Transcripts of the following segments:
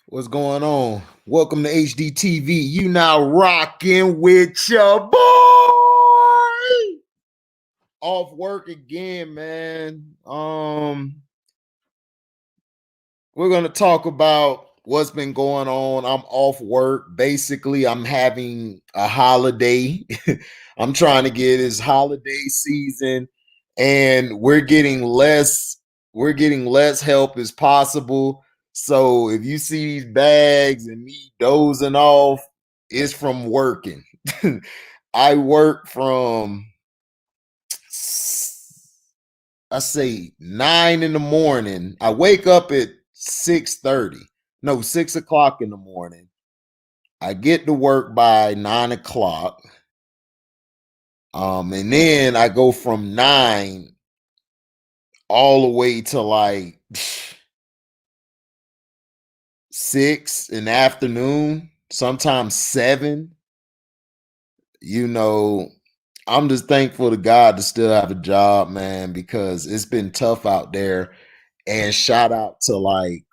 What's going on? Welcome to HDTV. You now rocking with your boy. Off work again, man. We're gonna talk about what's been going on. I'm off work. Basically, I'm having a holiday. I'm trying to get his holiday season, and we're getting less help as possible. So if you see these bags and me dozing off, it's from working. I work from I say 9 in the morning. I wake up at 6:30. No, 6 o'clock in the morning. I get to work by 9 o'clock. And then I go from 9 all the way to like 6 in the afternoon, sometimes 7. You know, I'm just thankful to God to still have a job, man, because it's been tough out there. And shout out to like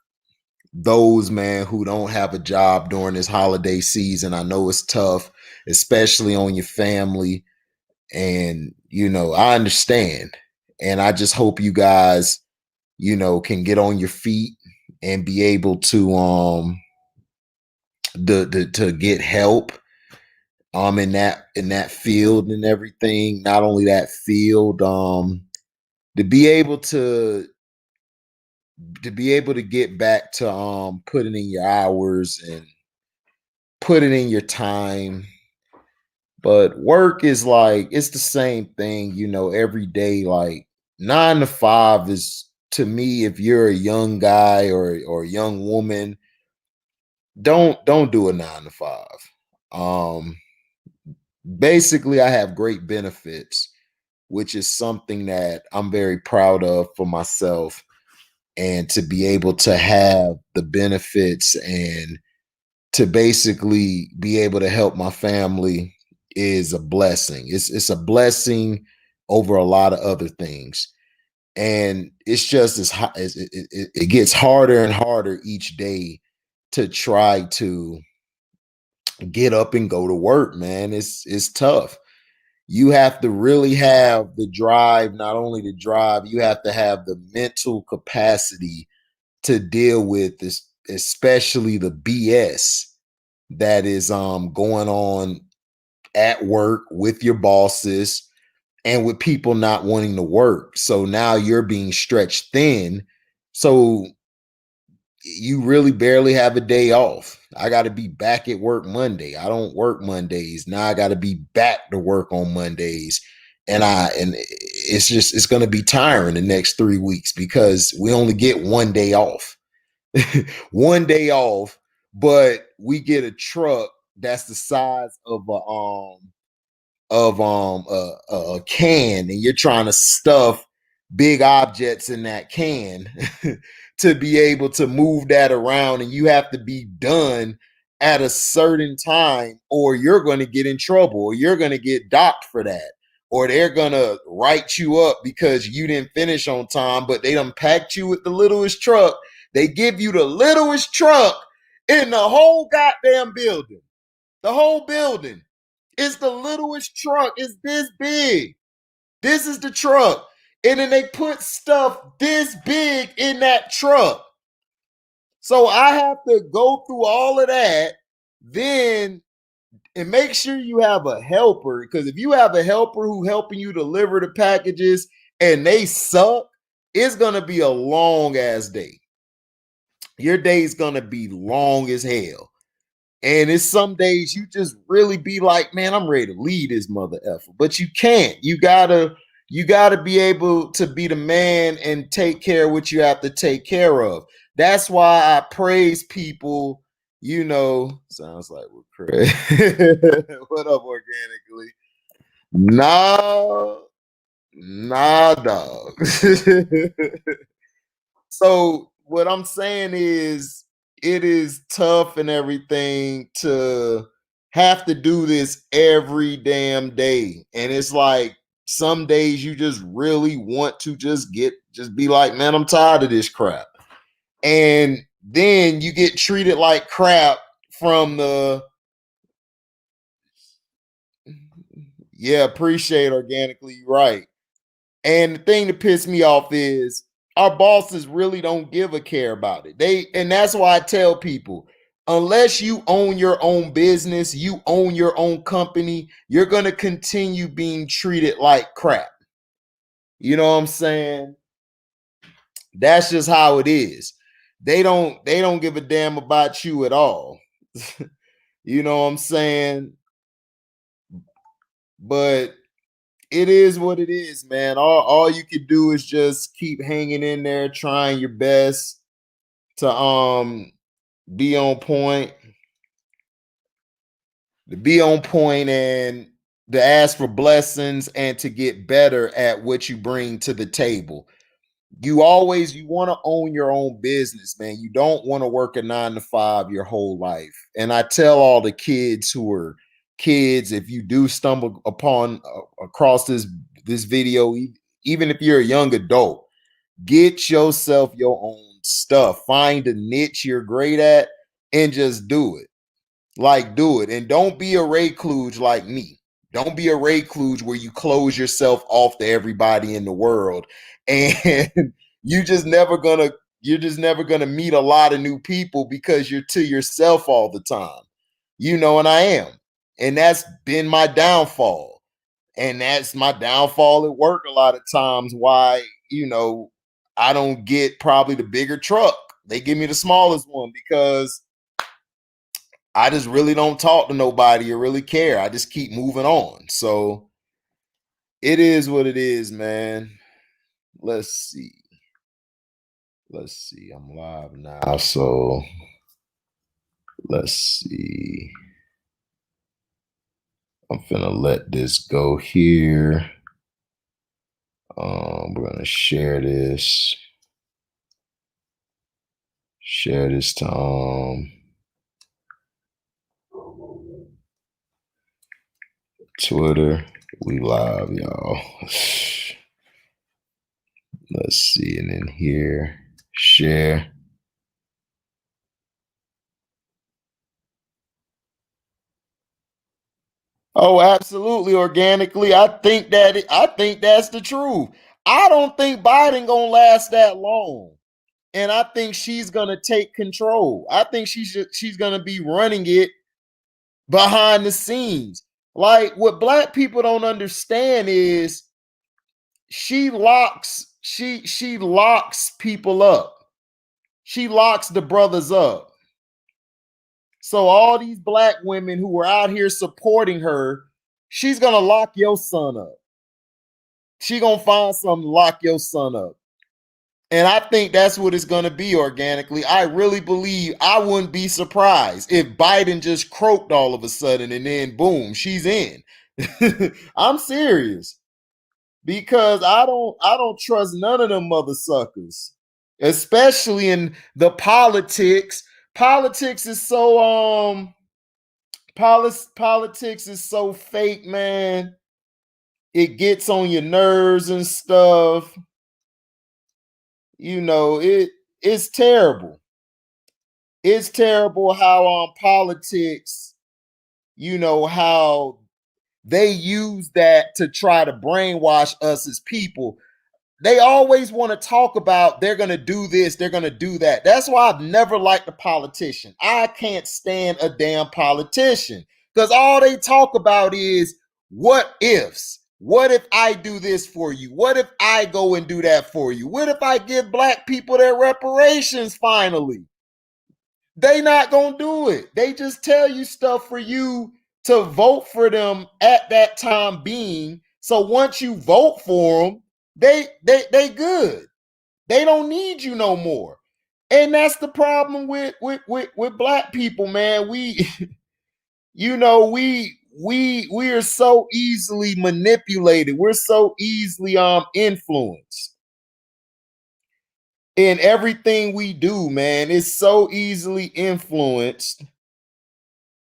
those, man, who don't have a job during this holiday season. I know it's tough, especially on your family. And, I understand. And I just hope you guys, can get on your feet and be able to get help in that field and everything. Not only that field, to be able to get back to putting in your hours and putting in your time. But work is like it's the same thing, every day. Like 9 to 5 is, to me, if you're a young guy or a young woman, don't do a 9 to 5. Um Basically, I have great benefits, which is something that I'm very proud of for myself. And to be able to have the benefits and to basically be able to help my family is a blessing. It's a blessing over a lot of other things. And it's just it gets harder and harder each day to try to get up and go to work, man. It's tough. You have to really have the drive, not only the drive, you have to have the mental capacity to deal with this, especially the BS that is going on at work with your bosses and with people not wanting to work. So now you're being stretched thin. So you really barely have a day off. I got to be back at work Monday. I don't work Mondays. Now I got to be back to work on Mondays. And it's going to be tiring the next 3 weeks because we only get one day off. One day off, but we get a truck that's the size of a can, and you're trying to stuff big objects in that can to be able to move that around, and you have to be done at a certain time or you're going to get in trouble or you're going to get docked for that, or they're going to write you up because you didn't finish on time, but they done packed you with the littlest truck. They give you the littlest truck in the whole goddamn building. The whole building. It's the littlest truck. It's this big. This is the truck. And then they put stuff this big in that truck. So I have to go through all of that. Then, and make sure you have a helper. Because if you have a helper who helping you deliver the packages and they suck, it's going to be a long ass day. Your day is going to be long as hell. And it's some days you just really be like, man, I'm ready to lead this mother effer. But you can't. You gotta be able to be the man and take care of what you have to take care of. That's why I praise people, sounds like we're crazy. What up, organically? Nah, nah, dog. So what I'm saying is it is tough and everything to have to do this every damn day. And it's like some days you just really want to just be like, man, I'm tired of this crap. And then you get treated like crap from the, yeah, appreciate organically, right. And the thing that pissed me off is our bosses really don't give a care about it. And that's why I tell people, unless you own your own business, you own your own company, you're going to continue being treated like crap. You know what I'm saying? That's just how it is. They don't give a damn about you at all. You know what I'm saying? But it is what it is, man. All you can do is just keep hanging in there, trying your best to be on point, to be on point and to ask for blessings and to get better at what you bring to the table. You want to own your own business, man. You don't want to work a 9 to 5 your whole life. And I tell all the kids who are kids, if you do stumble upon across this video, even if you're a young adult, get yourself your own stuff. Find a niche you're great at and just do it. Like, do it. And don't be a recluse like me. Don't be a recluse where you close yourself off to everybody in the world. And you're just never gonna meet a lot of new people because you're to yourself all the time. And I am. And that's been my downfall. And that's my downfall at work a lot of times. Why, I don't get probably the bigger truck. They give me the smallest one because I just really don't talk to nobody or really care. I just keep moving on. So it is what it is, man. Let's see. Let's see. I'm live now. So let's see. I'm finna let this go here. We're gonna share this. Share this to Twitter. We live, y'all. Let's see. And then here, share. Oh, absolutely. Organically. I think that's the truth. I don't think Biden gonna last that long. And I think she's gonna take control. I think she's gonna be running it behind the scenes. Like, what black people don't understand is she locks people up. She locks the brothers up. So all these black women who are out here supporting her, she's gonna lock your son up. She gonna find something to lock your son up. And I think that's what it's gonna be organically. I really believe, I wouldn't be surprised if Biden just croaked all of a sudden and then boom, she's in. I'm serious. Because I don't trust none of them mother suckers. Especially in the politics. Politics is so politics is so fake, man. It gets on your nerves and stuff. It's terrible. It's terrible how politics, how they use that to try to brainwash us as people. They always want to talk about they're going to do this, they're going to do that. That's why I've never liked a politician. I can't stand a damn politician because all they talk about is what ifs. What if I do this for you? What if I go and do that for you? What if I give black people their reparations finally? They not gonna do it. They just tell you stuff for you to vote for them at that time being. So once you vote for them, they good. They don't need you no more. And that's the problem with black people, man. We we are so easily manipulated. We're so easily influenced in everything we do, man. It's so easily influenced.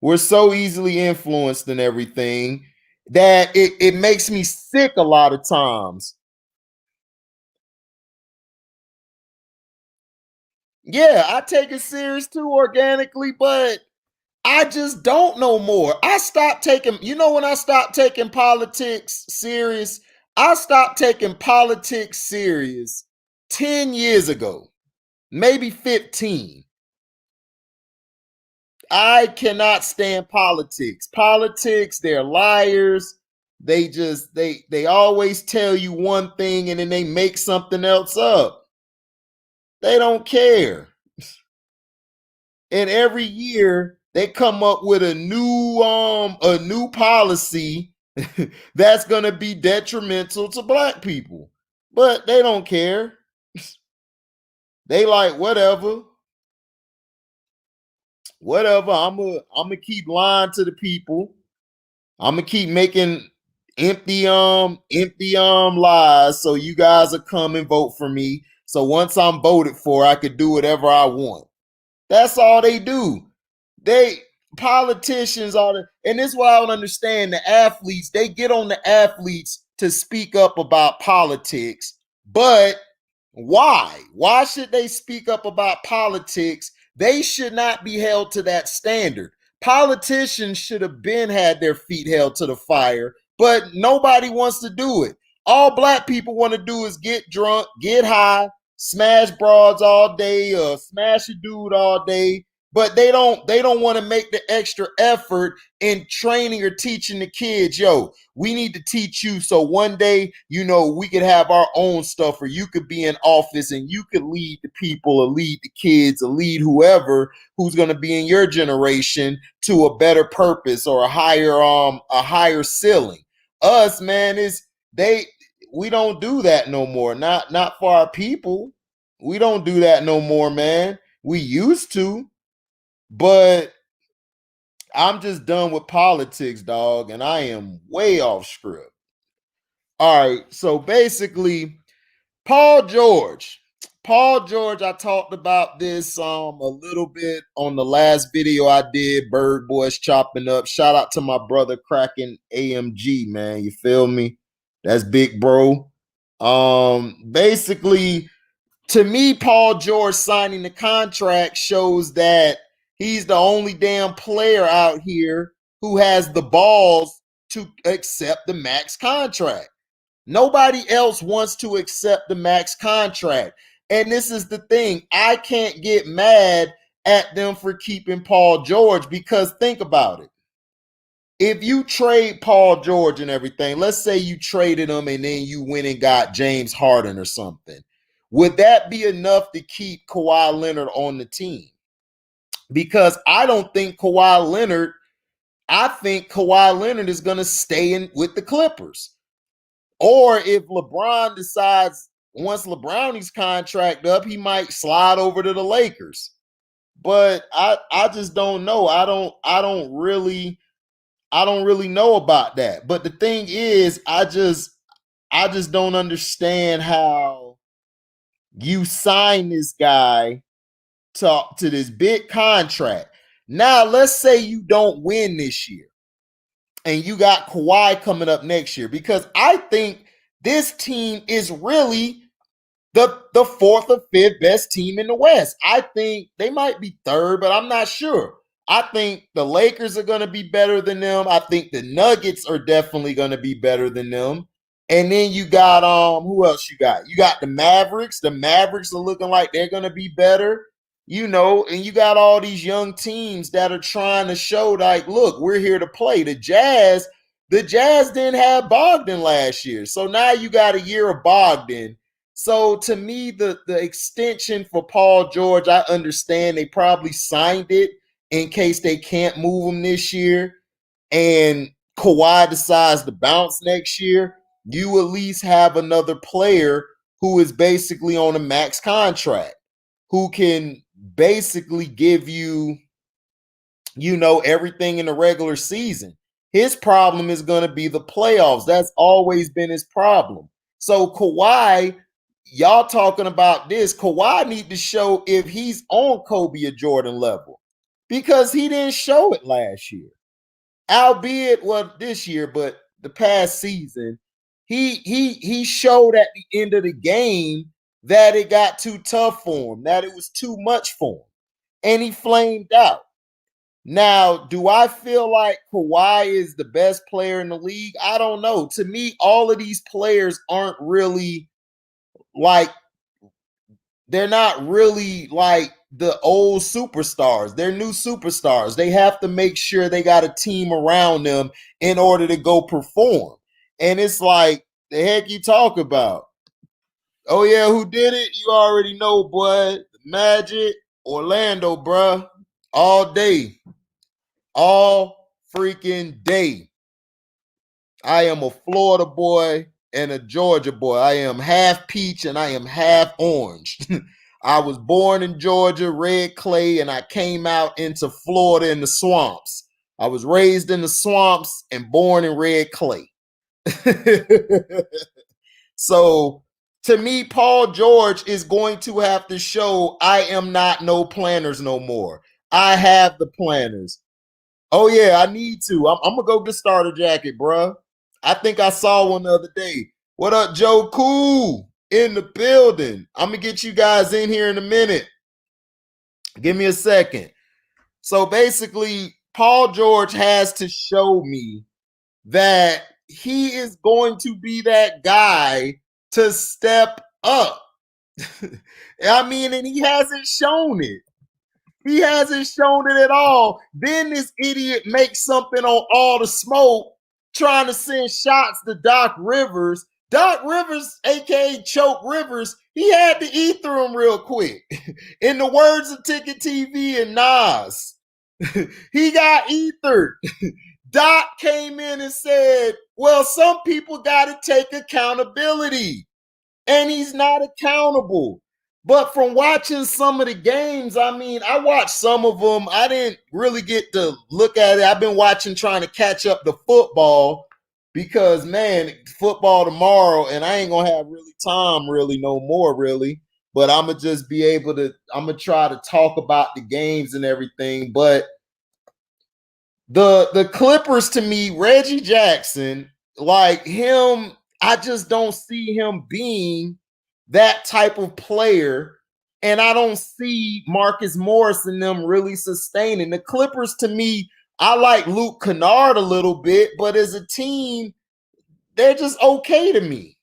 We're so easily influenced in everything that it makes me sick a lot of times. Yeah, I take it serious too organically, but I just don't no more. I stopped taking, when I stopped taking politics serious, I stopped taking politics serious 10 years ago, maybe 15. I cannot stand politics. Politics, they're liars. They always tell you one thing and then they make something else up. They don't care. And every year they come up with a new policy that's going to be detrimental to black people. But they don't care. They like whatever. Whatever. I'm gonna keep lying to the people. I'm gonna keep making empty lies so you guys will come and vote for me. So once I'm voted for, I could do whatever I want. That's all they do. They Politicians are and this is why I don't understand the athletes. They get on the athletes to speak up about politics, but why? Why should they speak up about politics? They should not be held to that standard. Politicians should have been had their feet held to the fire, but nobody wants to do it. All black people want to do is get drunk, get high, smash broads all day, smash a dude all day, but they don't want to make the extra effort in training or teaching the kids, yo, we need to teach you so one day, we could have our own stuff, or you could be in office and you could lead the people or lead the kids or lead whoever who's going to be in your generation to a better purpose or a higher ceiling. Us, man, is they we don't do that no more. Not for our people. We don't do that no more, man. We used to, but I'm just done with politics, dog, and I am way off script. All right, so basically, Paul George. Paul George, I talked about this a little bit on the last video I did, Bird Boys chopping up. Shout out to my brother Cracking AMG, man. You feel me? That's big bro. Basically, to me, Paul George signing the contract shows that he's the only damn player out here who has the balls to accept the max contract. Nobody else wants to accept the max contract. And this is the thing. I can't get mad at them for keeping Paul George because think about it. If you trade Paul George and everything, let's say you traded him and then you went and got James Harden or something, would that be enough to keep Kawhi Leonard on the team? Because I think Kawhi Leonard is going to stay in with the Clippers. Or if LeBron decides once LeBron's contract up, he might slide over to the Lakers. But I just don't know. I don't really know about that. But the thing is, I just don't understand how you sign this guy to this big contract. Now, let's say you don't win this year and you got Kawhi coming up next year, because I think this team is really the fourth or fifth best team in the West. I think they might be third, but I'm not sure. I think the Lakers are going to be better than them. I think the Nuggets are definitely going to be better than them. And then you got who else you got? You got the Mavericks. The Mavericks are looking like they're going to be better. And you got all these young teams that are trying to show like, look, we're here to play. The Jazz didn't have Bogdan last year. So now you got a year of Bogdan. So to me, the extension for Paul George, I understand they probably signed it in case they can't move him this year and Kawhi decides to bounce next year. You at least have another player who is basically on a max contract, who can basically give everything in the regular season. His problem is going to be the playoffs. That's always been his problem. So Kawhi, y'all talking about this, Kawhi need to show if he's on Kobe or Jordan level, because he didn't show it last year. Albeit, well, this year, but the past season, he showed at the end of the game that it got too tough for him, that it was too much for him, and he flamed out. Now, do I feel like Kawhi is the best player in the league? I don't know. To me, all of these players aren't really like, they're not really like the old superstars. They're new superstars. They have to make sure they got a team around them in order to go perform. And it's like, the heck you talk about? Oh, yeah, who did it? You already know, boy. Magic, Orlando, bruh. All day. All freaking day. I am a Florida boy and a Georgia boy. I am half peach and I am half orange. I was born in Georgia, red clay, and I came out into Florida in the swamps. I was raised in the swamps and born in red clay. So to me, Paul George is going to have to show I am not no planners no more. I have the planners. Oh yeah, I need to. I'm gonna go get starter jacket, bro. I think I saw one the other day. What up, Joe Cool in the building? I'm gonna get you guys in here in a minute. Give me a second. So basically, Paul George has to show me that he is going to be that guy to step up. I mean, and he hasn't shown it. He hasn't shown it at all. Then this idiot makes something on All the Smoke, trying to send shots to Doc Rivers. Doc Rivers, aka Choke Rivers, he had to eat through him real quick. In the words of Ticket TV and Nas, he got ethered. Doc came in and said, well, some people got to take accountability. And he's not accountable. But from watching some of the games, I mean, I watched some of them. I didn't really get to look at it. I've been watching, trying to catch up the football because, man, football tomorrow, and I ain't going to have really time really no more really. But I'm going to just be able to, I'm going to try to talk about the games and everything. But the Clippers, to me, Reggie Jackson, like him, I just don't see him being that type of player. And I don't see Marcus Morris and them really sustaining. The Clippers, to me, I like Luke Kennard a little bit, but as a team, they're just okay to me.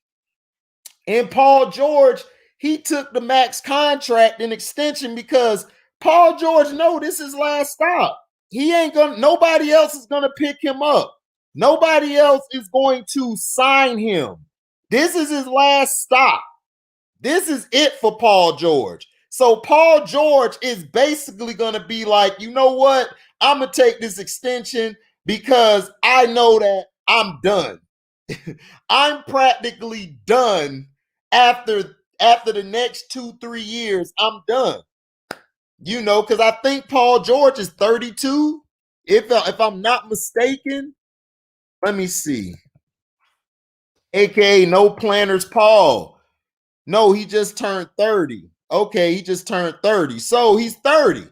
And Paul George, he took the max contract and extension because Paul George know this is last stop. He ain't gonna, nobody else is gonna pick him up. Nobody else is going to sign him. This is his last stop. This is it for Paul George. So Paul George is basically gonna be like, you know what? I'm gonna take this extension because I know that I'm done. I'm practically done after the next 2-3 years. I'm done. You know, because I think Paul George is 32. If I'm not mistaken, let me see. AKA No Planners Paul. No, he just turned 30. Okay, he just turned 30. So he's 30.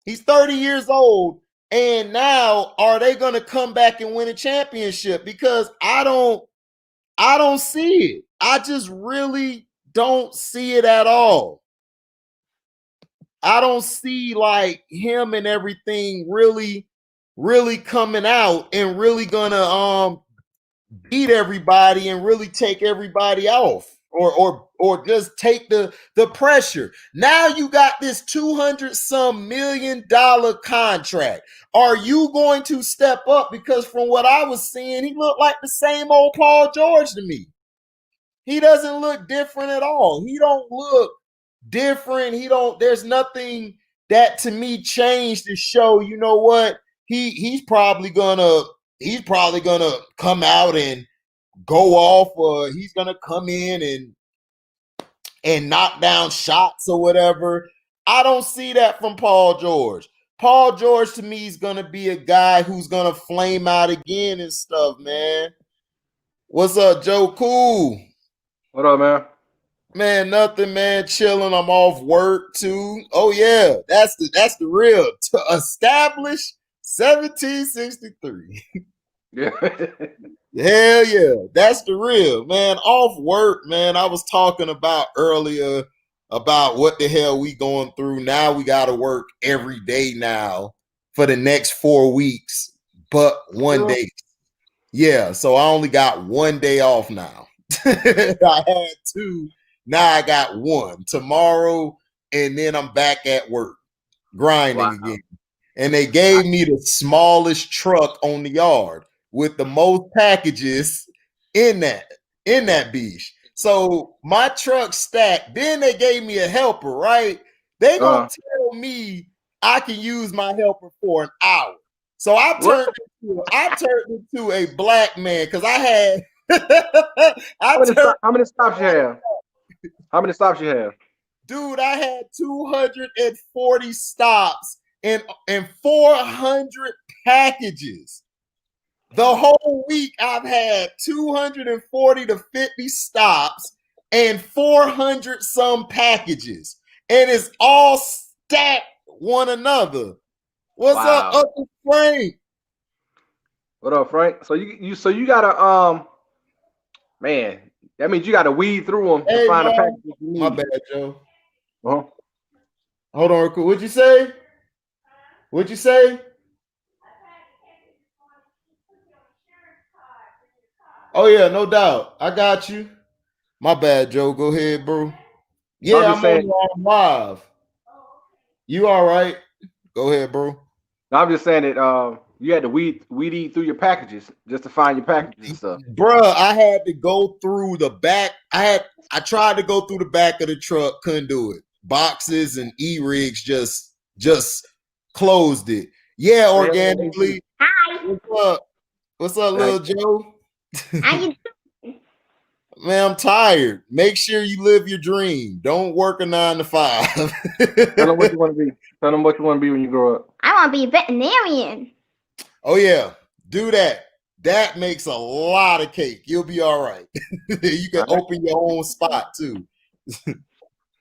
He's 30 years old. And now are they going to come back and win a championship? Because I don't see it. I just really don't see it at all. I don't see like him and everything really coming out and really gonna beat everybody and really take everybody off or just take the pressure. Now you got this 200 some million dollar contract. Are you going to step up? Because from what I was seeing, he looked like the same old Paul George to me. He doesn't look different at all. He don't look different. There's nothing that to me changed to show, you know what? He's probably gonna come out and go off, or he's gonna come in and knock down shots or whatever. I don't see that from Paul George. Paul George to me is gonna be a guy who's gonna flame out again and stuff, man. What's up, Joe Cool? What up, man? Man, nothing, man. Chilling. I'm off work too. Oh yeah, that's the real to establish 1763. Yeah. Hell yeah, that's the real man. Off work, man. I was talking about earlier about what the hell we going through. Now we got to work every day now for the next 4 weeks, but one day. Yeah, so I only got one day off now. I had two, now I got one tomorrow, and then I'm back at work grinding again. And they gave me the smallest truck on the yard with the most packages in that beach. So my truck stacked. Then they gave me a helper, right? They gonna tell me I can use my helper for an hour. So I turned into a black man because I had how many stops you have? How many stops you have? Dude, I had 240 stops and 400 packages. The whole week I've had 240 to 50 stops and 400 some packages. And it's all stacked one another. What's up, Uncle Frank? What up, Frank? So you gotta man, that means you gotta weed through them to find a package you need. My bad, Joe. Hold on, what'd you say? What'd you say? Oh yeah, no doubt. I got you. My bad, Joe. Go ahead, bro. Yeah, I'm live. You all right? Go ahead, bro. No, I'm just saying that you had to weed eat through your packages just to find your packages and stuff. Bruh, I had to go through the back. I tried to go through the back of the truck, couldn't do it. Boxes and e-rigs just closed it. Yeah, organically. Hi. What's up, little Joe? How you doing? Man, I'm tired. Make sure you live your dream. Don't work a 9 to 5. Tell them what you want to be. Tell them what you want to be when you grow up. I want to be a veterinarian. Oh yeah, do that. That makes a lot of cake. You'll be all right. You can open your own spot too.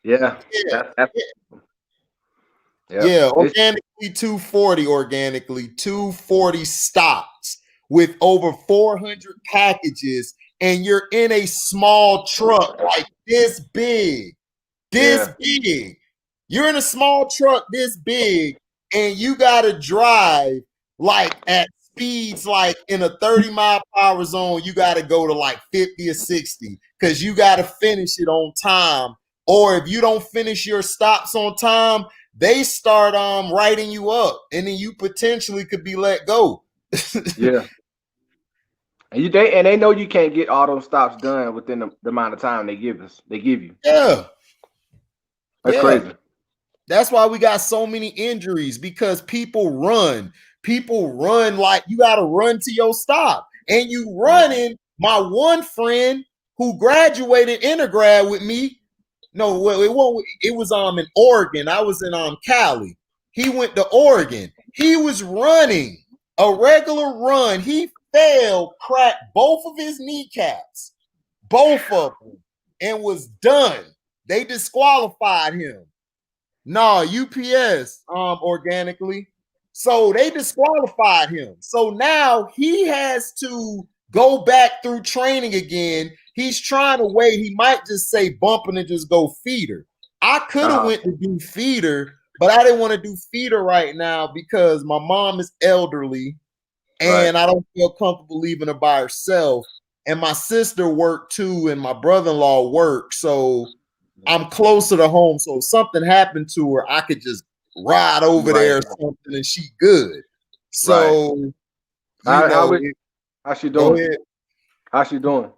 Yeah. Yeah, organically 240 stops with over 400 packages, and you're in a small truck like this big. Big. You're in a small truck this big, and you gotta drive like at speeds like in a 30-mile-per-hour zone. You gotta go to like 50 or 60 because you gotta finish it on time. Or if you don't finish your stops on time, they start writing you up, and then you potentially could be let go. Yeah. And they know you can't get all those stops done within the amount of time they give you. Yeah. That's crazy. That's why we got so many injuries, because people run. People run like you got to run to your stop. And you running. My one friend who graduated undergrad with me, no, it was in Oregon. I was in Cali. He went to Oregon. He was running a regular run. He fell, cracked both of his kneecaps, both of them, and was done. They disqualified him. UPS organically. So they disqualified him. So now he has to go back through training again. He's trying to wait. He might just say bumping and just go feeder. I could have went to do feeder, but I didn't want to do feeder right now because my mom is elderly and I don't feel comfortable leaving her by herself. And my sister worked too, and my brother-in-law worked. So I'm closer to home. So if something happened to her, I could just ride over there or something and she good. So how's she doing? How's she doing?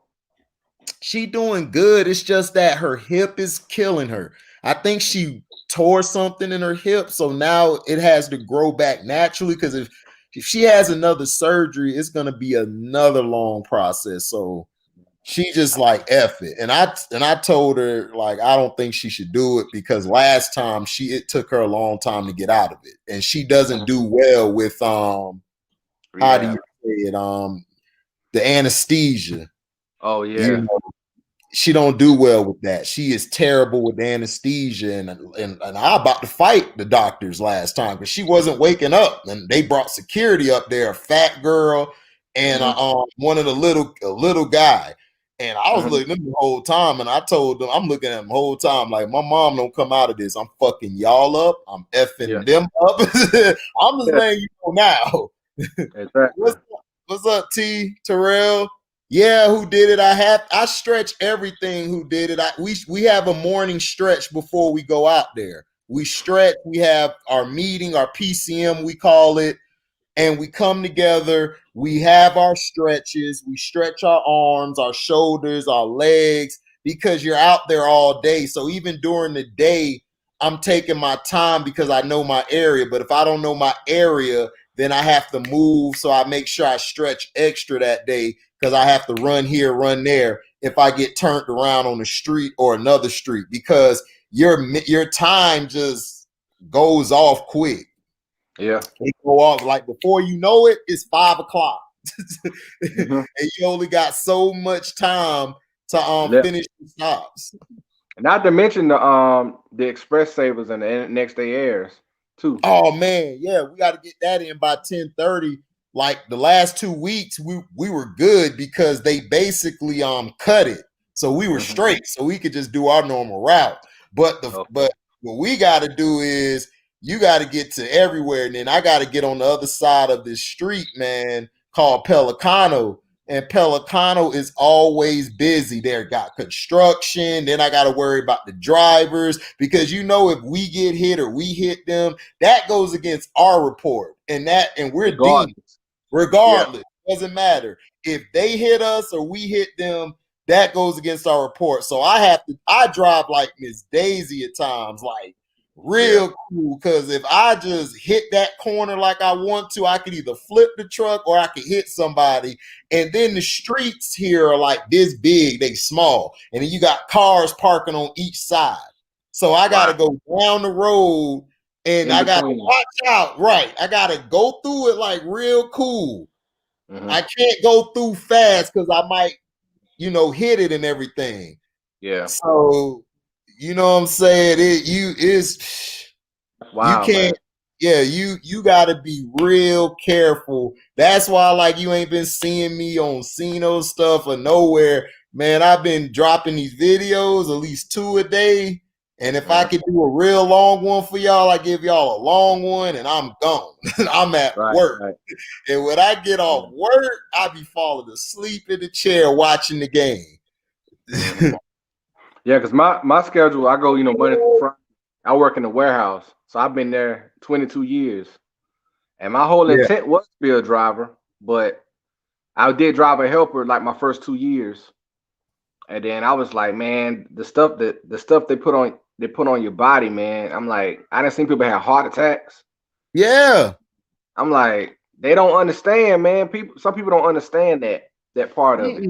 She doing good. It's just that her hip is killing her. I think she tore something in her hip. So now it has to grow back naturally, because if she has another surgery, it's going to be another long process. So she just like F it. And I told her, like, I don't think she should do it, because last time it took her a long time to get out of it. And she doesn't do well with how do you say it? The anesthesia. Oh yeah. She don't do well with that. She is terrible with anesthesia, and I about to fight the doctors last time because she wasn't waking up, and they brought security up there, a fat girl. and one of the little guy. And I was looking at him the whole time, and I told them, I'm looking at him the whole time, like, my mom don't come out of this. I'm fucking y'all up. I'm effing them up. I'm just letting you know now. Exactly. What's up, T Terrell? Yeah, who did it? I stretch everything. Who did it? We have a morning stretch before we go out there. We stretch. We have our meeting, our PCM, we call it. And we come together, we have our stretches, we stretch our arms, our shoulders, our legs, because you're out there all day. So even during the day, I'm taking my time because I know my area. But if I don't know my area, then I have to move. So I make sure I stretch extra that day because I have to run here, run there if I get turned around on the street or another street, because your time just goes off quick. Yeah. They go off like before you know it, it's 5 o'clock. And you only got so much time to finish the stops. Not to mention the express savers and the next day airs too. Oh man, yeah, we got to get that in by 10:30. Like the last 2 weeks, we were good because they basically cut it. So we were straight. So we could just do our normal route. But but what we got to do is you got to get to everywhere. And then I got to get on the other side of this street, man, called Pelicano. And Pelicano is always busy. There got construction. Then I got to worry about the drivers because, if we get hit or we hit them, that goes against our report. And we're regardless. Regardless. Yeah. Doesn't matter. If they hit us or we hit them, that goes against our report. So I drive like Miss Daisy at times, like, real cool, because if I just hit that corner like I want to, I could either flip the truck or I could hit somebody. And then the streets here are like this big, they small, and then you got cars parking on each side. So I got to go down the road and I got to watch out. Right. I got to go through it like real cool. I can't go through fast because I might, hit it and everything. Yeah. So you know what I'm saying? You can't, man. Yeah, you gotta be real careful. That's why, like, you ain't been seeing me on Cino stuff or nowhere. Man, I've been dropping these videos, at least 2 a day. And if I could do a real long one for y'all, I give y'all a long one and I'm gone. I'm at work. Right. And when I get off work, I be falling asleep in the chair watching the game. Yeah, because my schedule, I go, Monday through Friday. I work in the warehouse. So I've been there 22 years. And my whole intent was to be a driver, but I did drive a helper like my first 2 years. And then I was like, man, the stuff they put on your body, man. I'm like, I done seen people have heart attacks. Yeah. I'm like, they don't understand, man. Some people don't understand that part of it.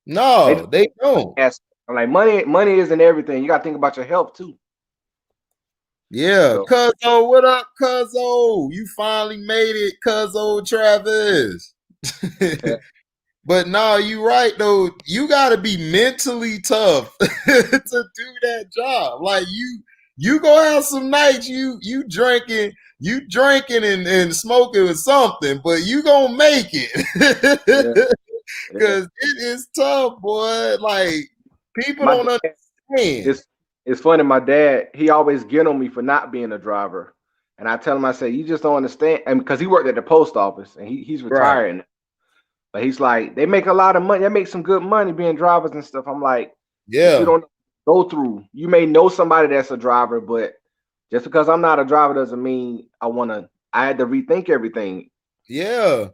No, they don't. I'm like, money isn't everything. You got to think about your health too. Yeah, Cuzzo, what up, Cuzzo? You finally made it, Cuzzo Travis. But no, you right though. You got to be mentally tough to do that job. Like you gonna have some nights you drinking and smoking with something, but you gonna make it because it is tough, boy. Like. People don't understand. It's funny. My dad, he always get on me for not being a driver, and I tell him, I say, you just don't understand, and because he worked at the post office and he's retired, but he's like, they make a lot of money. They make some good money being drivers and stuff. I'm like, you don't go through. You may know somebody that's a driver, but just because I'm not a driver doesn't mean I had to rethink everything. Yeah,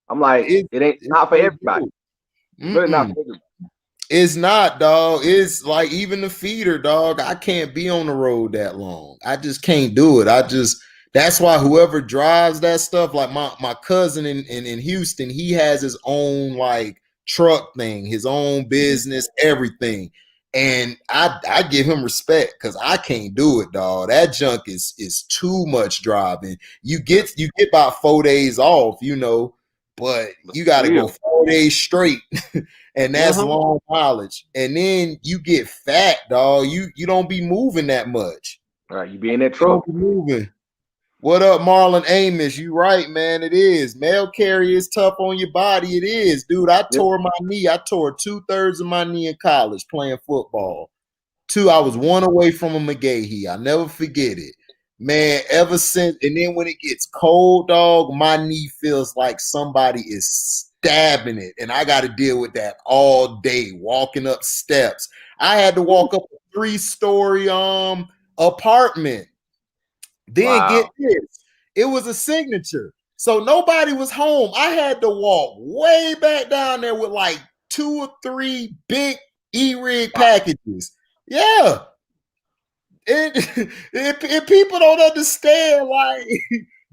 I'm like, it ain't not for everybody. It's really not for everybody. It's not, dog. It's like even the feeder, dog. I can't be on the road that long. I just can't do it. That's why whoever drives that stuff, like my cousin in Houston, he has his own like truck thing, his own business, everything. And I give him respect because I can't do it, dog. That junk is too much driving. You get about 4 days off, but you got to go 4 days straight. And that's long mileage. And then you get fat, dog. You don't be moving that much. All right, you be in that truck. Moving. What up, Marlon Amos? You right, man. It is. Mail carrier is tough on your body. It is, dude. I tore my knee. I tore 2/3 of my knee in college playing football. I was one away from a McGahee. I'll never forget it. Man, ever since, and then when it gets cold, dog, my knee feels like somebody is stabbing it. And I got to deal with that all day, walking up steps. I had to walk up a 3-story apartment. Then get this, it was a signature. So nobody was home. I had to walk way back down there with like 2 or 3 big e-rig packages. Yeah. And people don't understand, like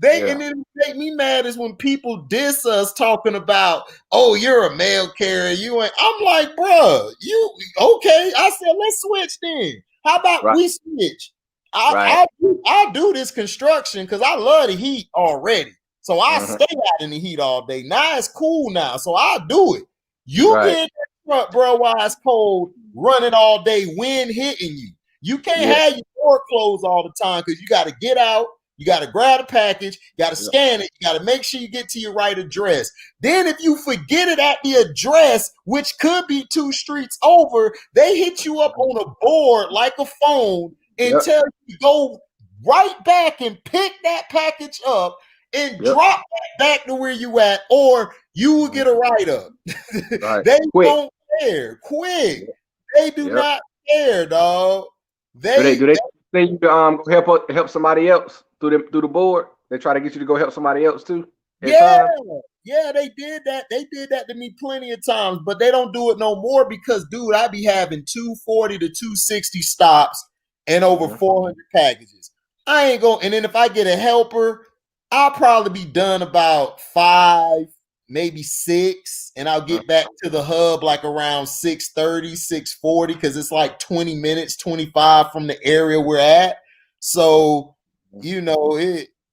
and then make me mad is when people diss us talking about, oh, you're a mail carrier. You ain't. I'm like, bro, you okay? I said, let's switch then. How about we switch? I'll do this construction because I love the heat already. So I stay out in the heat all day. Now it's cool now, so I'll do it. You get in that truck, bro, while it's cold, running all day, wind hitting you. You can't have your door closed all the time because you got to get out, you got to grab a package, you got to scan it, you got to make sure you get to your right address. Then if you forget it at the address, which could be 2 streets over, they hit you up on a board like a phone and tell you to go right back and pick that package up and drop that back to where you at, or you will get a write-up. They don't care. Quick. They do not care, dog. Do they think you go help somebody else through the board? They try to get you to go help somebody else too? Yeah, they did that. They did that to me plenty of times, but they don't do it no more because, dude, I be having 240 to 260 stops and over 400 packages. I ain't going. And then if I get a helper, I'll probably be done about 5, maybe 6, and I'll get back to the hub like around 6:30, 6:40, because it's like 20 minutes, 25 from the area we're at. So, you know,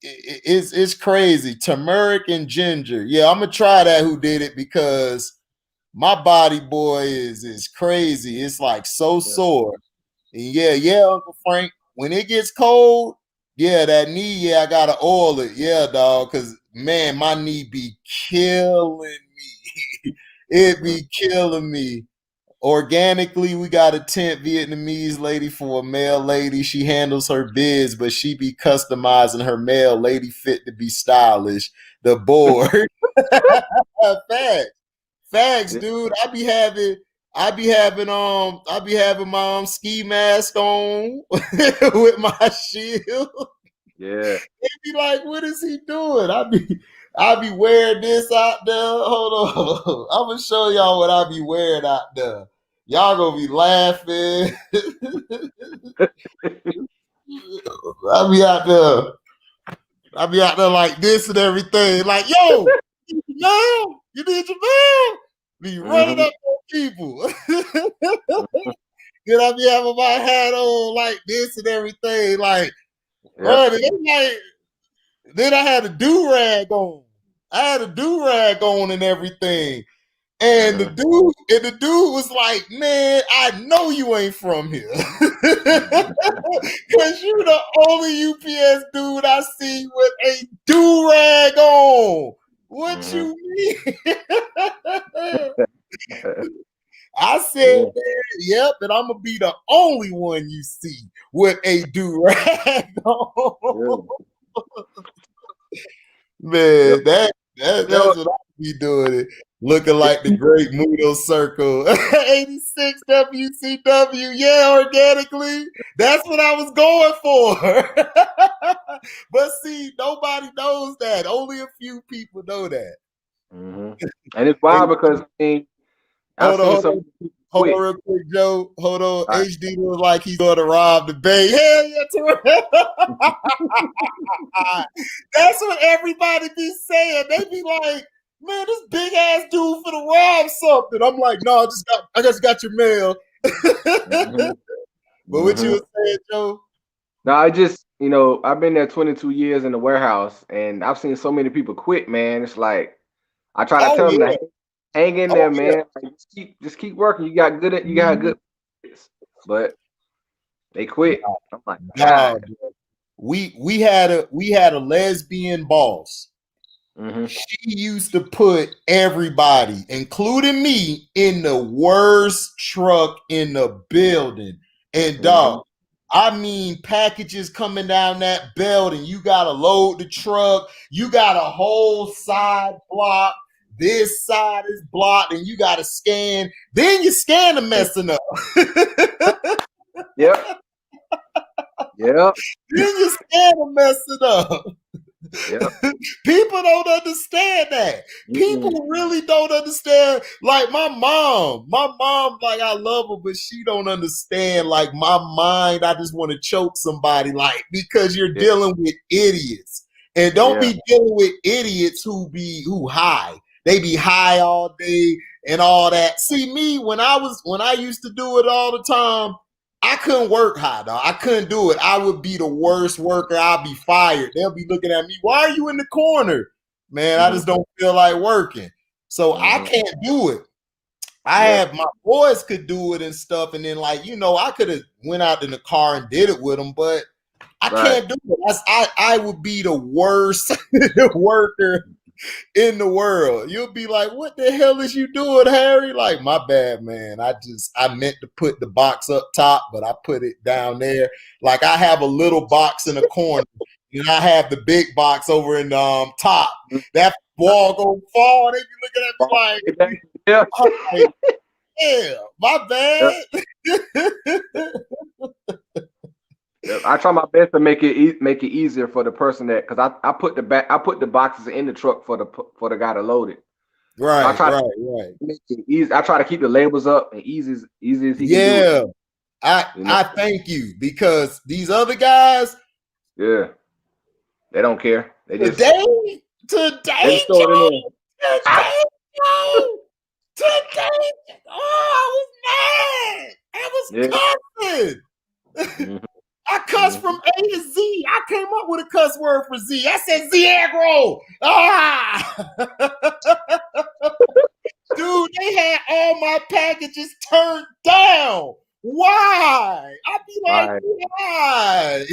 it's crazy. Turmeric and ginger. Yeah, I'm gonna try that. Who did it? Because my body, boy, is crazy. It's like so sore. And yeah, Uncle Frank. When it gets cold, that knee, I gotta oil it. Yeah, dog. Cause man, my knee be killing me. It be killing me. Organically, we got a 10th Vietnamese lady for a male lady. She handles her biz, but she be customizing her male lady fit to be stylish. The board. Facts, dude. I be having my ski mask on with my shield. Yeah. They be like, what is he doing? I be wearing this out there. Hold on. I'm gonna show y'all what I be wearing out there. Y'all gonna be laughing. I be out there like this and everything. Like, yo, you need your mail. Be running up on people. Then I be having my hat on like this and everything. Like, running. Then I had a do-rag on. And everything. And the dude was like, man, I know you ain't from here. Because you the only UPS dude I see with a do-rag on. What you mean? I said, yep, and I'm going to be the only one you see with a do-rag on. Man, that's what I be doing it. Looking like the great Mudo Circle. 86 WCW. Yeah, organically. That's what I was going for. But see, nobody knows that. Only a few people know that. And it's wild because hold on real quick, Joe. Hold on. Right. HD looks like he's going to rob the bank. Hell yeah, that's what everybody be saying. They be like, man, this big ass dude for to rob something. I'm like, no, I just got your mail. But what you were saying, Joe? No, I've been there 22 years in the warehouse, and I've seen so many people quit, man. It's like, I try to tell them that hang in there, man. Like, just keep working. You got good, but they quit. I'm like, God. we had a lesbian boss. Mm-hmm. She used to put everybody, including me, in the worst truck in the building. And dog, I mean, packages coming down that building. You gotta load the truck. You got a whole side block. This side is blocked, and you gotta scan. Then you scan the messing up. Yep. Yep. Then you scan the messing up. Yep. People don't understand that. People really don't understand. Like my mom, like I love her, but she don't understand. Like my mind, I just want to choke somebody. Like because you're dealing with idiots, and don't be dealing with idiots who high. They be high all day and all that. See me when I used to do it all the time. I couldn't work high, dog. I couldn't do it. I would be the worst worker. I'll be fired. They'll be looking at me. Why are you in the corner? Man, I just don't feel like working. So I can't do it. I have my boys could do it and stuff. And then like, I could have went out in the car and did it with them, but I can't do it. I would be the worst worker in the world. You'll be like, what the hell is you doing, Harry? Like, my bad, man. I meant to put the box up top, but I put it down there. Like I have a little box in the corner, and I have the big box over in the top. That ball gonna fall. They be looking at me like, yeah, my bad. I try my best to make it easier for the person that, because I put the boxes in the truck for the guy to load it. Right, so I try to make it easy. I try to keep the labels up and easy as he can do it. I thank you, because these other guys, they don't care. They just today, today, oh, I was mad. I was cussing. I cussed from A to Z. I came up with a cuss word for Z. I said Ziagro. Dude, they had all my packages turned down. Why? I'd be like, why?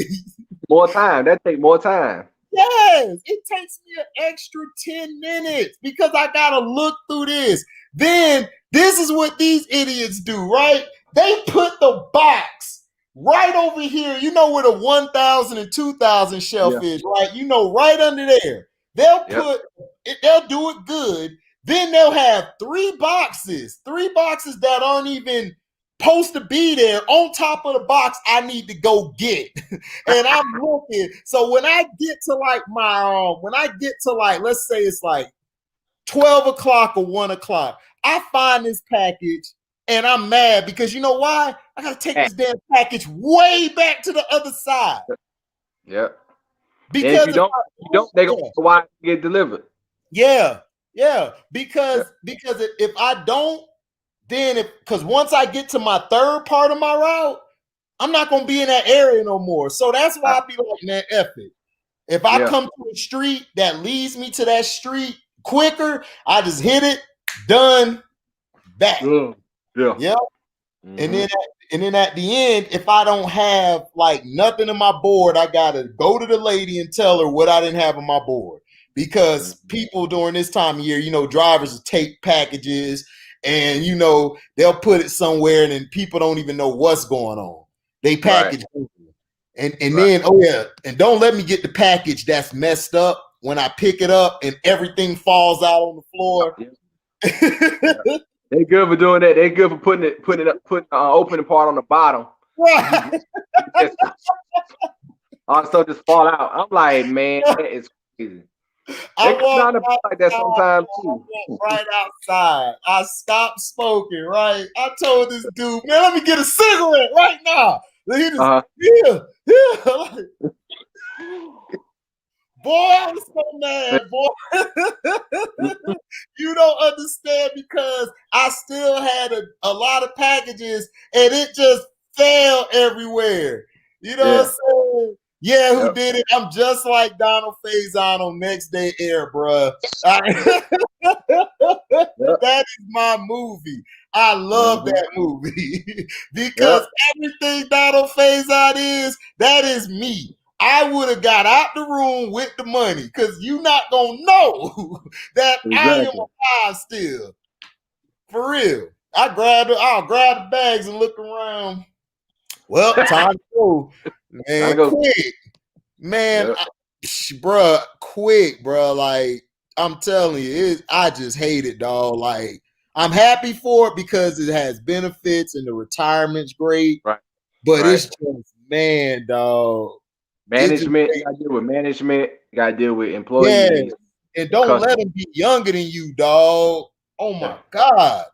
More time. That take more time. Yes, it takes me an extra 10 minutes because I gotta look through this. Then this is what these idiots do, right? They put the box right over here, where the 1,000 and 2,000 shelf is, right? Right under there. They'll they'll do it good. Then they'll have three boxes that aren't even supposed to be there on top of the box I need to go get. And I'm looking. So when I get to let's say it's like 12 o'clock or 1 o'clock, I find this package. And I'm mad because you know why? I gotta take this damn package way back to the other side. Because if you don't, they gonna why get delivered. Because if I don't, then because once I get to my third part of my route, I'm not gonna be in that area no more. So that's why I be like, man, F it. If I come to a street that leads me to that street quicker, I just hit it, done, back. Yeah. And then at the end, if I don't have like nothing on my board, I gotta go to the lady and tell her what I didn't have on my board. Because people during this time of year, drivers will take packages and they'll put it somewhere and then people don't even know what's going on. They package and then and don't let me get the package that's messed up when I pick it up and everything falls out on the floor. They good for doing that. They good for putting it up, opening part on the bottom. Right. All stuff just fall out. I'm like, man, that is crazy. They come down to like that sometimes too. Right outside. I stopped smoking, right? I told this dude, man, let me get a cigarette right now. He just, boy, I was so mad, boy. You don't understand because I still had a lot of packages and it just fell everywhere. You know what I'm saying? Yeah, who did it? I'm just like Donald Faison on Next Day Air, bruh. That is my movie. I love that movie because everything Donald Faison is, that is me. I would have got out the room with the money because you not gonna know that I am alive still. For real. I'll grab the bags and look around. Well, time to go. Man, quick. Man, bruh, quick, bruh. Like, I'm telling you, I just hate it, dog. Like, I'm happy for it because it has benefits and the retirement's great. Right. But it's just, man, dog. Management, you gotta deal with management, you gotta deal with employees. And don't let them be younger than you, dog. Oh my God.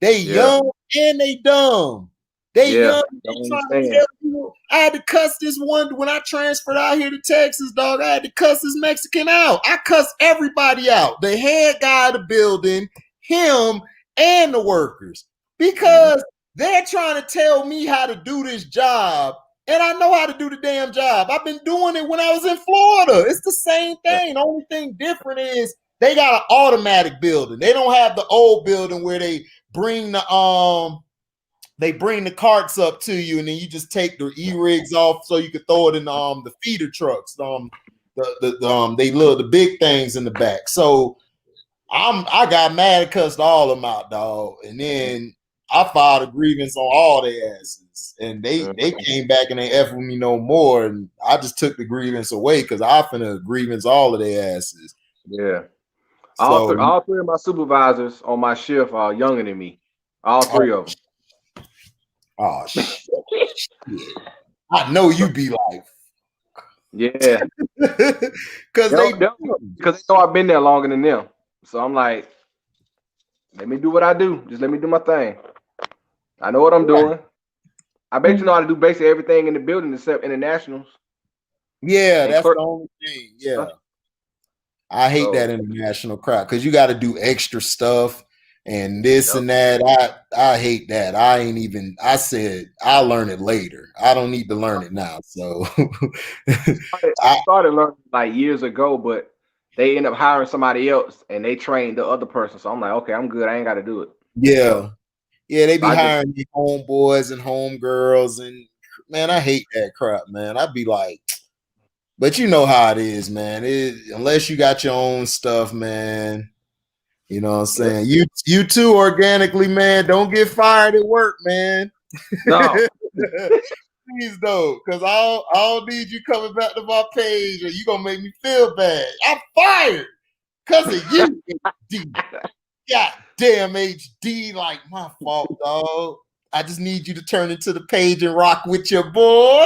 They young and they dumb. They young. They trying to tell you. I had to cuss this one when I transferred out here to Texas, dog. I had to cuss this Mexican out. I cussed everybody out. The head guy of the building, him, and the workers. Because they're trying to tell me how to do this job. And I know how to do the damn job. I've been doing it when I was in Florida. It's the same thing. The only thing different is they got an automatic building. They don't have the old building where they bring the carts up to you and then you just take the e-rigs off so you can throw it in the feeder trucks. The big things in the back. So I got mad and cussed all of them out, dog. And then I filed a grievance on all their asses. And they came back and they F with me no more. And I just took the grievance away because I finna grievance all of their asses. Yeah. So, all three of my supervisors on my shift are younger than me. All three of them. Oh shit. I know you be like, yeah. Because they know I've been there longer than them. So I'm like, let me do what I do. Just let me do my thing. I know what I'm doing. I bet you know how to do basically everything in the building except internationals. Yeah, that's the only thing. Yeah. I hate that international crowd because you got to do extra stuff and this and that. I hate that. I said I'll learn it later. I don't need to learn it now. So I started learning like years ago, but they end up hiring somebody else and they train the other person. So I'm like, okay, I'm good. I ain't got to do it. Yeah. Yeah, they be hiring the homeboys and homegirls, and man, I hate that crap, man. I'd be like, but you know how it is, man. Unless you got your own stuff, man. You know what I'm saying? You too, organically, man. Don't get fired at work, man. No. Please don't, because I don't need you coming back to my page or you gonna make me feel bad. I'm fired because of you, HD. God damn, HD, like my fault, dog. I just need you to turn into the page and rock with your boy.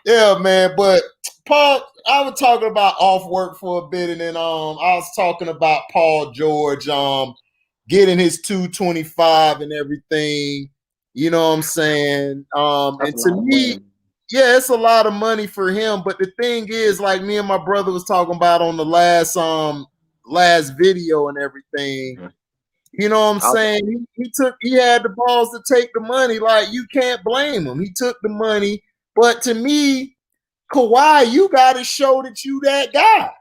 Yeah, man. But Paul, I was talking about off work for a bit, and then I was talking about Paul George getting his 225 and everything. You know what I'm saying? And to me, yeah, it's a lot of money for him. But the thing is, like me and my brother was talking about on the last video and everything. You know what I'm saying? He had the balls to take the money. Like, you can't blame him. He took the money. But to me, Kawhi, you gotta show that you that guy.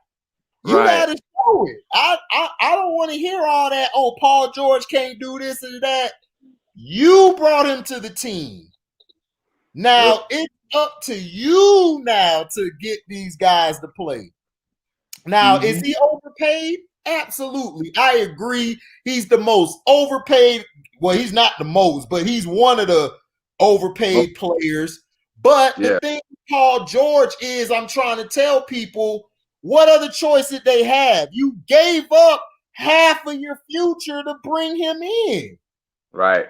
You gotta show it. I don't want to hear all that. Oh, Paul George can't do this and that. You brought him to the team. Now it's up to you now to get these guys to play. Now, is he overpaid? Absolutely. I agree. He's the most overpaid. Well, he's not the most, but he's one of the overpaid players. But the thing with Paul George is, I'm trying to tell people, what other choice did they have? You gave up half of your future to bring him in. Right.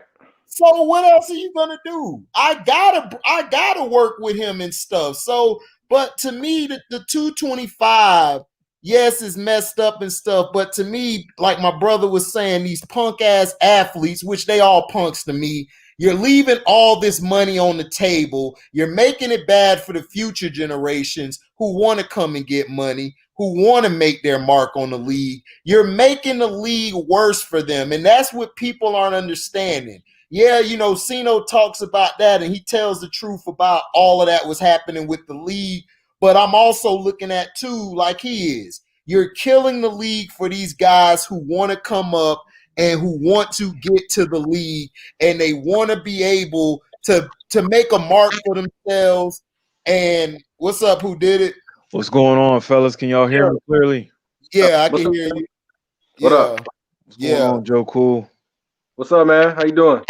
So what else are you gonna do? I gotta work with him and stuff. So, but to me, the 225, yes, is messed up and stuff. But to me, like my brother was saying, these punk ass athletes, which they all punks to me, you're leaving all this money on the table. You're making it bad for the future generations who want to come and get money, who want to make their mark on the league. You're making the league worse for them. And that's what people aren't understanding. Yeah, you know, Sino talks about that and he tells the truth about all of that was happening with the league. But I'm also looking at too, like he is. You're killing the league for these guys who want to come up and who want to get to the league and they want to be able to make a mark for themselves. And what's up? Who did it? What's going on, fellas? Can y'all hear me clearly? Yeah, I What's can up? hear you. What Yeah, up? What's going on, Joe Cool? What's up, man? How you doing?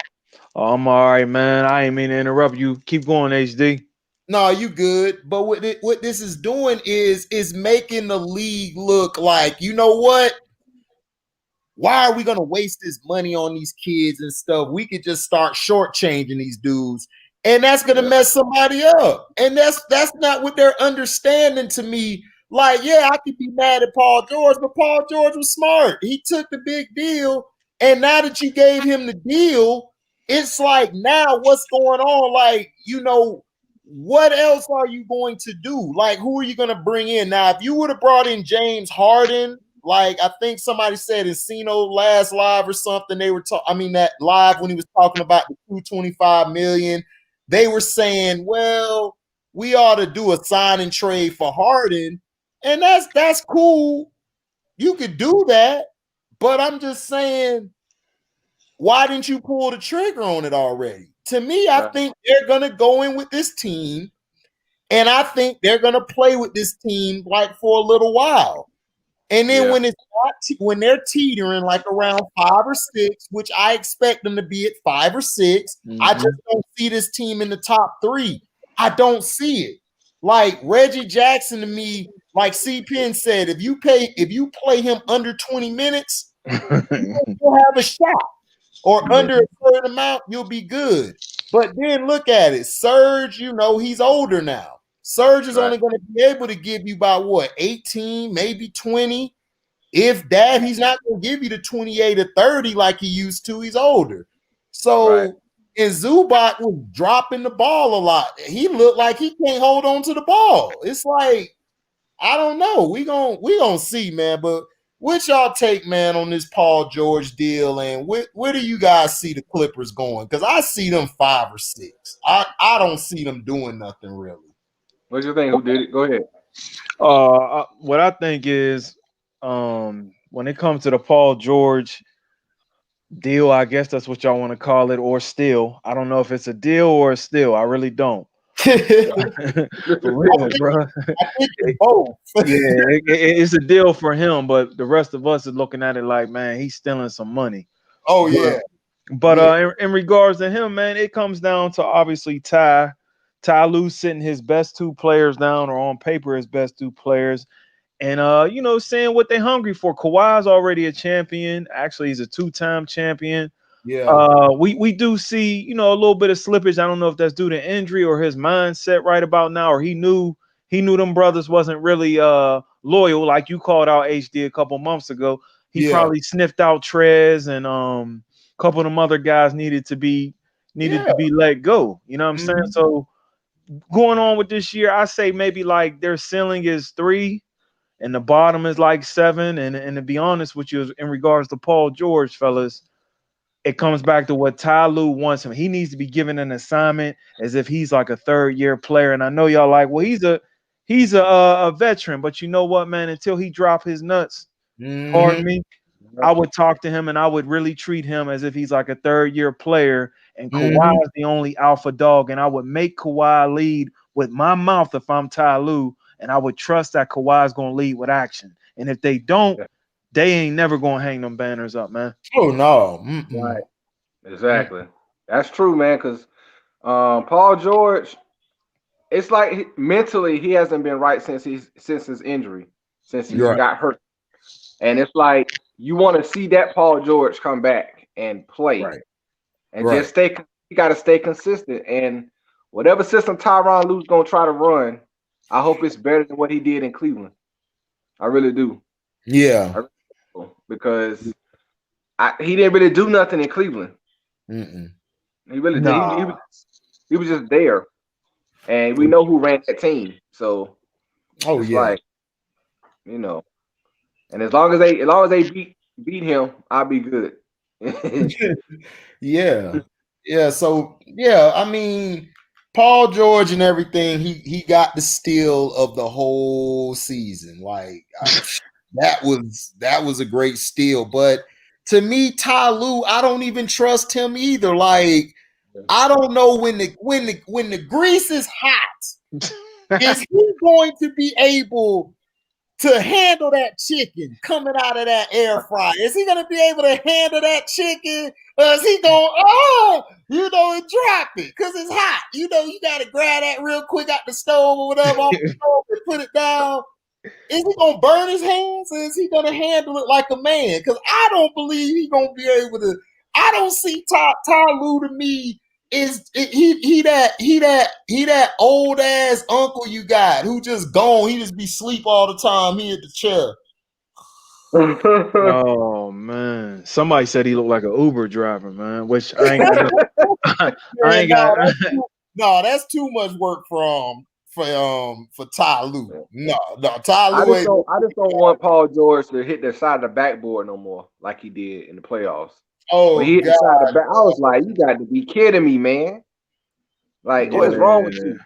Oh, I'm all right, man. I ain't mean to interrupt you. Keep going, HD. No, you good. But what this is doing is making the league look like, you know what? Why are we gonna waste this money on these kids and stuff? We could just start shortchanging these dudes, and that's gonna mess somebody up. And that's not what they're understanding to me. Like, yeah, I could be mad at Paul George, but Paul George was smart. He took the big deal, and now that you gave him the deal, it's like now what's going on? Like, what else are you going to do? Like, who are you going to bring in? Now, if you would have brought in James Harden, like I think somebody said in Cino last live or something, they were talking, that live when he was talking about the 225 million, they were saying, well, we ought to do a sign and trade for Harden. And that's cool. You could do that. But I'm just saying, why didn't you pull the trigger on it already? To me, I think they're going to go in with this team, and I think they're going to play with this team like for a little while. And then when they're teetering like around 5 or 6, which I expect them to be at 5 or 6, I just don't see this team in the top 3. I don't see it. Like Reggie Jackson to me, like C-Pen said, if you play him under 20 minutes, you'll have a shot. Or under a certain amount, you'll be good. But then look at it. Serge, he's older now. Serge is only going to be able to give you about 18, maybe 20. If that, he's not going to give you the 28 or 30 like he used to. He's older. So, and Zubac was dropping the ball a lot. He looked like he can't hold on to the ball. It's like, I don't know. We gonna see, man. But what y'all take, man, on this Paul George deal, and where do you guys see the Clippers going? Because I see them 5 or 6. I don't see them doing nothing really. What's your thing? Who did it? Go ahead. What I think is, when it comes to the Paul George deal, I guess that's what y'all want to call it, or steal. I don't know if it's a deal or a steal. I really don't. For real, bro. I think it's both. It's a deal for him, but the rest of us is looking at it like, man, he's stealing some money. Oh yeah. But in regards to him, man, it comes down to obviously Ty Lue sitting his best 2 players down, or on paper his best 2 players, and saying what they're hungry for. Kawhi's already a champion. Actually, he's a 2-time champion. Yeah. We do see, a little bit of slippage. I don't know if that's due to injury or his mindset right about now, or he knew them brothers wasn't really loyal, like you called out HD a couple months ago. He probably sniffed out Trez, and a couple of them other guys needed to be let go. You know what I'm saying? So going on with this year, I say maybe like their ceiling is 3 and the bottom is like 7. And to be honest with you, in regards to Paul George, fellas, it comes back to what Ty Lue wants him. He needs to be given an assignment as if he's like a 3rd-year player. And I know y'all like, well, he's a veteran, but you know what, man? Until he drop his nuts, pardon me, I would talk to him and I would really treat him as if he's like a 3rd-year player. And Kawhi is the only alpha dog, and I would make Kawhi lead with my mouth if I'm Ty Lue, and I would trust that Kawhi is going to lead with action. And if they don't, they ain't never going to hang them banners up, man. Oh no. Right. Exactly. That's true, man. Because Paul George, it's like mentally he hasn't been right since his injury, since he got hurt, and it's like you want to see that Paul George come back and play, and just stay. You got to stay consistent, and whatever system Tyronn Lue's gonna try to run, I hope it's better than what he did in Cleveland. I really do. Yeah. Because he didn't really do nothing in Cleveland. He really did. He was just there, and we know who ran that team. So, like, and as long as they beat him, I'll be good. Yeah. So I mean, Paul George and everything, he got the steal of the whole season. Like that was a great steal. But to me, Ty Lue, I don't even trust him either. Like, I don't know when the grease is hot, is he going to be able to handle that chicken coming out of that air fryer? Is he going to be able to handle that chicken? Or is he going, and drop it because it's hot? You got to grab that real quick out the stove or whatever off the stove and put it down. Is he going to burn his hands or is he going to handle it like a man? Because I don't believe he's going to be able to. I don't see Ty Lue to me. He that old ass uncle you got who just gone. He just be sleep all the time. He at the chair. Oh man, somebody said he looked like an Uber driver, man. Which I ain't got. I ain't got. No, that's too much work for Ty Lue. No, Ty Lue. I just don't want Paul George to hit the side of the backboard no more like he did in the playoffs. Oh, when he hit the side of the back, I was like, you got to be kidding me, man. Like, what is wrong with you?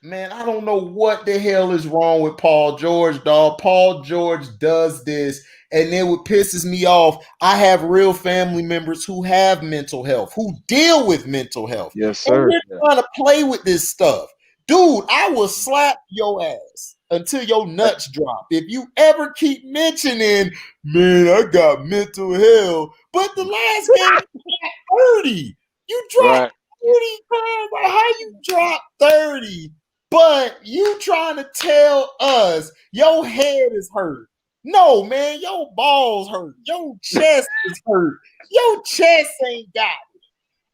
Man, I don't know what the hell is wrong with Paul George, dog. Paul George does this, and then what pisses me off, I have real family members who have mental health, who deal with mental health. Yes, sir. And you're trying to play with this stuff. Dude, I will slap your ass until your nuts drop. If you ever keep mentioning, man, I got mental health, but the last game you got 30. You dropped 30 pounds. Like, how you drop 30? But you trying to tell us your head is hurt. No, man, your balls hurt. Your chest is hurt. Your chest ain't got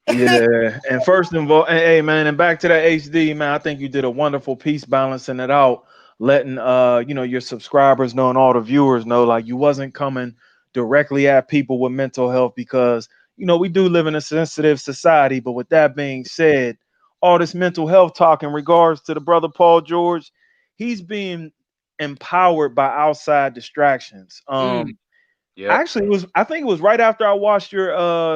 it. Yeah, and first of all, hey man, and back to that HD, man, I think you did a wonderful piece balancing it out, letting your subscribers know and all the viewers know, like, you wasn't coming directly at people with mental health because we do live in a sensitive society. But with that being said, all this mental health talk in regards to the brother Paul George, he's being empowered by outside distractions. Actually, I think it was right after I watched your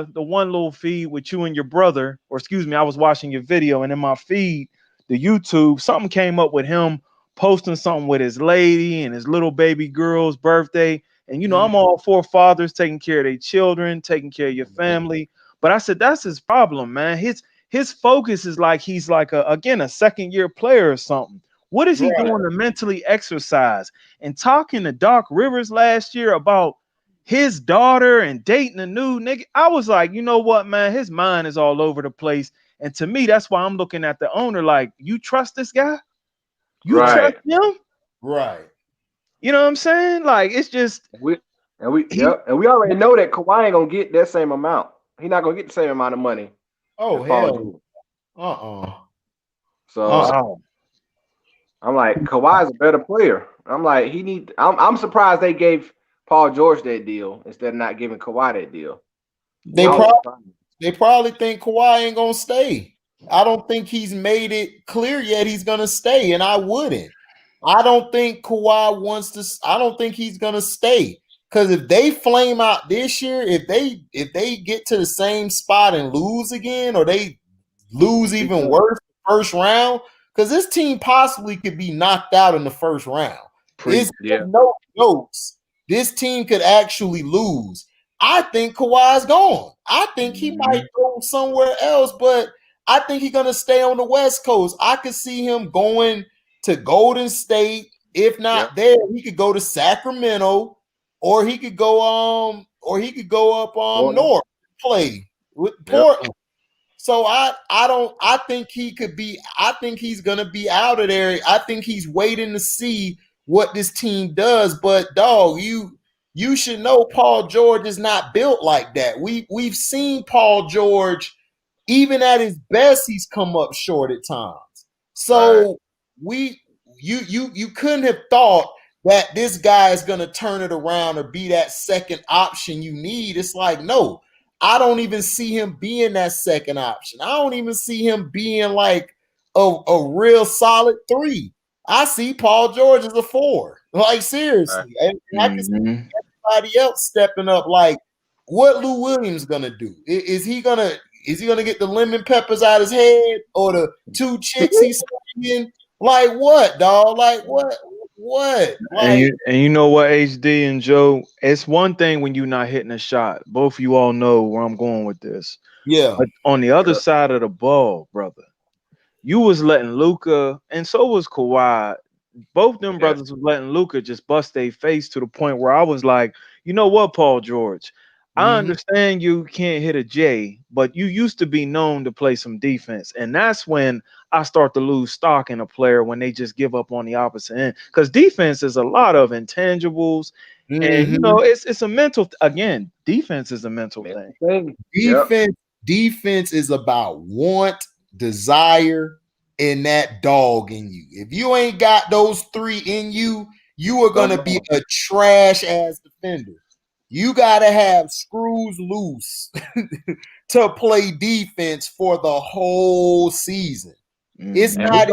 the one little feed with you and your brother, or excuse me, I was watching your video, and in my feed, the YouTube, something came up with him posting something with his lady and his little baby girl's birthday. And I'm all for fathers taking care of their children, taking care of your family. But I said that's his problem, man. His focus is like he's like a second year player or something. What is he doing to mentally exercise? And talking to Doc Rivers last year about his daughter and dating a new nigga, I was like, you know what, man, his mind is all over the place. And to me, that's why I'm looking at the owner like, you trust this guy? You trust him? Right. You know what I'm saying? Like, it's just we already know that Kawhi ain't gonna get that same amount. He's not gonna get the same amount of money. Oh hell. So I'm like, Kawhi's a better player. I'm like, I'm surprised they gave Paul George that deal instead of not giving Kawhi that deal. They probably think Kawhi ain't gonna stay. I don't think he's made it clear yet he's gonna stay, and I wouldn't. I don't think Kawhi wants to. I don't think he's gonna stay, because if they flame out this year, if they get to the same spot and lose again, or they lose even worse first round, because this team possibly could be knocked out in the first round. No jokes. This team could actually lose. I think Kawhi's gone. I think he might go somewhere else, but I think he's gonna stay on the West Coast. I could see him going to Golden State. If not there, he could go to Sacramento, or he could go up north, play with Portland. So I think he's gonna be out of there. I think he's waiting to see what this team does. But dog, you should know Paul George is not built like that. We've seen Paul George, even at his best, he's come up short at times. So you couldn't have thought that this guy is gonna turn it around or be that second option you need. It's like, no, I don't even see him being that second option. I don't even see him being like a real solid 3. I see Paul George as a 4. Like, seriously. And I can see everybody else stepping up. Like, what Lou Williams gonna do? Is he gonna get the lemon peppers out his head, or the 2 chicks he's swinging? Like, what, dog? Like, what? Like, and you know what, HD and Joe, it's one thing when you're not hitting a shot. Both of you all know where I'm going with this. Yeah. But on the other side of the ball, brother, you was letting Luka, and so was Kawhi. Both them brothers was letting Luka just bust their face to the point where I was like, you know what, Paul George? I understand you can't hit a J, but you used to be known to play some defense. And that's when I start to lose stock in a player when they just give up on the opposite end. Because defense is a lot of intangibles. And you know, it's a mental again, defense is a mental thing. Defense is about want, desire, and that dog in you. If you ain't got those three in you, you are gonna be a trash ass defender. You gotta have screws loose to play defense for the whole season. It's not,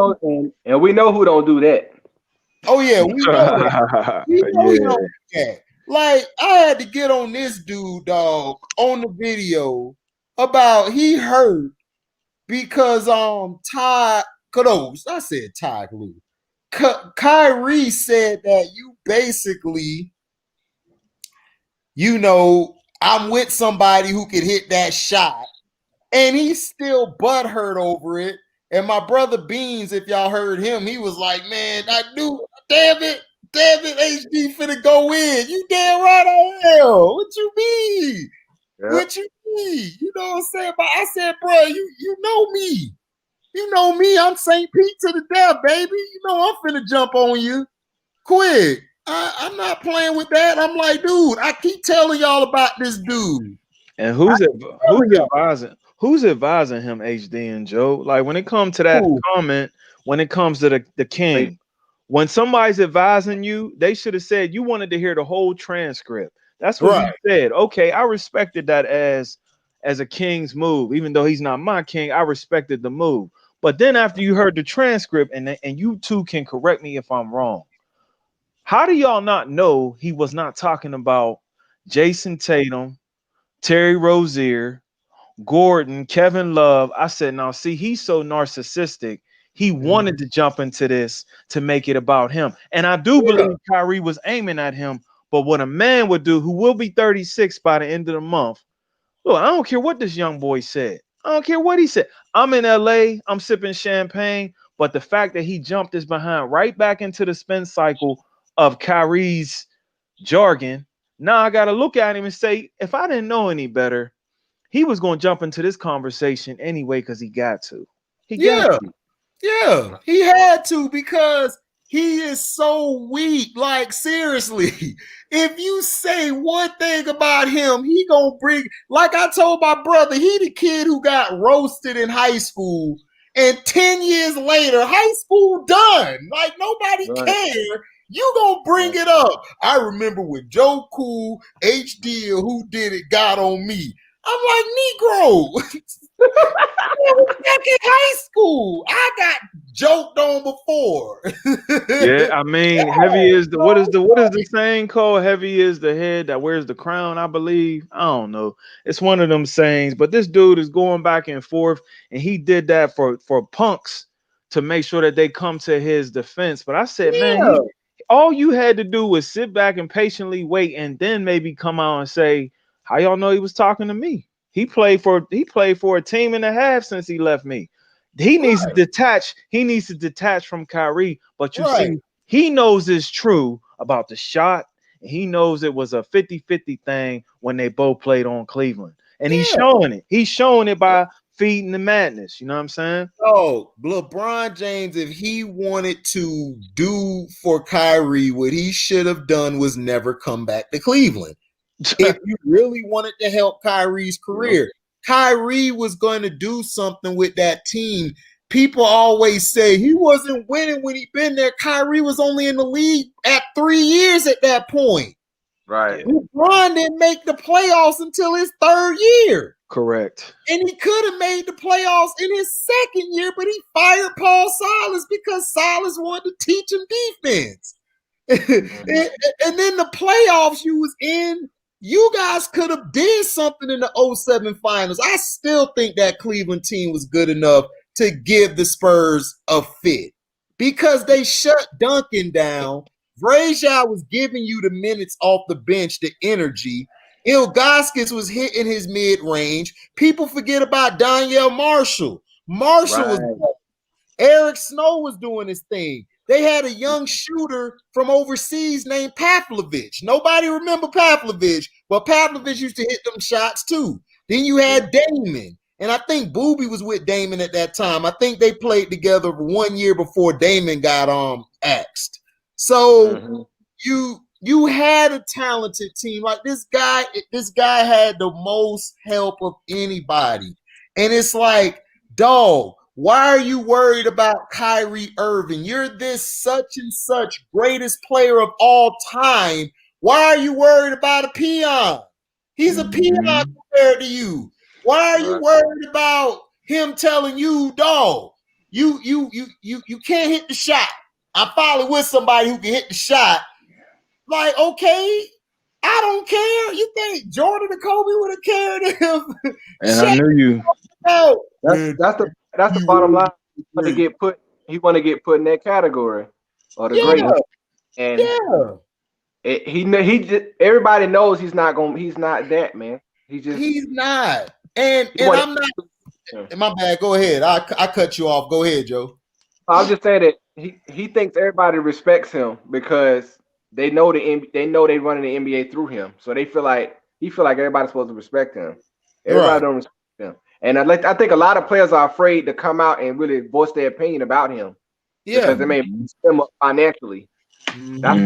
and we know who don't do that. oh yeah, we know that. We know he don't do that. Like, I had to get on this dude, dog, on the video about he hurt because Ty Kados, I said Ty Lue. Kyrie said that you basically, you know, I'm with somebody who could hit that shot, and he's still butthurt over it. And my brother Beans, if y'all heard him, he was like, man, I knew, damn it, HD finna go in. You damn right I am. What you mean? Yep. What you mean? You know what I'm saying? But I said, bro, you know me. You know me. I'm St. Pete to the death, baby. You know I'm finna jump on you quick. I'm not playing with that. I'm like, dude, I keep telling y'all about this dude. And who's advising? Who's advising him, HD and Joe? Like when it comes to that comment, when it comes to the king, when somebody's advising you, they should have said you wanted to hear the whole transcript. That's what you said. Okay, I respected that as a king's move, even though he's not my king. I respected the move. But then after you heard the transcript, and you two can correct me if I'm wrong. How do y'all not know he was not talking about Jason Tatum, Terry Rozier, Gordon, Kevin Love? I said, now see, he's so narcissistic. He wanted to jump into this to make it about him. And I do believe Kyrie was aiming at him. But what a man would do, who will be 36 by the end of the month, look, I don't care what this young boy said. I don't care what he said. I'm in LA, I'm sipping champagne. But the fact that he jumped his behind right back into the spin cycle of Kyrie's jargon, now I got to look at him and say, if I didn't know any better, he was going to jump into this conversation anyway because he got to. Yeah, he had to because he is so weak. Like, seriously, if you say one thing about him, he gonna bring, like I told my brother, he the kid who got roasted in high school, and 10 years later, high school done. Like, nobody cared. You gonna bring it up. I remember when Joe Cool, HD, or who did it got on me. I'm like, Negro. Back in high school, I got joked on before. Yeah, I mean, heavy is the what is the saying called? Heavy is the head that wears the crown, I believe. I don't know. It's one of them sayings, but this dude is going back and forth, and he did that for punks to make sure that they come to his defense. But I said, man, all you had to do was sit back and patiently wait, and then maybe come out and say, how y'all know he was talking to me? He played for a team and a half since he left me. He needs to detach. He needs to detach from Kyrie. But you see, he knows it's true about the shot. And he knows it was a 50-50 thing when they both played on Cleveland. And he's showing it. He's showing it by feeding the madness. You know what I'm saying? Oh, LeBron James, if he wanted to do for Kyrie, what he should have done was never come back to Cleveland. If you really wanted to help Kyrie's career, Kyrie was going to do something with that team. People always say he wasn't winning when he been there. Kyrie was only in the league at 3 years at that point. Right. LeBron didn't make the playoffs until his 3rd year. Correct. And he could have made the playoffs in his 2nd year, but he fired Paul Silas because Silas wanted to teach him defense. And then the playoffs you was in, you guys could have did something in the 07 finals. I still think that Cleveland team was good enough to give the Spurs a fit because they shut Duncan down. Brazier was giving you the minutes off the bench, the energy, Ilgauskas was hitting his mid-range. People forget about Danielle Marshall. Marshall was Eric Snow was doing his thing. They had a young shooter from overseas named Pavlovich. Nobody remember Pavlovich, but Pavlovich used to hit them shots too. Then you had Damon. And I think Booby was with Damon at that time. I think they played together 1 year before Damon got axed. So you had a talented team. Like this guy had the most help of anybody. And it's like, dog, why are you worried about Kyrie Irving? You're this such and such greatest player of all time. Why are you worried about a peon? He's a peon compared to you. Why are you worried about him telling you, dog, you can't hit the shot? I'm finally with somebody who can hit the shot. Like, okay, I don't care. You think Jordan and Kobe would have cared if and I knew you. That's the bottom line. He want to get put in that category or the greatest. And he just, everybody knows he's not that, man. He's not. And I'm not. My bad. Go ahead. I cut you off. Go ahead, Joe. I'll just say that he thinks everybody respects him because they know they running the NBA through him. So he feel like everybody's supposed to respect him. Everybody don't respect him. And I think a lot of players are afraid to come out and really voice their opinion about him. Because they may mess him up financially. That's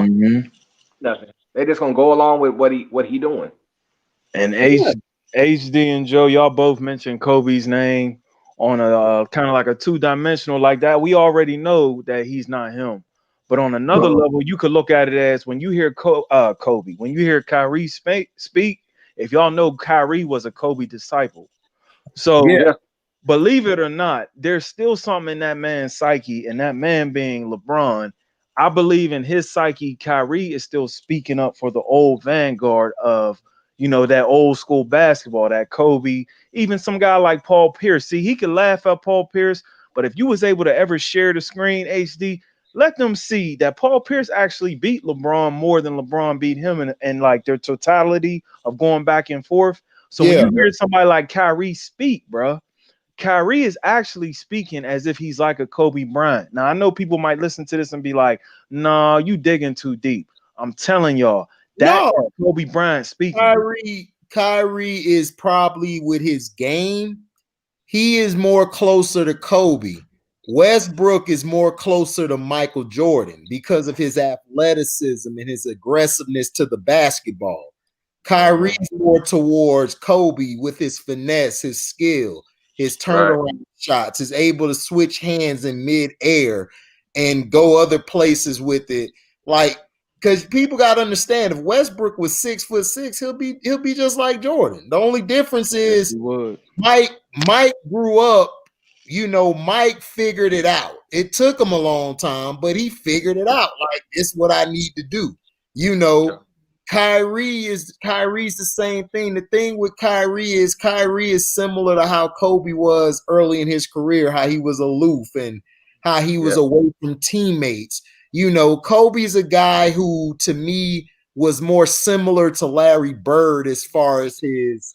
nothing. They're just gonna go along with what he doing. And HD and Joe, y'all both mentioned Kobe's name on a kind of like a two-dimensional like that. We already know that he's not him. But on another level, you could look at it as when you hear Kobe, when you hear Kyrie speak, if y'all know Kyrie was a Kobe disciple. So believe it or not, there's still something in that man's psyche, and that man being LeBron, I believe in his psyche, Kyrie is still speaking up for the old vanguard of, that old school basketball, that Kobe, even some guy like Paul Pierce. See, he could laugh at Paul Pierce, but if you was able to ever share the screen, HD, let them see that Paul Pierce actually beat LeBron more than LeBron beat him in like their totality of going back and forth. So when you hear somebody like Kyrie speak, bro, Kyrie is actually speaking as if he's like a Kobe Bryant. Now, I know people might listen to this and be like, nah, you digging too deep. I'm telling y'all, that Kobe Bryant speaking. Kyrie is probably with his game. He is more closer to Kobe. Westbrook is more closer to Michael Jordan because of his athleticism and his aggressiveness to the basketball. Kyrie's more towards Kobe with his finesse, his skill, his turnaround shots, is able to switch hands in mid-air and go other places with it. Like, because people got to understand, if Westbrook was 6'6", he'll be just like Jordan. The only difference is Mike grew up. Mike figured it out. It took him a long time, but he figured it out. Like, it's what I need to do. Kyrie's the same thing. The thing with Kyrie is similar to how Kobe was early in his career, how he was aloof and how he was away from teammates. Kobe's a guy who, to me, was more similar to Larry Bird as far as his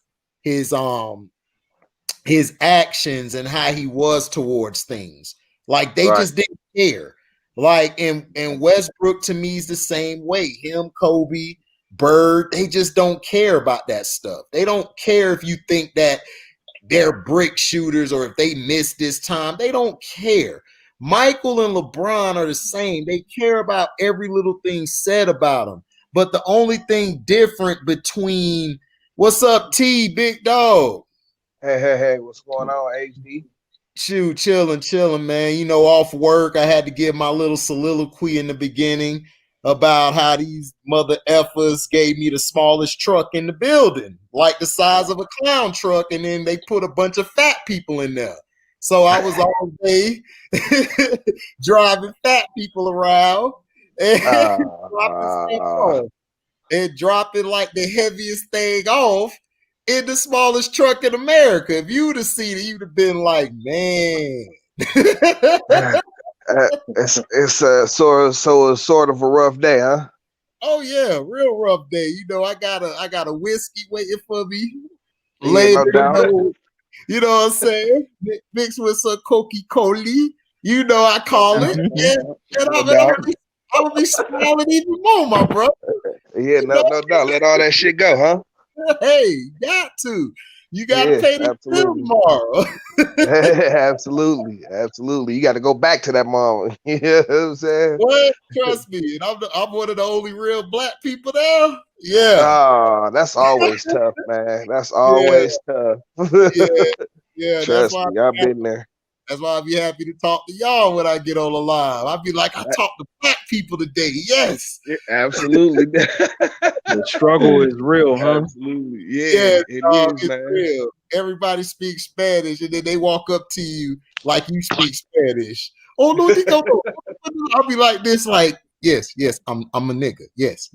actions and how he was towards things. Like, they just didn't care. Like, and Westbrook, to me, is the same way. Him, Kobe, Bird, they just don't care about that stuff. They don't care if you think that they're brick shooters or if they miss this time. They don't care. Michael and LeBron are the same. They care about every little thing said about them. But the only thing different between – what's up, T, big dog? Hey, what's going on, HD? Shoot, chilling, man. Off work, I had to give my little soliloquy in the beginning about how these mother effers gave me the smallest truck in the building, like the size of a clown truck, and then they put a bunch of fat people in there. So I was all day driving fat people around and dropping like the heaviest thing off in the smallest truck in America. If you would have seen it, you'd have been like, man. It's sort of a rough day, huh? Oh yeah, real rough day. You know, I got a whiskey waiting for me Yeah, later. no doubt. You know what I'm saying? Mixed with some Coca-Cola. You know I No call it. doubt. And No I'm doubt. gonna be smiling even more, my bro. Yeah, You know? no doubt. Let all that shit go, huh? Hey, got to. You gotta Yeah, pay the bill absolutely. tomorrow. Absolutely. You got to go back to that mom. You know what I'm saying? What? Trust me. And I'm one of the only real black people there. Yeah. Oh, that's always tough, man. That's Yeah. always tough. Yeah. Yeah. Trust me, I've been there. That's why I'd be happy to talk to y'all when I get on the live. I'd be like, I talked to black people today. Yes. Yeah, absolutely. The struggle is real, huh? Absolutely. Yeah, Yes, it dog, is, it's man. real. Everybody speaks Spanish, and then they walk up to you like you speak Spanish. Oh no, Nico. I'll be like this, like, yes, I'm a nigga. Yes.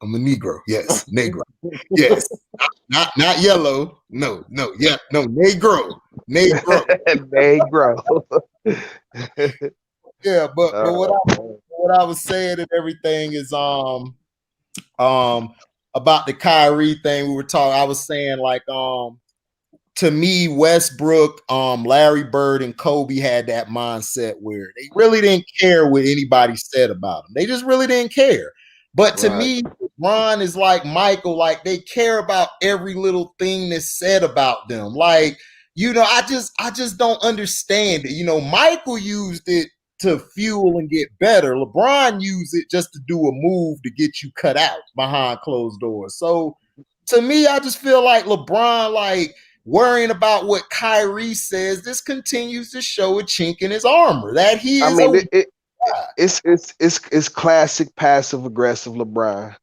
I'm a Negro. Yes, Negro. Yes. Not yellow. No, yeah, no, Negro. They grow. Yeah, but Man. what I was saying and everything is about the Kyrie thing we were talking. I was saying like to me, Westbrook, Larry Bird, and Kobe had that mindset where they really didn't care what anybody said about them. They just really didn't care. But to Right. me, Ron is like Michael, like they care about every little thing that's said about them. Like, you know, I just don't understand it. You know, Michael used it to fuel and get better. LeBron used it just to do a move to get you cut out behind closed doors. So to me, I just feel like LeBron, like, worrying about what Kyrie says, this continues to show a chink in his armor that he I is mean, a it's classic passive aggressive LeBron.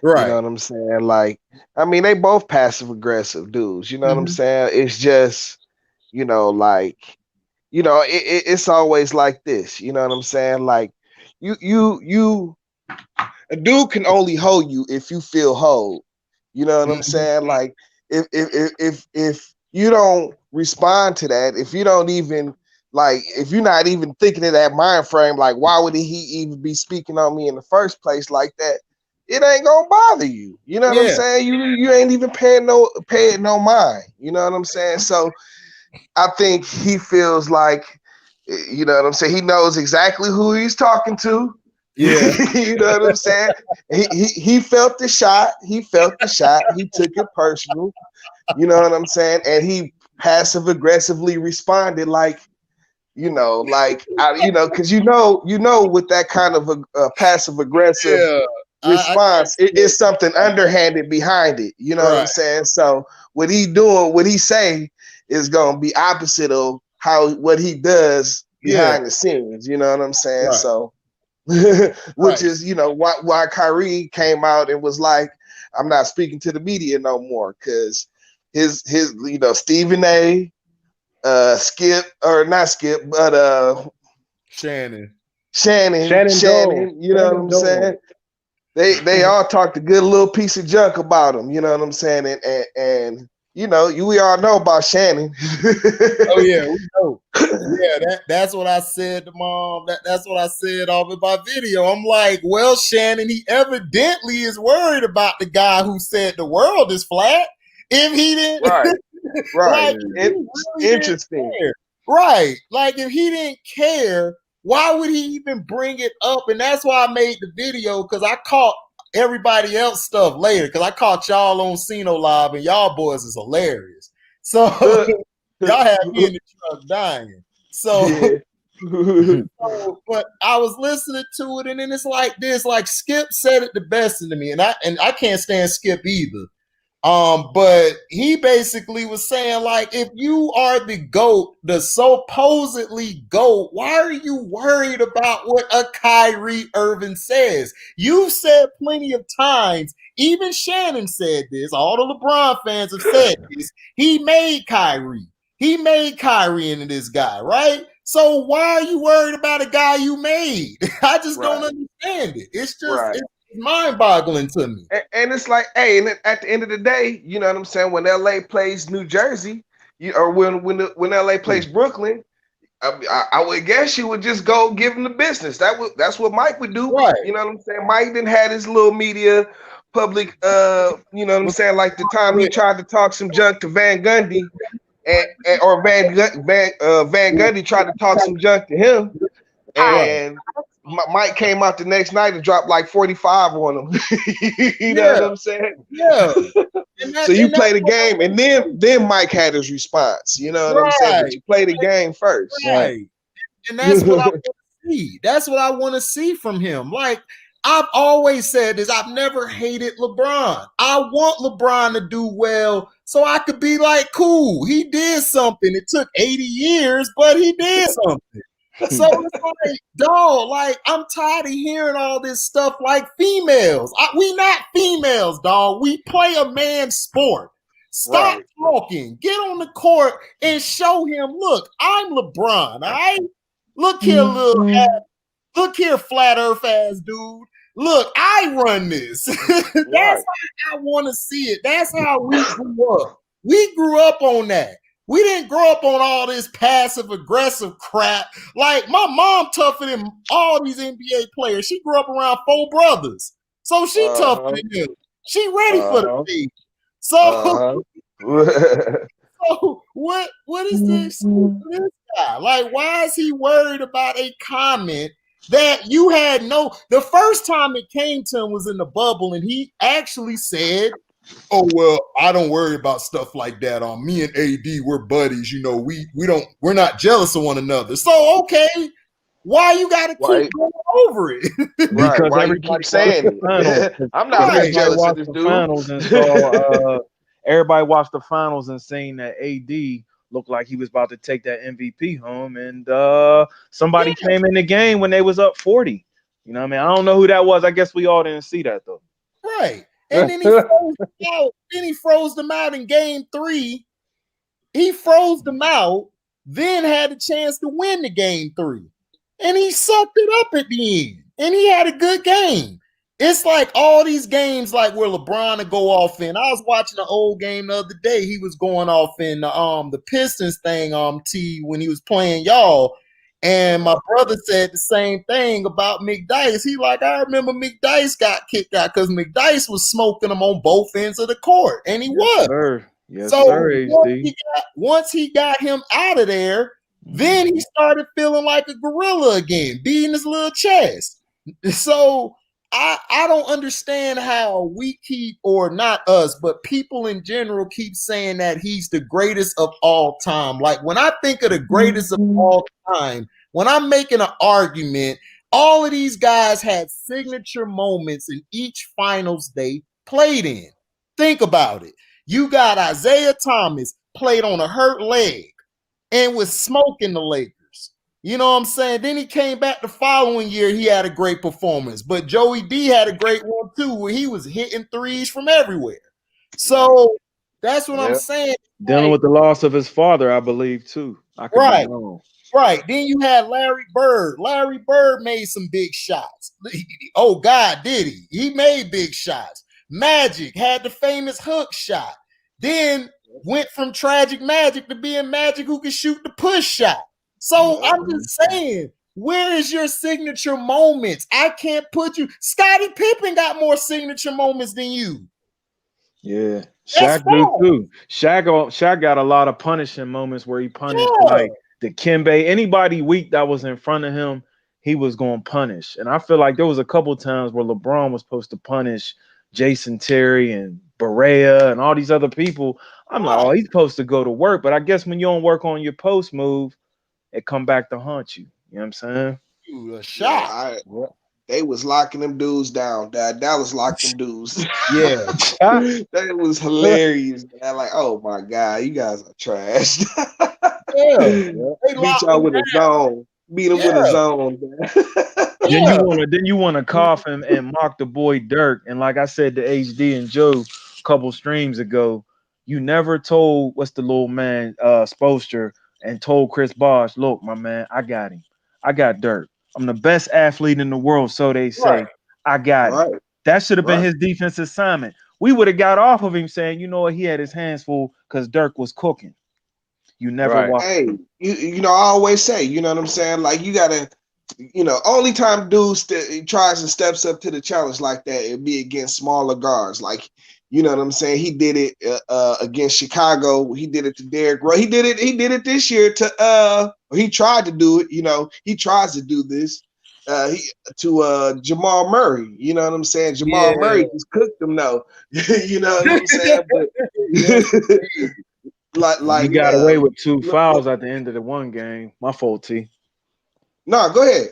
You know right. what I'm saying? Like, I mean, they both passive aggressive dudes. You know what I'm Mhm. saying? It's just, like, it's always like this. You know what I'm saying? Like, you, a dude can only hold you if you feel hold. You know what I'm Mhm. saying? Like, if you don't respond to that, if you don't even like, if you're not even thinking of that mind frame, like, why would he even be speaking on me in the first place like that? It ain't gonna bother you. You know what I'm Yeah, saying? You ain't even paying no mind. You know what I'm saying? So I think he feels like, you know what I'm saying? He knows exactly who he's talking to. yeah, You know what I'm saying? He felt the shot. He felt the shot. He took it personal. You know what I'm saying? And he passive aggressively responded like, because with that kind of a passive aggressive yeah. I response, it is something underhanded behind it. You know what I'm right. saying? So what he say is gonna be opposite of what he does Yeah, behind the scenes. You know what I'm saying? right, So which right. is, why Kyrie came out and was like, I'm not speaking to the media no more, because his Stephen A, Skip, or not Skip, but Shannon. Shannon Dole. you know what Shannon I'm Dole. saying? They all talked a good little piece of junk about him, you know what I'm saying? And we all know about Shannon. Oh yeah, we know. Yeah, that's what I said to mom. That's what I said off in my video. I'm like, well, Shannon, he evidently is worried about the guy who said the world is flat. If he Right, didn't, right. like, if he It's really didn't interesting. care, right? Like, if he didn't care, why would he even bring it up? And that's why I made the video, because I caught everybody else stuff later. Because I caught y'all on Cino Live, and y'all boys is hilarious. So y'all had me in the truck dying. So, Yeah. but I was listening to it, and then it's like this. Like Skip said it the best to me, and I can't stand Skip either. But he basically was saying, like, if you are the GOAT, the supposedly GOAT, why are you worried about what a Kyrie Irving says? You've said plenty of times, even Shannon said this, all the LeBron fans have said this. He made Kyrie. He made Kyrie into this guy, right? So why are you worried about a guy you made? I just don't Right, understand it. right. It's mind-boggling to me. And it's like, hey, and at the end of the day, you know what I'm saying? When LA plays New Jersey, when LA plays Brooklyn, I would guess you would just go give him the business. That's what Mike would do. Right. You know what I'm saying? Mike didn't have his little media public. You know what I'm saying? Like the time he tried to talk some junk to Van Gundy, or Van Gundy tried to talk some junk to him, and Mike came out the next night and dropped like 45 on him. You know what I'm saying? Yeah. So you play the game, and then Mike had his response. You know what I'm saying? But you play the game first. Right. And that's what I want to see. That's what I want to see from him. Like, I've always said this. I've never hated LeBron. I want LeBron to do well so I could be like, cool, he did something. It took 80 years, but he did something. So it's like, dog, like, I'm tired of hearing all this stuff like females. We not females, dog. We play a man's sport. Stop talking. Get on the court and show him, look, I'm LeBron, all right? Look here, look here, flat earth ass dude. Look, I run this. That's how I want to see it. That's how we grew up. We grew up on that. We didn't grow up on all this passive aggressive crap. Like, my mom tougher than all these NBA players. She grew up around 4 brothers. So she tougher than them. She ready for the league. So, so what is this guy? Like, why is he worried about a comment that you had the first time it came to him was in the bubble, and he actually said, oh, well, I don't worry about stuff like that. Me and AD, we're buddies. You know, we're not jealous of one another. So, okay, why you got to keep going over it? Because why you keep saying it? I'm not really jealous of this dude. Finals and saw, everybody watched the finals and seen that AD looked like he was about to take that MVP home, and somebody came in the game when they was up 40. You know what I mean? I don't know who that was. I guess we all didn't see that, though. Right. And then he froze them out. Then he froze them out in game 3. He froze them out, then had a chance to win the game 3. And he sucked it up at the end. And he had a good game. It's like all these games like where LeBron would go off in. I was watching an old game the other day. He was going off in the Pistons thing when he was playing y'all. And my brother said the same thing about McDyess. He like, I remember McDyess got kicked out because McDyess was smoking him on both ends of the court. And he was. Sir. Yes, so sir, once he got him out of there, then he started feeling like a gorilla again, beating his little chest. So I don't understand how we keep, or not us, but people in general keep saying that he's the greatest of all time. Like, when I think of the greatest of all time, when I'm making an argument, all of these guys had signature moments in each finals they played in. Think about it. You got Isaiah Thomas played on a hurt leg and was smoking the Lakers. You know what I'm saying? Then he came back the following year. He had a great performance. But Joey D had a great one too, where he was hitting threes from everywhere. So that's what I'm saying. Dealing with the loss of his father, I believe, too. Right. Then you had Larry Bird. Larry Bird made some big shots. Oh, God, did he? He made big shots. Magic had the famous hook shot. Then went from tragic Magic to being Magic who could shoot the push shot. So I'm just saying, where is your signature moments? I can't put you. Scottie Pippen got more signature moments than you. Yeah, Shaq do too. Shaq got a lot of punishing moments where he punished like the Kimbe. Anybody weak that was in front of him, he was going to punish. And I feel like there was a couple times where LeBron was supposed to punish Jason Terry and Barea and all these other people. I'm like, oh, he's supposed to go to work. But I guess when you don't work on your post move, it come back to haunt you. You know what I'm saying? Dude, a shot. They was locking them dudes down. Dallas locked them dudes. Yeah. That was hilarious. Man. Like, oh my God, you guys are trash. They beat y'all with a zone. Beat them with a zone. Then you want to cough and mock the boy Dirk. And like I said to HD and Joe a couple streams ago, you never told what's the little man Spoelstra and told Chris Bosh, look, my man, I got him. I got Dirk. I'm the best athlete in the world, so they say. Right. I got him. That should have been his defense assignment. We would have got off of him saying, you know what, he had his hands full because Dirk was cooking. You never Right. walk. Hey, you know, I always say, you know what I'm saying? Like, you gotta, you know, only time dude tries and steps up to the challenge like that, it'd be against smaller guards. Like, you know what I'm saying? He did it against Chicago. He did it to Derrick Rose. He did it this year to he tried to do it, you know, he tries to do this to Jamal Murray. You know what I'm saying? Jamal Murray just cooked him though. You know what I'm saying? But Yes, He like got away with 2 fouls at the end of the one game. My fault, T. no, go ahead.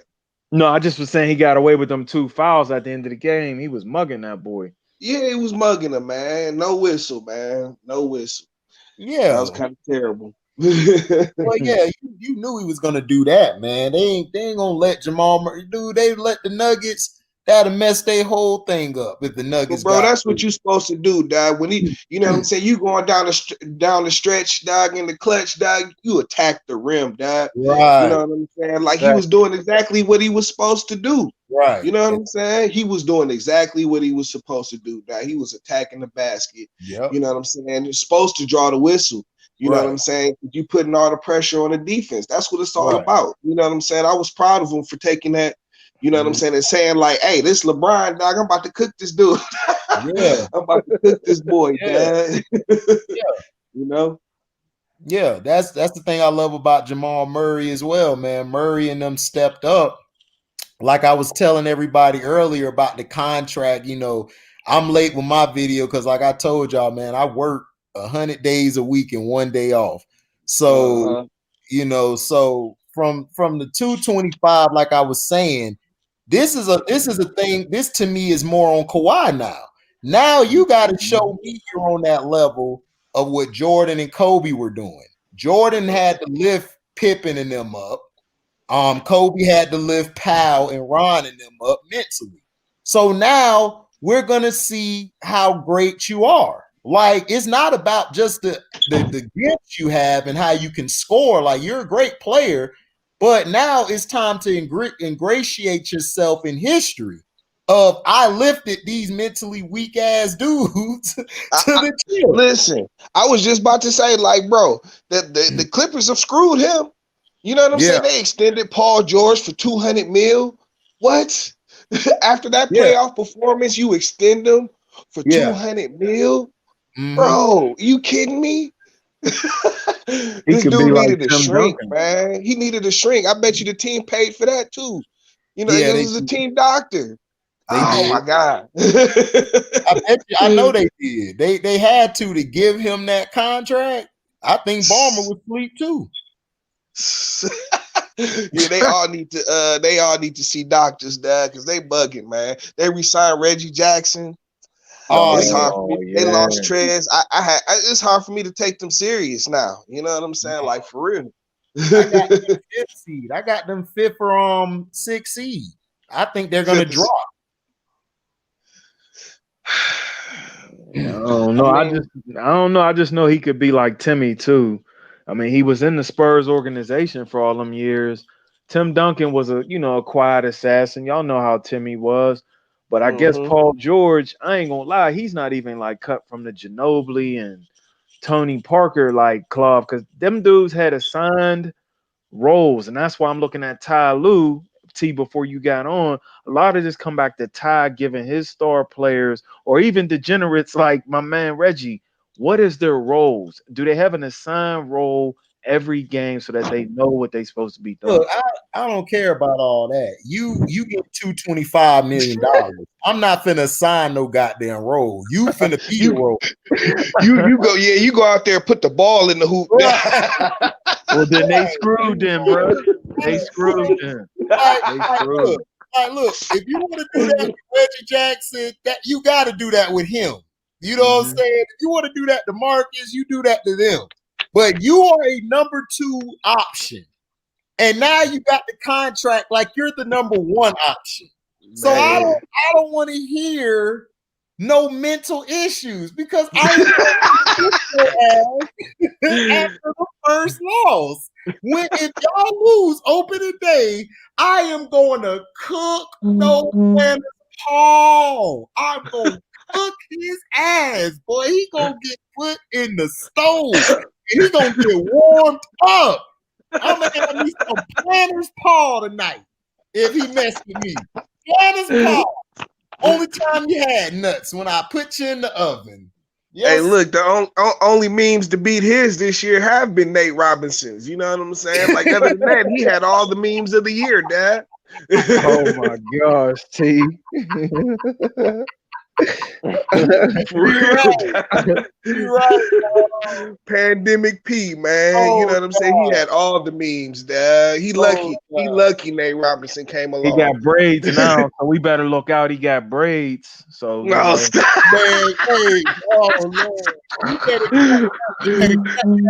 No, I just was saying he got away with them 2 fouls at the end of the game. He was mugging that boy. Yeah, he was mugging him, man. No whistle, man. No whistle. yeah. That was kind of terrible. Well, yeah, you knew he was gonna do that, man. They ain't gonna let Jamal Murray, dude. They let the Nuggets. That'd mess their whole thing up if the Nuggets But bro, got. that's what you're supposed to do, dog. When he, you know what I'm saying, you going down the stretch, dog, in the clutch, dog. You attack the rim, dog. Right. You know what I'm saying? Like he was doing exactly what he was supposed to do. Right. You know what I'm saying? He was doing exactly what he was supposed to do, dog. He was attacking the basket. Yep. You know what I'm saying? You're supposed to draw the whistle. You know what I'm saying? You putting all the pressure on the defense. That's what it's all about. You know what I'm saying? I was proud of him for taking that. You know what I'm saying? And saying like, hey, this LeBron, dog, I'm about to cook this dude. Yeah. I'm about to cook this boy, dad. Yeah. You know? Yeah, that's the thing I love about Jamal Murray as well, man. Murray and them stepped up. Like I was telling everybody earlier about the contract, you know, I'm late with my video because like I told y'all, man, I work 100 days a week and 1 day off. So, you know, so from the 225, like I was saying, this is a thing. This to me is more on Kawhi now. Now you got to show me you're on that level of what Jordan and Kobe were doing. Jordan had to lift Pippen and them up. Kobe had to lift Powell and Ron and them up mentally. So now we're gonna see how great you are. Like it's not about just the gifts you have and how you can score. Like you're a great player, but now it's time to ingratiate yourself in history. Of I lifted these mentally weak ass dudes to the chill. Listen, I was just about to say, like, bro, the Clippers have screwed him. You know what I'm saying? They extended Paul George for $200 million. What? After that playoff performance, you extend him for $200 million? Bro, you kidding me? This dude needed a shrink, man. He needed a shrink. I bet you the team paid for that too. You know, it was a team doctor. My God. I know they did. They had to give him that contract. I think Ballmer would sleep too. Yeah, they all need to see doctors, dad, because they bugging, man. They re-signed Reggie Jackson. It's hard for me. They lost Trez. It's hard for me to take them serious now. You know what I'm saying? Like for real. I got them 5th seed. I got them 5th for 6th seed. I think they're gonna drop. I don't know. I don't know. I just know he could be like Timmy too. I mean, he was in the Spurs organization for all them years. Tim Duncan was a quiet assassin. Y'all know how Timmy was. But I guess Paul George, I ain't gonna lie, he's not even like cut from the Ginobili and Tony Parker like club, because them dudes had assigned roles, and that's why I'm looking at Ty Lue. T, before you got on, a lot of this come back to Ty giving his star players or even degenerates like my man Reggie, what is their roles? Do they have an assigned role every game so that they know what they're supposed to be doing? Look, I don't care about all that. You get $225 million. I'm not finna assign no goddamn role. You finna be the role. You go out there and put the ball in the hoop. Well, then they screwed them, bro. They screwed them. Look, if you want to do that with Reggie Jackson, that you got to do that with him. You know what I'm saying? If you want to do that to Marcus, you do that to them. But you are a number 2 option. And now you got the contract like you're the number 1 option. So I don't want to hear no mental issues because I after the first loss. If y'all lose opening day, I am going to cook Paul. I'm going to cook his ass, boy. He gonna get put in the stove. he gonna get warmed up. I'm gonna have me some Planner's Paw tonight if he mess with me. Planner's Paw. Only time you had nuts when I put you in the oven. Yes. Hey, look, the only memes to beat his this year have been Nate Robinson's. You know what I'm saying? Like, other than that, he had all the memes of the year, Dad. Oh my gosh, T. You're right. Pandemic P, man. Oh, you know what I'm saying? He had all the memes, Dad. He lucky. He lucky Nate Robinson came along. He got braids now, so we better look out. He got braids. So no, stop. Man, hey, oh Lord. He gonna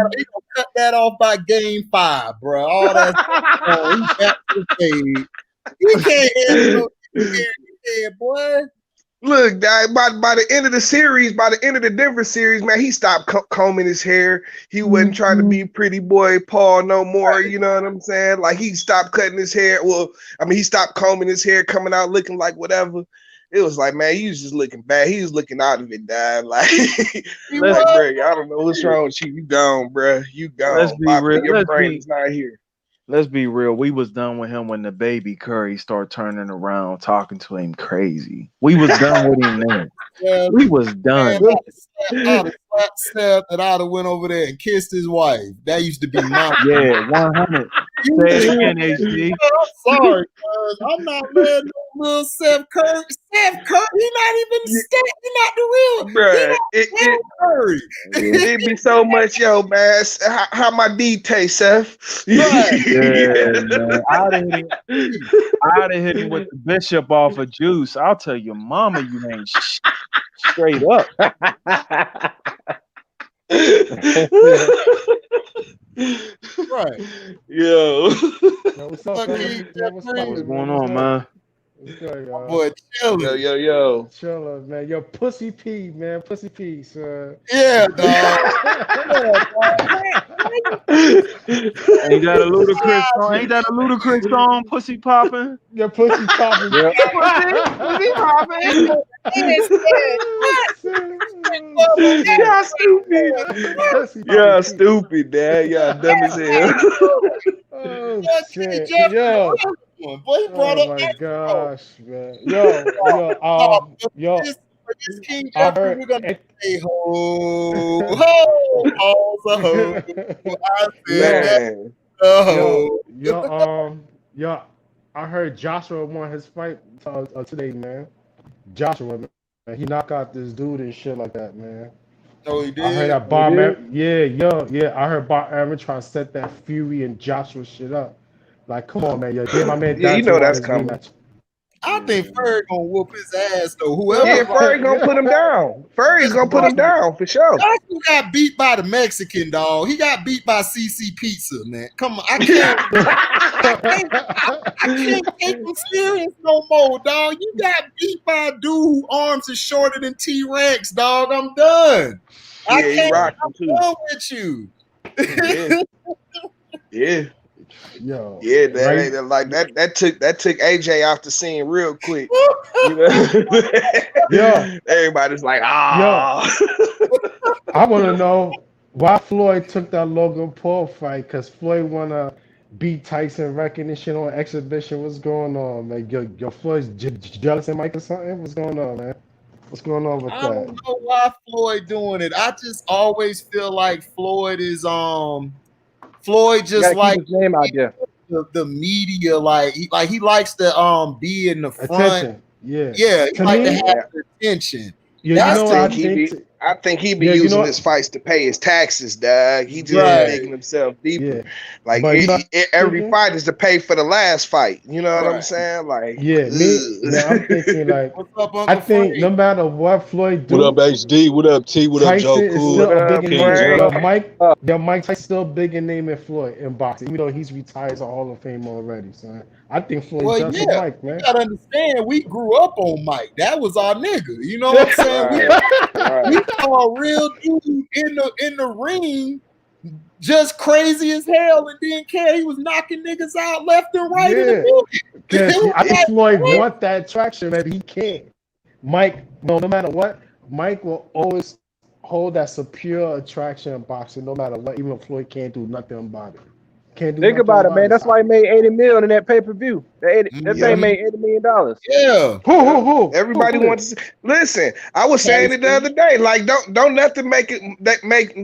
cut that off by game 5, bro. All that he can't handle it, boy. Look, Dad, by the end of the series, by the end of the Denver series, man, he stopped combing his hair. He wasn't trying to be pretty boy Paul no more. You know what I'm saying? Like, he stopped cutting his hair. Well, I mean, he stopped combing his hair, coming out looking like whatever. It was like, man, he was just looking bad. He was looking out of it, Dad. Like, like, bro, I don't know what's wrong with you. You gone, bro. You gone. Let's be real. Your brain is not here. Let's be real. We was done with him when the baby Curry started turning around, talking to him crazy. We was done with him then. Yeah, we was done. I'd have snapped and I'd have went over there and kissed his wife. That used to be my 100. Say it again, HD. I'm sorry, cuz I'm not mad no little Seth Curry. Seth Curry, he not even he not the real. Bruh, it'd be so much, yo, man. How my D taste, Seth? Right. Yeah, man. I'd have hit him with the bishop off of Juice. I'll tell your mama you ain't straight up. Right. Yo. What's up, What's going on, man? What's good, y'all? Boy, chillin'. Yo. Chillin', man. Yo, Pussy P, man. Pussy P, son. Yeah, dog. Ain't that a ludicrous song? Ain't that a ludicrous song? Pussy popping. Your pussy popping. Yeah. Pussy popping. Y'all stupid. Y'all stupid, Dad. Y'all dumb as hell. Oh shit. Yo. Boy, he brought Oh up my that gosh, man. Yo. This King Jeffrey, we're gonna say ho, ho's a ho. I said Yo, I heard Joshua won his fight today, man. Joshua, man, he knocked out this dude and shit like that, man. Oh, he did. I heard that Bob Aaron, I heard Bob Aaron trying to set that Fury and Joshua shit up. Like, come on, man, yo, get my man. Yeah, you know that's coming. I think Furry gonna whoop his ass though. Whoever. Yeah, Furry gonna put him down. Furry's gonna put him down for sure. Joshua got beat by the Mexican dog. He got beat by CC Pizza, man. Come on, I can't take him serious no more, dog. You got beat by a dude whose arms is shorter than T-Rex, dog. I'm done. I can't. I'm done with you. Yeah. Yo, yeah, that took AJ off the scene real quick. You know? Everybody's like, ah. I want to know why Floyd took that Logan Paul fight, because Floyd wanna beat Tyson recognition on exhibition. What's going on, man? Your Floyd's jealous of Mike or something? What's going on, man? What's going on with that? I don't know why Floyd doing it. I just always feel like Floyd is Floyd just like his name out there. The media, like he likes to be in the front. Attention. Yeah. He like to have the attention. Yeah, you know, I think he be using his fights to pay his taxes, dog. He just making himself deeper. Yeah. Like every fight is to pay for the last fight. You know what I'm saying? Like, I'm thinking like, what's up, Uncle I think Frank? no matter what Floyd do, What up, HD? What up, T? What up, Joe Tyson is Cool? still a big King name. Mike Tyson's still a bigger name in Floyd in boxing, even though he's retired as a Hall of Fame already. So I think Floyd does Mike, man. You gotta understand, we grew up on Mike. That was our nigga. You know what I'm saying? We saw a real dude in the ring, just crazy as hell, and didn't care. He was knocking niggas out left and right in the movie. I think Floyd want that traction, man. He can't. Mike, no matter what, Mike will always hold that superior attraction in boxing, no matter what. Even Floyd can't do nothing about it. Can't do Think nothing about it, man. That's why he made 80 million in that pay-per-view. That thing made $80 million. Yeah. Who? Everybody wants to listen. I was saying it the other day. Like, don't nothing make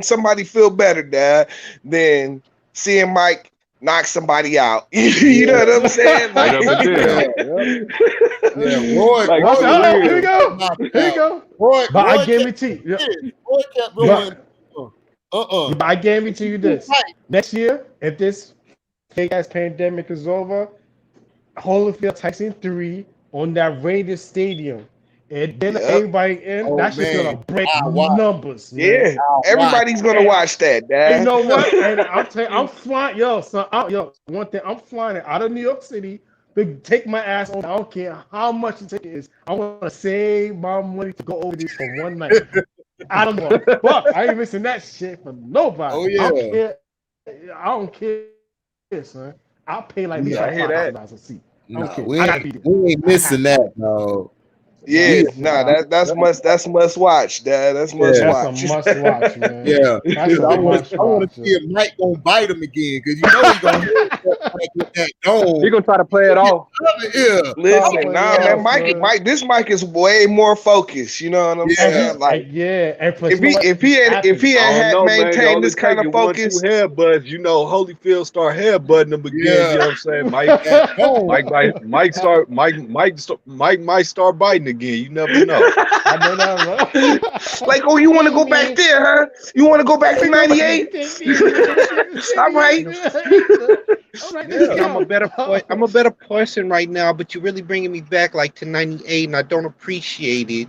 somebody feel better, Dad, than seeing Mike knock somebody out. You know what I'm saying? Right up Like, and down. Yeah, Roy. Like, Watch for out! real. Here we go. Here we go. Roy, But I Roy guarantee you. Roy kept going. But I guarantee you this: next year, if this fake ass pandemic is over, Holyfield Tyson 3 on that Raiders stadium, and then everybody in, Oh, that shit's man. gonna break Wow. numbers. Man. yeah, everybody's gonna watch that, Dad. You know what? And I'm telling you, I'm flying, one thing, I'm flying out of New York City to take my ass on. I don't care how much the ticket is. I want to save my money to go over this for one night. I don't know. Fuck, I ain't missing that shit for nobody. Oh, yeah. I don't care, son. I'll pay like I hear that. $5,000 a seat. No, Okay. we ain't missing that, no. Yeah, that's must watch, Dad. That's must watch. That's a must watch, man. Yeah, That's a I want must to watch. see if Mike gonna bite him again, because you know he's gonna with that dome. He gonna try to play it off. Yeah. Listen, man, Mike, this Mike is way more focused. You know what I'm saying? Like, and if he had maintained this kind of focus, headbutts, you know, Holyfield start headbutting him again. Yeah. You know what I'm saying? Mike might start biting again. You never know. I know that, bro. like, oh, you want to go back there, huh? You want to go back to '98? All right. I'm a better person right now, but you're really bringing me back like to '98, and I don't appreciate it.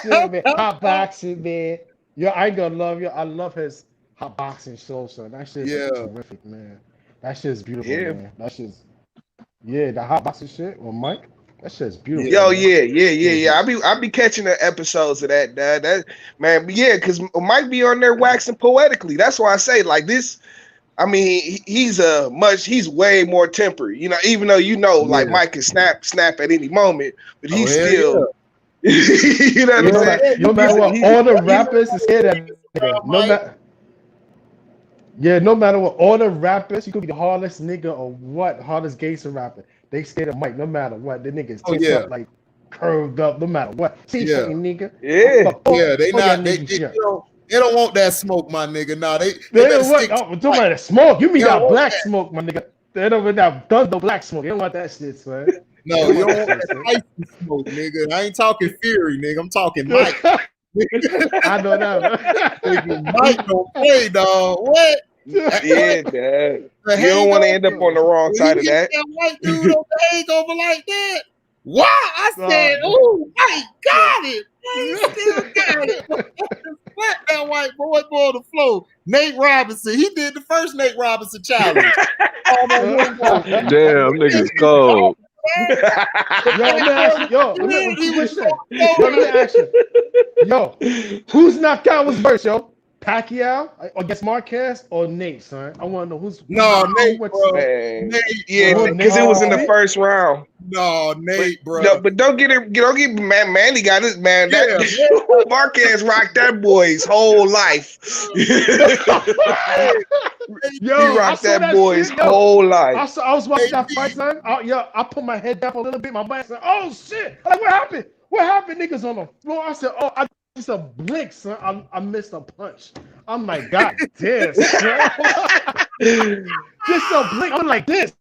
Man, hot boxing, man. Yo, I ain't gonna love you. I love his hot boxing show, son. That shit's terrific, man. That shit's beautiful, man. That shit's the hot boxing shit with Mike. That shit's beautiful. Yo, yeah. I be catching the episodes of that, Dad. That man, because Mike be on there waxing poetically. That's why I say like this. I mean, he's way more tempered. You know, even though like Mike can snap at any moment, but he's still. You know what I'm saying? No matter what, all the rappers is scared of that. No matter what, all the rappers, you could be the hardest nigga or what, hardest gangster rapper. They scared of Mike no matter what. The niggas up like curved up no matter what. See something, nigga. They don't want that smoke, my nigga. No, they don't want that smoke. You mean that black smoke, my nigga. They don't want that Thunder black smoke. They don't want that shit, son. No, you don't want that spicy smoke, nigga. I ain't talking Fury, nigga. I'm talking Mike. I know that. Nigga, Mike don't play, dog. What? Yeah, Dad. You don't want to end up on the wrong side of that. That white dude on the hangover like that. Wow, I said, "Oh, Mike got it. He still got it." What that white boy on the floor? Nate Robinson. He did the first Nate Robinson challenge. Damn, niggas cold. Let me ask you. Yo, whose knockout was first, yo? Pacquiao against Marquez or Nate, son? I want to know who's. Nate, bro. Nate, because it was in the first round. No, Nate, bro. No, but don't get Manny got this, man. That Marquez rocked that boy's whole life. He rocked that boy's whole life. I was watching that fight, son. I put my head down for a little bit. My mind said, "Oh shit! Like, what happened? What happened? Niggas on the floor." I said, "Oh, just a blink, son. I missed a punch." I'm like, God damn, son. Just a blink. I'm like this.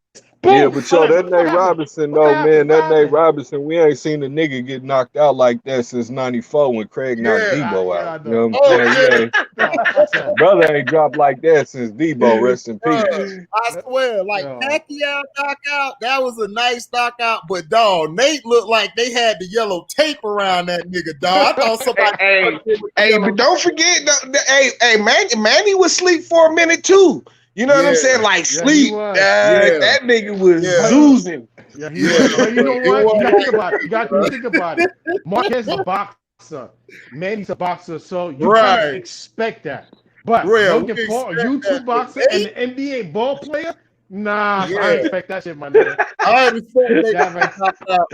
Boom. Yeah, but that Nate Robinson, though, man, that Nate Robinson, we ain't seen a nigga get knocked out like that since '94 when Craig knocked Debo out. You know what I'm saying? Brother ain't dropped like that since Debo. Rest in peace. I swear, like Pacquiao knockout, that was a nice knockout. But dog, Nate looked like they had the yellow tape around that nigga, dog. I thought somebody. But don't forget, Manny was asleep for a minute too. You know what I'm saying? Like sleep. That nigga was zoozing. Yeah, he was. You know what? You got to think about it. Marquez is a boxer. Manny's a boxer, so you can't expect that. But Logan Paul, a YouTube boxer and an NBA ball player, nah, I expect that shit, my nigga. I understand they That right. knocked out.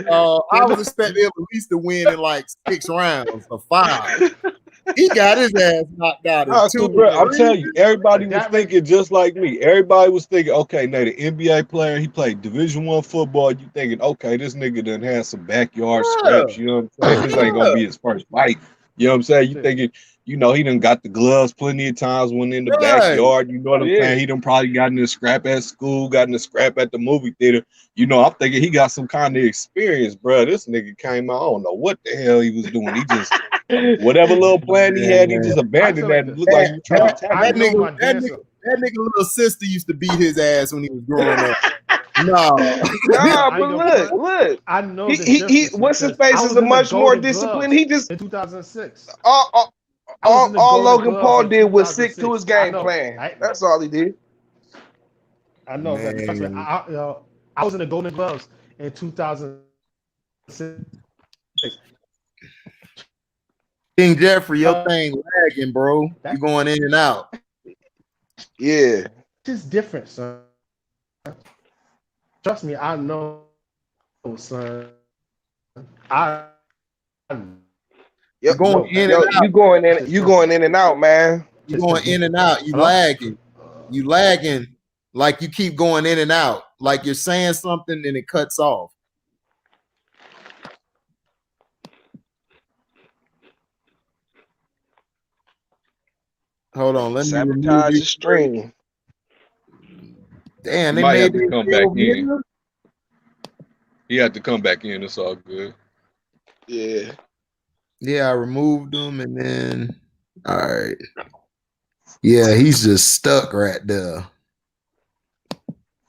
I was expecting him at least to win in like 6 rounds or 5. He got his ass knocked out in Nah, 2 bro, I'm or 3. telling you, everybody was That thinking just like me. Everybody was thinking, okay, now the NBA player, he played Division I football. You thinking, okay, this nigga done had some backyard Yeah, scraps. You know what I'm saying? This ain't gonna yeah, be his first fight. You know what I'm saying? You thinking, you know, he done got the gloves plenty of times when in the right. backyard. You know what I'm Yeah. saying? He done probably gotten a scrap at school, gotten a scrap at the movie theater. You know, I'm thinking he got some kind of experience, bro. This nigga came out, I don't know what the hell he was doing. He just whatever little plan he had, he just Man, abandoned that. It looked like that, he was trying to that, tackle I that him. know nigga, my that dancer. nigga, that nigga little sister used to beat his ass when he was growing up. No. Nah, I but ain't gonna front. look. I know He the he he. difference What's his because face I is was a in the much more Golden disciplined. Gloves He just in 2006. all I was in the Golden Logan Gloves Paul in did was stick to 2006. his I game know. plan. That's all he did. I know that. Trust me. Man. I was in the Golden Gloves in 2006. King Jeffrey, your thing lagging, bro. You That's going in and out. Yeah. just different, son. Trust me, I know, son. I You Yep. going know in that. and You out. going in? Just You going in and out, man? You going in and out. You Hello? lagging. You lagging like you keep going in and out. Like you're saying something and it cuts off. Hold on, let me remove Sabotage you. the stream. Damn, He they might have made to this come back over in. here. He had to come back in. It's all good. Yeah. Yeah, I removed him and then all right. Yeah, he's just stuck right there.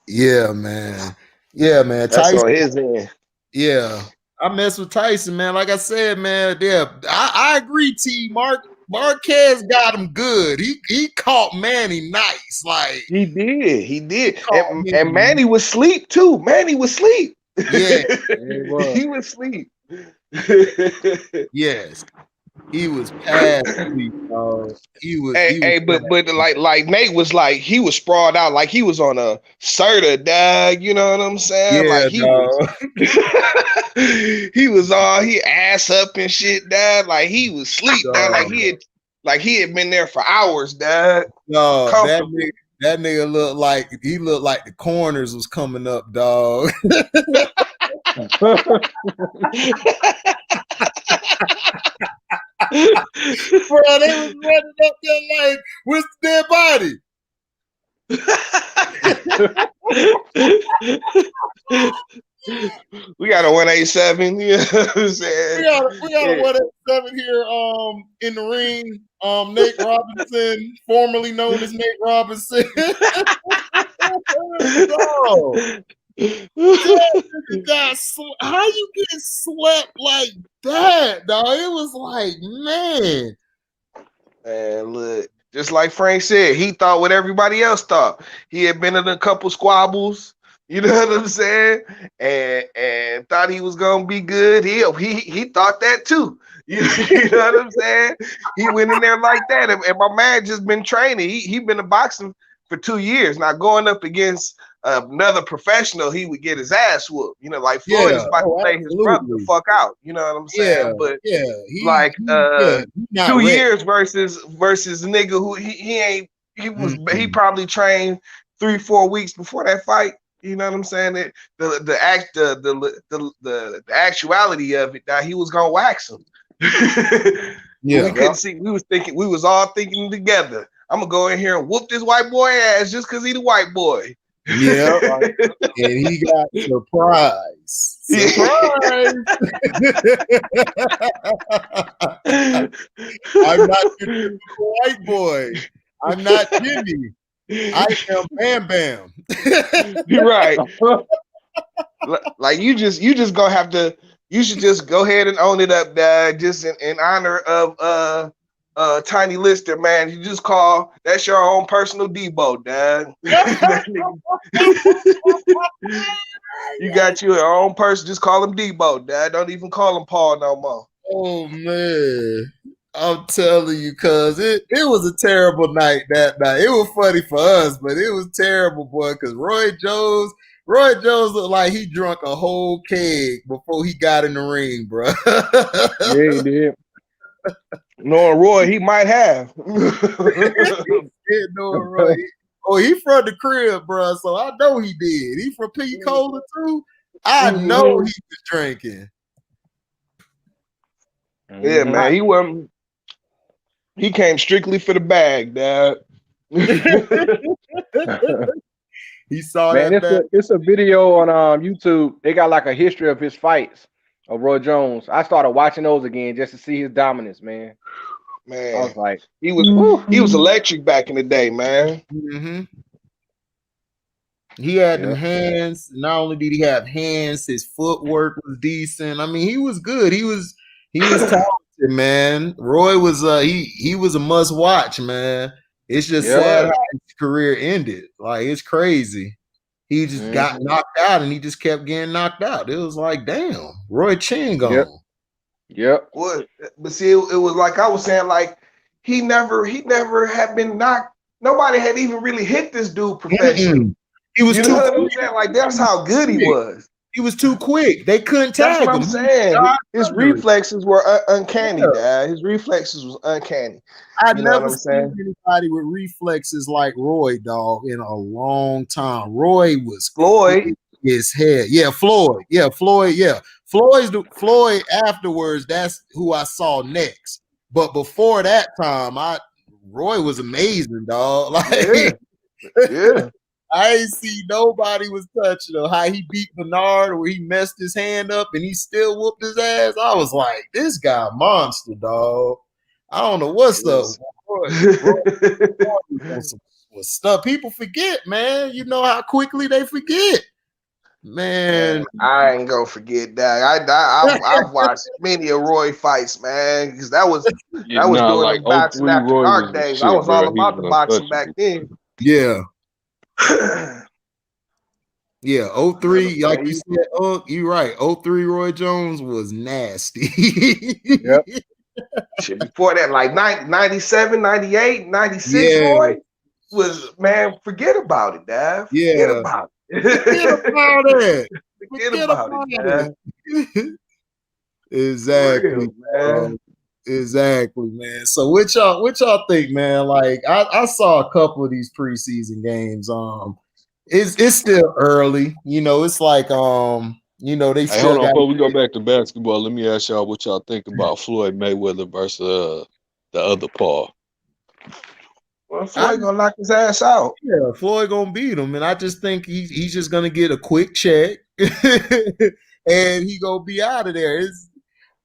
Yeah, man. Yeah, man. That's Tyson. on his end. Yeah, I mess with Tyson, man. Like I said, man. Yeah, I agree. T. Marquez got him good. He caught Manny nice. Like He did. He did. caught And him. Manny was asleep too. Manny was asleep. Yeah, He was asleep. yes. He was past sleep. He was. Hey, but like Nate was like he was sprawled out like he was on a Serta, dog. You know what I'm saying? Yeah, Like he was, dog. he was all he ass up and shit, dad. Like he was sleep, dad. Like he had been there for hours, dad. No, Comfortable. that nigga looked like the corners was coming up, dog. Bro, they was running up there like, where's the dead body? We got a 187. You know what I'm saying? We got a 187 here in the ring. Nate Robinson, formerly known as Nate Robinson. Oh. How you get slept like that, dog? It was like, man. And look, just like Frank said, he thought what everybody else thought. He had been in a couple squabbles, you know what I'm saying, and thought he was gonna be good. He thought that too. You know what I'm saying? He went in there like that, and my man just been training. He been in boxing for 2 years now, going up against another professional. He would get his ass whooped. You know, like Floyd is about to play his brother the fuck out. You know what I'm saying? But like 2 years versus a nigga who he he probably trained 3-4 weeks before that fight. You know what I'm saying? That the actuality of it, that he was gonna wax him. Yeah, we couldn't see. We was all thinking together. I'm gonna go in here and whoop this white boy ass just because he the white boy. Yeah, and he got surprise. Surprise! I'm not your white boy. I'm not Jimmy. I am Bam Bam. You're right. Like you just gonna have to. You should just go ahead and own it up, Dad. Just in honor of Tiny Lister, man. You just call that's your own personal Debo, Dad. You got your own person. Just call him Debo, Dad. Don't even call him Paul no more. Oh man, I'm telling you, cuz it was a terrible night that night. It was funny for us, but it was terrible, boy. Cause Roy Jones Roy Jones looked like he drunk a whole keg before he got in the ring, bro. Yeah, he did. Knowing Roy, he might have. Yeah, no, Roy. Oh, he from the crib, bro. So I know he did. He from Pensacola too. I know he was drinking. Yeah, man. He wasn't. He came strictly for the bag, Dad. He saw Man, that back. it's a video on YouTube. They got like a history of his fights of Roy Jones. I started watching those again just to see his dominance, man. Man, I was like, he was electric back in the day, man. Mm-hmm. He had them hands. Not only did he have hands, his footwork was decent. I mean, he was good. He was talented, man. Roy was he was a must watch, man. It's just sad how his career ended. Like, it's crazy. He just got knocked out, and he just kept getting knocked out. It was like, damn, Roy Chin gone. Yep. What? But see, it was like I was saying, like he never had been knocked. Nobody had even really hit this dude professionally. He was too what quick. I'm saying? Like, that's how good he was. He was too quick. They couldn't tag him. That's what I'm saying. His reflexes were uncanny, Dad. His reflexes was uncanny. I've never seen anybody with reflexes like Roy, dog, in a long time. Roy was Floyd. His head. Yeah, Floyd. Yeah, Floyd. Yeah. Floyd afterwards, that's who I saw next. But before that time, Roy was amazing, dog. Like, yeah. I ain't see nobody was touching him. How he beat Bernard, where he messed his hand up and he still whooped his ass. I was like, this guy monster, dog. I don't know what's up. Was stuff. People forget, man. You know how quickly they forget. Man, I ain't gonna forget that. I've watched many of Roy fights, man, because that was during like the boxing after dark days. I was all about the boxing back then. Yeah. Yeah, 03, like you said, you're right. 03 Roy Jones was nasty. Yep. Shit, before that, like 97, 98, 96, Roy was, man, forget about it, Dad. Forget about it. Forget about it, Dad. Exactly, real, man. Exactly, man. So what y'all think, man? Like, I saw a couple of these preseason games. It's still early, you know. It's like they still hold on, before we go back to basketball, let me ask y'all what y'all think about Floyd Mayweather versus the other Paul. Well, Floyd gonna knock his ass out. Yeah, Floyd gonna beat him, and I just think he's just gonna get a quick check and he gonna be out of there.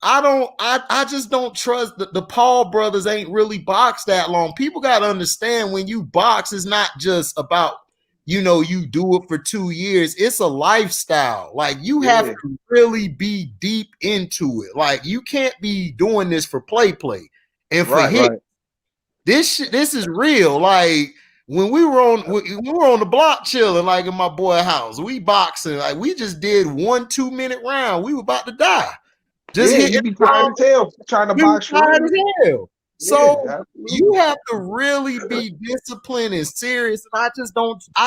I just don't trust the Paul brothers ain't really boxed that long. People gotta understand, when you box, it's not just about, you do it for 2 years. It's a lifestyle. Like, you have to really be deep into it. Like, you can't be doing this for play and for hit. This is real. Like, when we were on the block chilling, like in my boy house, we boxing. Like, we just did 1 2-minute round. We were about to die. Just you be tired as hell trying to box. Tired as hell. So you have to really be disciplined and serious. And I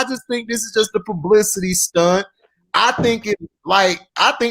just think this is just a publicity stunt. I think the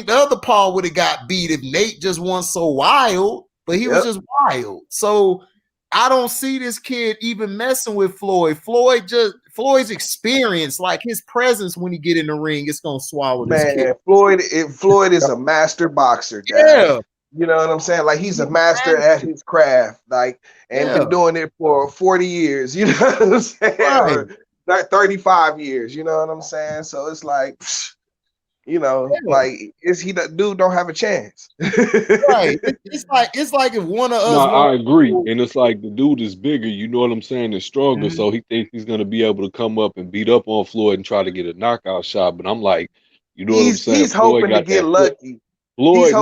other Paul would have got beat if Nate just wasn't so wild, but he was just wild. So I don't see this kid even messing with Floyd. Floyd's experience, like his presence when he get in the ring, it's gonna swallow this kid. Floyd is a master boxer, Dad. Yeah. You know what I'm saying? Like, he's a master at his craft, like, and been doing it for 40 years. You know what I'm saying? Right. Or 35 years. You know what I'm saying? So it's like, dude don't have a chance. Right. It's like if one of us. No, I agree, and it's like the dude is bigger. You know what I'm saying? And stronger, so he thinks he's gonna be able to come up and beat up on Floyd and try to get a knockout shot. But I'm like, you know what I'm saying? He's hoping to get lucky. Floyd,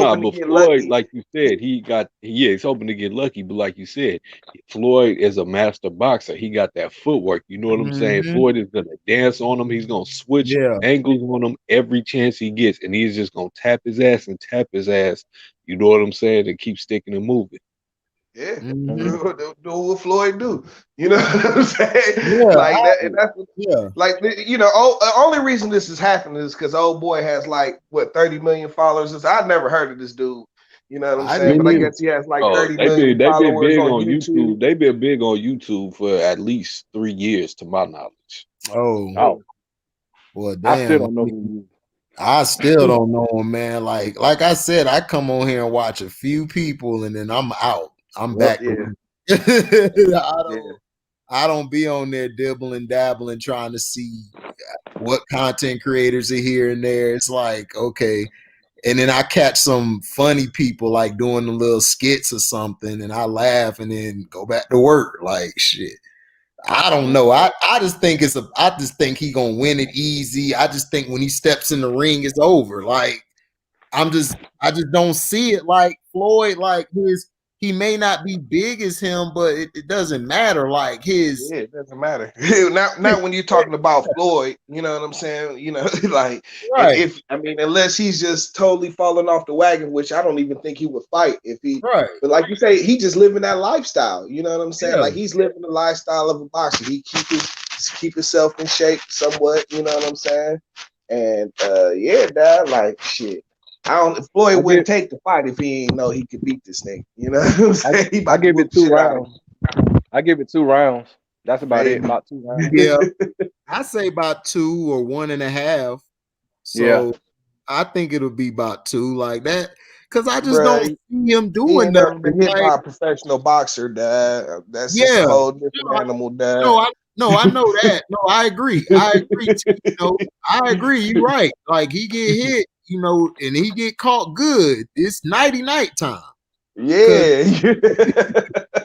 like you said, he's hoping to get lucky. But like you said, Floyd is a master boxer. He got that footwork. You know what I'm saying? Floyd is gonna dance on him. He's gonna switch angles on him every chance he gets, and he's just gonna tap his ass. You know what I'm saying? And keep sticking and moving. Yeah, Mhm. do what Floyd do. You know what I'm saying? Yeah, Like that, and that's yeah. like only reason this is happening is because old boy has like what 30 million followers. I've never heard of this dude. You know what I'm I saying? Me But I neither. guess he has like Oh, 30 they been million they been followers big on on YouTube. YouTube. They been big on YouTube for at least 3 years, to my knowledge. oh Oh, well, I still damn. don't know who. I still don't know him, man. Like I said, I come on here and watch a few people, and then I'm out. I'm Yep, back yeah, to I yeah. don't I don't be on there dibbling, dabbling, trying to see what content creators are here and there. It's like, okay. And then I catch some funny people like doing the little skits or something, and I laugh and then go back to work. Like shit. I don't know. I just think I just think he gonna win it easy. I just think when he steps in the ring, it's over. Like I just don't see it like Floyd. Like he may not be big as him, but it doesn't matter. Like his Yeah, it doesn't matter. Not when you're talking about Floyd, you know what I'm saying? Like, and right, if I mean, unless he's just totally falling off the wagon, which I don't even think he would fight if he. right, But like you say, he just living that lifestyle. You know what I'm saying? yeah. Like he's living the lifestyle of a boxer. He keep himself in shape somewhat. You know what I'm saying? And yeah, dad, like shit. I don't. I Floyd give wouldn't take the fight if he ain't know he could beat this nigga. You know what I'm I, saying? He I about to give whoop it the two shit out of rounds. I give it 2 rounds. That's about it. him. About 2 rounds. Yeah, I say about 2 or 1.5. Yeah. So I think it'll be about 2 like that. Cause I just don't Bruh, see him he doing ain't never been nothing. hit Like, by a professional boxer, dad. That's just a yeah. whole different animal, No, dad. I know that. No, I agree. I agree. I agree. You're right. Like he get hit, and he get caught good. It's nighty night time. Cause, Yeah.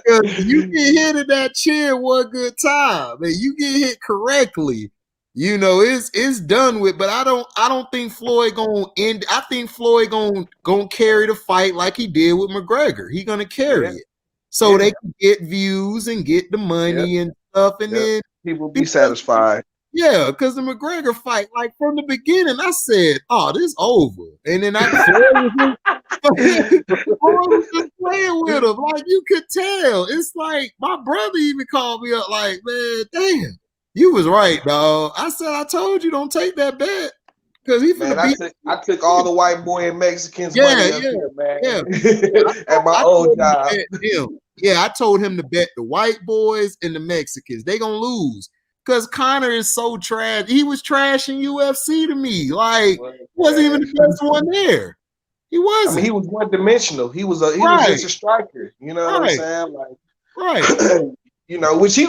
'cause you get hit in that chin one good time, and you get hit correctly. It's done with. But I don't think Floyd gonna end. I think Floyd gonna carry the fight like he did with McGregor. He gonna carry Yeah, it so yeah, they can get views and get the yep, money and stuff, and yep. then. People be satisfied. Yeah, because the McGregor fight, like from the beginning, I said, "Oh, this over," and then Floyd was just playing with him, like you could tell. It's like my brother even called me up, like, "Man, damn, you was right, dog." I said, "I told you don't take that bet because he Man, finna beat." I took all the white boy and Mexicans Yeah, money up yeah, here, yeah. man. At my I old told him to job. bet him. Yeah, I told him to bet the white boys and the Mexicans. They gonna lose. Because Connor is so trash. He was trashing UFC to me. Like, wasn't even the best one there. He I mean, he wasn't. was one dimensional. He was Right, just a striker. You know what I'm right, saying? Like right. which he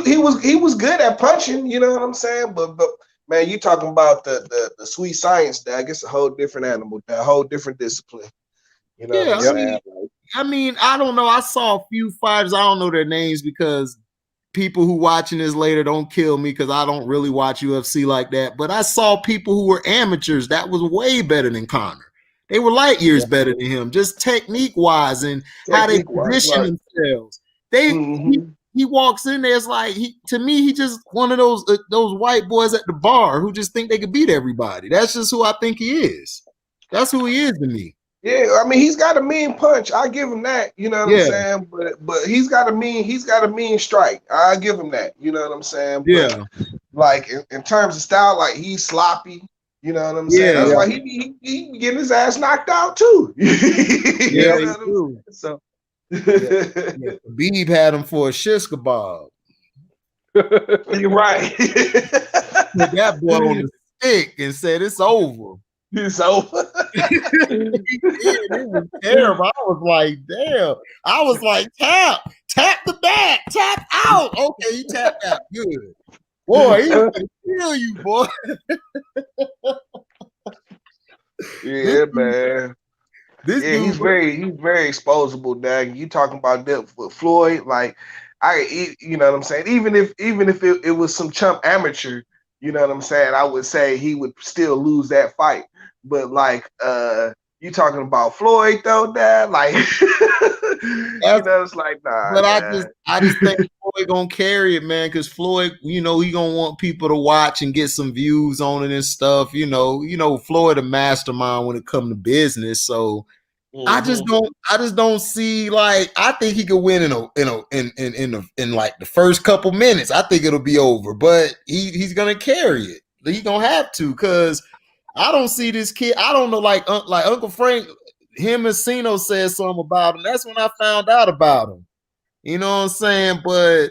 was good at punching, you know what I'm saying? But man, you talking about the sweet science, that it's a whole different animal, a whole different discipline. You know what I'm Yeah, Yep. saying? I mean, I don't know. I saw a few fighters. I don't know their names because people who watching this later don't kill me because I don't really watch UFC like that. But I saw people who were amateurs that was way better than Connor. They were light years Yeah. better than him, just technique wise and how they Technique wise, position right. themselves. He walks in there, it's like to me, he just one of those white boys at the bar who just think they could beat everybody. That's just who I think he is. That's who he is to me. Yeah, I mean he's got a mean punch. I give him that. You know what I'm Yeah, saying? But he's got a mean strike. I give him that. You know what I'm saying? But yeah, like in terms of style, like he's sloppy. You know what I'm saying? yeah, That's Yeah. why he getting his ass knocked out too. You yeah. know He what I'm do. saying? So Yeah, yeah. Beeb had him for a shish kebab. you're right. Put that boy on the stick and said it's over. It's over. It was terrible. I was like, damn. I was like, tap the back, tap out. Okay, he tapped out. Good. Boy, he was gonna kill you, boy. Yeah, man. This Yeah, he's dude, very exposable, Dag. You talking about that with Floyd? Like, you know what I'm saying? Even if it was some chump amateur, you know what I'm saying? I would say he would still lose that fight. But like, you talking about Floyd though, Dad? Like, it's like nah, but Dad. I just think Floyd gonna carry it, man, because Floyd, he gonna want people to watch and get some views on it and stuff. Floyd a mastermind when it come to business. So I just don't see, like, I think he could win in like the first couple minutes. I think it'll be over, but he's gonna carry it. He's gonna have to, because I don't see this kid. I don't know, like Uncle Frank, him and Sino said something about him. That's when I found out about him. You know what I'm saying? But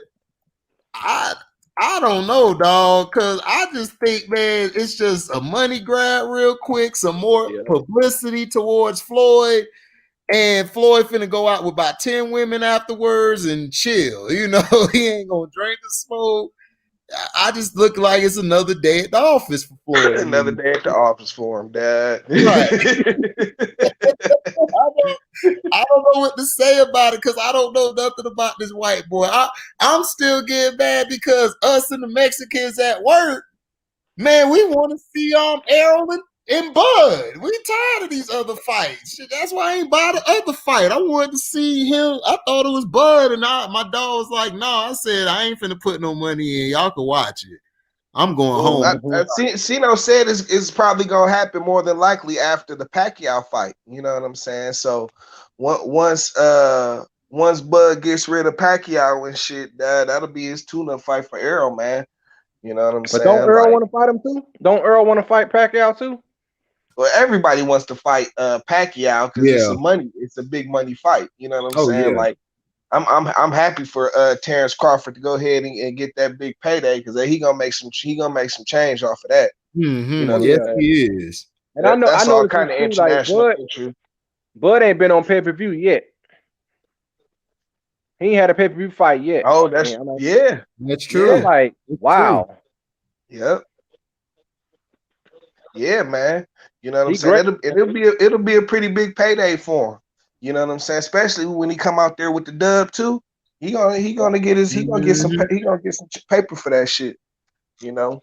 I don't know, dog, because I just think, man, it's just a money grab real quick, some more publicity towards Floyd, and Floyd finna go out with about 10 women afterwards and chill. You know, he ain't gonna drink or smoke. I just look like it's another day at the office for Floyd. Another day at the office for him, Dad. Right. I don't know what to say about it, because I don't know nothing about this white boy. I'm still getting mad because us and the Mexicans at work, man, we want to see Errol and Bud. We tired of these other fights. Shit, that's why I ain't buy the other fight. I wanted to see him. I thought it was Bud, and my dog was like, no. I said, I ain't finna put no money in. Y'all can watch it. I'm going home. Sino said it's probably gonna happen more than likely after the Pacquiao fight. You know what I'm saying? So once Bud gets rid of Pacquiao and shit, that'll be his tune-up fight for Errol, man. You know what I'm saying? Don't Earl want to fight him too? Don't Earl want to fight Pacquiao too? Well, everybody wants to fight Pacquiao because it's a big money fight. You know what I'm saying? Yeah. Like, I'm happy for Terrence Crawford to go ahead and get that big payday, because he gonna make some change off of that. Mm-hmm. You know, yes, he is. And I know all kind of international interest. Bud ain't been on pay-per-view yet. He ain't had a pay-per-view fight yet. Oh, that's true. I'm like, wow. Yep. Yeah, man. You know what I'm saying? It'll be a pretty big payday for him. You know what I'm saying? Especially when he come out there with the dub too. He gonna get some paper for that shit. You know.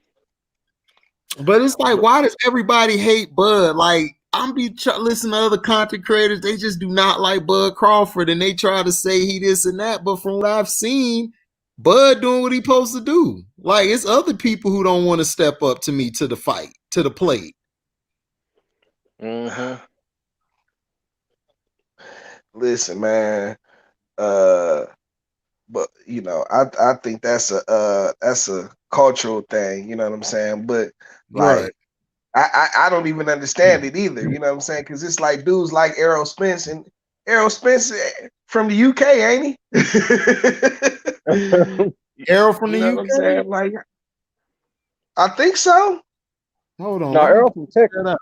But it's like, why does everybody hate Bud? Like, I'm listening to other content creators, they just do not like Bud Crawford, and they try to say he this and that. But from what I've seen, Bud doing what he supposed to do. Like, it's other people who don't want to step up to the fight, to the plate. Mm-hmm. Listen, man. But you know, I think that's a cultural thing. You know what I'm saying? But like, I don't even understand it either. You know what I'm saying? Because it's like dudes like Errol Spence, and Errol Spence from the UK, ain't he? Errol from the UK? What I'm saying? Like, I think so. Hold on. No, Errol from Texas.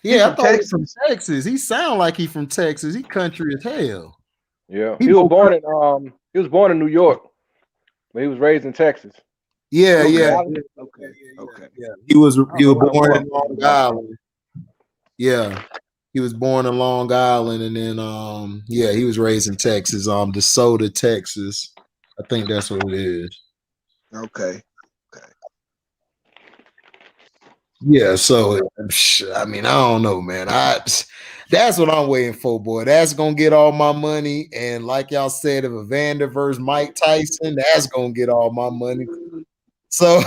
Yeah, I thought he was from Texas. He sound like he from Texas. He country as hell. Yeah, he was born in New York, but he was raised in Texas. Yeah. Okay. He was born in Long Island. Yeah, he was born in Long Island, and then he was raised in Texas, DeSoto, Texas. I think that's what it is. Okay. Yeah, so I mean, I don't know, man. That's what I'm waiting for, boy. That's gonna get all my money. And like y'all said, if Evander versus Mike Tyson, that's gonna get all my money. So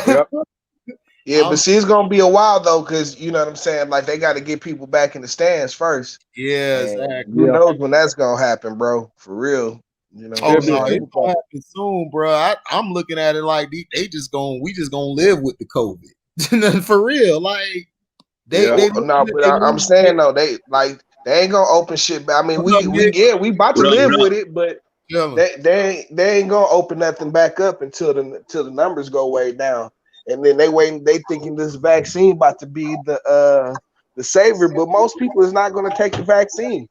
yeah, but see, it's gonna be a while though, because you know what I'm saying. Like, they got to get people back in the stands first. Yeah, exactly. Who knows when that's gonna happen, bro? For real. You know. Oh no, it's gonna happen soon, bro. I'm looking at it like we just gonna live with the COVID. For real, like I'm saying though, they ain't gonna open shit. I mean, we about to live with it, but they ain't gonna open nothing back up until the numbers go way down, and then they thinking this vaccine about to be the savior, but most people is not gonna take the vaccine.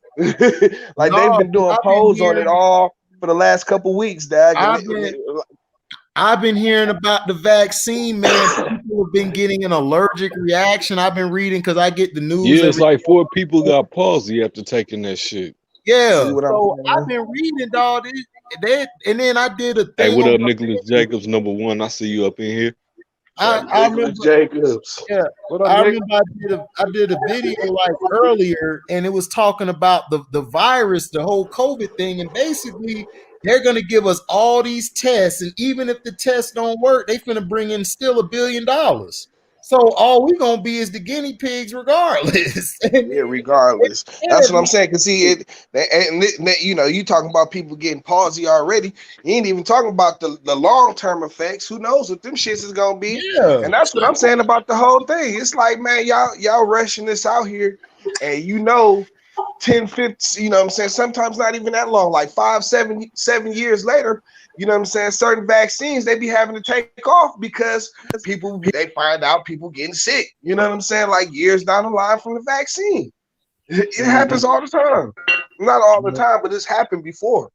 Like, they've been doing polls on it all for the last couple weeks, Dad. I've been hearing about the vaccine, man. People have been getting an allergic reaction. I've been reading because I get the news. Yeah, it's like 4 people got palsy after taking that shit. Yeah, so I've been reading all this, and then I did a thing. Hey, what up, Nicholas Jacobs, #1? I see you up in here. I remember Jacobs. Yeah, I remember I did a video like earlier, and it was talking about the virus, the whole COVID thing, and basically they're gonna give us all these tests, and even if the tests don't work, they finna bring in still $1 billion. So all we gonna be is the guinea pigs, regardless. Yeah, regardless. That's what I'm saying. Cause see you know, you talking about people getting palsy already. You ain't even talking about the long-term effects. Who knows what them shits is gonna be? Yeah. And that's what I'm saying about the whole thing. It's like, man, y'all rushing this out here, and you know, 10, 15, you know what I'm saying? Sometimes not even that long, like 5, 7 years later, you know what I'm saying? Certain vaccines they be having to take off because they find out people getting sick, you know what I'm saying? Like years down the line from the vaccine. It happens all the time. Not all the time, but it's happened before,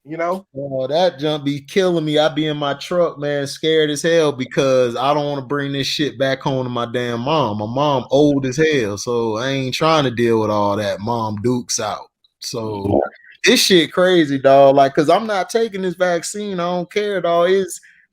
you know? Oh, that jump be killing me. I be in my truck, man, scared as hell because I don't want to bring this shit back home to my damn mom. My mom old as hell, so I ain't trying to deal with all that mom dukes out. So this shit crazy, dog. Like, cause I'm not taking this vaccine. I don't care, dog.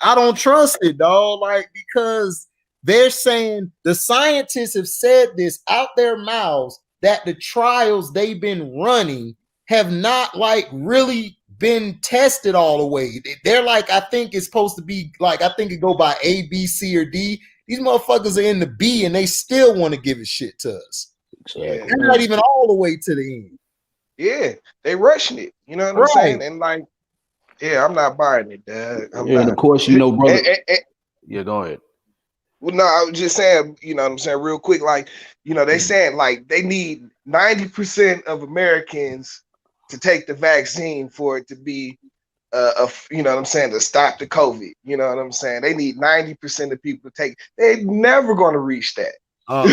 I don't trust it, dog. Like, because they're saying the scientists have said this out their mouths that the trials they've been running have not like really been tested all the way. They're like, I think it's supposed to be like, I think it go by A, B, C, or D. These motherfuckers are in the B and they still want to give a shit to us. Yeah. They're not even all the way to the end. Yeah, they rushing it. You know what I'm saying? And like, yeah, I'm not buying it, Dad. And of course, you know, brother. Yeah, go ahead. Well, no, I was just saying, you know what I'm saying, real quick, like, you know, they saying like they need 90% of Americans to take the vaccine for it to be you know what I'm saying, to stop the COVID. You know what I'm saying? They need 90% of people to take. They're never going to reach that. No.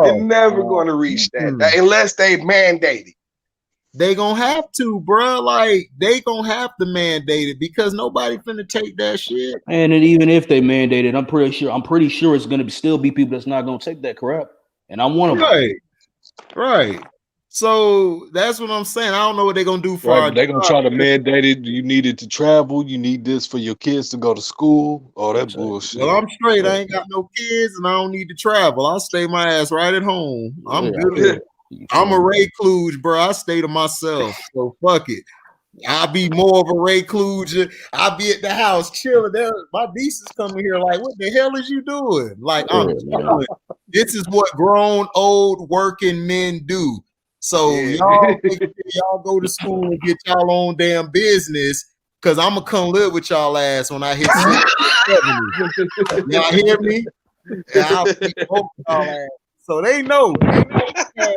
They're never going to reach that unless they mandate it. They gonna have to, bro. Like they gonna have to mandate it because nobody finna take that shit. And even if they mandate it, I'm pretty sure it's gonna still be people that's not gonna take that crap. And I'm one of them. Right. So that's what I'm saying. I don't know what they're gonna do for our they're gonna try to mandate it. You needed to travel, you need this for your kids to go to school, all that bullshit. Well, I'm straight. I ain't got no kids and I don't need to travel. I'll stay my ass right at home. I'm good. I'm a recluse, bro. I stay to myself. So fuck it. I'll be more of a recluse. I'll be at the house chilling. My niece is coming here like, what the hell is you doing? Like, I'm chilling. This is what grown, old, working men do. So y'all go to school and get y'all own damn business because I'm going to come live with y'all ass when I hit 70. Y'all hear me? And I'll be both y'all ass. So they know I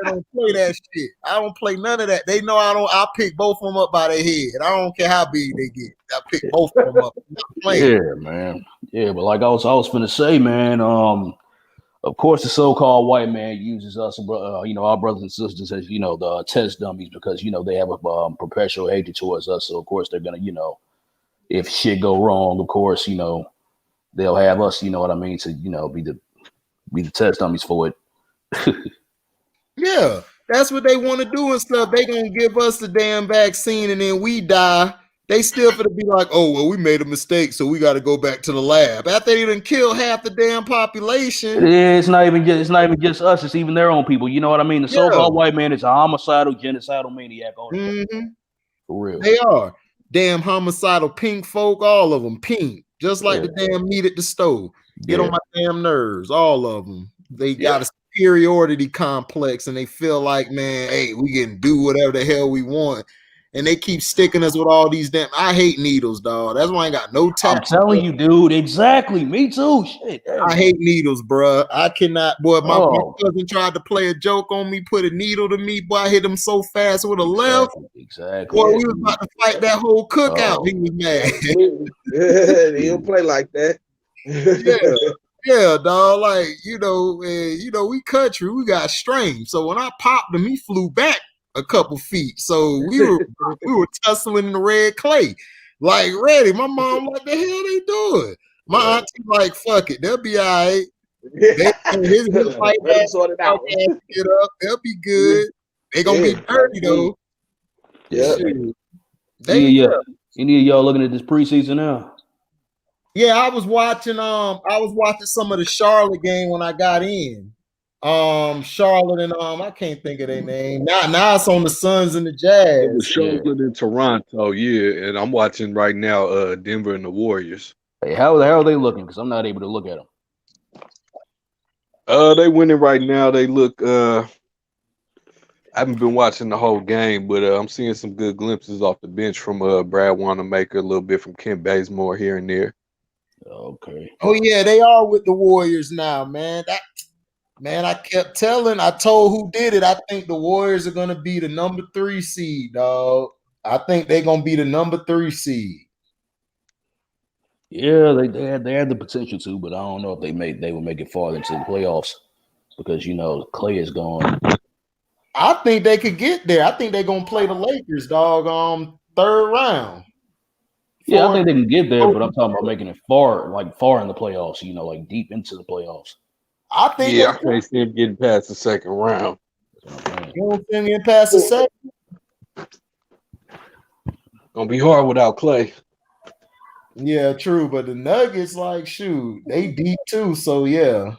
don't play that shit. I don't play none of that. They know I pick both of them up by their head. I don't care how big they get. I pick both of them up. Yeah, man. Yeah, but like I was finna say, man. Of course, the so-called white man uses us, you know, our brothers and sisters as, you know, the test dummies because, you know, they have a perpetual hatred towards us. So of course they're gonna, you know, if shit go wrong, of course, you know, they'll have us, you know what I mean, to, you know, be the test dummies for it. Yeah, that's what they want to do and stuff. They gonna give us the damn vaccine and then we die. They still gonna be like, oh well, we made a mistake, so we got to go back to the lab. After they done kill half the damn population. Yeah, it's not even just us. It's even their own people. You know what I mean? The so-called white man is a homicidal, genocidal maniac. All for real, they are damn homicidal pink folk. All of them pink, just like the damn meat at the stove. Get on my damn nerves. All of them. They got a superiority complex and they feel like, man, hey, we can do whatever the hell we want. And they keep sticking us with all these damn. I hate needles, dog. That's why I ain't got no time. I'm telling you, dude. Exactly. Me too. Shit. I hate needles, bro. I cannot. Boy, my cousin tried to play a joke on me, put a needle to me. Boy, I hit him so fast with a left. Exactly. Boy, we was about to fight that whole cookout. He was mad. He don't play like that. Yeah, dog. Like, you know, we country, we got strength. So when I popped him, he flew back a couple feet. So we were tussling in the red clay, like ready. My mom, like, the hell they doing? My auntie, like, fuck it, they'll be all right. His like that, out. Get up, they'll be good. They gonna be dirty though. Any of y'all looking at this preseason now? Yeah, I was watching some of the Charlotte game when I got in. Charlotte and I can't think of their name. Now it's on the Suns and the Jazz. It was Charlotte and Toronto, and I'm watching right now Denver and the Warriors. Hey, how are they looking? Because I'm not able to look at them. They winning right now. They look. I haven't been watching the whole game, but I'm seeing some good glimpses off the bench from Brad Wanamaker, a little bit from Kent Bazemore here and there. Okay. Oh yeah, they are with the Warriors now, man. I told who did it. I think the Warriors are gonna be the number 3 seed, dog. I think they're gonna be the number 3 seed. Yeah, they had the potential to, but I don't know if they will make it farther into the playoffs because Clay is gone. I think they could get there. I think they're gonna play the Lakers, dog. Third round. Yeah, I think they can get there, but I'm talking about making it far in the playoffs. Like deep into the playoffs. I think. Yeah, I can't see him getting past the second round. You don't think getting past the second? Gonna be hard without Clay. Yeah, true. But the Nuggets, shoot, they deep too. So yeah.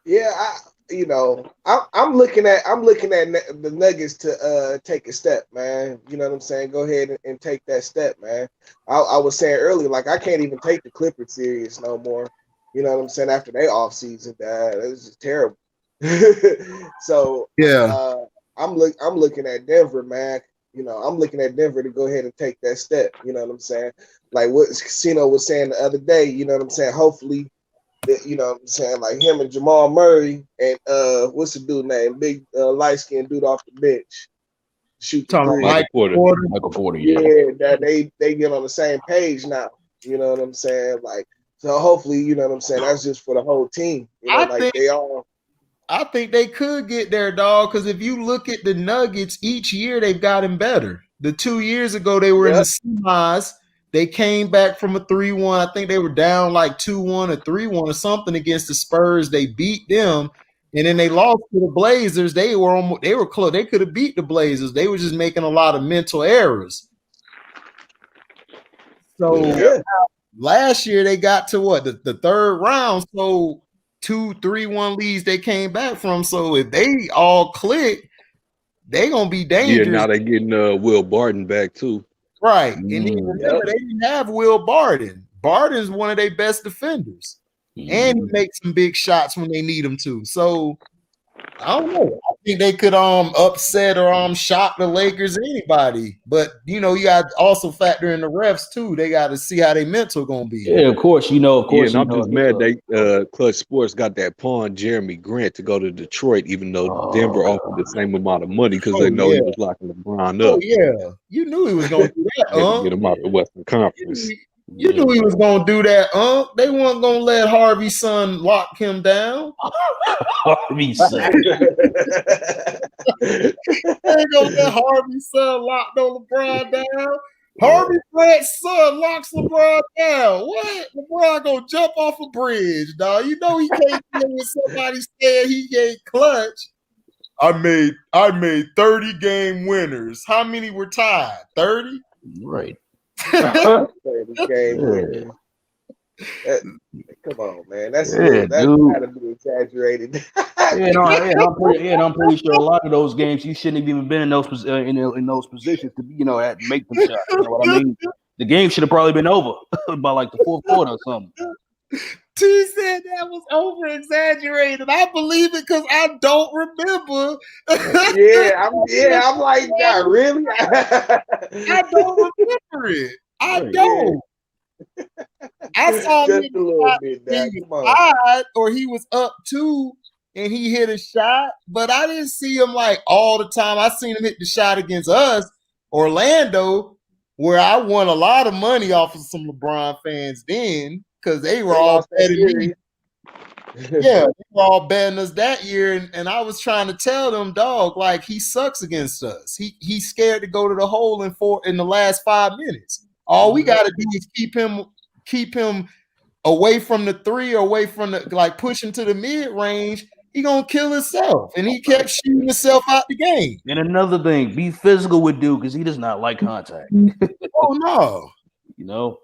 Yeah, I'm looking at the Nuggets to take a step, man. You know what I'm saying? Go ahead and take that step, man. I was saying earlier, I can't even take the Clippers serious no more. You know what I'm saying? After they off season, it's just terrible. So yeah, I'm looking at Denver, man. I'm looking at Denver to go ahead and take that step. You know what I'm saying? Like what Casino was saying the other day. You know what I'm saying? Hopefully. You know what I'm saying? Like him and Jamal Murray and what's the dude name? Big light-skinned dude off the bench. Shoot the three. Michael Porter. Yeah, that they get on the same page now. You know what I'm saying? So hopefully, you know what I'm saying? That's just for the whole team. I think they could get there, dog, because if you look at the Nuggets, each year they've gotten better. The 2 years ago, they were in the semis. They came back from a 3-1. I think they were down 2-1 or 3-1 or something against the Spurs. They beat them, and then they lost to the Blazers. They were close. They could have beat the Blazers. They were just making a lot of mental errors. So last year they got to the third round. So 2-3-1 leads they came back from. So if they all click, they gonna be dangerous. Yeah, now they getting Will Barton back too. Right. And then remember, they didn't have Will Barton. Barton's one of their best defenders. And he makes some big shots when they need him to. So I don't know. I think they could upset or shock the Lakers or anybody. But you got to also factor in the refs too. They got to see how they mental gonna be. Yeah, of course. Yeah, and I'm just mad they Clutch Sports got that pawn Jeremy Grant to go to Detroit, even though Denver offered the same amount of money because they know he was locking LeBron up. Oh yeah, you knew he was gonna do that. Get him out the Western Conference. You knew he was gonna do that, They weren't gonna let Harvey's son lock him down. Harvey's son. They ain't gonna let Harvey's son lock on LeBron down. Harvey Grant's son locks LeBron down. What? LeBron gonna jump off a bridge, dog. You know he can't deal with somebody saying he ain't clutch. I made 30 game winners. How many were tied? 30? Right. 30 game winners. Come on, man. That's gotta be exaggerated. I'm pretty sure a lot of those games you shouldn't have even been in those positions to make them shots. You know what I mean? The game should have probably been over by the fourth quarter or something. T said that was over exaggerated. I believe it because I don't remember. I'm like, God, really? I don't remember it. I don't. I saw him just a little bit. He was or he was up 2 and he hit a shot, but I didn't see him all the time. I seen him hit the shot against us, Orlando, where I won a lot of money off of some LeBron fans then because they were all betting me. Yeah, they were all betting us that year, and I was trying to tell them, dog, he sucks against us. He's scared to go to the hole in the last 5 minutes. All we got to do is keep him away from the 3 or away from the pushing to the mid range. He gonna kill himself, and he kept shooting himself out the game. And another thing, be physical with Duke because he does not like contact. Oh no,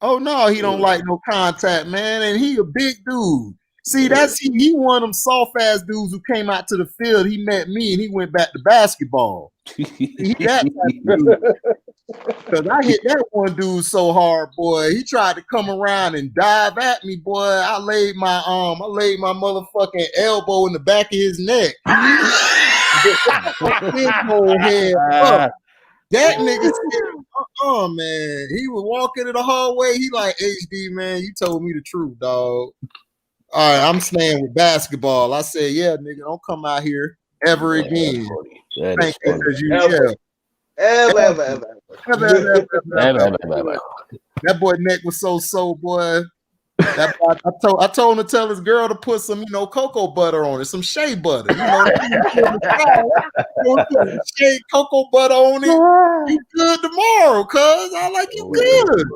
Oh no, he don't like no contact, man, and he a big dude. See, he one of them soft ass dudes who came out to the field. He met me and he went back to basketball. He that type of dude. Cause I hit that one dude so hard, boy. He tried to come around and dive at me, boy. I laid my motherfucking elbow in the back of his neck. His whole head up. That nigga said, man. He was walking in the hallway. He like, HD, man, you told me the truth, dog. All right, I'm staying with basketball. I said, yeah, nigga, don't come out here ever again. That is funny. Ever. That boy neck was so, boy. That boy, I told him to tell his girl to put some, cocoa butter on it, some shea butter. Shea cocoa butter on it. You good tomorrow, cuz I like you good.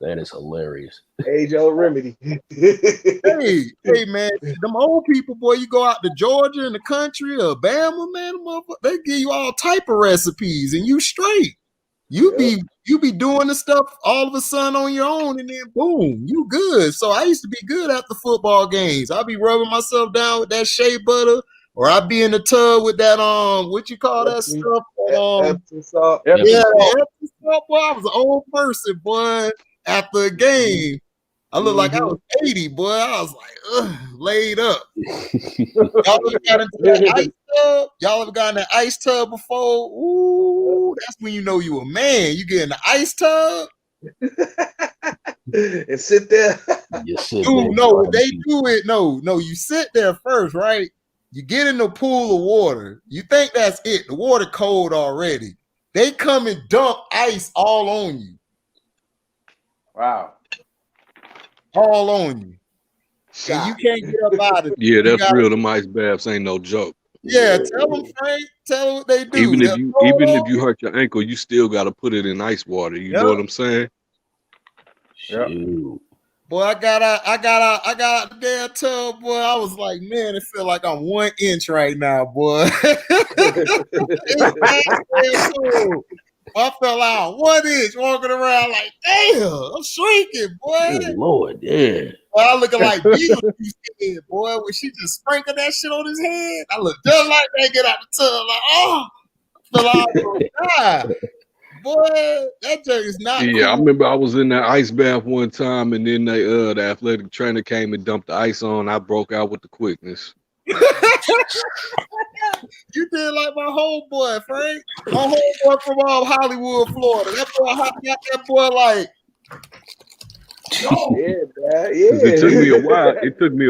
That is hilarious. Age-old remedy. hey, man, them old people, boy, you go out to Georgia in the country or Bama, man, they give you all type of recipes and you straight. You be doing the stuff all of a sudden on your own, and then boom, you good. So I used to be good at the football games. I'd be rubbing myself down with that shea butter, or I'd be in the tub with that what you call that stuff? Epsom salt. Epsom salt, boy. I was an old person, boy. After a game, I looked like I was 80, boy. I was like, laid up. Y'all ever got into that ice tub? Y'all ever got in that ice tub before? Ooh, that's when you know you a man. You get in the ice tub and sit there. No, they do it. No, you sit there first, right? You get in the pool of water. You think that's it. The water cold already. They come and dump ice all on you. Wow. All on you. And you can't get up out of it. Yeah, that's real. Them ice baths ain't no joke. Yeah, tell them, Frank. Tell them what they do. Even if you hurt your ankle, you still got to put it in ice water. You know what I'm saying? Yeah. Boy, I got out the damn tub, boy. I was like, man, it feel like I'm 1 inch right now, boy. I fell out 1 inch walking around like, damn, I'm shrinking, boy. Good Lord, yeah. Boy, I looking like Beetlejuice head, boy, when she just sprinkled that shit on his head. I look just like that, get out the tub, like, fell out. Boy, that junk is not cool. I remember I was in that ice bath one time, and then the athletic trainer came and dumped the ice on. I broke out with the quickness. You did like my homeboy, Frank. My homeboy from Hollywood, Florida. That boy like. It took me a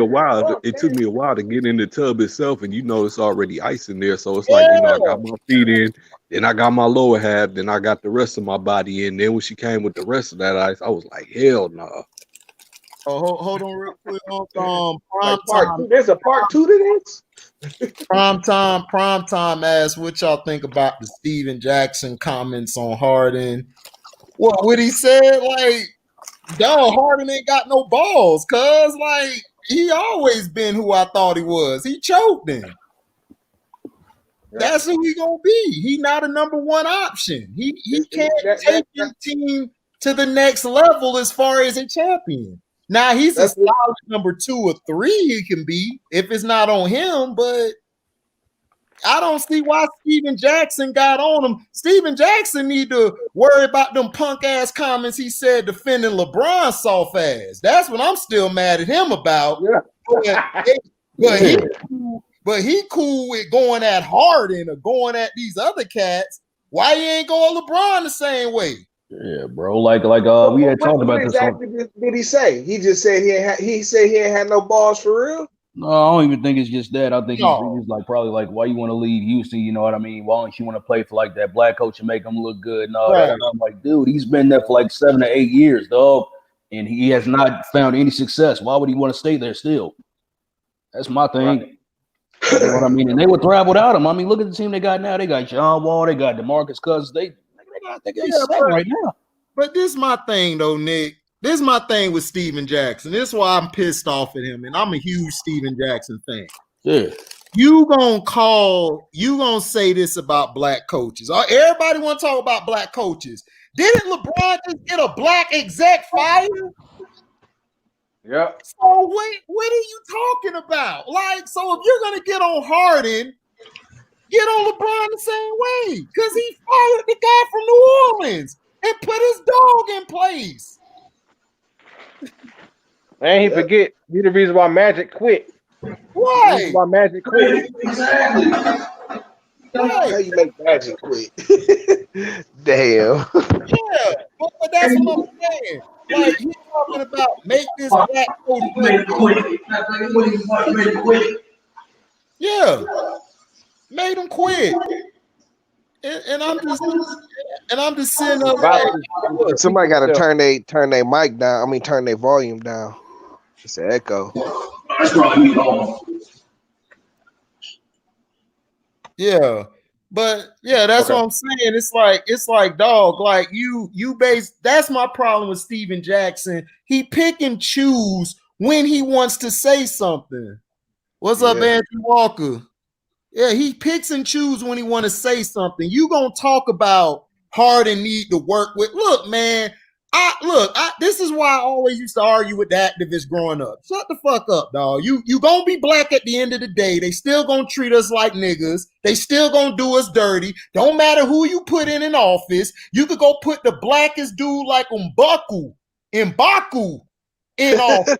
while. It took me a while to get in the tub itself, and it's already ice in there. So it's like I got my feet in, then I got my lower half, then I got the rest of my body in. Then when she came with the rest of that ice, I was like, hell no. Nah. Oh, hold on real quick. There's a part 2 to this. Prime time asks what y'all think about the Steven Jackson comments on Harden. What he said, like, dog, Harden ain't got no balls, cuz like he always been who I thought he was. He choked him. That's who he gonna be. He not a number 1 option. He can't take his team to the next level as far as a champion. Now he's a solid number 2 or 3 he can be if it's not on him, but I don't see why Steven Jackson got on him. Steven Jackson need to worry about them punk ass comments he said defending LeBron soft ass. That's what I'm still mad at him about. Yeah. But he cool with going at Harden or going at these other cats. Why he ain't going LeBron the same way? Yeah, bro. Like we had talked about this. What exactly did he say? He just said he ain't had no balls for real. No, I don't even think it's just that. I think he's like probably like, why you want to leave Houston? You know what I mean? Why don't you want to play for like that black coach and make him look good and all that? And I'm like, dude, he's been there for like 7 to 8 years, dog, and he has not found any success. Why would he want to stay there still? That's my thing. Right. You know what I mean? And they would thrive without him. I mean, look at the team they got now. They got John Wall, they got DeMarcus Cousins. They set right now. But this is my thing though, Nick. This is my thing with Steven Jackson. This is why I'm pissed off at him, and I'm a huge Steven Jackson fan. Yeah. You gonna say this about black coaches. Everybody want to talk about black coaches. Didn't LeBron just get a black exec fired? Yep. So what are you talking about? Like, so if you're gonna get on Harden, get on LeBron the same way because he fired the guy from New Orleans and put his dog in place. And he forget be the reason why Magic quit. Right. The reason why Magic quit. Exactly. Right. How you make Magic quit? Damn. Yeah, but that's what I'm saying. Like you talking about make this black coach quit. Yeah, made him quit. And I'm just sitting up like, look, Somebody got to turn their mic down. I mean, turn their volume down. It's an echo. Yeah, but yeah, that's what I'm saying. It's like dog, like you base. That's my problem with Steven Jackson. He pick and choose when he wants to say something. What's up, Andrew Walker? Yeah, he picks and chooses when he want to say something. You gonna talk about Harden need to work with? Look, man. This is why I always used to argue with the activists growing up. Shut the fuck up, dog. You gonna be black at the end of the day. They still gonna treat us like niggas. They still gonna do us dirty. Don't matter who you put in an office. You could go put the blackest dude like M'Baku in office.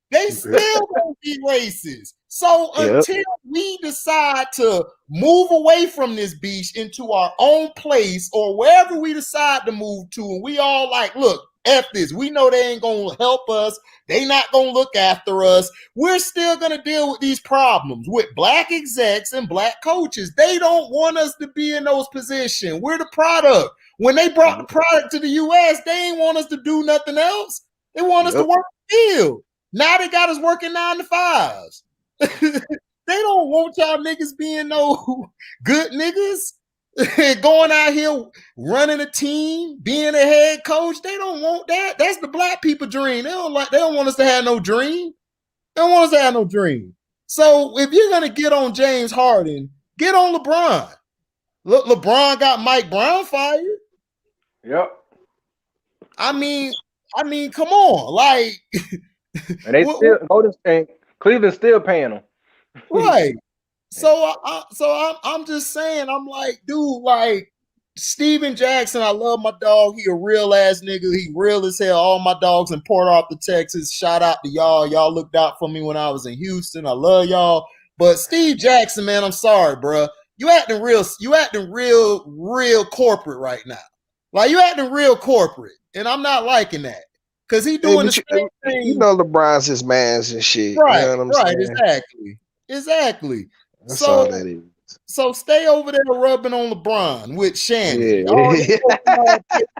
They still gonna be racist. So until we decide to move away from this beach into our own place or wherever we decide to move to, and we all like, look, F this. We know they ain't gonna help us. They not gonna look after us. We're still gonna deal with these problems with black execs and black coaches. They don't want us to be in those positions. We're the product. When they brought the product to the US, they ain't want us to do nothing else. They want us to work the field. Now they got us working 9 to 5s. They don't want y'all niggas being no good niggas. Going out here running a team, being a head coach. They don't want that. That's the black people dream. They don't want us to have no dream. They don't want us to have no dream. So if you're gonna get on James Harden, get on LeBron. Look, LeBron got Mike Brown fired. Yep. I mean, come on, like. And they still Golden State, Cleveland still paying them. Right. So I'm just saying, I'm like, dude, like Steven Jackson, I love my dog. He a real ass nigga. He real as hell. All my dogs in Port Arthur, Texas. Shout out to y'all. Y'all looked out for me when I was in Houston. I love y'all. But Steve Jackson, man, I'm sorry, bro. You acting real corporate right now. Like you acting real corporate. And I'm not liking that. Because he doing the same thing. You know LeBron's his mans and shit. Right, you know what I'm saying? Exactly. That's all that is. So stay over there rubbing on LeBron with Shannon. Yeah.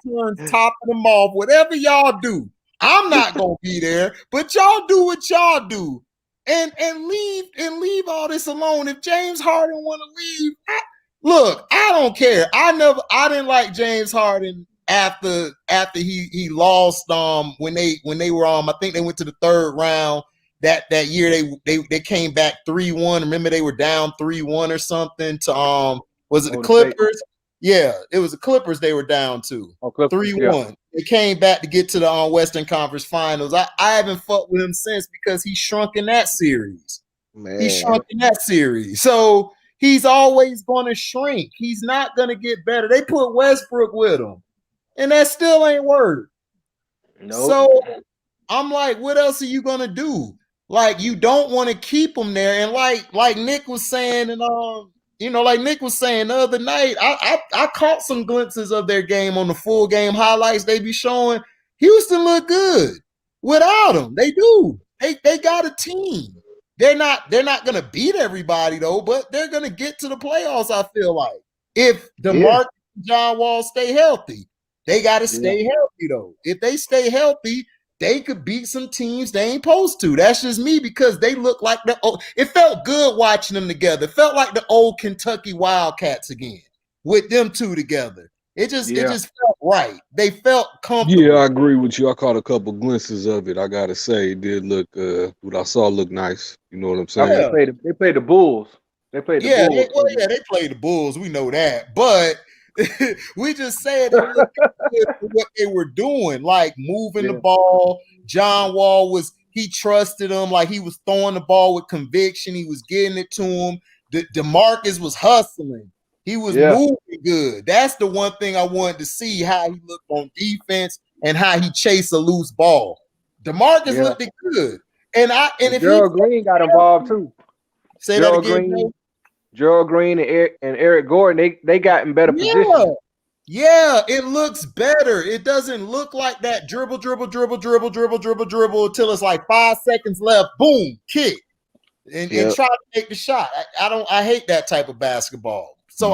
Y'all topping them off, whatever y'all do. I'm not gonna be there, but y'all do what y'all do. And leave all this alone. If James Harden want to leave, I don't care. I didn't like James Harden after he lost when they were I think they went to the third round that year they came back 3-1. Remember they were down 3-1 or something to was it the Clippers? Yeah, it was the Clippers they were down to 3-1. Yeah. They came back to get to the Western Conference Finals. I haven't fucked with him since because he shrunk in that series. Man. He shrunk in that series. So he's always going to shrink. He's not going to get better. They put Westbrook with him. And that still ain't worked. Nope. So I'm like, what else are you gonna do? Like, you don't want to keep them there. And like Nick was saying, and like Nick was saying the other night, I caught some glimpses of their game on the full game highlights they be showing. Houston look good without them. They do. They got a team. They're not gonna beat everybody though, but they're gonna get to the playoffs. I feel like if DeMarcus and John Wall stay healthy. They got to stay healthy, though. If they stay healthy, they could beat some teams they ain't supposed to. That's just me because they look like it felt good watching them together. It felt like the old Kentucky Wildcats again with them two together. It just felt right. They felt comfortable. Yeah, I agree with you. I caught a couple glimpses of it. I got to say, it did look, what I saw looked nice. You know what I'm saying? Yeah. They played the Bulls. They played the Bulls. They played the Bulls. We know that. But we just said what they were doing, like moving the ball. John Wall he trusted him, like he was throwing the ball with conviction. He was getting it to him. DeMarcus was hustling. He was moving good. That's the one thing I wanted to see, how he looked on defense and how he chased a loose ball. DeMarcus looked good. And if Gerald Green got involved too. Say Gerald that again, Green, Gerald Green and Eric Gordon, they got in better position. Yeah, it looks better. It doesn't look like that dribble until it's like 5 seconds left. Boom, kick. And try to make the shot. I hate that type of basketball. So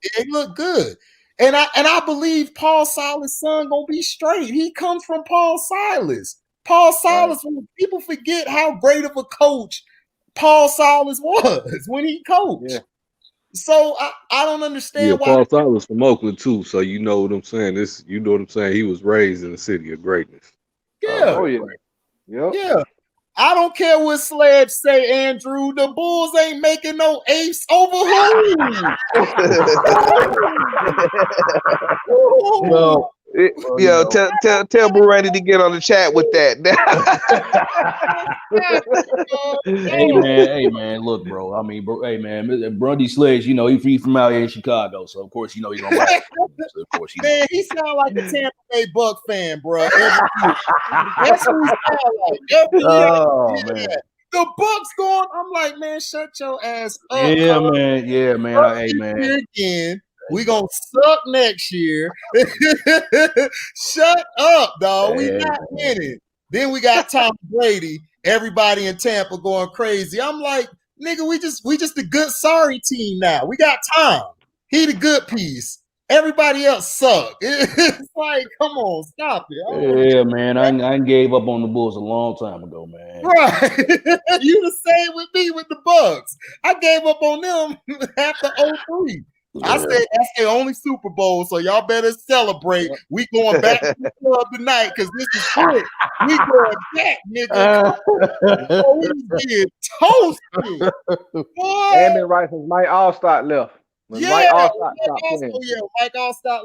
it looked good. And I believe Paul Silas' son gonna be straight. He comes from Paul Silas. Paul Silas, when people forget how great of a coach Paul Silas was when he coached. Yeah. So I don't understand why. Paul Silas from Oakland too, so you know what I'm saying. You know what I'm saying. He was raised in the city of greatness. Yeah. Yeah. I don't care what Sledge say, Andrew. The Bulls ain't making no ace over who. Tell Brady to get on the chat with that. Hey man, look, bro. I mean, hey man, Brundy Sledge, you know, he's from out here in Chicago, so of course, you know, he's gonna like. So of course, man, he sound like a Tampa Bay Buck fan, bro. That's what he sound like. Man. The Bucks going. I'm like, man, shut your ass up. Yeah, man. Hey, man. Again. We gonna suck next year. Shut up, dog. We not winning. Then we got Tom Brady. Everybody in Tampa going crazy. I'm like, nigga, we just the good sorry team now. We got Tom. He the good piece. Everybody else suck. It's like, come on, stop it. Yeah, man. I gave up on the Bulls a long time ago, man. Right. You the same with me with the Bucks. I gave up on them after 03. Yeah. I said that's their only Super Bowl, so y'all better celebrate. We going back to the club tonight because this is quick. We going back, nigga. We get toasted. Damon Rice was Mike Allstott left. When Mike Allstott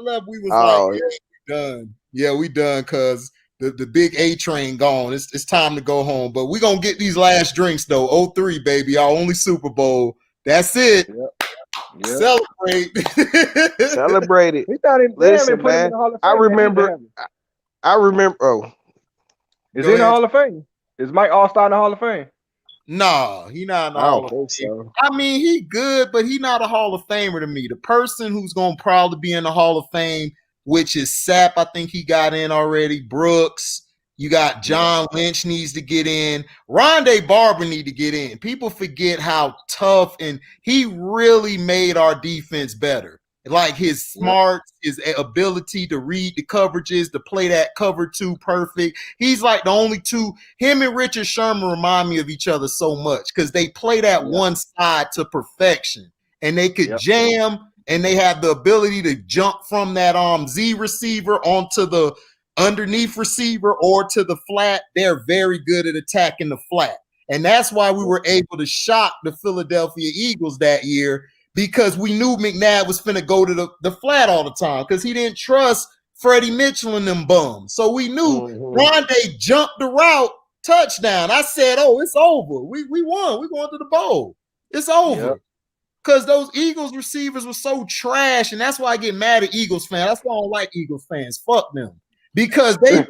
left, we was like, yeah, we done. Yeah, we done because the big A train gone. It's time to go home. But we gonna get these last drinks though. 03, baby, our only Super Bowl. That's it. Yep. Celebrate. Celebrate it. Listen, man. I remember. Oh, is he in the Hall of Fame? Is Mike Allstott in the Hall of Fame? Nah, he not in the Hall of Fame. So. I mean, he good, but he not a Hall of Famer to me. The person who's gonna probably be in the Hall of Fame, which is Sapp, I think he got in already. Brooks. You got John Lynch needs to get in. Rondé Barber need to get in. People forget how tough, and he really made our defense better. Like his smarts, his ability to read the coverages, to play that cover two perfect. He's like the only two. Him and Richard Sherman remind me of each other so much because they play that one side to perfection, and they could jam, and they have the ability to jump from that Z receiver onto the underneath receiver or to the flat. They're very good at attacking the flat. And that's why we were able to shock the Philadelphia Eagles that year, because we knew McNabb was finna go to the flat all the time because he didn't trust Freddie Mitchell and them bums. So we knew Rondé jumped the route, touchdown. I said, oh, it's over. We won. We're going to the bowl. It's over. Because those Eagles receivers were so trash, and that's why I get mad at Eagles fans. That's why I don't like Eagles fans. Fuck them. Because they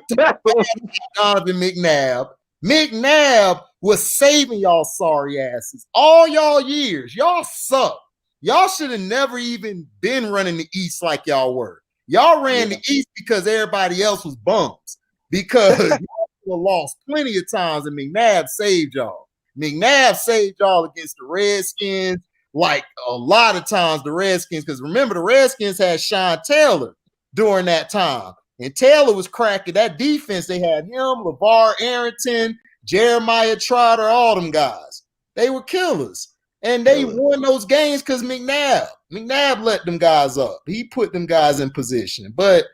Donovan McNabb. McNabb was saving y'all sorry asses all y'all years. Y'all suck. Y'all should have never even been running the East like y'all were. Y'all ran the East because everybody else was bums. Because y'all lost plenty of times, and McNabb saved y'all. McNabb saved y'all against the Redskins, like a lot of times the Redskins. Because remember, the Redskins had Sean Taylor during that time. And Taylor was cracking that defense. They had him, LeVar Arrington, Jeremiah Trotter, all them guys. They were killers. And they won those games because McNabb let them guys up. He put them guys in position. But,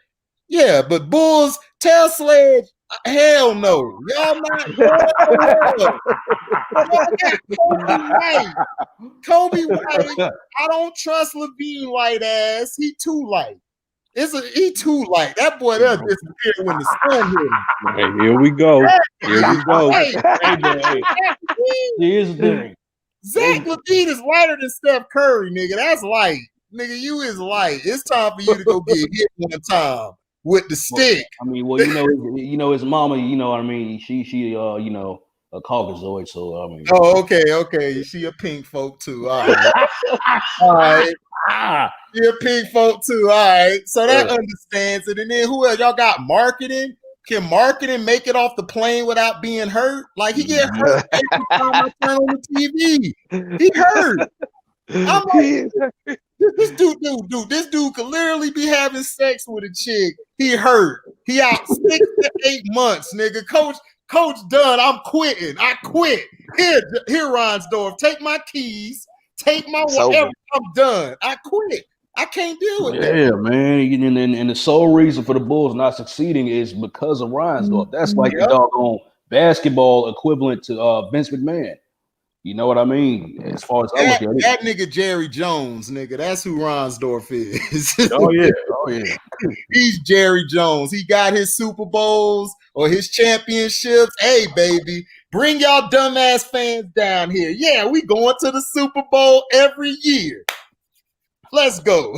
yeah, but Bulls, tell Sledge, hell no. Y'all not. Y'all got Kobe White. Kobe White. I don't trust Levine light ass. He too light. He too light. That boy does disappear when the sun hit him. Hey, here we go. Here we go. Here's the thing. Zach LaVine is lighter than Steph Curry, nigga. That's light. Nigga, you is light. It's time for you to go get hit one time with the stick. I mean, well, his mama, you know what I mean? She a Caucasoid, so I mean. Oh, okay. She a pink folk too. All right. All right. She a pink folk too. All right. So that understands it. And then who else? Y'all got marketing? Can marketing make it off the plane without being hurt? Like he get hurt every time I turn on the TV. He hurt. I'm like, this dude could literally be having sex with a chick. He hurt. He out 6 to 8 months, nigga. Coach done. I'm quitting. I quit. Here, Ronsdorf, take my keys. Take my whatever. I'm done. I quit. I can't deal with that. Yeah, man. And the sole reason for the Bulls not succeeding is because of Reinsdorf. That's like the doggone basketball equivalent to Vince McMahon. You know what I mean? As far as that nigga Jerry Jones, nigga, that's who Ronsdorf is. Oh yeah. He's Jerry Jones. He got his Super Bowls or his championships. Hey, baby, bring y'all dumbass fans down here. Yeah, we going to the Super Bowl every year. Let's go.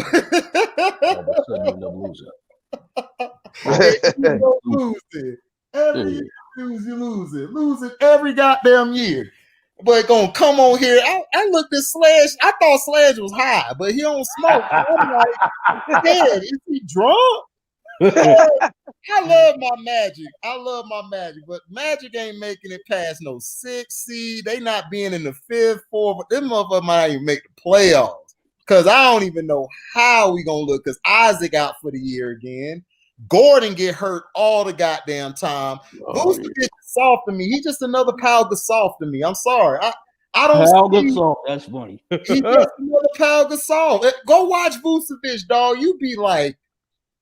Lose it every goddamn year. But gonna come on here. I looked at Sledge. I thought Sledge was high, but he don't smoke. I'm like, man, is he drunk? I love my Magic, but Magic ain't making it past no 6 seed. They not being in the 5th, 4th. Them motherfuckers might not even make the playoffs. Because I don't even know how we gonna look. Because Isaac out for the year again. Gordon get hurt all the goddamn time. Booster gets soft to me. He's just another Pau Gasol to me. I'm sorry. I don't Pau Gasol. That's funny. He's just another Pau Gasol. Go watch Vucevic, dog. You be like,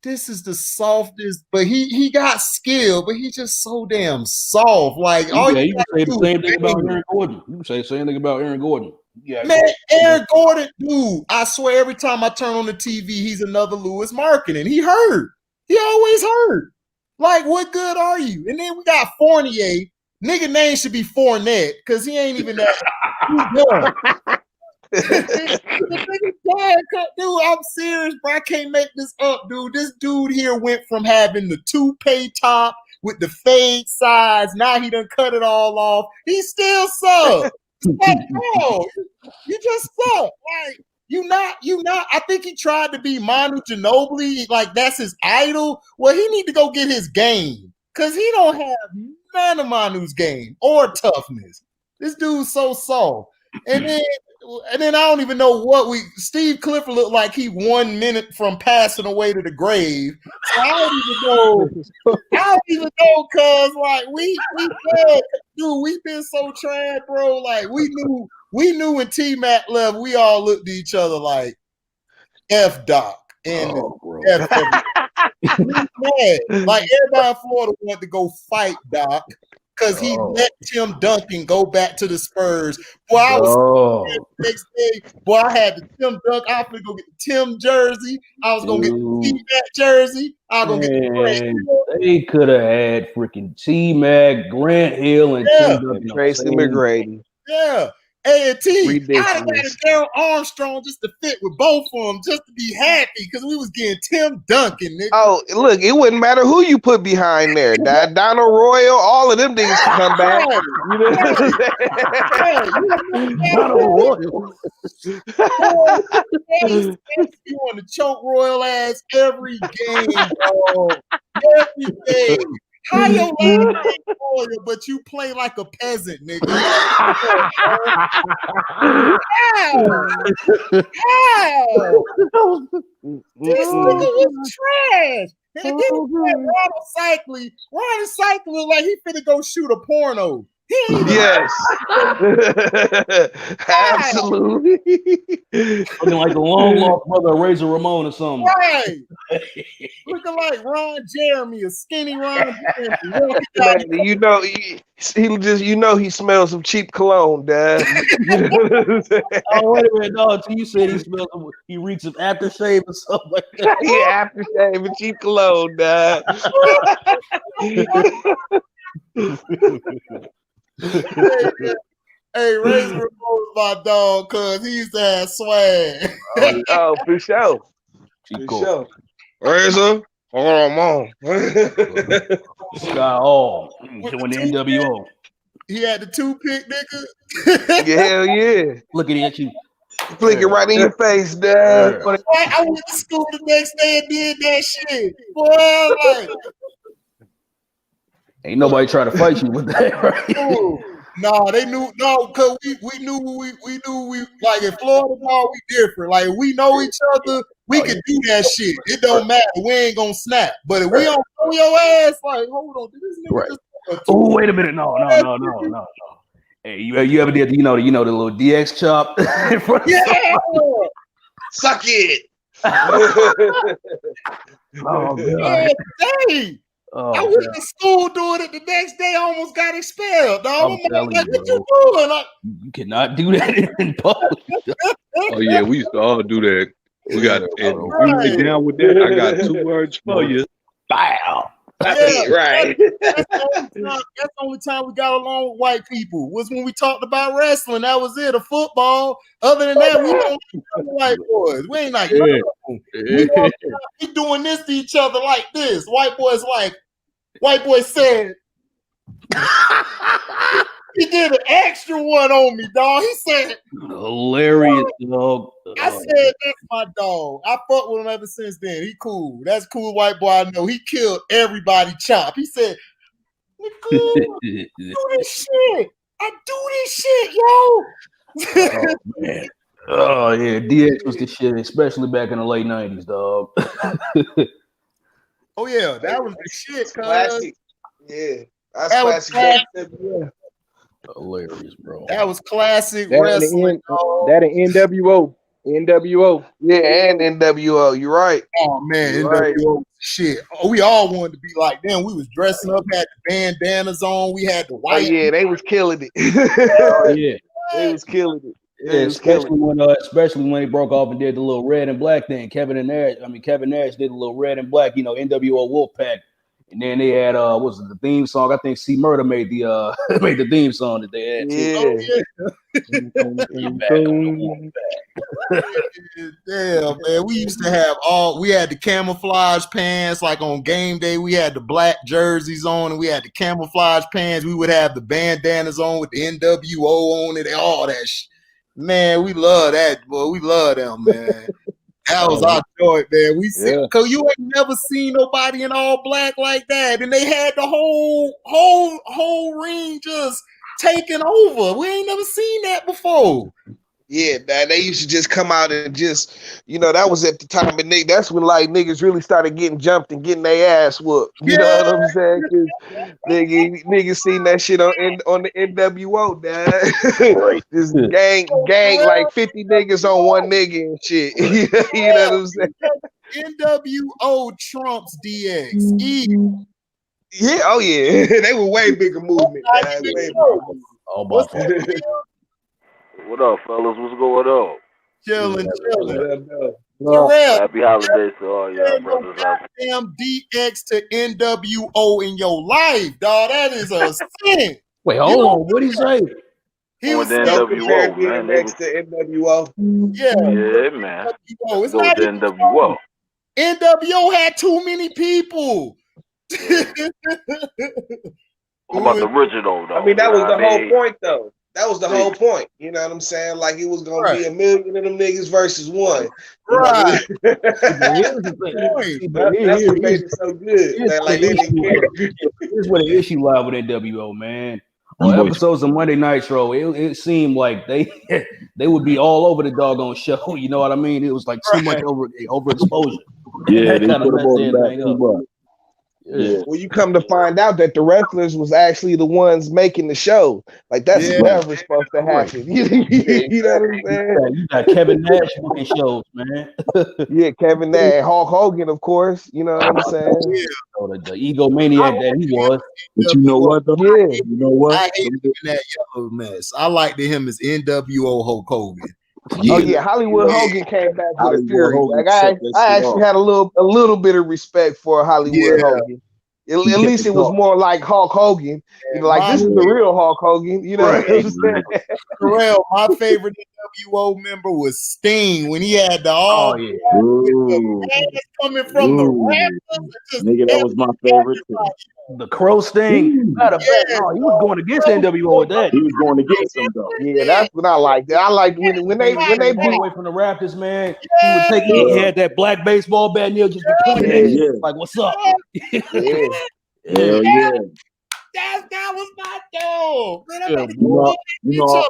this is the softest, but he got skill, but he's just so damn soft. Like, you can say the same thing about Aaron Gordon. You can say the same thing about Aaron Gordon. Yeah, man, Aaron Gordon, dude. I swear, every time I turn on the TV, he's another Lewis Marketing. He hurt. He always hurt. Like, what good are you? And then we got Fournier. Nigga name should be Fournette because he ain't even that. Dude, I'm serious, bro. I can't make this up, dude. This dude here went from having the toupee top with the fade sides. Now he done cut it all off. He still sucks. Like, bro, you just suck. Like, you not. I think he tried to be Manu Ginobili, like that's his idol. Well, he need to go get his game because he don't have none of Manu's game or toughness. This dude's so soft. And then I don't even know what Steve Clifford looked like he 1 minute from passing away to the grave. So I don't even know, cuz like we said, dude, we've been so trash, bro. Like we knew when T-Mac left, we all looked at each other like F Doc and F. Like everybody in Florida wanted to go fight Doc. Because he let Tim Duncan go back to the Spurs. Boy, I was next day. Boy, I had the Tim Duncan. I was going to go get the Tim jersey. I was going to get the T-Mac jersey. I was going to get the They could have had freaking T-Mac, Grant Hill, and Tim Duncan. Tracy McGrady. Yeah. A&T, I'd have got a Daryl Armstrong just to fit with both of them, just to be happy, because we was getting Tim Duncan, nigga. Oh, look, it wouldn't matter who you put behind there. Donald Royal, all of them niggas to come back. Donald Royal. You want to choke Royal ass every game, bro. Every game. How your last name Royal, but you play like a peasant, nigga? How? This nigga was trash. And then Ronald Cycler like he finna go shoot a porno. Yes. Absolutely. Looking like the long lost brother of Razor Ramon or something. Right. Looking like Ron Jeremy, a skinny Ron Jeremy. Man, you know, he smells some cheap cologne, Dad. Oh, wait a minute. No, you said he reeks of aftershave or something like that. Yeah, aftershave and cheap cologne, Dad. Hey, Razor Ramon was my dog, cuz he used to have swag. Oh, for sure. For sure. Razor Ramon. Sky All. Doing the NWO. He had the 2-pick, nigga. Yeah, hell yeah. Looking at you. Flick it right in your face, dad. Boy, I went to school the next day and did that shit. Boy, like, ain't nobody trying to fight you with that, right? nah, they knew cause we knew we like in Florida, no, we different. Like we know each other, we can do that shit. It don't matter. We ain't gonna snap. But if we don't know your ass, like, hold on, did this nigga just Oh, wait a minute. No. Hey, you ever did the little DX chop in front of yeah. Suck it. Oh god. Yeah, dang. I went to school doing it the next day. I almost got expelled, dog. I'm like, what you doing? You cannot do that in public. Oh yeah, we used to all do that. We got and you lay down with that. I got 2 words for you. Bow. Yeah, right. That's the only time we got along with white people was when we talked about wrestling. That was it, or football. Other than that, we don't like white boys. We ain't like we doing this to each other like this. White boy said he did an extra one on me, dog. He said hilarious, dog. I said that's my dog. I fucked with him ever since then. He cool. That's cool white boy I know. He killed everybody chop. He said, do this shit. I do this shit, yo. Oh man. Oh yeah, DX was the shit, especially back in the late 90s, dog. Oh yeah, that was the shit, classic. Yeah, that's that classic. Was hilarious, bro. That was classic that wrestling. That an NWO. Yeah, and NWO. You're right. Oh man, You're NWO right. shit. Oh, we all wanted to be like them. We was dressing up, had the bandanas on. We had the white. Oh yeah, they was killing it. Oh yeah, they was killing it. Yeah, especially when they broke off and did the little red and black thing. Kevin Nash did a little red and black, NWO Wolfpack. And then they had what was it, the theme song? I think C Murder made the made the theme song that they had too. Yeah, man. We used to have we had the camouflage pants, like on game day, we had the black jerseys on and we had the camouflage pants. We would have the bandanas on with the NWO on it, all that shit. Man, we love that, boy. We love them, man. That was our joy, man. We see, cause you ain't never seen nobody in all black like that, and they had the whole ring just taken over. We ain't never seen that before. Yeah, man, they used to just come out and just, that was at the time, and that's when like niggas really started getting jumped and getting their ass whooped. You know what I'm saying? Cause niggas seen that shit on the NWO, dad. This gang like 50 niggas on one nigga and shit. You know what I'm saying? NWO trumps DX. Yeah, oh yeah, they were way bigger movement. What up, fellas? What's going on? Chilling. Happy holidays to all y'all brothers out there. Damn DX to NWO in your life, dog. That is a sin. Wait, hold on. What he say? He was NWO, man. Next to NWO. Yeah, man. It's not the NWO. NWO had too many people. What about the original, though? I mean, that was the whole point, though. That was the whole point. You know what I'm saying? Like, it was going to be a million of them niggas versus one. Right. That's what made it so good. Man. Like, they didn't care. Here's where the issue lies with NWO, man. On episodes of Monday Nitro, it seemed like they would be all over the doggone show. You know what I mean? It was like too much overexposure. Yeah, they put them on back too much. Yeah. Well, you come to find out that the wrestlers was actually the ones making the show. Like that's never supposed to happen. You know what I'm saying? You got Kevin Nash booking shows, man. Yeah, Kevin Nash, Hulk Hogan, of course. You know what I'm saying? Yeah. The egomaniac that he was. But you know what? Though? Yeah. You know what? I hate him in that yellow mess. I liked him as NWO Hulk Hogan. Yeah. Oh yeah, Hollywood Hogan came back with a fury. Like I actually had a little bit of respect for Hollywood Hogan. At least it was more like Hulk Hogan. You know, like this is the real Hulk Hogan. You know what I'm saying? Terrell, my favorite NWO member was Sting when he had the all with the fans coming from the rafters. Nigga, that was my favorite too. The Crow Sting. Matter of fact, no, he was going against NWO with that. He was going against them though. Yeah, that's what I liked. I liked when they all beat away from the Raptors, man. He would take it. He had that black baseball bat, and he'll just be pointing at you like, "What's up?" Hell yeah. That was my dog. Man, You know,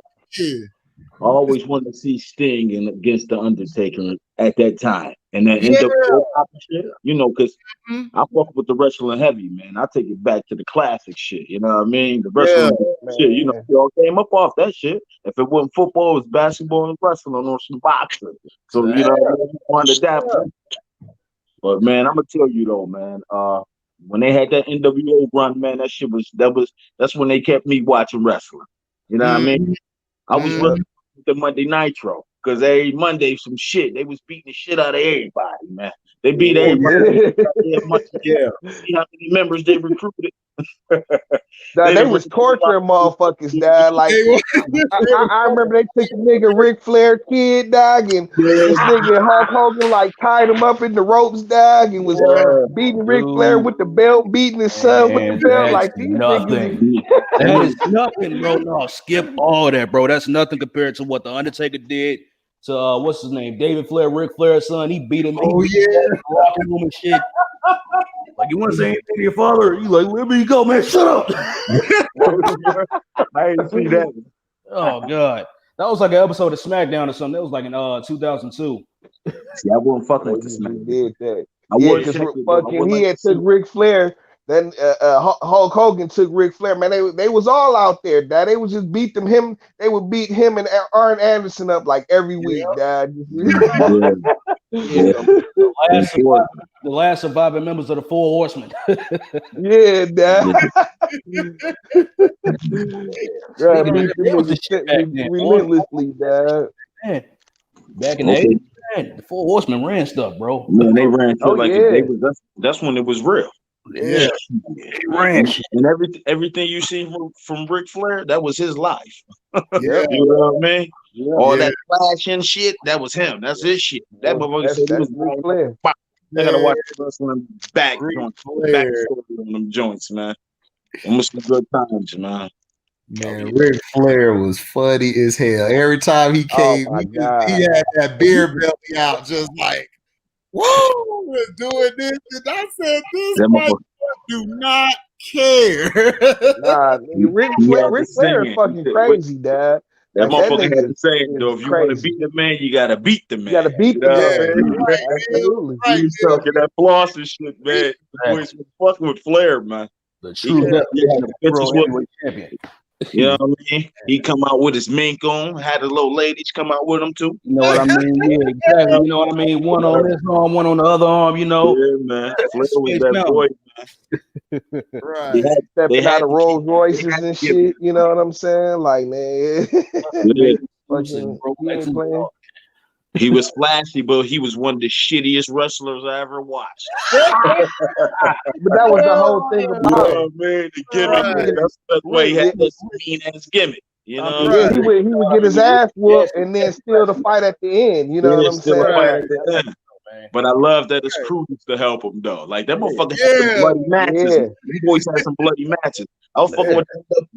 I always wanted to see Sting against the Undertaker at that time, and that NWO shit. You know, because I fuck with the wrestling heavy, man. I take it back to the classic shit. You know what I mean? The wrestling shit. You know, we all came up off that shit. If it wasn't football, it was basketball and wrestling or some boxing. So you know, wanted that. But man, I'm gonna tell you though, man. When they had that NWO run, man, that's when they kept me watching wrestling. You know what I mean? I was wrestling the Monday Nitro because every Monday some shit. They was beating the shit out of everybody, man. They beat everybody. See how many members they recruited. They was torturing motherfuckers, dog. Like I remember they took the nigga Ric Flair kid, dog, and this nigga Hulk Hogan like tied him up in the ropes, dog, and was beating Ric Flair with the belt, beating his son with the belt. Like these nothing. That is nothing, bro. No, skip all that, bro. That's nothing compared to what the Undertaker did to what's his name, David Flair, Ric Flair's son. He beat him. Locker room and shit. Like, you want to say anything to your father? You like, where you go, man? Shut up. I didn't see that. Oh God, that was like an episode of SmackDown or something. That was like in 2002. See, I wasn't fucking with the SmackDown. Did that? Because he had took Ric Flair. Then Hulk Hogan took Ric Flair. Man, they was all out there, dad. They would just beat him. They would beat him and Arn Anderson up like every week, dad. The last surviving members of the Four Horsemen. Yeah, dad. Relentlessly, dad. Man, back in the 80s, man, the Four Horsemen ran stuff, bro. Man, they ran stuff that's when it was real. Yeah, and everything you see from Ric Flair, that was his life. You know what I mean? All that flashing shit, that was him. That's his shit. That motherfucker said he was Ric Flair. I gotta watch the wrestling back story on them joints, man. Almost some good times, man. Man, Ric Flair was funny as hell. Every time he came, he had that beer belly out, just like, whoa, we're doing this. And I said, this man do not care. Nah, Ric Flair is fucking crazy, dad. That motherfucker had to say, though, if you want to beat the man, you gotta beat the man. You gotta beat the man. Right, absolutely. He was talking that floss and shit, man. Boys was fucking with Flair, man. The true champion. You know what I mean? He come out with his mink on, had the little ladies come out with him too. You know what I mean? Yeah, exactly. You know what I mean? One on this arm, one on the other arm, you know. Yeah, man. Flair was that boy, man. Right. They had the Rolls Royces and shit, you know what I'm saying? Like, man. He was flashy, but he was one of the shittiest wrestlers I ever watched. But that was the whole thing about it. Man, the gimmick. That's the way he had this mean ass gimmick. You know, yeah, he would get his ass whooped and then still the fight at the end. You know what I'm saying? But I love that his crew used to help him though. Like that motherfucker had some bloody matches. He always had some bloody matches. I was fucking with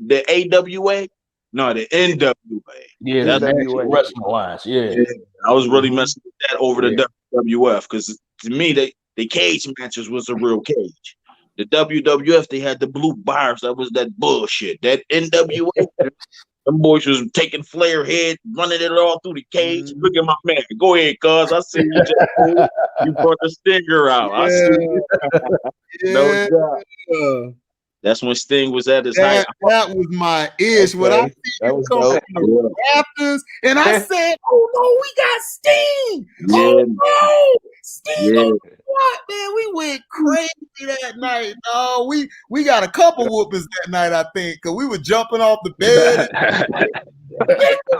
the AWA. No, the NWA. Yeah, that's the Wrestling Alliance. Yeah. I was really messing with that over the WWF because to me, the cage matches was a real cage. The WWF, they had the blue bars. That was that bullshit. That NWA, them boys was taking Flair head, running it all through the cage. Look at my man. Go ahead, cuz. I see you. You brought the stinger out. I see you. No doubt. That's when Sting was at his height. That was my ish. When I see him come from the Raptors, and I said, "Oh no, we got Sting! Oh no, Sting! What, man? We went crazy that night. No, we got a couple whoopings that night, I think, because we were jumping off the bed.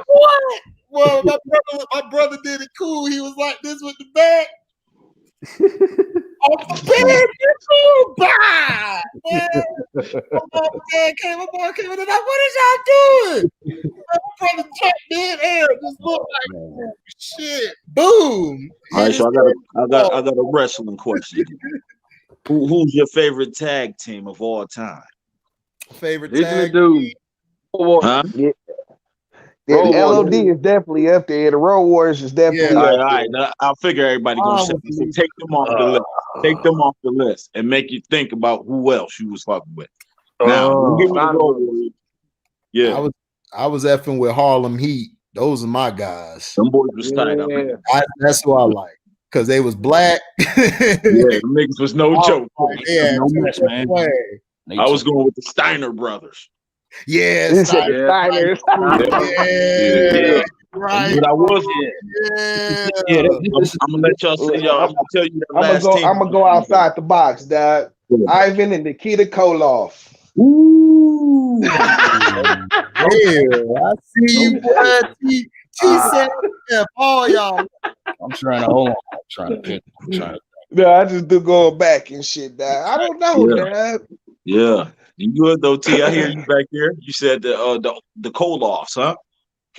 What? Well, my brother did it cool. He was like this with the bat. Off the bad, bye. Man, man came up, boy came in and like, what is y'all doing? My brother Chuck dead air just looked like, oh, shit, boom. All right, so I got a wrestling question. Who's your favorite tag team of all time? Favorite This tag dude. Huh? Yeah. The LOD is definitely up there. The Road Warriors is definitely All up right. there. I'll figure everybody gonna say. So take them off the list. Take them off the list and make you think about who else you was fucking with. Now, give me the Road Warriors. Yeah, I was effing with Harlem Heat. Those are my guys. them boys was tight. That's who I like because they was black. Yeah, the niggas was no joke. Yeah, no mess, man. I was going with the Steiner brothers. Yeah, Steiners. Yeah. Right. But I was. Yeah. I'm gonna let y'all see y'all. I'm gonna tell you that last team. I'm gonna go outside the box, dog. Ivan and Nikita Koloff. Ooh. Yeah, I see you, boy. She said, yeah, all y'all. I'm trying to hold on. I'm trying to pick. No, I just do going back and shit, dog. I don't know, dog. Yeah. You good though, T? I hear you back there. You said the Koloffs, huh?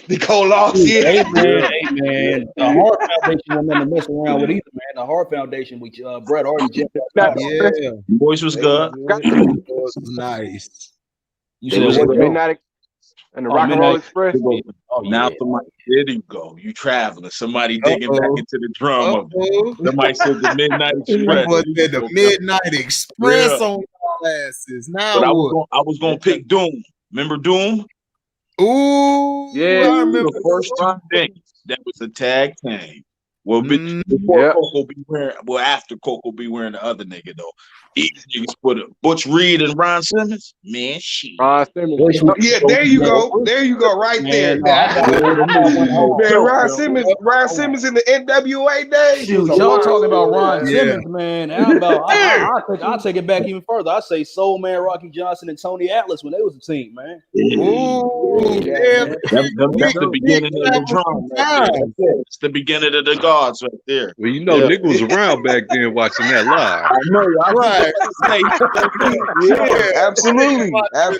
The Koloffs, yeah. Hey man. The Hart Foundation wasn't to mess around with either, man. The Hart Foundation with Bret Hart and Jeff. Yeah. Voice was good. Was nice. You said what? Midnight and the Rock and Roll Express. Now somebody, there you go. You traveling. Somebody digging back into the drum of it. Somebody said the Midnight Express. The Midnight Express on classes. Now but I was gonna pick Doom. Remember Doom? Ooh, yeah. I remember the first two things that was a tag team. Well, before Coco be wearing, after Coco be wearing the other nigga though. These niggas put Butch Reed and Ron Simmons. Man, shit. Ron Simmons. Yeah, there you go. There you go, right there. Man, Ron Simmons in the NWA days. Shoot, y'all talking about Ron Simmons, man. I'll take it back even further. I say Soul Man, Rocky Johnson, and Tony Atlas when they was a team, man. Ooh, yeah. That's the beginning of the drum. It's the beginning of the gods right there. Well, you know, nigga was around back then watching that live. I know. Right. Yeah, absolutely. Every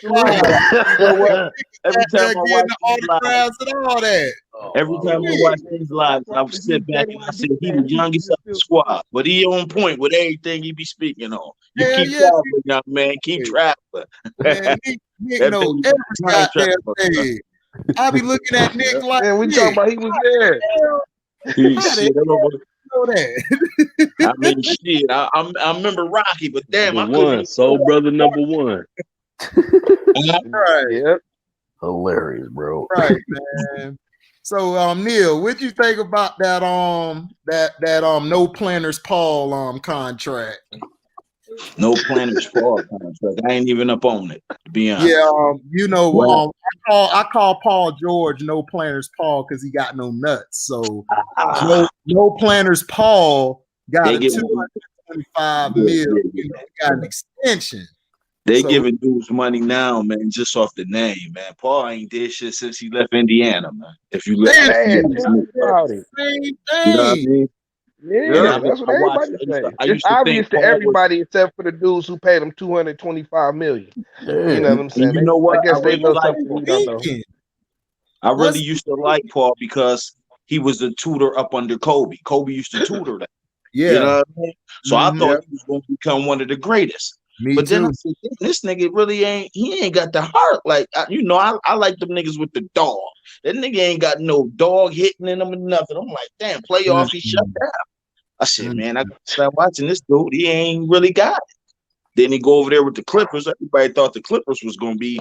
time I watch these lives, and all that. Every time I watch these lives, I would sit back and I say he the youngest of the squad, but he on point with everything he be speaking on. You keep traveling, young man. Keep traveling. Man, Nick know every goddamn thing. I be looking at Nick like, man, we talking about he was there. I mean, shit. I remember Rocky, but damn, I couldn't. Soul Brother number one. Right. Yep. Hilarious, bro. Right, man. So, Neil, what'd you think about that No Planners Paul contract? No Planners Paul contract. I ain't even up on it, to be honest. Yeah, you know, I call Paul George No Planners Paul because he got no nuts. So no Planners Paul got a $225 million. He got an extension. They giving dudes money now, man, just off the name, man. Paul ain't did shit since he left Indiana, man. If you left, same thing. You know what I mean? Yeah, that's what everybody say. It's obvious to everybody except for the dudes who paid him $225 million. You know what I'm saying? You know what? I guess they know something we don't know. I really used to like Paul because he was the tutor up under Kobe. Kobe used to tutor that. Yeah. You know what I mean? So I thought he was going to become one of the greatest. But then I said, this nigga really ain't got the heart. Like, I like them niggas with the dog. That nigga ain't got no dog hitting in him or nothing. I'm like, damn, playoff, he shut down. I said, man, I gotta start watching this dude. He ain't really got it. Then he go over there with the Clippers. Everybody thought the Clippers was gonna be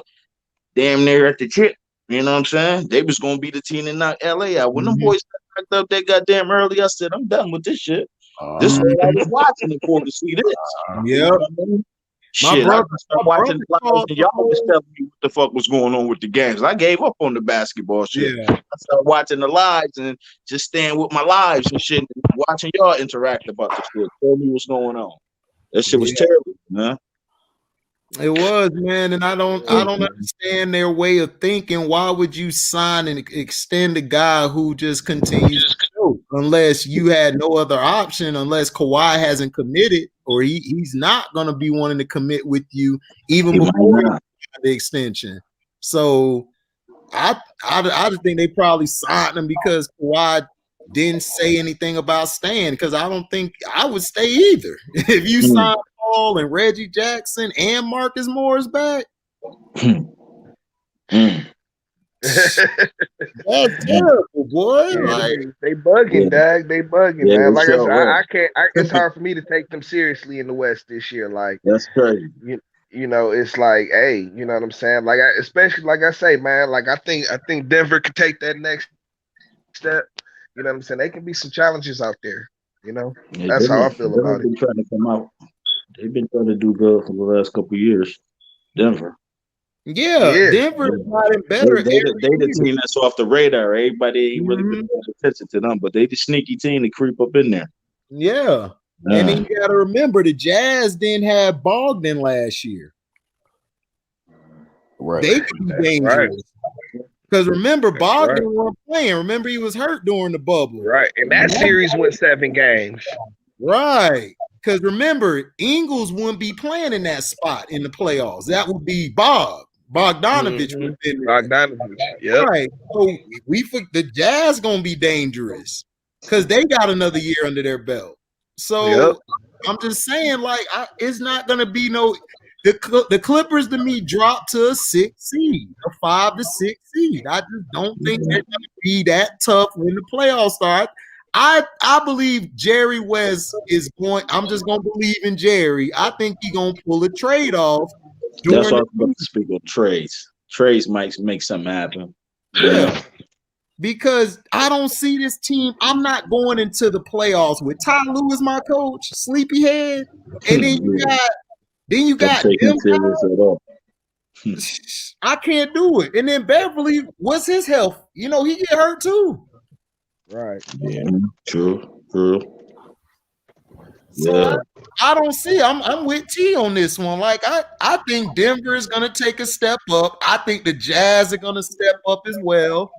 damn near at the tip. You know what I'm saying? They was gonna be the team that knocked LA out. When them boys knocked up that goddamn early, I said, I'm done with this shit. This is what I was watching it for to see this. Yeah. Shit, I started watching the lives and y'all was telling me what the fuck was going on with the games. I gave up on the basketball shit. Yeah. I started watching the lives and just staying with my lives and shit, and watching y'all interact about this shit. Tell me what's going on. That shit was terrible, man. It was, man, and I don't understand their way of thinking. Why would you sign and extend a guy who just continues to go unless you had no other option, unless Kawhi hasn't committed or he's not going to be wanting to commit with you even before the extension. So I just think they probably signed him because Kawhi didn't say anything about staying, because I don't think I would stay either. If you sign Paul and Reggie Jackson and Marcus Morris back, that's terrible, boy. Like, they bugging, Dag. They bugging, man. Like I said, I can't. It's hard for me to take them seriously in the West this year. Like, that's crazy. You know, it's like, hey, you know what I'm saying? Like, especially like I say, man. Like, I think Denver could take that next step. You know what I'm saying? They can be some challenges out there. You know, that's how I feel about it. Been trying to come out. They've been trying to do good for the last couple of years. Denver. Yeah, Denver is getting better. They the team that's off the radar. Everybody ain't really been paying attention to them, but they the sneaky team to creep up in there. Yeah. And then you got to remember the Jazz didn't have Bogdan last year. Right. They could be dangerous. Because remember, Bogdan wasn't playing. Remember, he was hurt during the bubble. Right. And that series went 7 games. Right. Because remember, Ingles wouldn't be playing in that spot in the playoffs. That would be Bogdanovich would have been there. Bogdanovich. Yep. Right. So the Jazz gonna be dangerous because they got another year under their belt. So I'm just saying, like, it's not gonna be the Clippers to me drop to a 6 seed, a 5 to 6 seed. I just don't think they're gonna be that tough when the playoffs start. I believe Jerry West is going. I'm just gonna believe in Jerry. I think he's gonna pull a trade off. That's why I was about to speak of trades. Trades might make something happen. Yeah. Because I don't see this team. I'm not going into the playoffs with Ty Lue as my coach, sleepyhead, and then you got them guys. I can't do it. And then Beverly, what's his health? You know, he get hurt too. Right. Yeah. True. So I don't see. I'm with T on this one. Like I think Denver is going to take a step up. I think the Jazz are going to step up as well,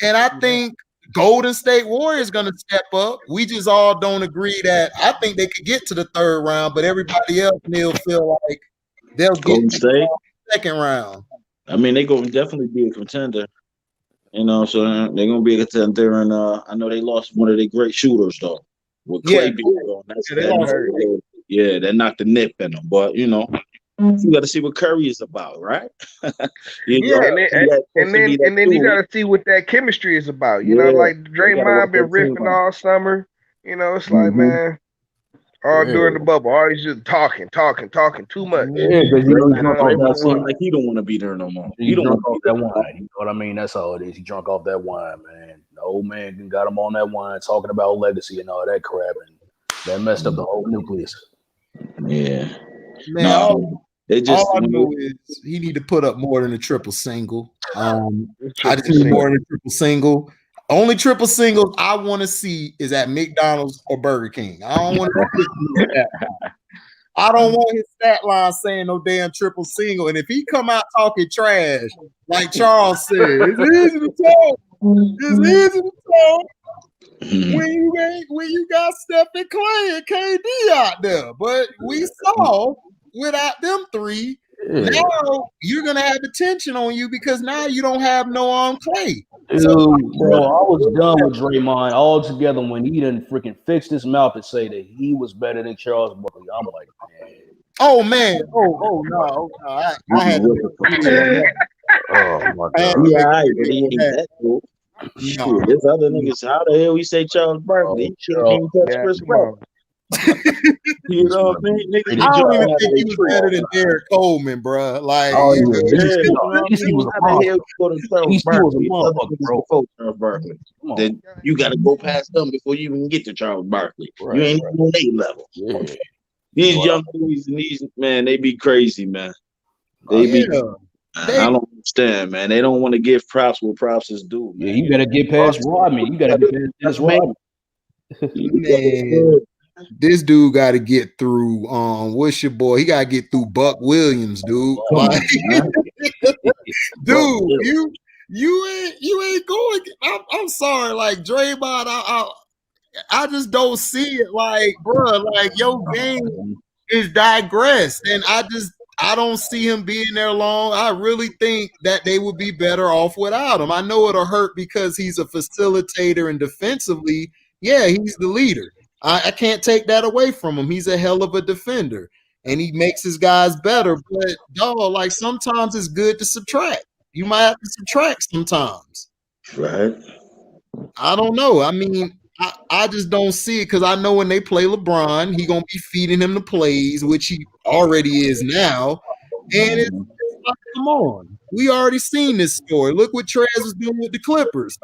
and I think Golden State Warriors going to step up. We just all don't agree that I think they could get to the 3rd round, but everybody else will feel like they'll get Golden State second round. I mean, they're going to definitely be a contender. You know, so they're going to be a contender, and I know they lost one of their great shooters though. With Clay being gone, that knocked the nip in them. But you know, you got to see what Curry is about, right? And then you got to see what that chemistry is about. You know, like Draymond been riffing all summer. You know, it's like, man, all during the bubble, always just talking too much. Yeah, because Draymond like he don't want to be there no more. He don't want off that wine. You know what I mean? That's all it is. He drunk off that wine, man. The old man got him on that wine, talking about legacy and all that crap, and that messed up the whole nucleus. Yeah, man. All I know is he need to put up more than a triple single. I just need more than a triple single. Only triple singles I want to see is at McDonald's or Burger King. I don't want to. I don't want his stat line saying no damn triple single. And if he come out talking trash, like Charles said, it's easy to talk. It's easy to talk when you got Stephen Clay and KD out there. But we saw without them three. Now you're gonna have attention on you because now you don't have no Clay. Dude, bro, I was done with Draymond altogether when he didn't freaking fix his mouth and say that he was better than Charles Barkley. I'm like, man. Oh man. Oh no. I had to. Oh my God. Yeah, but he ain't that cool. No. This other niggas, how the hell we say Charles Barkley? He shouldn't even touch Chris Paul. You know what I mean? I don't even think he was better than Derek Coleman, bro. Like, he was a motherfucker. Then you got to go past them before you even get to Charles Barkley. Right, you ain't on their level. Yeah. These young boys and these man, they be crazy, man. I don't understand, man. They don't want to give props what props is due. Man. Yeah, you gotta get past Rodman. You gotta get past Rodman. Man. This dude got to get through. What's your boy? He got to get through Buck Williams, dude. Like, dude, you ain't going. I'm sorry, like Draymond. I just don't see it, like, bro. Like your game is digressed, and I don't see him being there long. I really think that they would be better off without him. I know it'll hurt because he's a facilitator and defensively, yeah, he's the leader. I can't take that away from him. He's a hell of a defender, and he makes his guys better. But dog, like sometimes it's good to subtract. You might have to subtract sometimes. Right. I don't know. I mean, I just don't see it because I know when they play LeBron, he gonna be feeding him the plays, which he already is now. And it's like, come on, we already seen this story. Look what Trez was doing with the Clippers.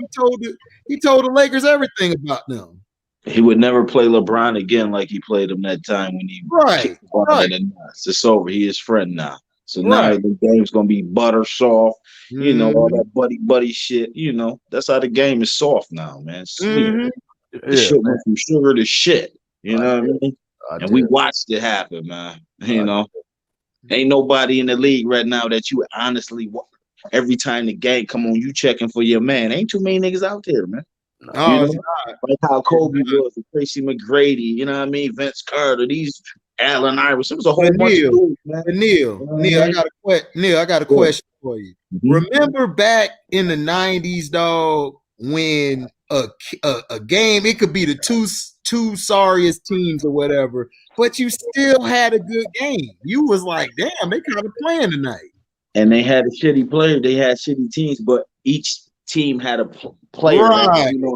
He told the Lakers everything about them. He would never play LeBron again like he played him that time when he kicked the ball in the nuts. It's over. He is friend now. So now the game's gonna be butter soft, you know, all that buddy shit. You know, that's how the game is soft now, man. Sweet. The shit went from sugar to shit. You know what I mean? And we watched it happen, man. You know, ain't nobody in the league right now that you honestly every time the game come on, you checking for your man. Ain't too many niggas out there, man. No, you know? Like how Kobe was, and Tracy McGrady, you know what I mean? Vince Carter, these Allen Iverson. It was a whole bunch of dudes, man. Neil, I got a question for you. Remember back in the 90s, dog, when a game, it could be the two sorriest teams or whatever, but you still had a good game. You was like, damn, they kind of playing tonight. And they had a shitty player. They had shitty teams, but each team had a player. Right. You know,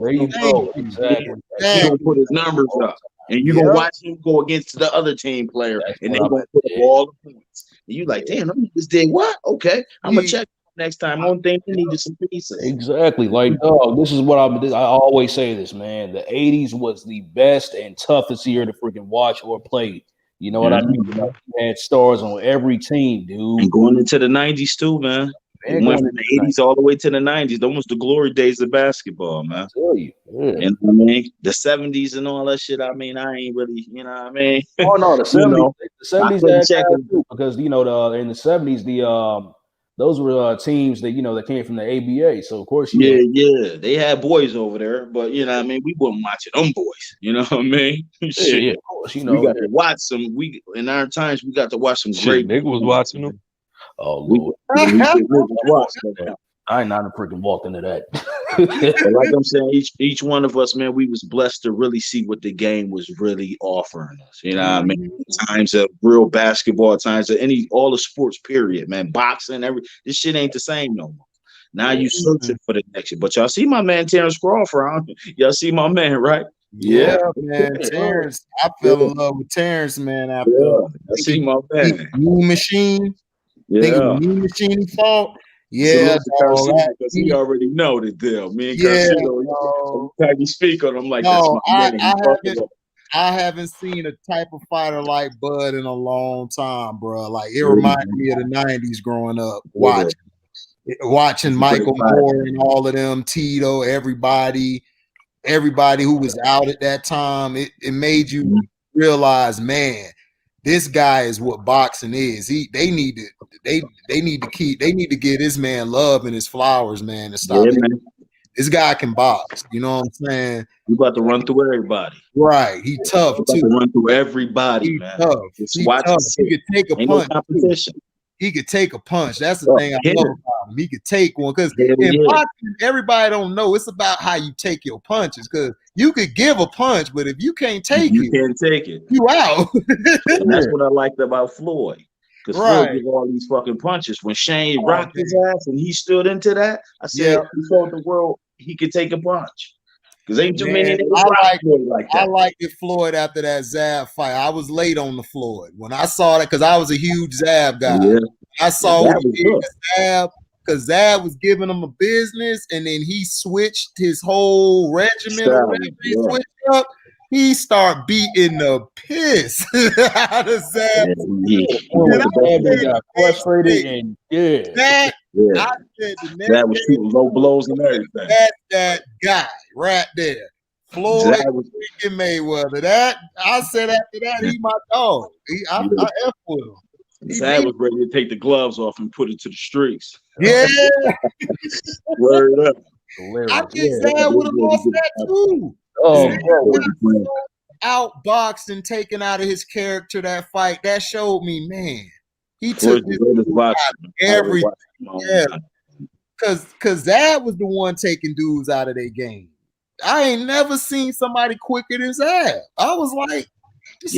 there you go. Exactly. He gonna put his numbers up, and you gonna watch him go against the other team player, and they gonna put up all the points. And you like, damn, them niggas did what? Okay, I'm gonna check next time. One thing they needed some pieces. Exactly. Like, this is what I always say this, man. The 80s was the best and toughest year to freaking watch or play. You know what I mean? You had stars on every team, dude. And going into the 90s too, man. It went from the 80s all the way to the 90s. Those was the glory days of basketball, man. I tell you. You know what I mean? The 70s and all that shit. I mean, I ain't really, you know what I mean? Oh no, the 70s. The 70s checking because in the 70s those were teams that that came from the ABA. So of course, they had boys over there, but you know what I mean. We wasn't watching them boys. You know what I mean? Yeah, of course. We got to watch some. We in our times we got to watch some great. Nigga was watching them. Oh Lord. I ain't not freaking walked into that. Like I'm saying, each one of us, man, we was blessed to really see what the game was really offering us. You know what I mean? Times of real basketball, times of all the sports, period, man. Boxing, this shit ain't the same no more. Now you searching for the next shit. But y'all see my man Terrence Crawford. Y'all see my man, right? Yeah, man. Terrence. I fell in love with Terrence, man. I see my man. Mean Machine. Yeah. Mean Machine fought. Yeah, because he already know the deal. Me and Carcino, every time you speak on him, like that's my man. I haven't seen a type of fighter like Bud in a long time, bro. Like it reminds me of the 90s growing up, watching Michael Moore and all of them, Tito, everybody who was out at that time. It made you realize, man, this guy is what boxing is. They need to give this man love and his flowers, man, and stop. This guy can box. You know what I'm saying? You about to run through everybody. Right. He tough too. To run through everybody, man. Tough. He tough. He could take a punch. No competition. He could take a punch. That's the thing I love about him. He could take one because in boxing, everybody don't know. It's about how you take your punches. Because you could give a punch, but if you can't take you can't take it. You out. And that's what I liked about Floyd. Because Floyd did all these fucking punches. When Shane rocked his ass and he stood into that, I said he showed the world he could take a punch. Because ain't too many niggas like that. I liked it Floyd after that Zab fight. I was late on the Floyd. When I saw that, because I was a huge Zab guy. Yeah. I saw what he did to Zab, because Zab was giving him a business, and then he switched his whole regimen. He switched up. He started beating the piss out of Zab. Got frustrated and I said that was shooting low blows and everything. That's that guy right there. Floyd freaking Mayweather. I said after that, he my dog. I F with him. Zab was ready to take the gloves off and put it to the streets. Yeah. Word up. I think Zab would have lost that too. outboxed and taken out of his character that fight, that showed me, man, he Floyd took this the greatest dude out boxer. of everything. Yeah, Yeah. cause Zab was the one taking dudes out of their game. I ain't never seen somebody quicker than Zab. I was like, this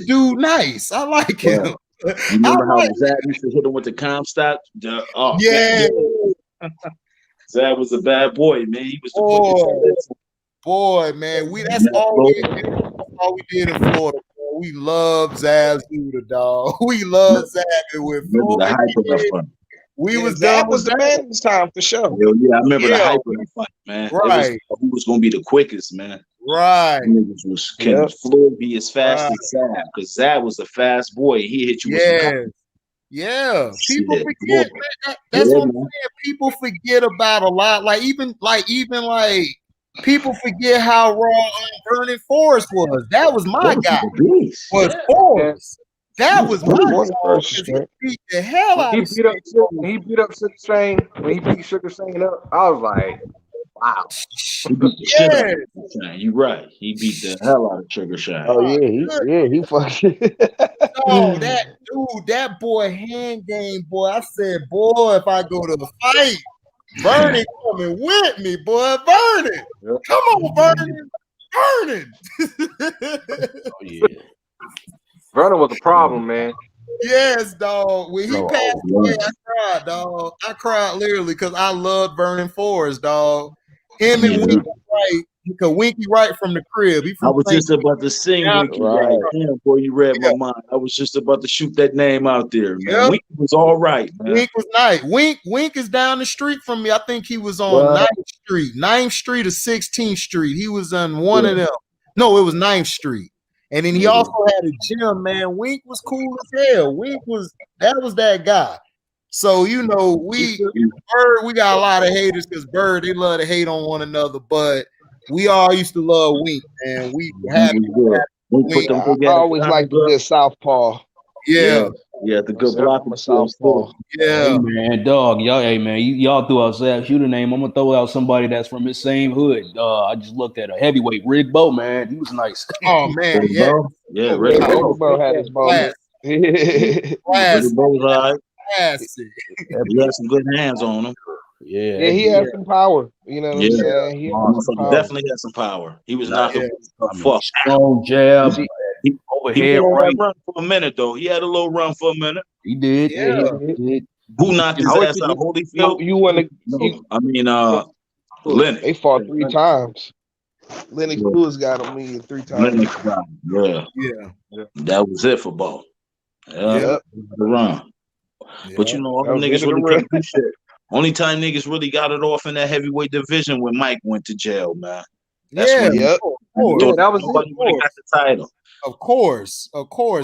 dude nice. I like him. You remember how Zab used to hit him with the Comstock? Yeah. Zab was a bad boy, man. He was the quickest. Boy, man, that's all we did in Florida. Bro. We love Zab's dude, dog. We love Zab with Florida. Zab was the man this time for sure. Yeah, I remember the hype of that fight, man. Right. Who was gonna be the quickest, man? Right. Can Floyd be as fast as Zab? Because Zab was a fast boy. He hit you with some. Yeah, people forget. That's what I'm saying. People forget about a lot. Like even people forget how raw Burning Forest was. That was my guy. Was Forest. That was my guy. He beat the hell out of him. He beat up Sugar Shane. When he beat Sugar Shane up, I was like, wow. He beat the shit out of Sugar Shane. You're right. He beat the hell out of Sugar Shane. Oh yeah, he fucking. No, that dude, that boy hand game, boy. I said, boy, if I go to the fight, Vernon coming with me, boy. Vernon, come on, Vernon, Oh yeah. Vernon was a problem, man. Yes, dog. When he passed away, I cried, dog. I cried literally because I loved Vernon Forrest, dog. Him and Winky Wright, because Winky Wright from the crib. I was just about to sing Winky Wright. Damn, boy, you read my mind. I was just about to shoot that name out there, man. Winky was all right, man. Wink was nice. Wink is down the street from me. I think he was on 9th Street or 16th Street. He was on one of them. No, it was 9th Street. And then he also had a gym, man. Wink was cool as hell. That was that guy. So, you know, Bird, we got a lot of haters because Bird, they love to hate on one another, but we all used to love Wink, and we happy. I always liked the good Southpaw. Yeah. Yeah, the good block of Southpaw. Yeah. Hey, man, dog. Y'all threw out Zab shooter name. I'm gonna throw out somebody that's from his same hood. I just looked at a heavyweight, Rig Bow, man. He was nice. Oh man, yeah. Yeah, Rig Bow had his moment. Classic. He had some good hands on him. Yeah, he had some power. You know what I'm saying? He definitely had some power. He was knocking fuck. Strong jab. He had a run for a minute though. He had a little run for a minute. He did. Yeah. He did. Who knocked his ass out? Holyfield. You want to? Lennox. They fought 3 times. Lennox Lewis got him 3 times. Yeah. That was it for Bo. Yeah. The run. But you know, all them niggas really couldn't do shit. Only time niggas really got it off in that heavyweight division when Mike went to jail, man. That's when that was nobody really got the title. Of course.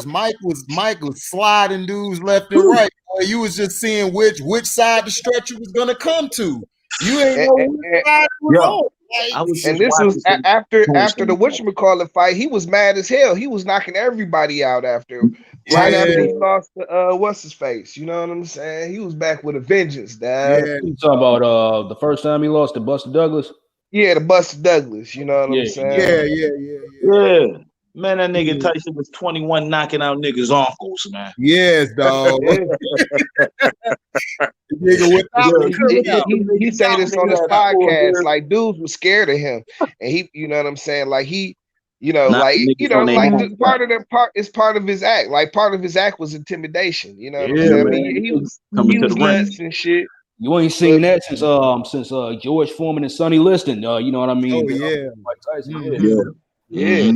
Mike was sliding dudes left and right. Boy, you was just seeing which side the stretcher was gonna come to. You ain't know which side it was on. And this was after the whatchamacallit fight. He was mad as hell. He was knocking everybody out after him. Right after he lost to what's his face. You know what I'm saying? He was back with a vengeance, dad. Yeah. You talking about the first time he lost to Buster Douglas? Yeah, to Buster Douglas. You know what I'm saying? Yeah. Man, that nigga Tyson was 21 knocking out niggas' uncles, man. Yes, dog. He said this on his podcast. Like, dudes was scared of him. And he, you know what I'm saying? Like, he, you know, part of his act. Like, part of his act was intimidation. You know what I'm saying? I mean, he was nuts and shit. You ain't seen that since George Foreman and Sonny Liston. You know what I mean? Oh yeah. Mike Tyson. Yeah.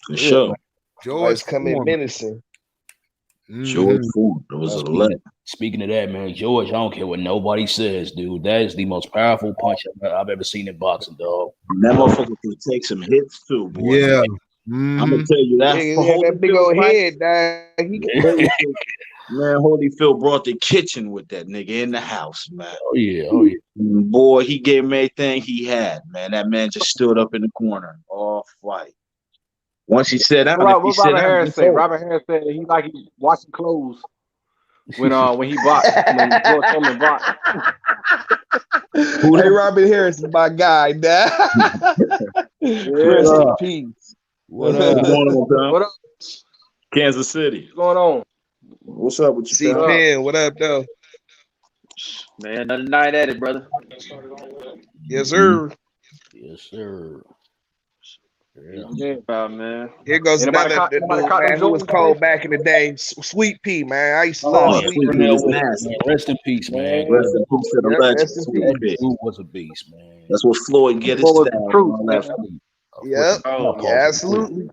For sure. George coming menacing. George Foreman. It was a legend. Speaking of that, man, George, I don't care what nobody says, dude. That is the most powerful punch I've ever seen in boxing, dog. That motherfucker could take some hits too, boy. Yeah. I'm gonna tell you that. That big old head, dog. Man, Holyfield brought the kitchen with that nigga in the house, man. Oh yeah. Boy, he gave him everything he had, man. That man just stood up in the corner all fight. Once he said that, what Robert Harris say? Robert Harris said he washing clothes when he boxed. When George Foreman boxed. Hey, Robert Harris is my guy, dad. Rest in peace. What What's up? going on, Tom? What up? Kansas City. What's going on? What's up with you, See, Tom? man, what up, though? Man, another night at it, brother. Yes, sir. Yes, sir. Yeah. Man. Here goes Anybody another caught dude, them man, who was Jordans cold today? back in the day. Sweet Pea, man. I used to Oh, love Yeah, Sweet Sweet Pea Pea. Pernell was Williams, nasty. man. Rest in peace, man. Rest in peace to the Yep, legend, rest in Sweet That peace. Pea. dude was a beast, man. That's what Floyd get his What was the style and truth, all man? that. Yep. Oh, Yeah, absolutely.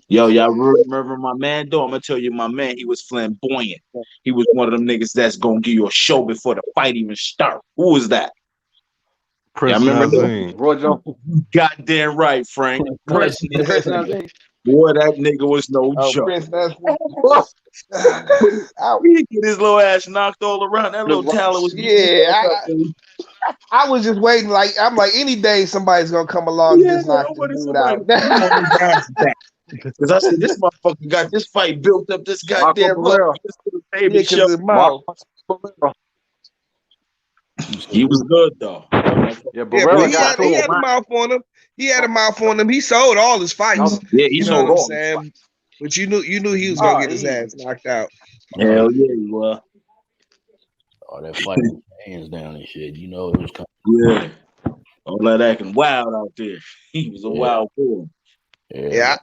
Yo, y'all remember my man though? I'm gonna tell you, my man, he was flamboyant. He was one of them niggas that's gonna give you a show before the fight even start. Who was that? Prince Y'all remember him? Nazim. Roy Jones. Goddamn right, Frank. Prince Nazim. Boy, that nigga was no Oh, joke. Prince Nelson. He get his little ass knocked all around. That little talent was I was just waiting. Like I'm like, any day somebody's gonna come along and just knock this dude out. Because I said, this motherfucker got this fight built up. This Marco goddamn Barrera. baby Yeah, show. his mouth. He was good though. Yeah, Yeah, Barrera but he got to had him. a mouth on him. He had a mouth on him. He sold all his fights. Yeah, he You know sold what I'm all his saying? But you knew he was gonna get his ass knocked out. Hell yeah, he was. All that fighting with hands down and shit. You know, it was kind Yeah. All that acting wild out there. He was a wild boy. Yeah.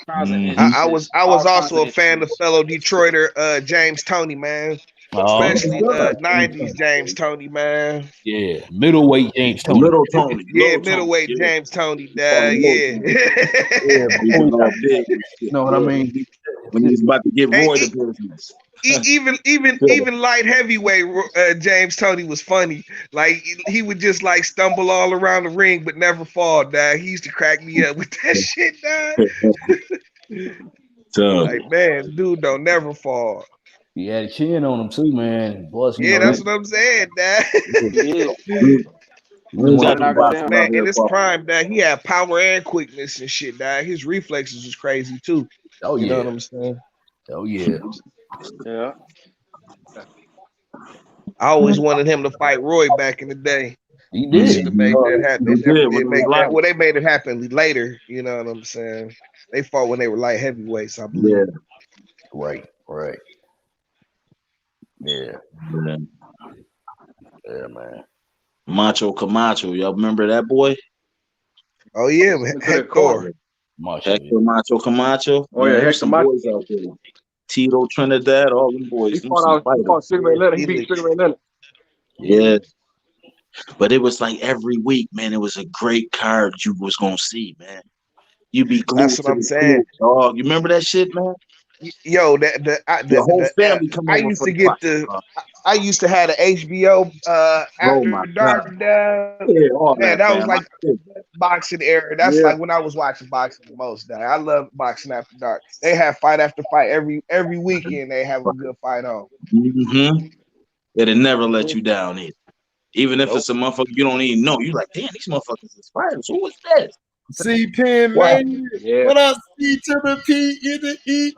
Mhm. I was also a fan of fellow Detroiter James Toney, man. Especially 90s James Toney, man. Yeah, middleweight James Toney. Little Tony. Yeah, Little middleweight Tony, James Toney, Yeah, yeah. he was all big. You know what I mean? When he was about to get Roy the business. Even light heavyweight James Toney was funny. Like he would just like stumble all around the ring but never fall, dog. He used to crack me up with that shit, dog. Like, man, dude don't never fall. He had a chin on him too, man. Plus, yeah, that's what I'm saying, dad. Man, in his prime, dad, he had power and quickness and shit, dad. His reflexes was crazy too. Oh, you yeah. know what I'm saying? Oh yeah. Yeah. I always wanted him to fight Roy back in the day. He did. To make that happen. He did when he was light. Well, they made it happen later. You know what I'm saying? They fought when they were light heavyweights, I believe. Yeah. Right. Yeah. Yeah, man. Macho Camacho. Y'all remember that boy? Oh yeah, man. Hector. Macho Camacho. Oh yeah, Hector boys out there. Tito Trinidad, all them boys. He fought Cigarette Leonard. He beat Cigarette Leonard. Yeah. But it was like every week, man, it was a great card you was gonna see, man. You be glued. That's what I'm saying. Dog. You remember that shit, man? Yo, the whole family come over. I used to get I used to have the HBO after dark. Man, that was like boxing era. That's like when I was watching boxing the most. I love boxing after dark. They have fight after fight every weekend. They have a good fight on. Mm-hmm. It'll never let you down either. Even if it's a motherfucker you don't even know, you're like, damn, these motherfuckers is fighters. Who is this? C-Pen, man. Yeah. What up, C to the P in the E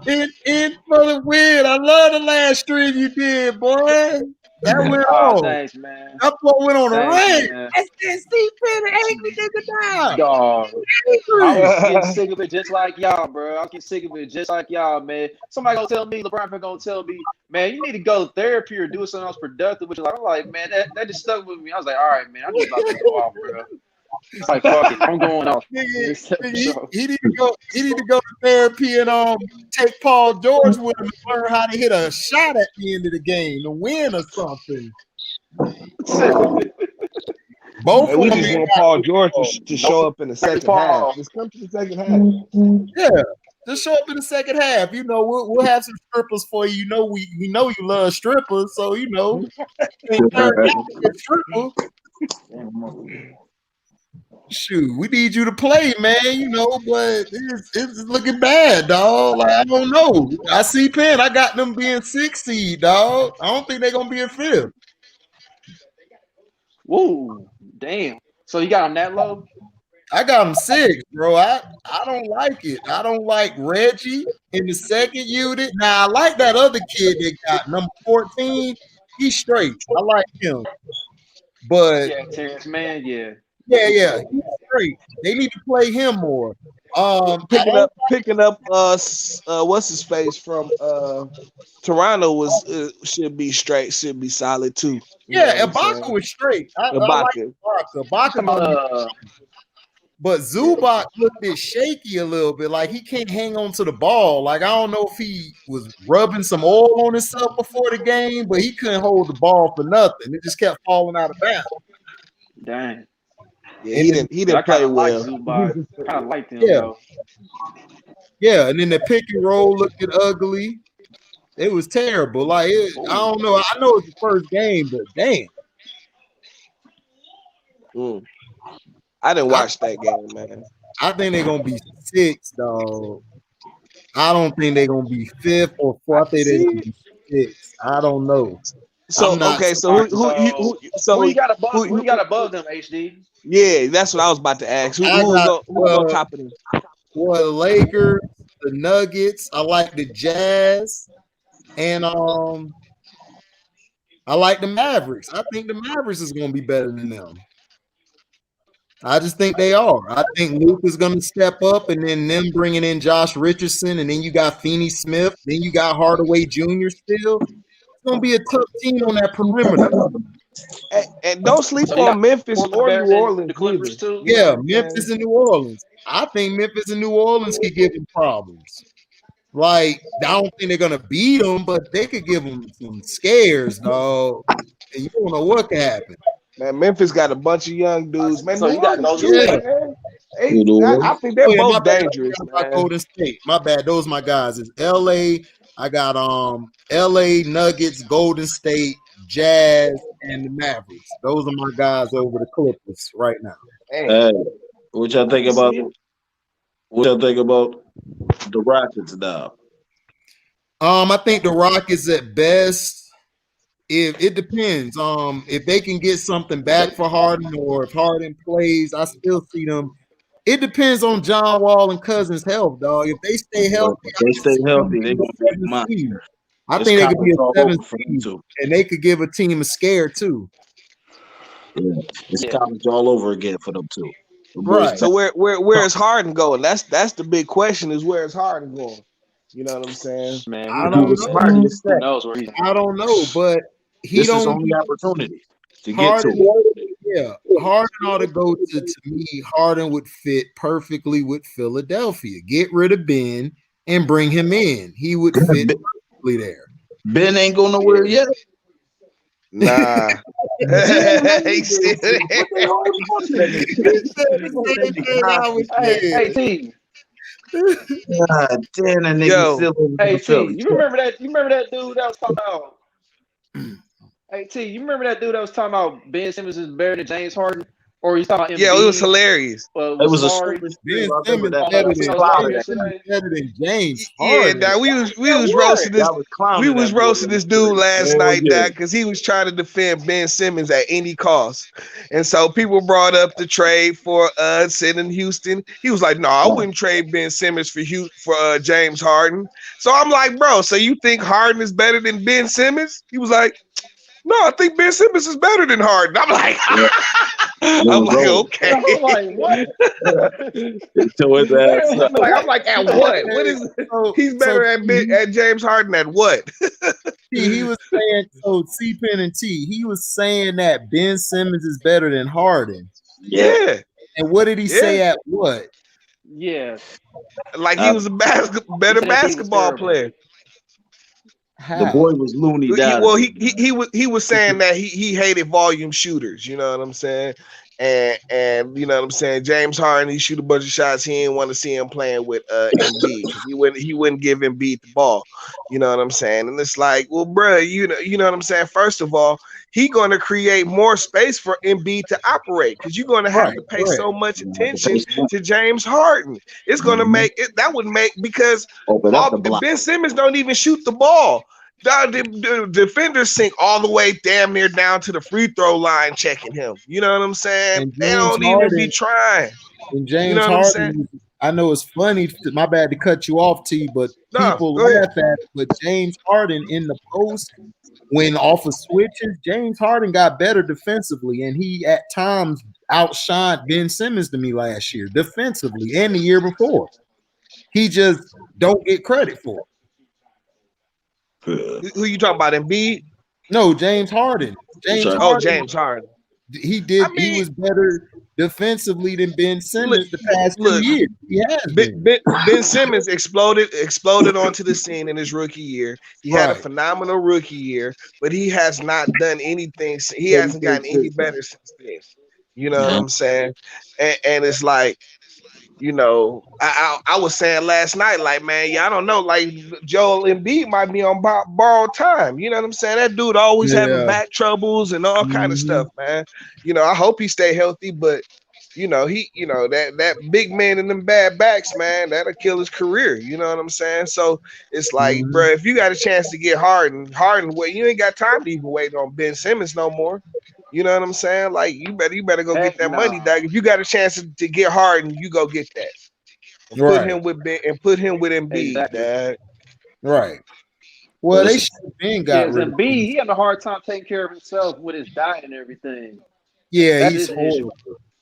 for the win. I love the last stream you did, boy. That went on. Thanks, man. That boy went on a Thanks, rant. man. That's that C-Pen angry nigga down. Dog. I was getting sick of it just like y'all, bro. I was getting sick of it just like y'all, man. Somebody gonna tell me, LeBron gonna tell me, man, you need to go to therapy or do something else productive. Which is like, I'm like, man, that just stuck with me. I was like, all right, man, I'm just about to go off, bro. It's like, fuck it, I'm going off. He need to go to therapy and take Paul George with him and learn how to hit a shot at the end of the game to win or something. Both we just want Paul George to show up in the second half. Just come to the second half. Yeah, just show up in the second half. You know, we'll have some strippers for you. You know, we know you love strippers, so you know, stripper. Shoot, we need you to play, man. You know, but it's looking bad, dog. Like, I don't know. I see Penn. I got them being 6 seed, dog. I don't think they're gonna be in 5th. Whoa, damn. So you got them that low? I got them 6, bro. I don't like it. I don't like Reggie in the second unit. Now I like that other kid that got number 14. He's straight. I like him. But yeah, Terrence Mann, yeah. Yeah, he's great. They need to play him more. Picking up what's his face from Toronto should be solid too. Yeah, Ibaka was straight. I like Ibaka. But Zubac looked bit shaky a little bit, like he can't hang on to the ball. Like I don't know if he was rubbing some oil on himself before the game, but he couldn't hold the ball for nothing. It just kept falling out of bounds. Dang. Yeah, he didn't play well. Kind of liked him though. Yeah, and then the pick and roll looked ugly. It was terrible. Like I don't know. I know it's the first game, but damn. I didn't watch that game, man. I think they're gonna be 6, dog. I don't think they're gonna be 5th or 4th. I think they're gonna be 6. I don't know. So who you got above them, HD? Yeah, that's what I was about to ask. Who's on top of them? Well, the Lakers, the Nuggets. I like the Jazz, and I like the Mavericks. I think the Mavericks is gonna be better than them. I just think they are. I think Luke is going to step up, and then them bringing in Josh Richardson, and then you got Finney Smith, then you got Hardaway Jr. still. It's going to be a tough team on that perimeter. And don't sleep on Memphis or New Orleans. Too. Yeah, Memphis and New Orleans. I think Memphis and New Orleans could give them problems. Like, I don't think they're going to beat them, but they could give them some scares, dog. And you don't know what could happen. Man, Memphis got a bunch of young dudes. Man, so you got those I think they're both dangerous. Golden State. My bad. Those are my guys. It's LA. I got LA Nuggets, Golden State, Jazz, and the Mavericks. Those are my guys over the Clippers right now. Hey, what y'all think about the Rockets now? I think the Rockets at best. If it depends, if they can get something back for Harden, or if Harden plays, I still see them. It depends on John Wall and Cousins' health, dog. If they stay healthy, they're gonna be monster. I think they could be a 7 seed, and they could give a team a scare too. Yeah, it's college all over again for them too. Right. So where is Harden going? That's the big question. Is where is Harden going? You know what I'm saying? Man, I don't know. Knows where he's I don't know, but this is only opportunity to get to it. Yeah, Harden ought to go to me. Harden would fit perfectly with Philadelphia. Get rid of Ben and bring him in. He would fit perfectly there. Ben ain't going nowhere yet. Nah. Hey, T. God damn, that nigga still. Hey, T. You remember that dude that was talking about? Hey, T, you remember that dude that was talking about Ben Simmons is better than James Harden? Or he's talking about Embiid? Yeah, it was hilarious. It was a Ben Simmons better than James Harden. Yeah, we was roasting this. We was roasting this dude last night, because he was trying to defend Ben Simmons at any cost. And so people brought up the trade for Sid in Houston. He was like, "No, I wouldn't trade Ben Simmons for James Harden." So I'm like, "Bro, so you think Harden is better than Ben Simmons?" He was like, "No, I think Ben Simmons is better than Harden." I'm like, okay. I'm like, what? So his ass. I'm like, at what? What is? He's better at James Harden at what? He was saying, so C-Pen and T, he was saying that Ben Simmons is better than Harden. Yeah. And what did he say at what? Yeah. Like he was a better basketball player. The boy was loony down. He was saying that he hated volume shooters. You know what I'm saying? And you know what I'm saying? James Harden, he shoot a bunch of shots. He didn't want to see him playing with Embiid. He wouldn't give Embiid the ball. You know what I'm saying? And it's like, well, bro, you know what I'm saying? First of all, he going to create more space for Embiid to operate, because you're going to have to pay so much attention to James Harden. It's going to make it. That would make, because Ben Simmons don't even shoot the ball. The defenders sink all the way damn near down to the free throw line checking him. You know what I'm saying? They don't even be trying. And James Harden, I know it's funny. My bad to cut you off, T, but people laugh at it. But James Harden in the post, when off of switches, James Harden got better defensively, and he at times outshined Ben Simmons to me last year defensively and the year before. He just don't get credit for it. Who you talking about, Embiid? No, James Harden. James Harden. He was better defensively than Ben Simmons the past 2 years. He has Ben Simmons exploded onto the scene in his rookie year. He had a phenomenal rookie year, but he has not done anything. He hasn't gotten any better since then. You know what I'm saying? And it's like, you know, I was saying last night, like, man, I don't know, like Joel Embiid might be on borrowed time. You know what I'm saying? That dude always having back troubles and all kind of stuff, man. You know, I hope he stay healthy, but you know, that big man in them bad backs, man, that'll kill his career. You know what I'm saying? So it's like, bro, if you got a chance to get Harden, wait, you ain't got time to even wait on Ben Simmons no more. You know what I'm saying? Like, you better go get that money, dog. If you got a chance to get Harden, you go get that. And put him with Ben and put him with Embiid, dad. Right. Well, they should have been got rid of Embiid. He had a hard time taking care of himself with his diet and everything. Yeah, he's horrible.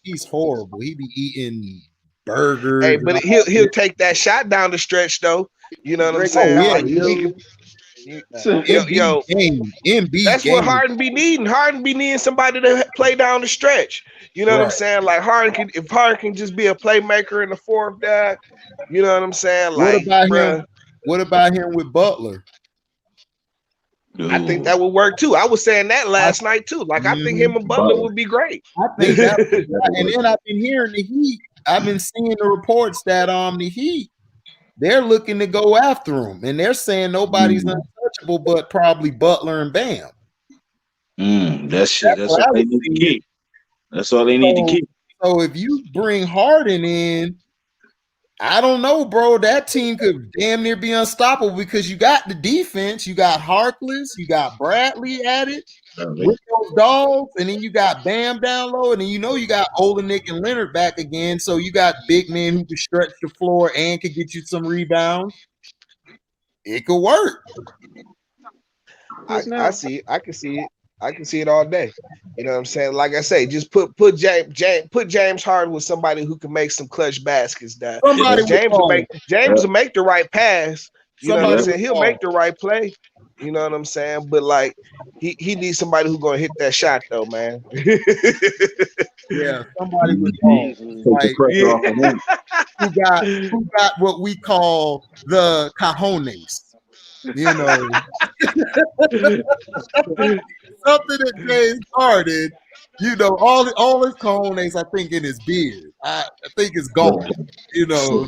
He's horrible. He be eating burgers. Hey, but he'll take that shot down the stretch though. You know what I'm saying? Embiid, that's what Harden be needing. Harden be needing somebody to play down the stretch. You know what I'm saying? Like if Harden can just be a playmaker in the fourth, dad. You know what I'm saying? Like, what about him with Butler? I think that would work too. I was saying that last night too. Like, I think him and Butler would be great. I think that. And then I've been hearing the Heat. I've been seeing the reports that the Heat, they're looking to go after him, and they're saying nobody's untouchable but probably Butler and Bam. That's what they need to keep. That's all they need to keep. So if you bring Harden in, I don't know, bro. That team could damn near be unstoppable because you got the defense, you got Harkless, you got Bradley at it with those dogs, and then you got Bam down low, and then you got Olenek and Leonard back again. So you got big men who can stretch the floor and can get you some rebounds. It could work. I see it. I can see it. I can see it all day. You know what I'm saying? Like I say, just put James Harden with somebody who can make some clutch baskets. James will make the right pass. You know what I'm saying? He'll make the right play. You know what I'm saying? But like he needs somebody who's gonna hit that shot though, man. Yeah, somebody with like, who got what we call the cojones. You know, something that James Harden, all his cojones, I think, in his beard. I think it's gone. So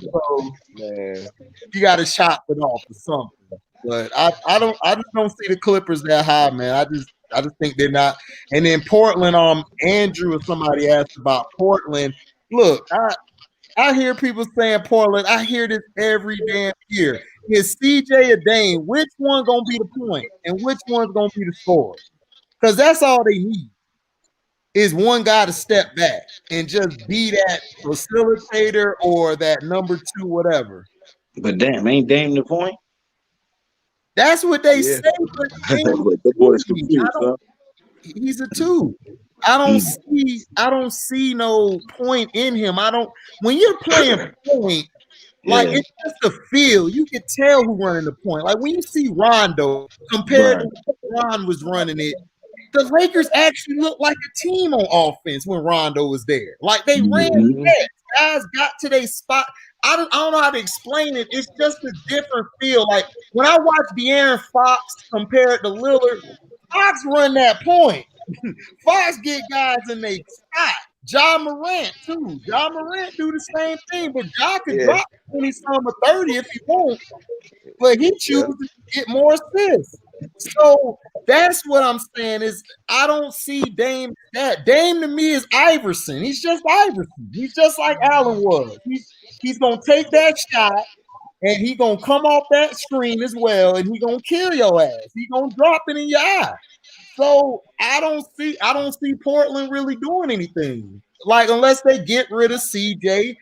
man, you got to chop it off or something. But I just don't see the Clippers that high, man. I just think they're not. And then Portland, Andrew or somebody asked about Portland. Look, I hear people saying Portland. I hear this every damn year. Is CJ or Dame? Which one gonna be the point, and which one's gonna be the scorer? Because that's all they need is one guy to step back and just be that facilitator or that number two, whatever. But damn, ain't Dame the point? That's what they say. But the boy's confused, huh? He's a two. I don't see no point in him. When you're playing point, like it's just a feel. You can tell who running the point. Like when you see Rondo compared to when Ron was running it, the Lakers actually looked like a team on offense when Rondo was there. Like they ran fast. Guys got to their spot. I don't know how to explain it. It's just a different feel. Like when I watch De'Aaron Fox compared to Lillard, Fox run that point. Fox get guys in their spot. Ja Morant too. Ja Morant do the same thing, but Ja could drop 20-some or 30 if he wants, but he chooses to get more assists. So that's what I'm saying is I don't see Dame. That Dame to me is Iverson. He's just Iverson. He's just like Allen was. He's gonna take that shot and he's gonna come off that screen as well, and he's gonna kill your ass. He's gonna drop it in your eye. So I don't see Portland really doing anything. Like unless they get rid of CJ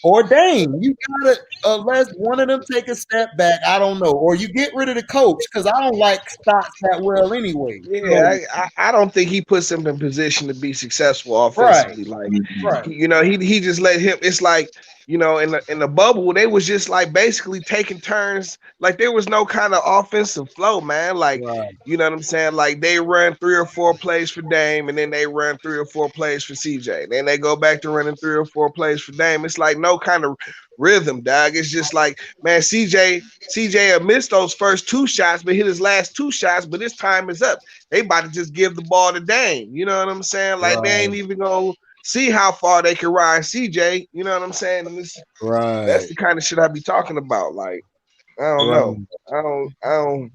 or Dame. You gotta let one of them take a step back. I don't know, or you get rid of the coach because I don't like Stotts that well anyway. Yeah, I don't think he puts him in position to be successful offensively. Like, right. he just let him. It's like, in the bubble, they was just like basically taking turns. Like there was no kind of offensive flow, man. Like, you know what I'm saying? Like they run 3 or 4 plays for Dame, and then they run 3 or 4 plays for CJ. Then they go back to running 3 or 4 plays for Dame. It's like no kind of rhythm, dog. It's just like, man, CJ had missed those first 2 shots, but hit his last 2 shots, but his time is up. They about to just give the ball to Dame. You know what I'm saying? Like they ain't even gonna see how far they can ride CJ. You know what I'm saying? And that's the kind of shit I be talking about. Like, I don't know. I don't.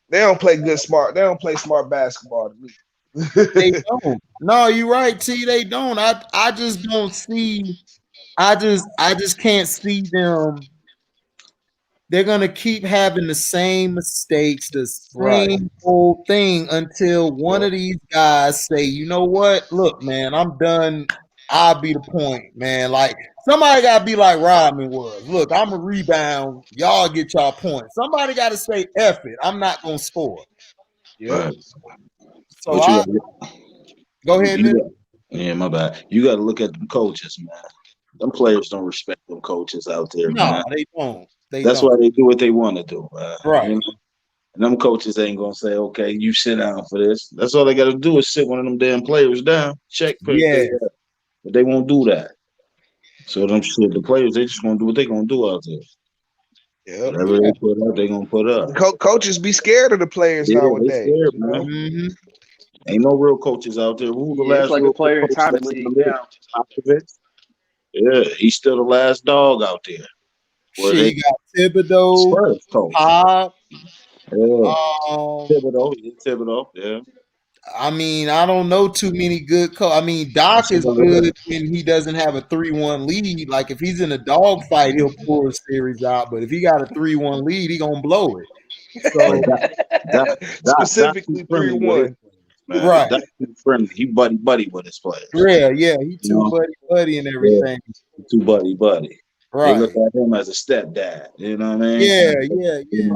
They don't play smart. They don't play smart basketball to me. They don't. No, you're right, T. They don't. I just don't see. I just can't see them. They're gonna keep having the same mistakes, the same old thing until one of these guys say, you know what? Look, man, I'm done. I'll be the point, man. Like somebody gotta be like Rodman was. Look, I'm a rebound. Y'all get y'all points. Somebody gotta say F it. I'm not gonna score. Yeah. So go ahead, Nick. Yeah, my bad. You got to look at them coaches, man. Them players don't respect them coaches out there, man. No, they don't. That's why they do what they want to do, man. Right. You know? And them coaches ain't gonna say, "Okay, you sit down for this." That's all they got to do is sit one of them damn players down, check. Yeah. But they won't do that. So the players, they just gonna do what they gonna do out there. Yeah. Whatever they put up, they gonna put up. Coaches be scared of the players nowadays. They scared, man. Mm-hmm. Ain't no real coaches out there. Who the last it's like real a player in coach time that's league in the now. Popovich? Yeah, he's still the last dog out there. Where you got Thibodeau, Pop. Thibodeau, yeah. I mean, I don't know too many good I mean, Doc is good when he doesn't have a 3-1 lead. Like if he's in a dog fight, he'll pull a series out. But if he got a 3-1 lead, he gonna blow it. So specifically 3-1. Right. That's too friendly. He buddy with his players. Yeah, he too buddy and everything. Yeah, too buddy. Right. They look at him as a stepdad. You know what I mean? Yeah. Exactly.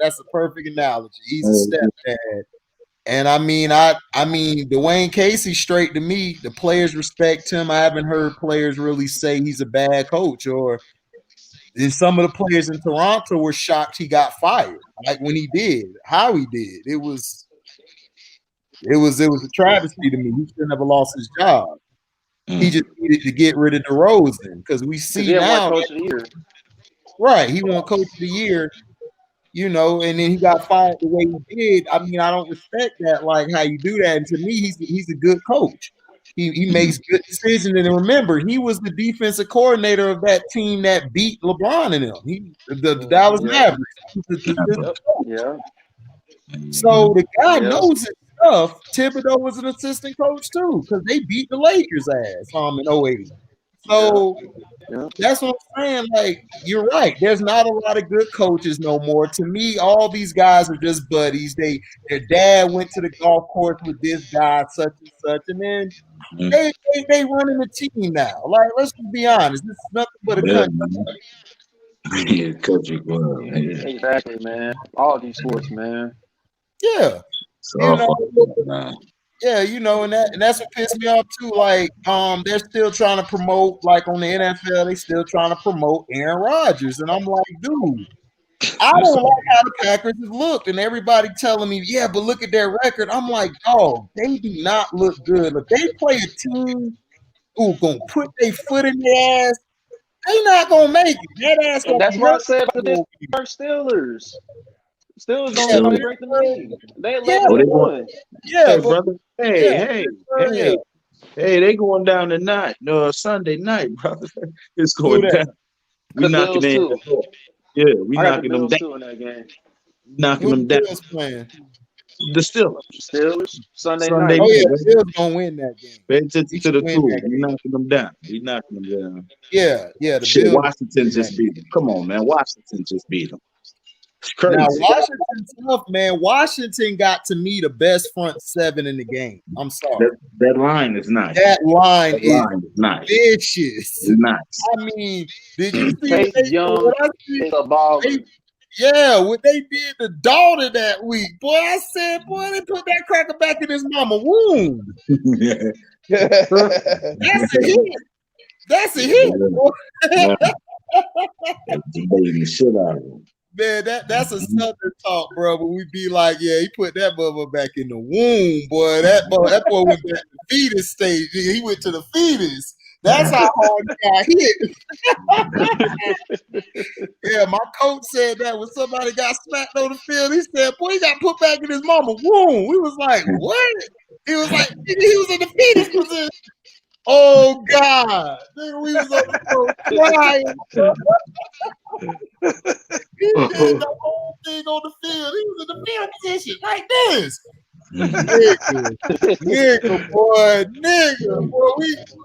That's a perfect analogy. He's a stepdad. And I mean, Dwayne Casey, straight to me, the players respect him. I haven't heard players really say he's a bad coach, or some of the players in Toronto were shocked he got fired. Like when he did, how he did. It was a travesty to me. He should never lost his job. He just needed to get rid of DeRozan because we see now. Coach of the year. Right, he won Coach of the Year. And then he got fired the way he did. I mean, I don't respect that, like how you do that. And to me, he's a good coach. He makes good decisions. And remember, he was the defensive coordinator of that team that beat LeBron and them. The Dallas Mavericks. Yeah. So the guy knows his stuff. Thibodeau was an assistant coach too, because they beat the Lakers ass in 08. So that's what I'm saying. Like, you're right. There's not a lot of good coaches no more. To me, all these guys are just buddies. Their dad went to the golf course with this guy, such and such, and then they running the team now. Like, let's just be honest. This is nothing but a country. Yeah, coaching. Exactly, man. All these sports, man. Yeah. And that's what pissed me off too. Like, they're still trying to promote, like on the NFL, they still trying to promote Aaron Rodgers. And I'm like, dude, I don't like how the Packers have looked. And everybody telling me, yeah, but look at their record. I'm like, oh, they do not look good. If they play a team who's gonna put their foot in their ass, they not gonna make it. That ass gonna That's be what I said about the Steelers. Steelers don't play great in the league. They 11-1. Yeah, brother. Hey, they going down tonight. No, Sunday night, brother. It's going down. We knocking in. Yeah, we knocking them down. In that game. Knocking them down. Playing? The Steelers Sunday Oh night. yeah, the Steelers gonna win that game. Pay attention to the crew. We knocking them down. Yeah. The Shit, Bills Washington just beat them. Come on, man. Washington just beat them. It's crazy. Now Washington's tough, man. Washington got to me the best front seven in the game. I'm sorry. That line is nice. That line is nice. vicious. It's nice. I mean, did you see Chase what Young is a baller. what they did to Daughter that week? Boy, I said, boy, they put that cracker back in his mama womb. That's a hit. That's a hit. The shit out of him. Man, that's a Southern talk, bro. But we be like, yeah, he put that mother back in the womb, boy. That boy went back to fetus stage. He went to the fetus. That's how hard he got hit. Yeah, my coach said that when somebody got smacked on the field, he said, boy, he got put back in his mama womb. We was like, what? He was like, he was in the fetus position. Oh God. Nigga, we was on the floor crying. He did the whole thing on the field. He was in the field position like this. Nigga, boy.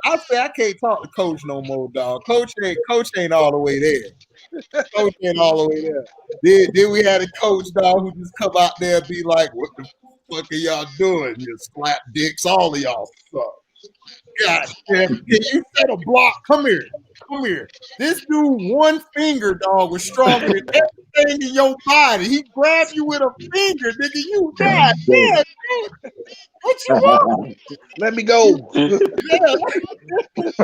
I say I can't talk to coach no more, dog. Coach ain't all the way there. Coach ain't all the way there. Then we had a coach, dog, who just come out there and be like, what the fuck are y'all doing? You slap dicks, all of y'all suck. God damn, can you set a block? Come here. This dude, one finger, dog, was stronger than everything in your body. He grabbed you with a finger, nigga. You died. Yeah, what you want? Let me go. Yeah.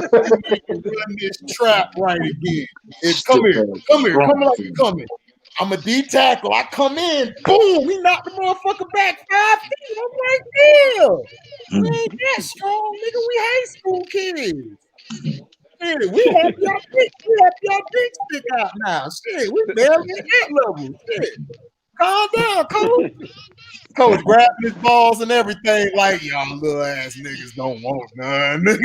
Run this trap right again. Come here. Come like you coming. I'm a D tackle. I come in, boom. He knocked the motherfucker back 5 feet. I'm like, damn. We ain't that strong, nigga. We high school kids. Shit, we have y'all dick stick out now. Shit, we barely at that level. Shit. Calm down, coach. Coach grabbing his balls and everything, like y'all little ass niggas don't want none. Old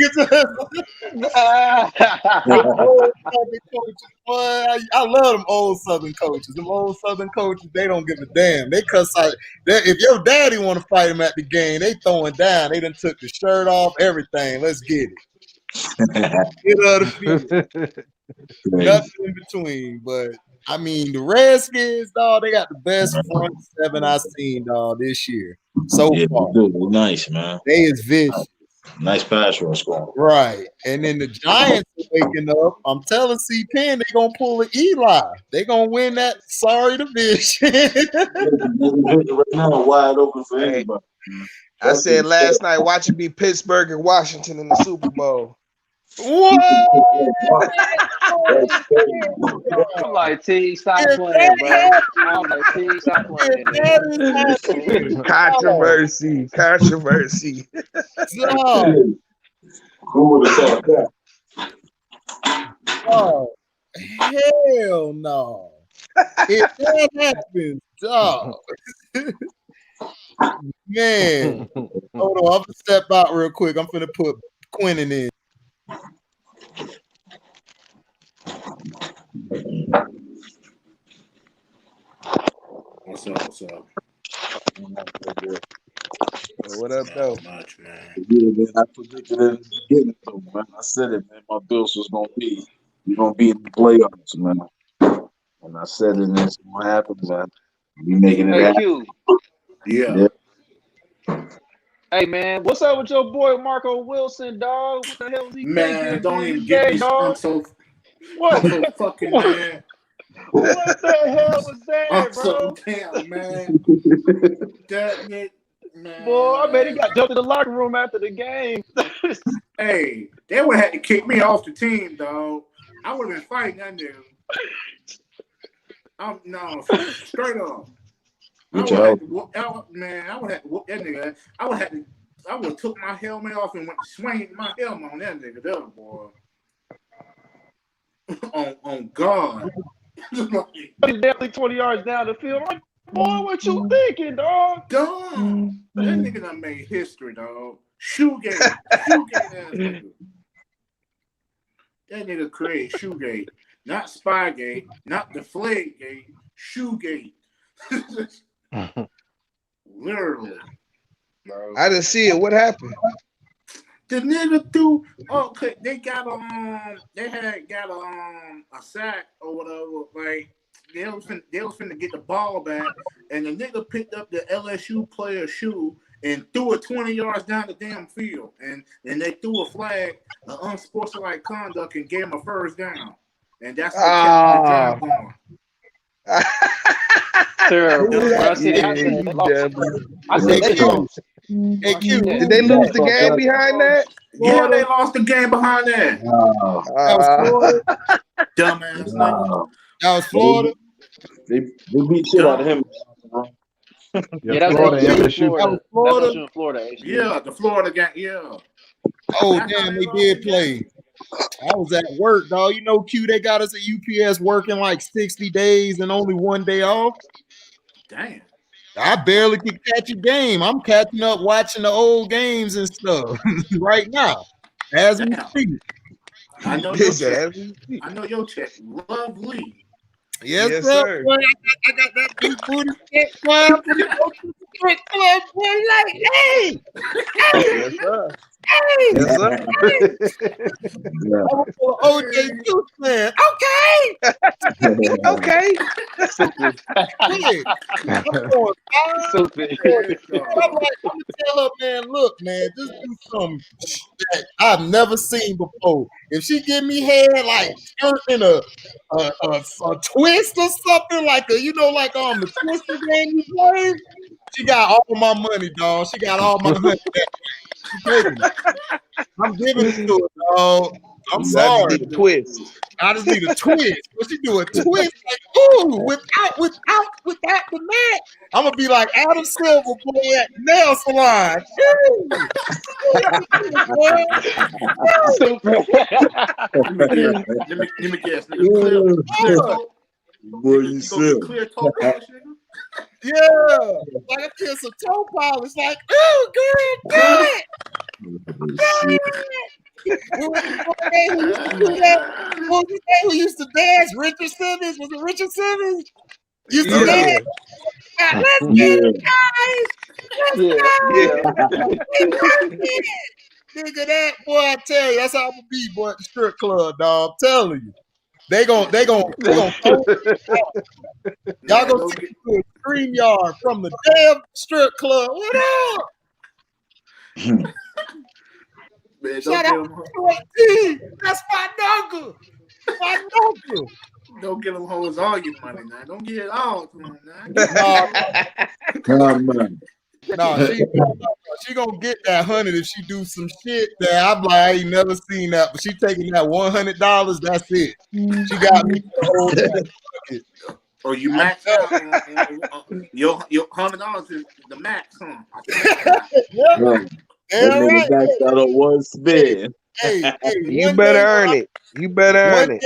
Southern coaches, boy, I love them old Southern coaches. Them old Southern coaches, they don't give a damn. They cuss out. If your daddy want to fight him at the game, they throwing down. They done took the shirt off, everything. Let's get it. Get out of the field. Nothing in between, but I mean, the Redskins, dog, they got the best front seven I've seen, dog, this year. So far. They're nice, man. They is vicious. Nice pass rush squad. Right. And then the Giants are waking up. I'm telling C Penn they're gonna pull an Eli. They're gonna win that sorry division. Right now, wide open for anybody. I said last night, watch it be Pittsburgh and Washington in the Super Bowl. What? I'm like, T, stop playing, bro. I'm like, T, stop playing. Controversy. Who would have thought that? Oh, hell no. If that happens, dog. Man. Hold on, I'm gonna step out real quick. I'm finna put Quentin in. What's up? What up, though? Much, man. Yeah, man, I predicted it in the beginning, though, man. I said it, man. My Bills was gonna be in the playoffs, man. And I said it, and it's gonna happen, man. We making it happen. Q. Yeah. Hey, man, what's up with your boy Marco Wilson, dog? What the hell was he Man, don't even get me. dog? I'm so fucking mad. What the hell was that, I'm bro? so damn, man. That nigga, man. Boy, I bet he got jumped in the locker room after the game. Hey, they would have had to kick me off the team, dog. I would have been fighting that nigga. No, straight up. I would have to whoop that nigga. I would have took my helmet off and went swinging my helmet on that nigga, that boy. on God. He's definitely 20 yards down the field. I'm like, boy, what you thinking, dog? Dog. That nigga done made history, dog. Shoegate ass nigga. That nigga created Shoegate. Not Spygate, not Deflategate, Shoegate. Literally. Bro. I didn't see it. What happened? The nigga threw. They got they had got a sack or whatever. Like they was finna get the ball back, and the nigga picked up the LSU player's shoe and threw it 20 yards down the damn field, and they threw a flag, unsportsmanlike conduct, and gave him a first down, and that's what kept the drive going. Terrible. I said they lost. Hey, Q, did they lose the game behind that? Yeah, they lost the game behind that. That was Florida. Dumbass nigga. That was Florida. They beat shit out of him. Yeah, that's Florida, LSU. That was Florida. That's LSU in Florida. Actually. Yeah, the Florida game. Yeah. Oh damn, they did play. I was at work, dog. You know, Q, they got us at UPS working like 60 days and only 1 day off. Damn. I barely could catch a game. I'm catching up watching the old games and stuff right now. As we speak. I know your check. I know your check. Lovely. Yes, sir. Boy, I got that big booty check, boy. I'm gonna go to the strip club, boy. Like, hey. Yes, sir. Hey. Yes, sir. I was for OJ Juice man. Okay. Okay. Stupid. I'm gonna tell her, man, look, man, just do something that I've never seen before. If she give me head like in a twist or something, like a, you know, like on the twister game you play, she got all my money, dog. She got all my money. I'm giving it to her, dog. I'm sorry. Need a twist. I just need a twist. What she do? A twist like, ooh, without the mat. I'm gonna be like Adam Silver boy at the nail salon. Let me guess. Nigga, Boy, you silly. Clear toe polish, nigga? Yeah. Like I feel some toe polish. Like, ooh, girl, good. Who used to dance? Richard Simmons? Was it Richard Simmons? Used to dance. Let's get it, guys. Nigga, that boy, I tell you, that's how I'm gonna be, boy, at the strip club, dog. I'm telling you. They gon' y'all gonna take to a stream yard from the damn strip club. What up? Man, Shout out to T. That's my nugger. My nugger. Don't give them hoes all your money now. Don't give it all to them now. No, she gonna get that 100 if she do some shit that I'm like, I ain't never seen that. But she taking that $100. That's it. She got me. Or you max out. Your $100 is the max, huh? That nigga maxed out on one spin. Hey, you better earn it. You better earn it.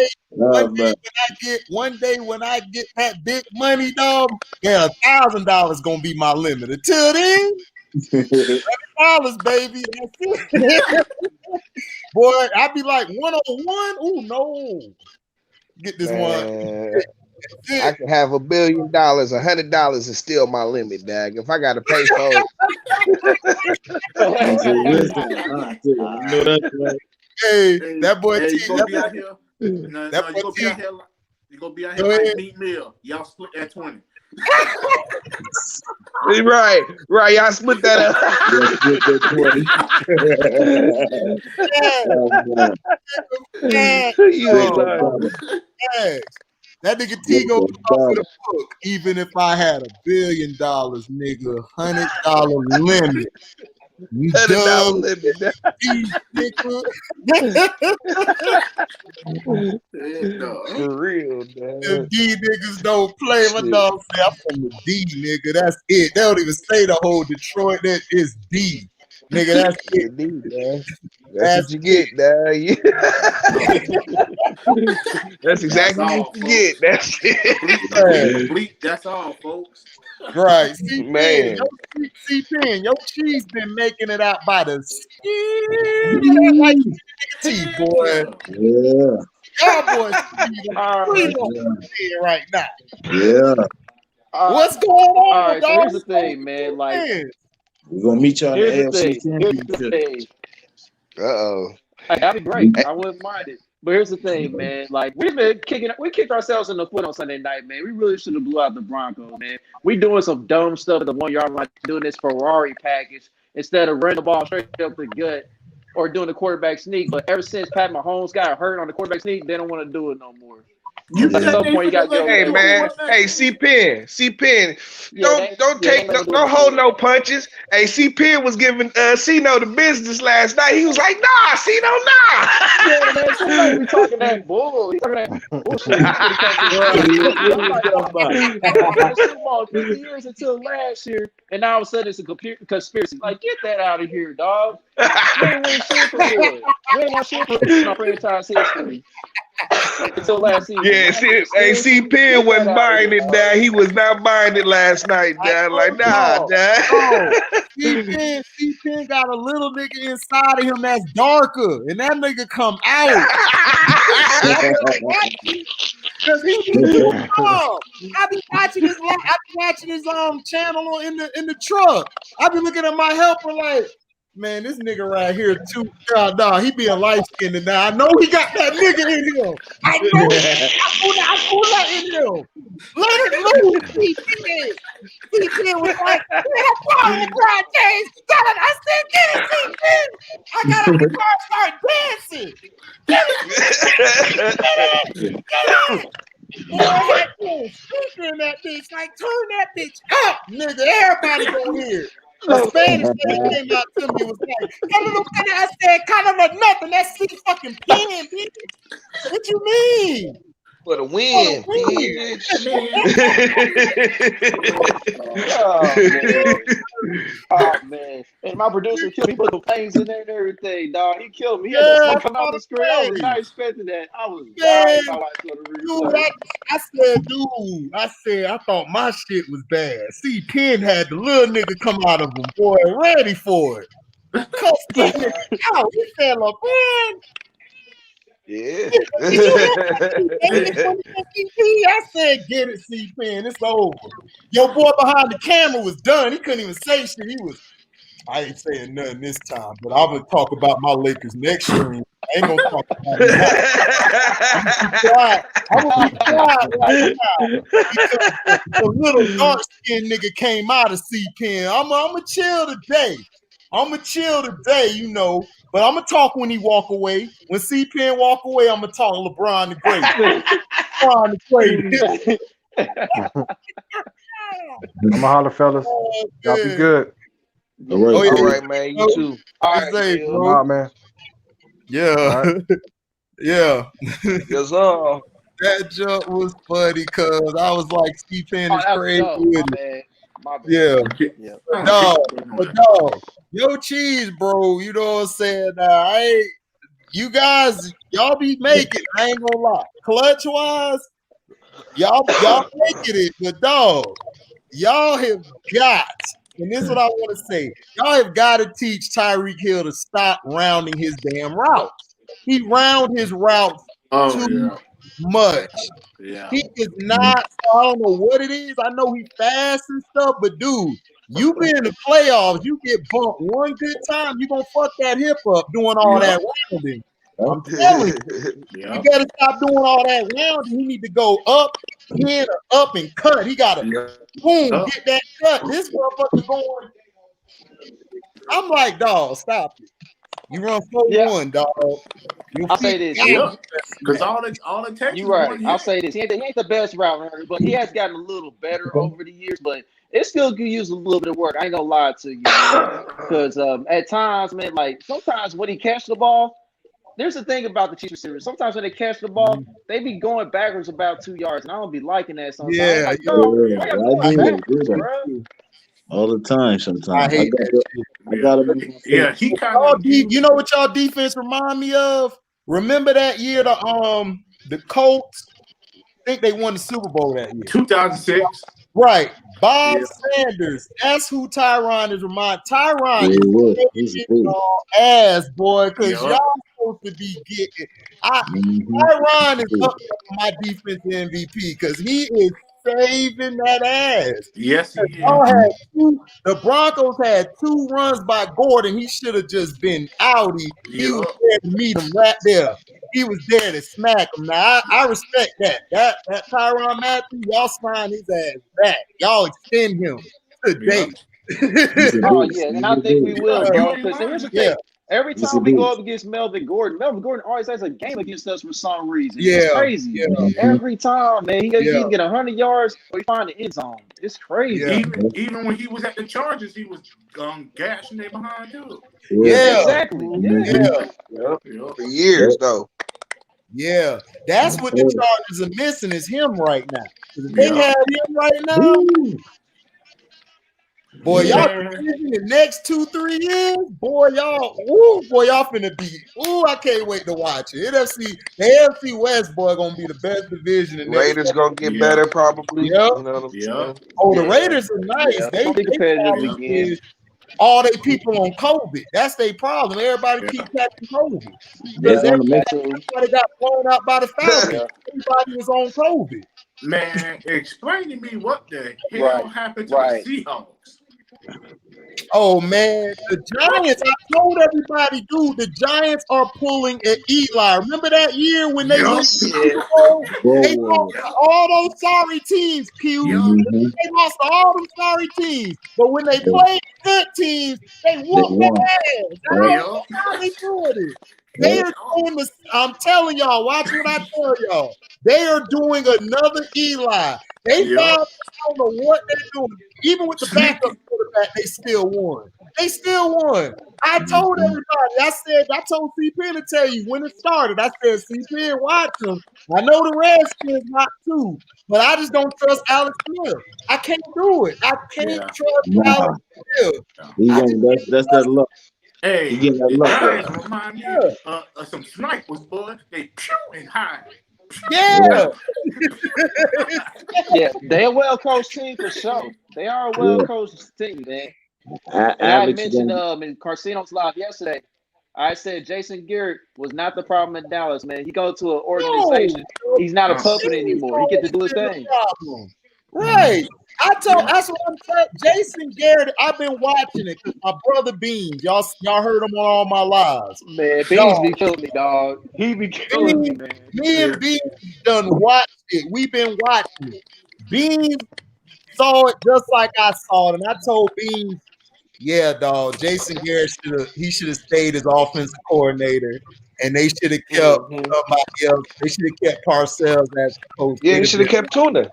One day when I get that big money, dog, yeah, $1,000 gonna be my limit. Until then, $100, baby. That's it. Boy, I'd be like 101. Ooh, no. Get this one. I can have $1 billion. $100 is still my limit, dog. If I gotta pay for it. Hey, that boy T. You gonna be out here. You gonna be out here like Meat Mill. Y'all split that 20. Right. Y'all split that up. That nigga T go come with a book. Even if I had $1 billion, nigga, $100 limit. You dumb limit. For real, man. Them D niggas don't play. My dog say I'm from the D, nigga. That's it. They don't even say the whole Detroit. That is D, nigga. That's it. D, man. That's what you get, dog. That's exactly what you get. That's it. Bleep, that's all, folks. Right. See, man. Your cheese been making it out by the skin. Like T, boy. Yeah. Y'all boys right now. Yeah. What's going on? All right, so here's the thing, man. Like, we're gonna meet y'all in the AFC Championship. Uh-oh. Hey, that'd be great. I wouldn't mind it. But here's the thing, man. Like we kicked ourselves in the foot on Sunday night, man. We really should have blew out the Broncos, man. We doing some dumb stuff at the 1 yard line, doing this Ferrari package instead of running the ball straight up the gut or doing the quarterback sneak. But ever since Pat Mahomes got hurt on the quarterback sneak, they don't want to do it no more. At some point, you got to go. Hey man, hey C-Pen, don't hold no punches. Hey, C-Pen was giving C-No the business last night. He was like, nah, C-No, nah. Yeah, man, somebody be talking that bull. He talking that bullshit. 50 years until last year, and now all of a sudden it's a conspiracy. Like, get that out of here, dog. We ain't win shit for good. We ain't won shit for in our franchise history. Until last season. Yeah, C-Pen wasn't buying it, Dad. He was not buying it last night, Dad. Like, nah, Dad. C-Pen got a little nigga inside of him that's darker, and that nigga come out. Because he be doing I be watching his channel in the truck. I be looking at my helper like, man, this nigga right here too. Nah, he being light skinned now. I know he got that nigga in him. I know I pull that in him. Let it loose, C-Pen. C-Pen was like, LeBron James. I said, get it, C-Pen. I got up the car, start dancing. Get it. Boy, I had to speaker in that bitch. Like, turn that bitch up, nigga. Everybody go here. The Spanish that came out to me was like, I said, kind of like nothing. That's fucking pen, bitch. What you mean? For the win, bitch. Oh man. And my producer killed me. He put the planes in there and everything, dog. He killed me. He had the come out the screen. I was not expecting that. I was dying. I said, I thought my shit was bad. See, Pen had the little nigga come out of him, boy, ready for it. Out. He said, LeBron. Yeah. I said, get it, C-Pen. It's over. Your boy behind the camera was done. He couldn't even say shit. I ain't saying nothing this time, but I'm gonna talk about my Lakers next stream. I ain't gonna talk about it now. I'm gonna be quiet right now. Because the little dark-skinned nigga came out of C-Pen. I'm gonna chill today. You know. But I'm going to talk when he walk away. When C-Pen walk away, I'm going to talk LeBron the Great. LeBron the Great. I'm going to holler, fellas. Y'all be good. All right, man. You too. All right, bro. All right, man. Yeah. Right. Yeah. Yes, that jump was funny because I was like, C-Pen is crazy. My bad. Yeah. Dog. Yo, cheese, bro. You know what I'm saying? You guys, y'all be making. I ain't gonna lie. Clutch wise, y'all making it, but dog, y'all have got. And this is what I want to say. Y'all have got to teach Tyreek Hill to stop rounding his damn routes. He round his routes too much. Yeah. He is not. I don't know what it is. I know he's fast and stuff, but dude, you been in the playoffs. You get bumped one good time, you gonna fuck that hip up doing all that rounding. I'm telling you, you gotta stop doing all that rounding. He need to go up, pin, or up and cut. He gotta boom, get that cut. This motherfucker going. I'm like, dog, stop it. You run 4-1, dog. I'll say this. Because all it takes You're right. I'll say this. He ain't the best route runner, but he has gotten a little better over the years, but it still could use a little bit of work. I ain't gonna lie to you, because at times, man, like sometimes when he catch the ball, there's the thing about the Chiefs receivers. Sometimes when they catch the ball, they be going backwards about 2 yards, and I don't be liking that sometimes. Yeah, like, all the time. Sometimes I hate that shit. He kind of. You know what y'all defense remind me of? Remember that year the Colts? I think they won the Super Bowl that year. 2006. Right. Bob Sanders. That's who Tyron is reminded. Tyron is all ass, boy, because y'all supposed to be getting. Tyron is up there for my defense MVP because he is saving that ass. Yes, he is. The Broncos had 2 runs by Gordon. He should have just been outie. He was there to meet him right there. He was there to smack him. Now I respect that. That Tyrann Mathieu, y'all sign his ass back. Y'all extend him today. Oh yeah, and I think we will, bro. Because here's the thing: every time we go up against Melvin Gordon always has a game against us for some reason. It's crazy. Yeah. Every time, man, he either get 100 yards or he find the end zone. It's crazy. Even when he was at the Chargers, he was gashing their behind too. Yeah, exactly. For years though. Yeah, that's what the Chargers are missing is him right now. If they have him right now, boy, y'all in the next 2-3 years, boy, y'all finna be. I can't wait to watch it. The AFC West, boy, gonna be the best division. In Raiders gonna get better probably. Yep. You know what I'm saying? Oh, the Raiders are nice. Yeah. They competitive again. all they people on COVID. That's their problem. Everybody keep catching COVID. Because everybody got blown out by the Falcons. Everybody was on COVID. Man, explain to me what the hell happened to the Seahawks. Oh man, the Giants. I told everybody, dude, the Giants are pulling at Eli. Remember that year when they went to the Super Bowl? They lost to all those sorry teams, Pew. They lost to all them sorry teams. But when they played good teams, they whooped their ass. That's how they doing it. They are doing this. I'm telling y'all, watch what I tell y'all. They are doing another Eli. They found, I don't know what they're doing. Even with the backup quarterback, they still won. They still won. I told everybody, I told CP to tell you when it started. I said, CP, watch them. I know the Redskins not too, but I just don't trust Alex Smith. I can't do it. I can't trust Alex Smith. That's that luck. Hey, you getting that the luck. Giants remind me of some snipers, boy. They pew and hide. Yeah. Yeah, they're a well-coached team for sure. They are a well-coached team, man. I mentioned in Carcino's live yesterday, I said Jason Garrett was not the problem in Dallas, man. He goes to an organization. He's not a puppet anymore. He gets to do his thing. Right. That's what I'm saying. Jason Garrett, I've been watching it because my brother Beans, y'all heard him on all my lives. Man, Beans be killing me, dog. He be killing me, man. Me and Beans done watched it. We've been watching it. Beans saw it just like I saw it, and I told Beans, yeah, dog, Jason Garrett should have stayed as offensive coordinator, and they should have kept somebody else. They should have kept Parcells as coach. Yeah, they should have kept Tuna.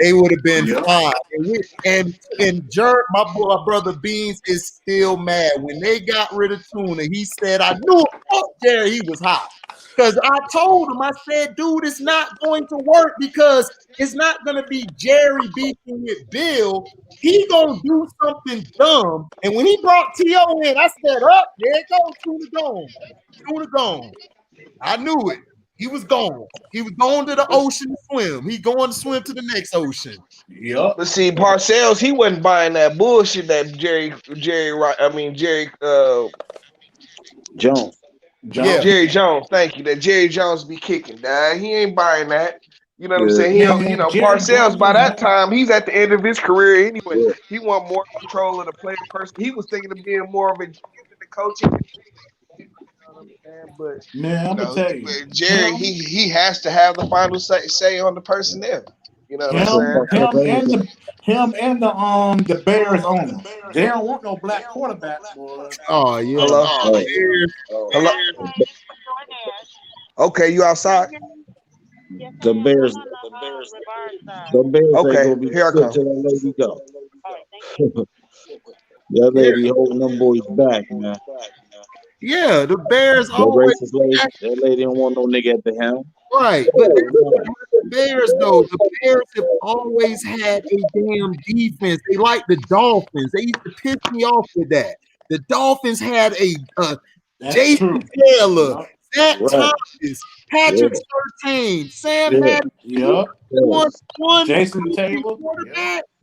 They would have been fine. And Jerk, my brother Beans is still mad. When they got rid of Tuna, he said, I knew Jerry, he was hot. Because I told him, I said, dude, it's not going to work because it's not going to be Jerry beefing with Bill. He going to do something dumb. And when he brought T.O. in, I said, there it goes, Tuna gone. Tuna gone. I knew it. He was gone. He was going to the ocean to swim. He going to swim to the next ocean. Yep. But see, Parcells, he wasn't buying that bullshit that Jerry Jones. Jerry Jones, thank you. That Jerry Jones be kicking. He ain't buying that. You know what I'm saying? Parcells by that time, he's at the end of his career anyway. He want more control of the player person. He was thinking of being more of a coaching. But man, I'm gonna tell you, Jerry, he has to have the final say on the personnel. You know what I'm saying? Him and the Bears owner. They don't want no black quarterbacks, boy. Oh yeah. Hello. Okay, you outside? The Bears. Okay, here I come. Till that lady go. That lady holding them boys back, man. Yeah, the Bears always. That lady don't want no nigga at the helm. Right, but the Bears though, the Bears have always had a damn defense. They like the Dolphins. They used to piss me off with that. The Dolphins had a Jason Taylor, Zach Thomas, Patrick Surtain, Sam Madden. Jason Taylor.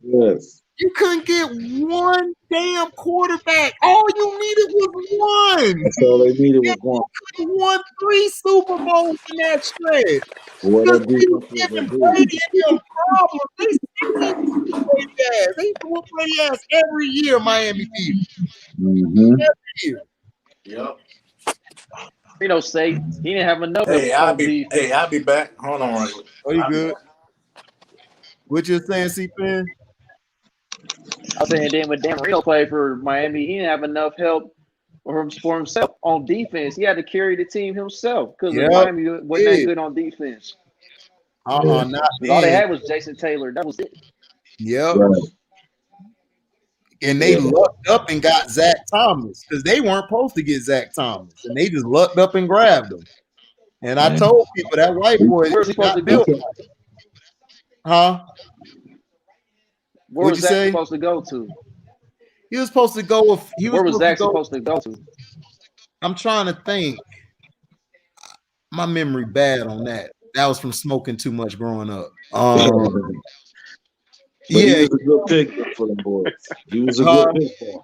Yes. You couldn't get one damn quarterback. All you needed was one. That's all they needed was one. You won 3 Super Bowls in that stretch. What a Giving Brady and them problems. They ass. They used to whoop their ass every year. Miami Heat. Mm-hmm. Every year. Yep. Say he didn't have enough Hey, on defense. I'll be back. Hold on, right quick. Oh, you good? What you saying, C-Pen? I was saying then when Dan Marino played for Miami, he didn't have enough help for himself on defense. He had to carry the team himself because Miami wasn't that good on defense. Not all they had was Jason Taylor. That was it. Yep. Right. And they lucked up and got Zach Thomas because they weren't supposed to get Zach Thomas, and they just lucked up and grabbed him. And I told people that white boy Where's he supposed to go? Huh? Where was Zach supposed to go to? He was supposed to go with. Where was Zach supposed to go to? I'm trying to think. My memory bad on that. That was from smoking too much growing up. He was a good pick for them boys. He was a good pick for him.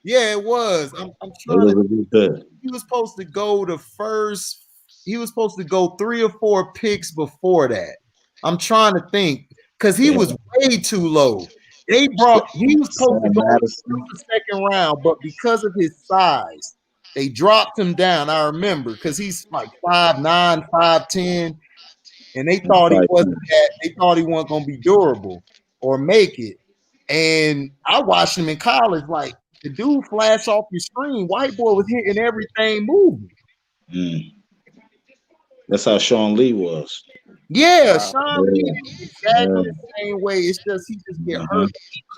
Yeah, it was. I'm trying to think. He was supposed to go the first. He was supposed to go 3 or 4 picks before that. I'm trying to think because he was way too low. He was supposed to go in the second round, but because of his size, they dropped him down. I remember because he's like 5'9", 5'10", and they thought he wasn't that. They thought he wasn't gonna be durable or make it. And I watched him in college. Like the dude flashed off your screen. White boy was hitting everything moving. That's how Sean Lee was. Yeah, Sean Lee is exactly the same way. It's just he just get hurt.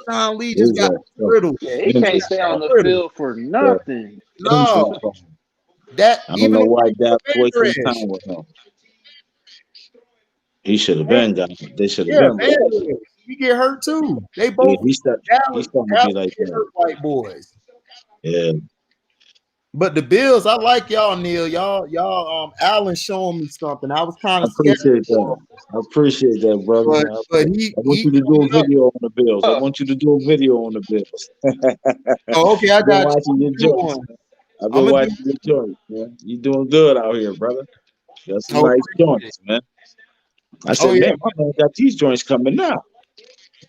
Sean Lee just got brittle. Yeah, he can't stay on the field for nothing. No, I don't know why Dak wasted his time with him. He should have been gone. They should have been. He get hurt too. They both. He's starting to be like that. White boys. Yeah. But the Bills, I like y'all, Neil. Y'all, Allen showing me something. I was kind of appreciate that. I appreciate that, brother. But I want you to do a video on the Bills. I want you to do a video on the Bills. Okay, I got watching your joints. I've been watching your joints, man. You doing good out here, brother. Got some nice joints, man. I said, man, my man got these joints coming now.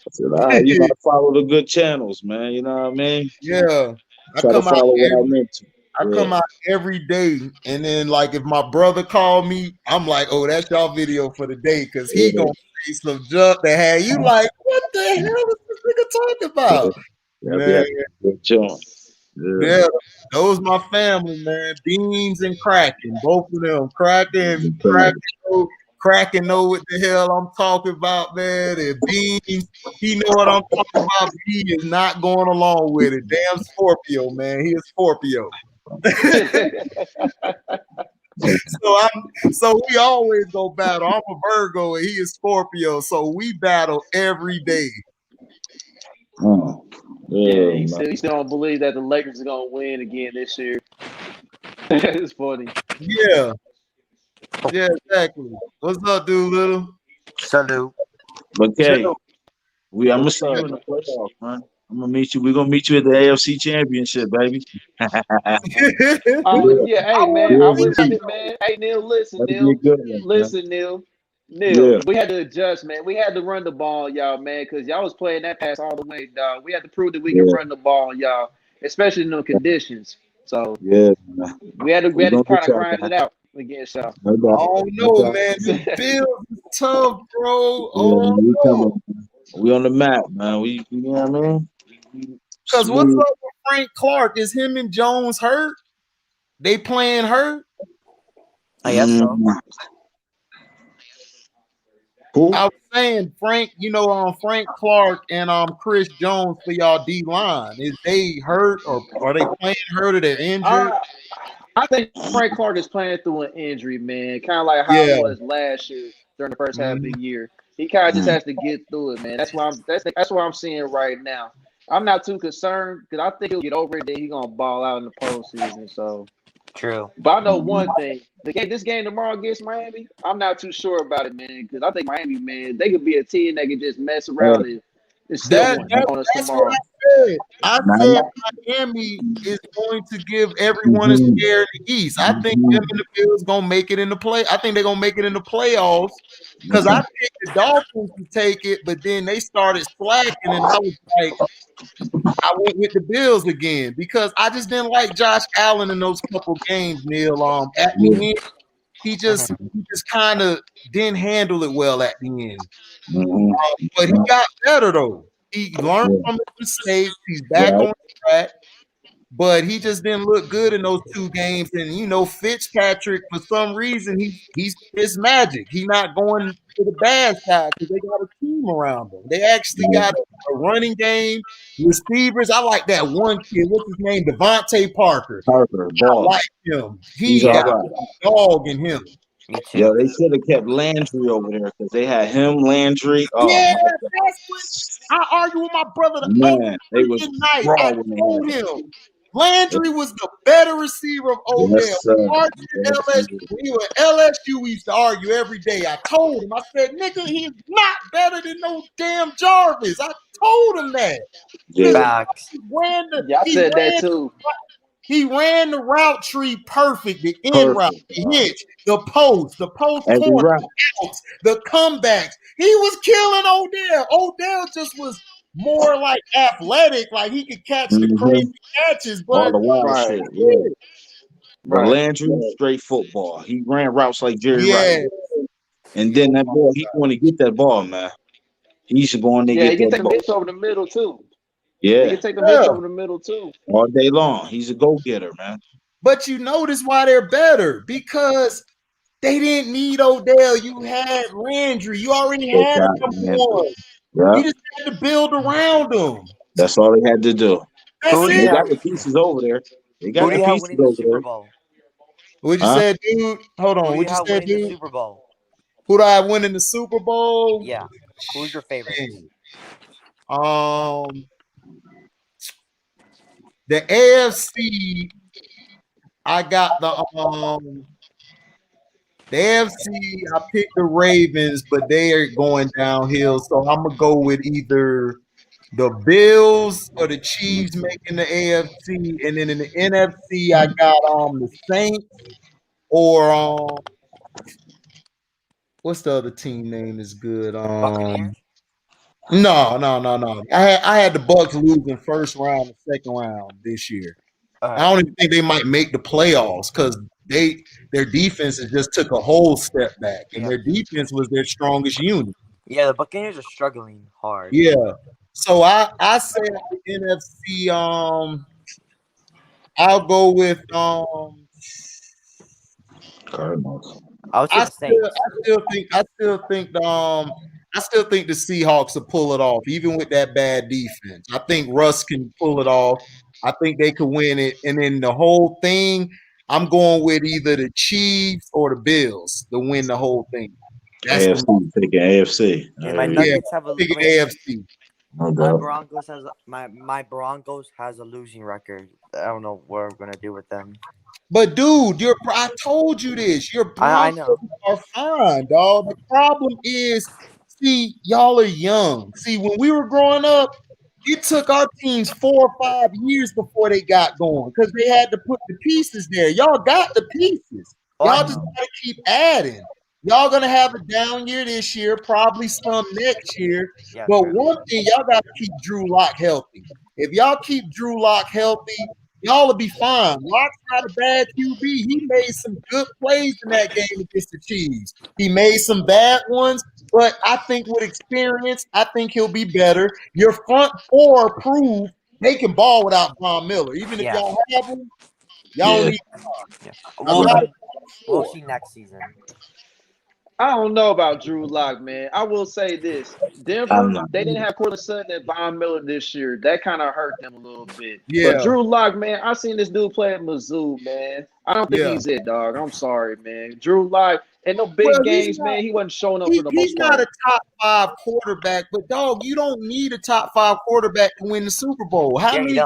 I said, you gotta follow the good channels, man. You know what I mean? Yeah. Try to follow what I meant to. I come out every day, and then like if my brother called me, I'm like, "Oh, that's y'all video for the day," because he gonna say some junk that had you like, "What the hell is this nigga talking about?" Good joint. Yeah, those my family, man. Beans and Kraken, both of them. Kraken know what the hell I'm talking about, man. And Beans, he know what I'm talking about. He is not going along with it. Damn Scorpio, man. He is Scorpio. So we always go battle. I'm a Virgo and he is Scorpio, so we battle every day. He still don't believe that the Lakers are gonna win again this year. It's funny. Yeah, exactly. What's up, dude, little? Salute. Okay, I'm gonna see you in the playoffs, man. I'm gonna meet you. We're gonna meet you at the AFC Championship, baby. Hey man, I was it, man. Hey Neil, listen, Neil. Neil, we had to adjust, man. We had to run the ball, y'all, man, because y'all was playing that pass all the way, dog. We had to prove that we can run the ball, y'all, especially in the conditions. So we had to kind of grind it out against y'all. Oh no, man, the Bills is tough, bro. We on the map, man. You know what I mean? Because what's up with Frank Clark? Is him and Jones hurt? They playing hurt? I guess so. Who? I was saying Frank, Frank Clark and Chris Jones for y'all D line. Is they hurt or are they playing hurt or they're injured? I think Frank Clark is playing through an injury, man. Kind of like how it was last year during the first half of the year. He kind of just has to get through it, man. That's what I'm seeing right now. I'm not too concerned because I think he'll get over it. Then he's gonna ball out in the postseason. So true. But I know one thing: this game tomorrow against Miami, I'm not too sure about it, man. Because I think Miami, man, they could be a team that could just mess around and still on us tomorrow. What I said Miami is going to give everyone a scare in the East. I think them and the Bills gonna make it in the play. I think they're gonna make it in the playoffs because I picked the Dolphins to take it, but then they started slacking, and I was like, I went with the Bills again because I just didn't like Josh Allen in those couple games, Neil. At the end, he just kind of didn't handle it well at the end. But he got better though. He learned from his mistakes. He's back on track, but he just didn't look good in those 2 games. And Fitzpatrick, for some reason, he's his magic. He's not going to the bad side because they got a team around him. They actually got a running game, receivers. I like that one kid. What's his name? Devontae Parker. I like him. He got a dog in him. Me too. Yo, they should have kept Landry over there because they had him, Landry. Oh, yeah, that's what I argue with my brother the man, they was night. I told him Landry was the better receiver of Odell. Yes, sir. When he was LSU, we used to argue every day. I told him, I said, nigga, he's not better than no damn Jarvis. I told him that. Yeah, I said that too. He ran the route tree perfect, the end route, the hitch, the post corner, the outs, the comebacks. He was killing Odell. Odell just was more like athletic, like he could catch the crazy catches, but all the wild shit. Yeah. But Landry was straight football. He ran routes like Jerry Rice. And then that ball, he want to get that ball, man. He should go on there. Yeah, he can take them hits over the middle too. Yeah, he can take them hits over the middle too. All day long. He's a go-getter, man. But you notice why they're better because they didn't need Odell. You had Landry. You already had him one. You just had to build around him. That's all they had to do. They got the pieces over there. They got the pieces over there. What'd you say, dude? Hold on. What'd you say, dude? The Super Bowl? Who do I win in the Super Bowl? Yeah. Who's your favorite? The AFC, I got the AFC, I picked the Ravens, but they are going downhill. So I'm gonna go with either the Bills or the Chiefs making the AFC, and then in the NFC, I got the Saints or what's the other team name is good? No. I had the Bucks losing first round and second round this year. I don't even think they might make the playoffs because their defense has just took a whole step back, and their defense was their strongest unit. Yeah, the Buccaneers are struggling hard. Yeah. So I say the NFC, I'll go with Cardinals. I still think the Seahawks will pull it off, even with that bad defense. I think Russ can pull it off. I think they could win it. And then the whole thing, I'm going with either the Chiefs or the Bills to win the whole thing. That's AFC, taking AFC. My Nuggets have a AFC. My Broncos has a losing record. I don't know what we're gonna do with them. But dude, I told you this. Your Broncos are fine, dog. The problem is, see, y'all are young. See, when we were growing up, it took our teams 4 or 5 years before they got going because they had to put the pieces there. Y'all got the pieces. Y'all just gotta keep adding. Y'all gonna have a down year this year, probably some next year. But one thing, y'all gotta keep Drew Lock healthy. If y'all keep Drew Lock healthy, y'all will be fine. Lock's not a bad QB. He made some good plays in that game against the Chiefs. He made some bad ones, but I think with experience, I think he'll be better. Your front four prove they can ball without Von Miller. Even if y'all have him, y'all need We'll see next season. I don't know about Drew Lock, man. I will say this. Denver, they didn't have Cortland Sutton and Von Miller this year. That kind of hurt them a little bit. Yeah. But Drew Lock, man, I seen this dude play at Mizzou, man. I don't think he's it, dog. I'm sorry, man. Drew Lock, in no big games, man, he wasn't showing up for the most part. He's not a top 5 quarterback, but, dog, you don't need a top 5 quarterback to win the Super Bowl. How many?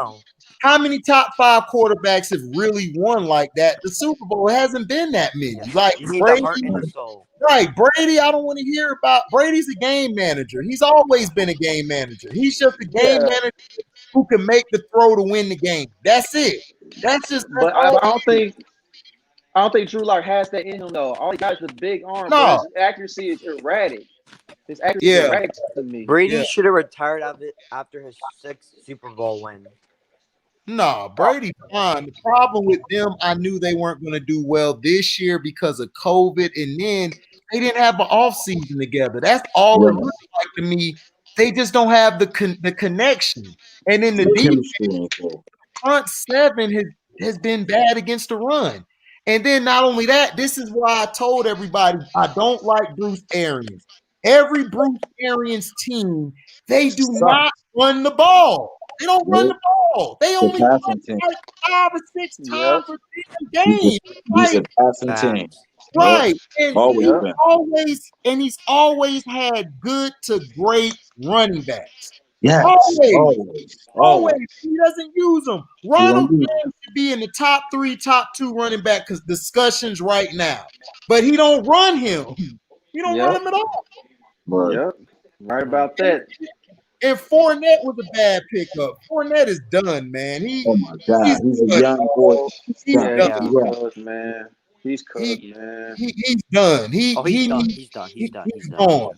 How many top 5 quarterbacks have really won like that? The Super Bowl hasn't been that many. Like You need the Brady, heart and the soul. right? Brady, I don't want to hear about. Brady's a game manager. He's always been a game manager. He's just a game manager who can make the throw to win the game. That's it. That's But I all. don't think Drew Lock has that in him though. All he got is the big arm, but No. his accuracy is erratic. His accuracy is Yeah. erratic to me. Brady should have retired of it after his 6th Super Bowl win. No, Brady fine. The problem with them, I knew they weren't going to do well this year because of COVID, and then they didn't have an offseason together. That's all it looks like to me. They just don't have the connection. And then the defense, front 7 has been bad against the run. And then not only that, this is why I told everybody I don't like Bruce Arians. Every Bruce Arians team, they do not run the ball. They don't run the ball. They only run like 5 or 6 times a game. He's a passing team. Right. And Always he's always had good to great running backs. Yes. Always. He doesn't use them. Ronald Jones should be in the top 3, top 2 running back because discussions right now. But he don't run him. He don't run him at all. Yep. Right about that. And Fournette was a bad pickup. Fournette is done, man. Oh my God, he's a young boy. He's cooked, man. He's cooked, man. He's done. He's gone.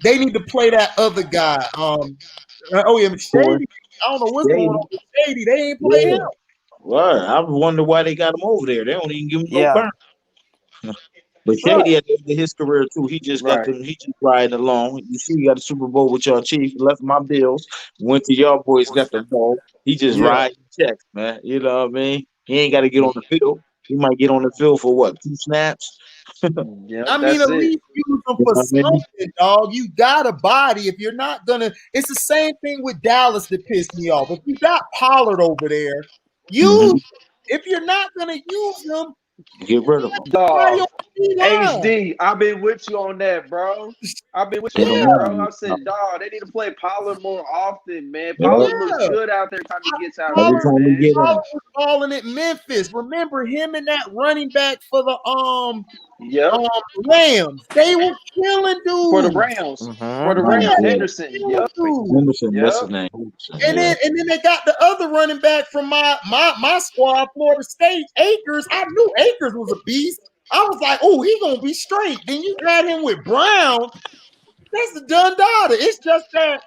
They need to play that other guy. Shady. I don't know what's going on with Shady. They ain't playing him. Well, I wonder why they got him over there. They don't even give him no burn. But Shady at the end of his career too, he just got he just riding along. You see, he got a Super Bowl with y'all Chiefs, left my Bills, went to y'all boys, got the ball. He just riding checks, man. You know what I mean? He ain't got to get on the field. He might get on the field for what, 2 snaps? I mean, at least use them for something, dog. You got a body. If you're not gonna, it's the same thing with Dallas that pissed me off. If you got Pollard over there, use. If you're not gonna use them, get rid of them. Dog. HD, I've been with you on that, bro. I've been with you on that, bro. I said, dog, they need to play Pollard more often, man. Pollard looks good out there time he gets out there, man. Pollard was balling at Memphis. Remember him and that running back for the Rams. They were killing dudes. For the Rams. For the Rams, Henderson. Henderson, that's his name. And then they got the other running back from my squad, Florida State, Akers. I knew Akers was a beast. I was like, oh, he's gonna be straight. Then you add him with Brown. That's the done daughter. It's just that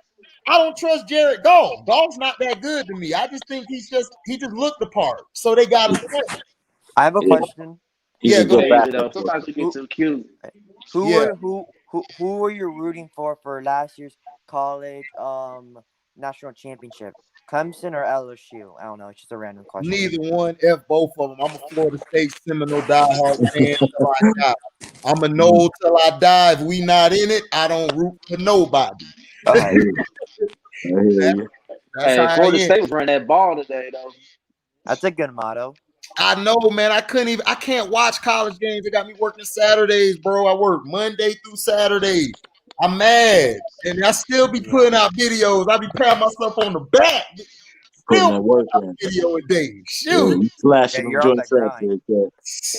I don't trust Jared Goff. Goff's not that good to me. I just think he just looked the part. So they got him. I have a question. Go ahead. Sometimes you get too cute. Who were you rooting for last year's college national championship? Clemson or LSU? I don't know. It's just a random question. Neither one. F both of them. I'm a Florida State Seminole diehard fan till I die. I'm a no till I die. If we not in it, I don't root for nobody. Hey, Florida State was running that ball today, though. That's a good motto. I know, man. I can't watch college games. They got me working Saturdays, bro. I work Monday through Saturday. I'm mad. And I still be putting out videos. I be patting myself on the back. Still putting out video a day. Shoot. Flashing them joints out there.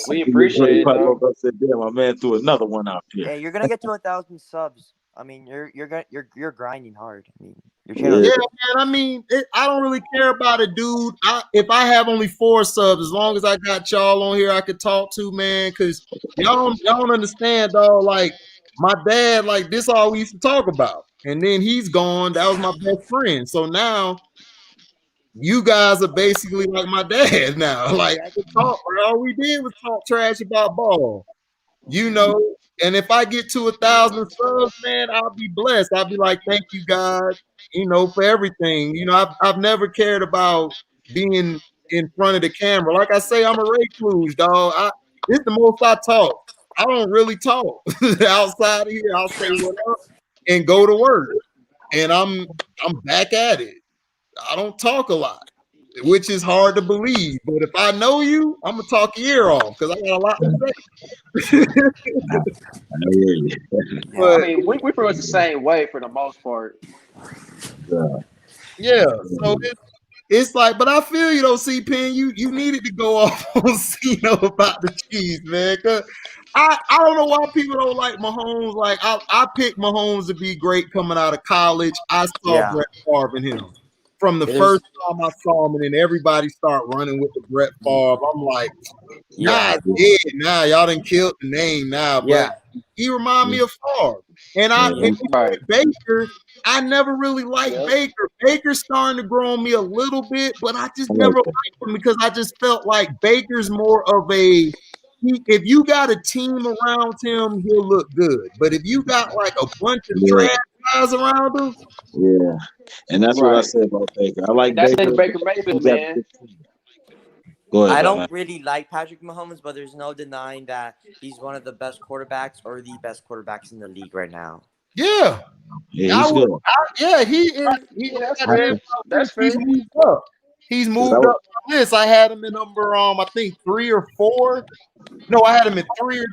We appreciate it. I said, damn, my man threw another one out here. Hey, you're gonna get to 1,000 subs. I mean, you're grinding hard. I mean, your channel. Yeah, man. I mean, I don't really care about it, dude. If I have only 4 subs, as long as I got y'all on here, I could talk to, man. Because y'all don't understand, dog. Like my dad, like this, all we used to talk about, and then he's gone. That was my best friend. So now you guys are basically like my dad now. Like I could talk, bro. All we did was talk trash about ball. You know, and if I get to 1,000 subs, man, I'll be blessed. I'll be like, thank you, God, you know, for everything. You know, I've never cared about being in front of the camera. Like I say, I'm a recluse, dog. It's the most I talk. I don't really talk outside of here. I'll say what up and go to work, and I'm back at it. I don't talk a lot, which is hard to believe. But if I know you, I'm gonna talk your ear off because I got a lot to say. I mean, we pretty much the same way for the most part. Yeah. So It's like, but I feel you though, C-Pen. You needed to go off on Cino about the cheese, man. Cause I don't know why people don't like Mahomes. Like I picked Mahomes to be great coming out of college. I saw Brett Favre in him from the first time I saw him, and then everybody start running with the Brett Favre. I'm like, nah, dead. Nah, y'all done killed the name now, but he remind me of Favre. And Baker, I never really liked Baker. Baker's starting to grow on me a little bit, but I just never liked him because I just felt like Baker's more of a if you got a team around him, he'll look good. But if you got like a bunch of trash guys around him, and that's what I said about Baker. I like That's Baker. Baker Mayfield, man. Go ahead. I don't really like Patrick Mahomes, but there's no denying that he's one of the best quarterbacks or the best quarterbacks in the league right now. Yeah, he's good. He is. That's fair. He's moved up. He's moved up on this. I had him in number I think 3 or 4. No, I had him at 3.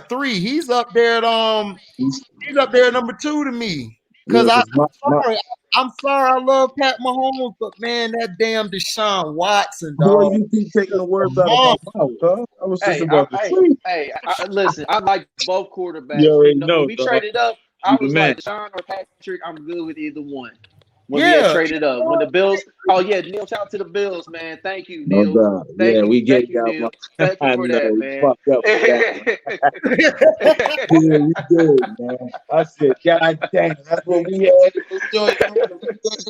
Three. He's up there at he's up there at number 2 to me. Because I'm sorry, I love Pat Mahomes, but man, that damn Deshaun Watson, dog. Boy, you keep taking the words out of my mouth, huh? I was just about to say. Listen, I like both quarterbacks. You already know, when we traded up, I was like Deshaun or Patrick. I'm good with either one. When we had traded up, when the Bills, Neil, shout out to the Bills, man. Thank you, Neil. No doubt. Thank you, we get Neil. Thank you for that, man. Fucked up yeah, we did, man. I said, God damn, that's what we had to do.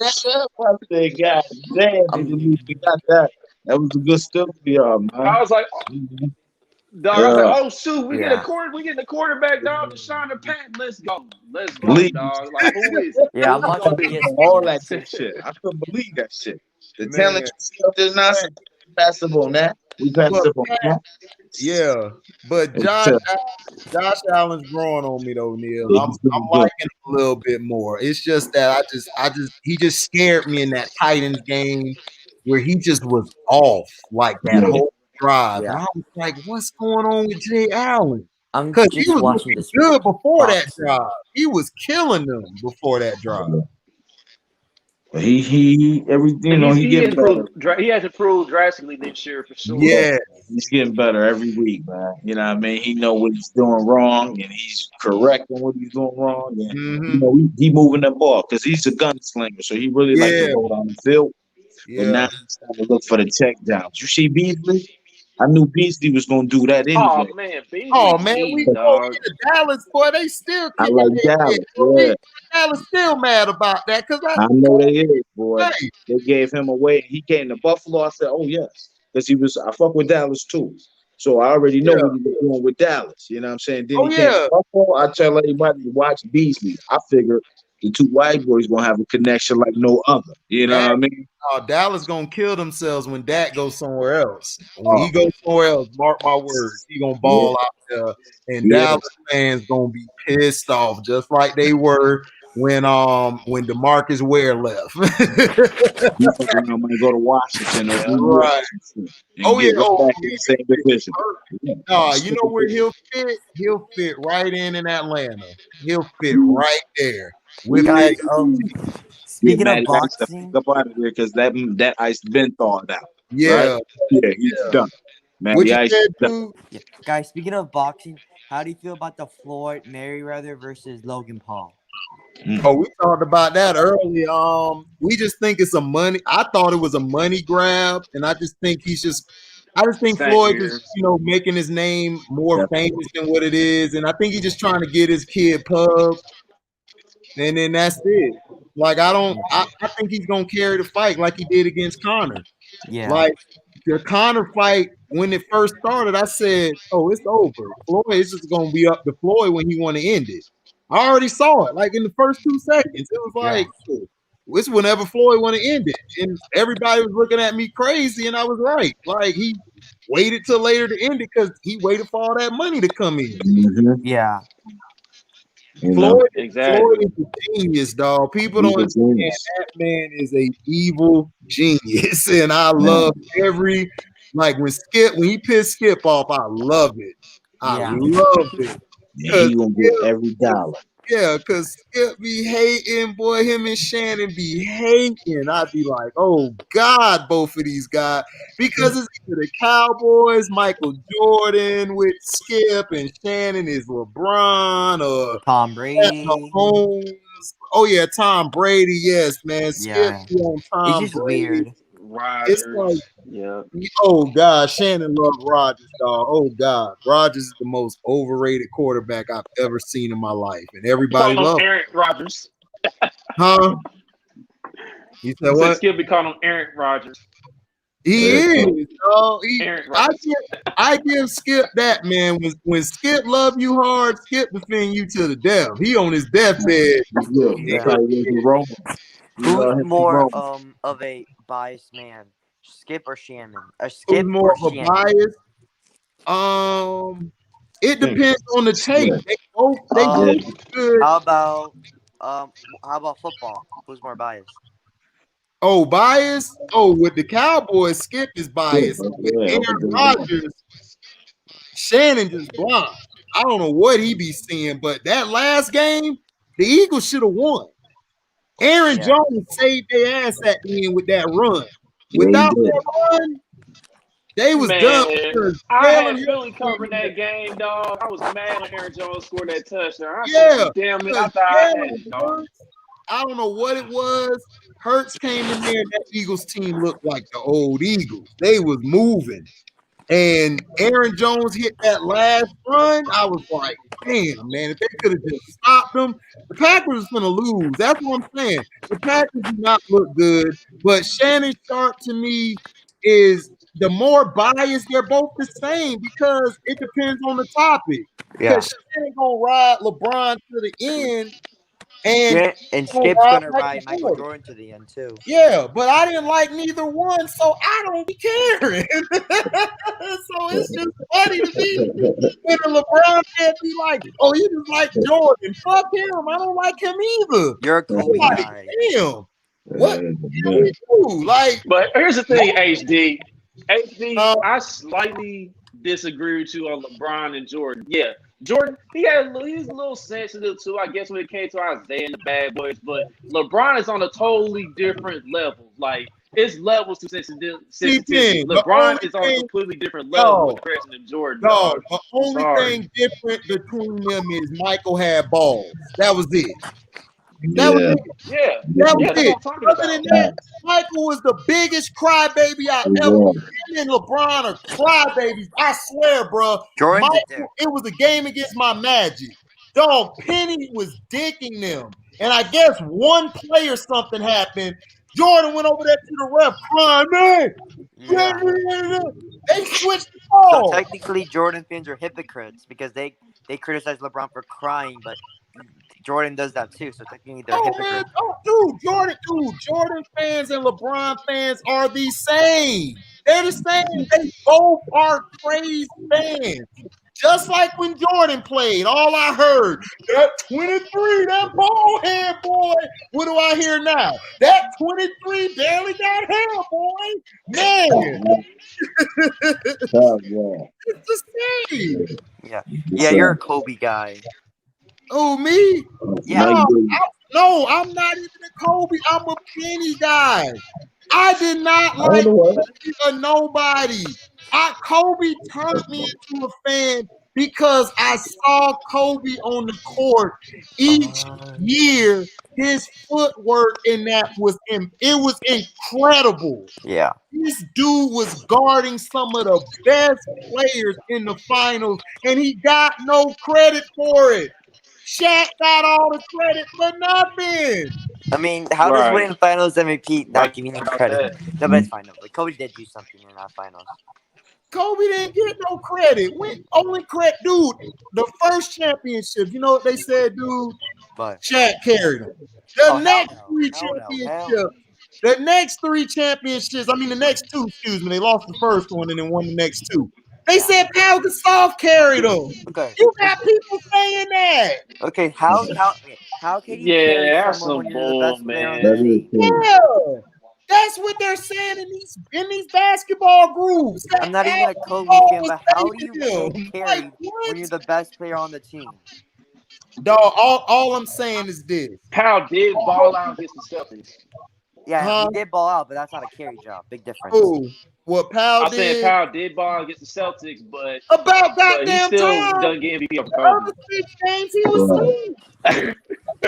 I said, God damn, we got that. That was a good stuff for y'all, man. I was like, dog, I was like, oh shoot, we get the quarterback, dog, Deshaun or Pat. Let's go, dog. Like, who is it? Yeah, I'm watching all that shit. I couldn't believe that shit. The talent stuff is not passive on that. We passive on that. Yeah, but Josh Allen's growing on me though, Neil. I'm liking him a little bit more. It's just that he just scared me in that Titans game where he just was off like that whole drive. And I was like, what's going on with Jay Allen? Because he was looking good before that drive. He was killing them before that drive. But he everything, he getting better. He has improved drastically this year for sure. Yeah, he's getting better every week, man. You know what I mean? He know what he's doing wrong, and he's correcting what he's doing wrong. And you know, he moving the ball because he's a gunslinger, so he really likes to go down the field. But now he's starting to look for the check downs. You see Beasley? I knew Beasley was gonna do that anyway. Oh man, Beasley, we go into Dallas, boy. They still I like Dallas. Yeah. Dallas still mad about that because I know they is, boy. Hey. They gave him away. He came to Buffalo. I said, oh yes, because I fuck with Dallas too. So I already know what he was doing with Dallas. You know what I'm saying? Then he came to Buffalo. I tell everybody to watch Beasley. I figured the two white boys gonna have a connection like no other. You know what I mean? Dallas gonna kill themselves when Dak goes somewhere else. When he goes somewhere else, mark my words, he gonna ball out there, and Dallas fans gonna be pissed off just like they were when DeMarcus Ware left. I'm gonna go to Washington or right. Back in the same division. You know where he'll fit? He'll fit right in Atlanta. He'll fit right there. With guys, speaking of boxing, up out of here because that ice been thawed out. Yeah, right? Yeah, he's done. Man, the ice is done. Yeah. Guys, speaking of boxing, how do you feel about the Floyd Mayweather versus Logan Paul? Oh, we talked about that early. We just think it's a money. I thought it was a money grab, and I just think Floyd is, making his name more famous than what it is, and I think he's just trying to get his kid pub, and then that's it. Like I think he's gonna carry the fight like he did against Conor. Yeah, like the Conor fight when it first started, I said, "Oh, it's over. Floyd is just gonna be up to Floyd when he want to end it." I already saw it, like in the first 2 seconds. It was like, it's whenever Floyd want to end it. And everybody was looking at me crazy, and I was right. Like, he waited till later to end it because he waited for all that money to come in. Yeah. Floyd is a genius, dog. People don't understand that man is a evil genius. And I love when he pissed Skip off, I love it. I love it. He gonna get every dollar. Yeah, because Skip be hating, boy. Him and Shannon be hating. I'd be like, oh God, both of these guys. Because it's either the Cowboys, Michael Jordan with Skip, and Shannon is LeBron or Tom Brady. Mahomes. Oh yeah, Tom Brady. Yes, man. Skip Yeah. be on It's Tom just Brady. weird. It's like, Rodgers. Yeah. oh God, Shannon loved Rodgers, dog. Oh God, Rodgers is the most overrated quarterback I've ever seen in my life, and everybody Call him loved him. Aaron Rodgers. Huh? You said He said what? Skip be calling him Aaron Rodgers. He is, dog. Aaron Rodgers. I give Skip that, man. When Skip love you hard, Skip defend you to the death. He on his deathbed. Yeah, that's how he is in Rome. Who's more of a biased man, Skip or Shannon? Who's Skip more or of a Shannon? bias? It depends on the tape. They both good. How about football? Who's more biased? Oh, bias? Oh, with the Cowboys, Skip is biased. With Aaron Rodgers, Shannon just blind. I don't know what he be seeing, but that last game, the Eagles should have won. Aaron Jones saved their ass at the end with that run. Without that run, they was done. Man, I had Philly covering that game, dog. I was mad when Aaron Jones scored that touchdown. I said, damn it, I thought I had it, dog. I don't know what it was. Hurts came in there. That Eagles team looked like the old Eagles. They was moving. And Aaron Jones hit that last run. I was like, damn, man, if they could have just stopped them, the Packers was going to lose. That's what I'm saying. The Packers do not look good. But Shannon Sharp, to me, is the more biased. They're both the same because it depends on the topic. Yeah. Because Shannon going to ride LeBron to the end. And Skip's gonna ride Michael Jordan to the end too. Yeah, but I didn't like neither one, so I don't be caring. So it's just funny to me when a LeBron fan be like, "Oh, you just like Jordan? Fuck him! I don't like him either." You're a Kobe guy. Damn, what can we do? Like, but here's the thing, HD. I slightly disagree with you on LeBron and Jordan. Yeah, Jordan, he's a little sensitive too, I guess, when it came to Isaiah and the Bad Boys. But LeBron is on a totally different level. Like, it's levels to sensitivity. LeBron is on a completely different level with Chris and Jordan. No, the only thing different between them is Michael had balls. That was it. That was it. Yeah, that was that's it. what I'm talking Other about. than that, Michael was the biggest crybaby I ever seen. Him and LeBron are crybabies. I swear, bro. Michael, it was a game against my Magic. Dog, Penny was dicking them. And I guess one play or something happened. Jordan went over there to the ref crying, man. They switched the ball. So technically, Jordan fans are hypocrites because they criticize LeBron for crying, but Jordan does that too. So technically, they're hypocrites. Jordan fans and LeBron fans are the same. They're the same. They both are crazy fans. Just like when Jordan played, all I heard, that 23, that ball head boy. What do I hear now? That 23 barely got hair, boy. Man. It's the same. Yeah, you're a Kobe guy. Oh, me? Yeah. No, I'm not even a Kobe. I'm a Penny guy. I did not like a nobody. Kobe turned me into a fan because I saw Kobe on the court each year. His footwork in that was incredible. Yeah. This dude was guarding some of the best players in the finals, and he got no credit for it. Shaq got all the credit for nothing. I mean, how does winning Finals MVP not give you any credit? No, but it's fine. Like, Kobe did do something in that Finals. Kobe didn't get no credit. Only credit, dude. The first championship, you know what they said, dude? But Shaq carried him. The next three championships, I mean the next two, excuse me, they lost the first one and then won the next two. They said Pau Gasol carried them. Okay. You got people saying that. Okay, how can you carry someone when you're the best player on the team? Yeah. That's what they're saying in these basketball groups. I'm not even a Kobe fan, but how do you get carried when you're the best player on the team? Dog, all I'm saying is this. Powell did ball out against the Celtics. Yeah, he did ball out, but that's not a carry job. Big difference. Oh, what Powell I'm saying did? Powell did ball against the Celtics, but About he goddamn still time. doesn't get MVP over The Kobe. other 6 games, he was asleep. He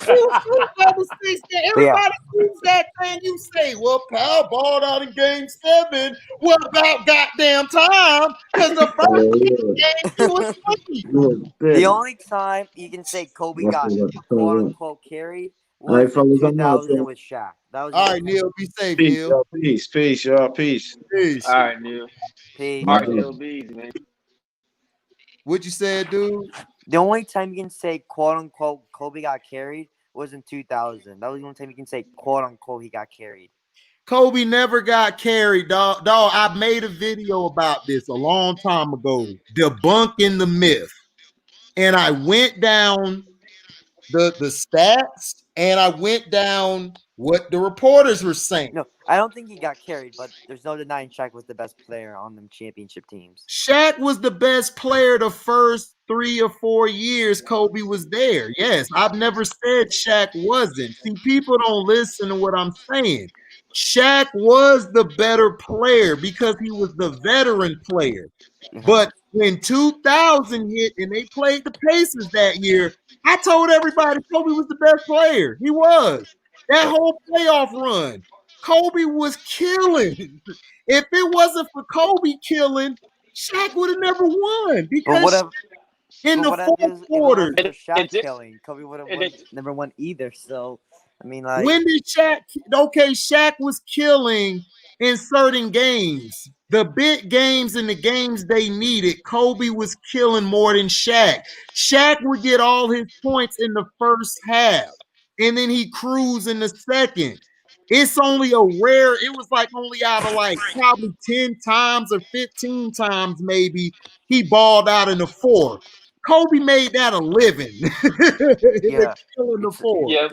was asleep other 6 games. Everybody sees that thing. You say, well, Powell balled out in game 7. What about goddamn time? Because the first 6 games he was asleep. The only time you can say Kobe got quote unquote carried was in 2000 with Shaq. That was All right, Neil, be safe, Peace, Neil. y'all. Peace, y'all. Peace. Peace. All right, Neil. Peace. All right, Neil Bees, man. What you said, dude? The only time you can say quote unquote Kobe got carried was in 2000. That was the only time you can say quote unquote he got carried. Kobe never got carried, dog. I made a video about this a long time ago, debunking the myth. And I went down the stats and I went down what the reporters were saying. No, I don't think he got carried, but there's no denying Shaq was the best player on them championship teams. Shaq was the best player the first 3 or 4 years Kobe was there. Yes, I've never said Shaq wasn't. See, people don't listen to what I'm saying. Shaq was the better player because he was the veteran player. But when 2000 hit and they played the Pacers that year, I told everybody Kobe was the best player. He was. That whole playoff run, Kobe was killing. If it wasn't for Kobe killing, Shaq would have never won because in the fourth quarter. If it wasn't for Shaq killing, Kobe would have never won either. So, I mean, like, when did Shaq? Okay, Shaq was killing in certain games. The big games and the games they needed, Kobe was killing more than Shaq. Shaq would get all his points in the first half, and then he cruised in the second. It's only a rare, it was like only out of like probably 10 times or 15 times maybe he balled out in the fourth. Kobe made that a living. yeah, killing the fourth. Yeah.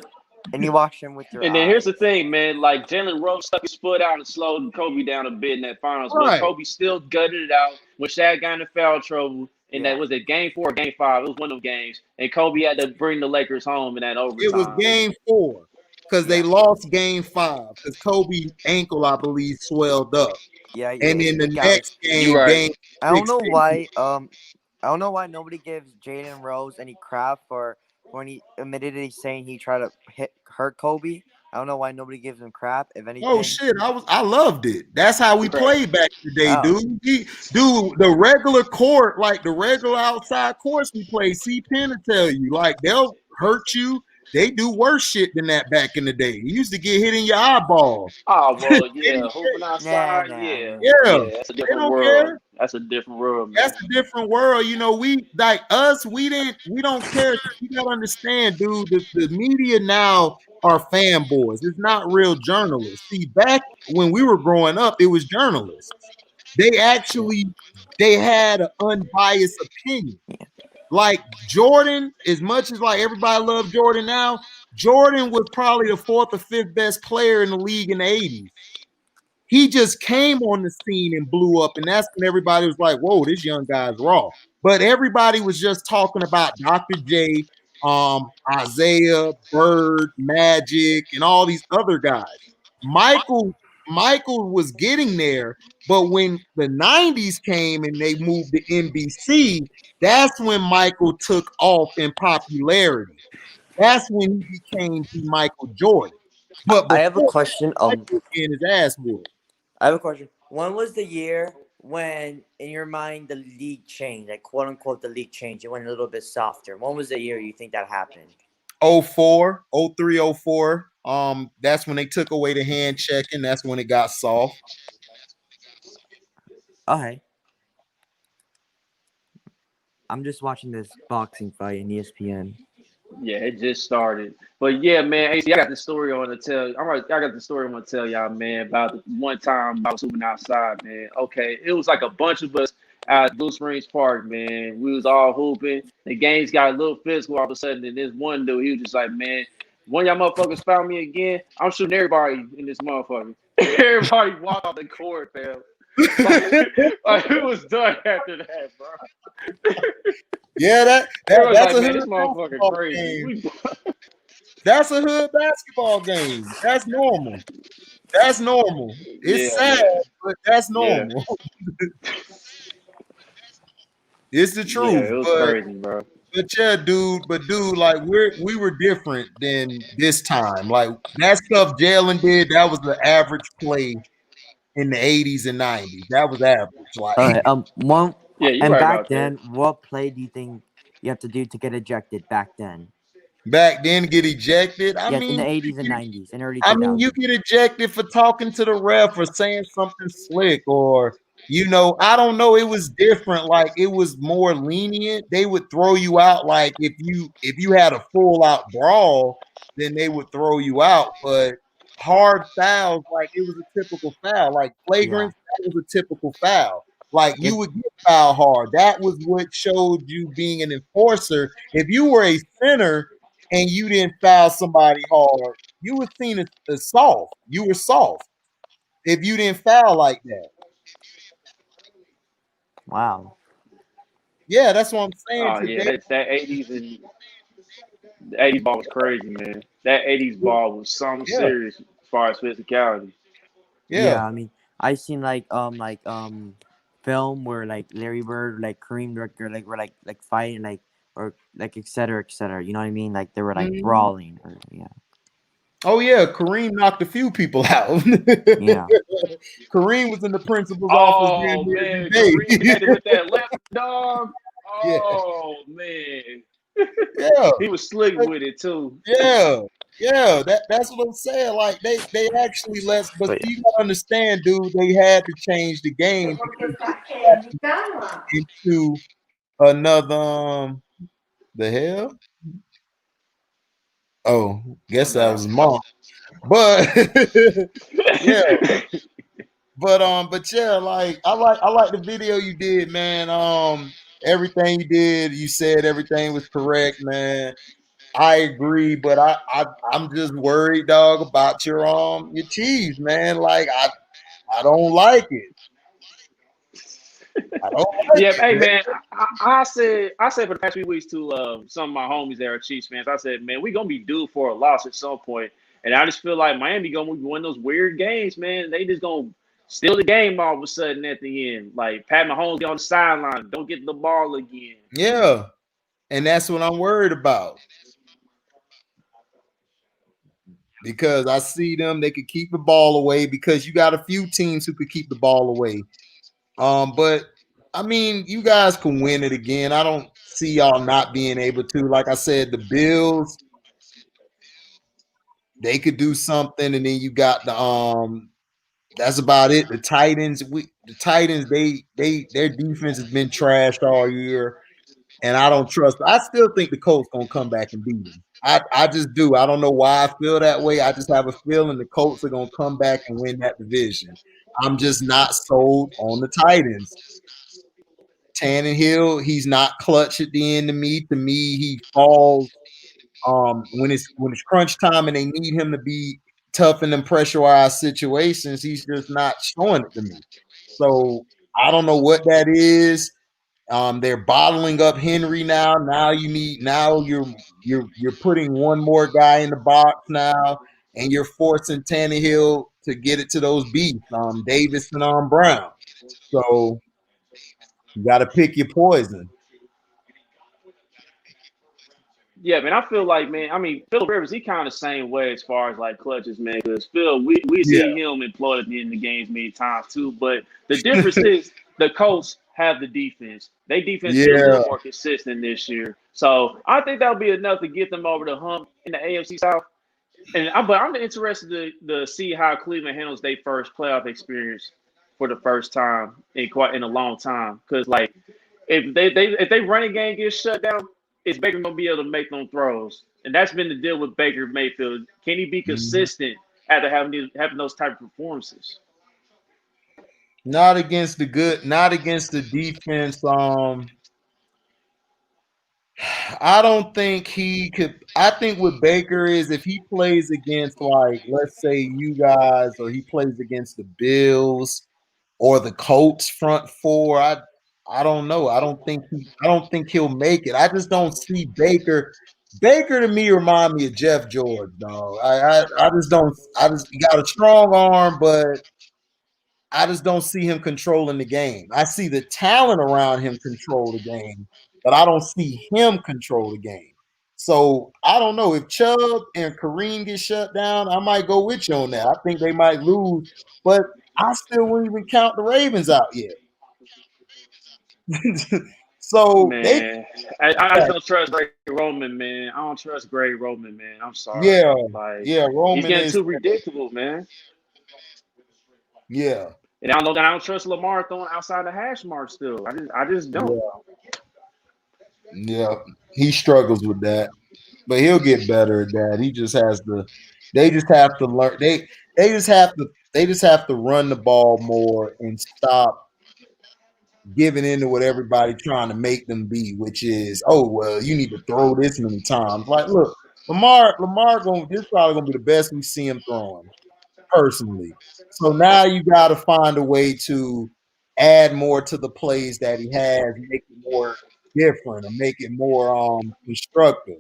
And you watch him with your And then eyes. here's the thing, man. Like Jalen Rose stuck his foot out and slowed Kobe down a bit in that finals, Right. but Kobe still gutted it out when Shaq got into foul trouble. And that was it, game 4 or game 5. It was one of them games, and Kobe had to bring the Lakers home in that overtime. It was game 4 because they lost game 5 because Kobe ankle, I believe, swelled up. Yeah, and then the next game, game I don't know why. I don't know why nobody gives Jaden Rose any crap for when he admitted it, saying he tried to hurt Kobe. I don't know why nobody gives him crap. If anything, oh shit, I loved it. That's how we played back in the day, dude. Dude, the regular court, like the regular outside courts we play. C Penn to tell you, like they'll hurt you. They do worse shit than that back in the day. You used to get hit in your eyeball. Oh well, yeah, hooping outside, yeah, that's a different world. Care. That's a different world, man. That's a different world. You know, we like us, we don't care. You gotta understand, dude. The media now are fanboys. It's not real journalists. See, back when we were growing up, it was journalists. They had an unbiased opinion. Like Jordan, as much as like everybody loves Jordan now, Jordan was probably the 4th or 5th best player in the league in the 80s. He just came on the scene and blew up, and that's when everybody was like, whoa, this young guy's raw. But everybody was just talking about Dr. J, Isaiah, Bird, Magic, and all these other guys. Michael was getting there, but when the 90s came and they moved to NBC, that's when Michael took off in popularity. That's when he became the Michael Jordan. But I have a question. Michael getting his ass whooped. I have a question. When was the year when, in your mind, the league changed, like quote unquote, the league changed? It went a little bit softer. When was the year you think that happened? 04, 03, 04. That's when they took away the hand checking. That's when it got soft. Okay. I'm just watching this boxing fight in ESPN. Yeah, it just started. But yeah, man, AC, I got the story I want to tell. I got the story I want to tell y'all, man, about the one time I was hooping outside, man. Okay, it was like a bunch of us at Blue Springs Park, man. We was all hooping. The games got a little physical all of a sudden, and this one dude, he was just like, man, one of y'all motherfuckers found me again. I'm shooting everybody in this motherfucker. Everybody walked off the court, fam. Like, it was done after that, bro. Yeah, Everyone's that's like, a man, hood this motherfucker basketball crazy. game. That's a hood basketball game. That's normal. That's normal. It's Yeah, sad, man. but that's Yeah. normal. It's the Yeah, truth. it was crazy, bro. But yeah, dude, like we were different than this time. Like that stuff Jalen did, that was the average play in the 80s and 90s. That was average. Like Okay. One. Yeah, you're And right back about that. then, what play do you think you have to do to get ejected back then? back then get ejected. Yes, in the 80s and 90s and early I mean, 2000s. you get ejected for talking to the ref or saying something slick, or I don't know. It was different. Like it was more lenient. They would throw you out. Like if you had a full out brawl, then they would throw you out. But hard fouls, like it was a typical foul. Like flagrant, that was a typical foul. Like you would get foul hard. That was what showed you being an enforcer. If you were a center and you didn't foul somebody hard, you were seen as soft. You were soft if you didn't foul like that. Wow. Yeah, that's what I'm saying Oh yeah, today. that 80s and the 80s ball was crazy, man. That 80s ball was something Yeah, serious as far as physicality. Yeah, yeah. I mean, I seen film where like Larry Bird, like Kareem Director, like were like fighting, like or like et cetera, et cetera. You know what I mean? Like they were like Mhm. brawling, or yeah, Oh yeah, Kareem knocked a few people out. yeah. Kareem was in the principal's office Oh damn near man, every Kareem day. had it with that left dog. Yeah, Oh man, yeah, he was slick with it too. yeah, yeah. That's what I'm saying. Like they actually but But you gotta understand, dude. They had to change the game because into another the hell. Oh, guess that was mom. But yeah, but yeah, like I like the video you did, man. Everything you did, you said everything was correct, man. I agree, but I'm just worried, dog, about your Chiefs, man. Like I don't like it. I don't like Yeah, it, hey man. man, I said for the past few weeks to some of my homies that are Chiefs fans, I said, man, we gonna be due for a loss at some point, and I just feel like Miami gonna be one of those weird games, man. They just gonna steal the game all of a sudden at the end, like Pat Mahomes be on the sideline, don't get the ball again. Yeah, and that's what I'm worried about. Because I see them, they could keep the ball away because you got a few teams who could keep the ball away. But I mean, you guys can win it again. I don't see y'all not being able to. Like I said, the Bills, they could do something, and then you got the that's about it. The Titans, their defense has been trashed all year, and I don't trust. I still think the Colts gonna come back and beat them. I just do. I don't know why I feel that way. I just have a feeling the Colts are gonna come back and win that division. I'm just not sold on the Titans. Tannehill, he's not clutch at the end to me. To me, he falls when it's crunch time and they need him to be tough in them pressurized situations. He's just not showing it to me. So I don't know what that is. They're bottling up Henry now. Now you're putting one more guy in the box now, and you're forcing Tannehill to get it to those beats, Davis and Brown. So you got to pick your poison. Yeah, man, I feel like, man, I mean, Phil Rivers, he kind of the same way as far as like clutches, man. Because Phil, we Yeah, see him employed at the end of the games many times too. But the difference is the Colts have the defense. Their defense be a yeah. little more consistent this year. So I think that'll be enough to get them over the hump in the AFC South. But I'm interested to see how Cleveland handles their first playoff experience for the first time in a long time. Because like if they running game gets shut down, is Baker gonna be able to make them throws? And that's been the deal with Baker Mayfield. Can he be Mhm. consistent after having those type of performances? Not against the defense. I don't think he could. I think what Baker is, if he plays against, like, let's say you guys, or he plays against the Bills, or the Colts front four. I don't know. I don't think he'll make it. I just don't see Baker. Baker to me remind me of Jeff George, dog. I just don't. He got a strong arm, but I just don't see him controlling the game. I see the talent around him control the game, but I don't see him control the game. So I don't know if Chubb and Kareem get shut down. I might go with you on that. I think they might lose, but I still wouldn't even count the Ravens out yet. So they, Man, I just don't trust Greg Roman, man. I don't trust Greg Roman, man. I'm sorry. yeah, Like yeah. he's Roman getting is, too ridiculous, man. yeah, And I don't trust Lamar throwing outside the hash mark still. I just don't. yeah, yeah. He struggles with that, but he'll get better at that. He just has to. They just have to learn. They just have to run the ball more and stop giving into what everybody trying to make them be, which is, oh well, you need to throw this many times. Like, look, Lamar this probably gonna be the best we see him throwing personally. So now you got to find a way to add more to the plays that he has, make it more different, or make it more constructive.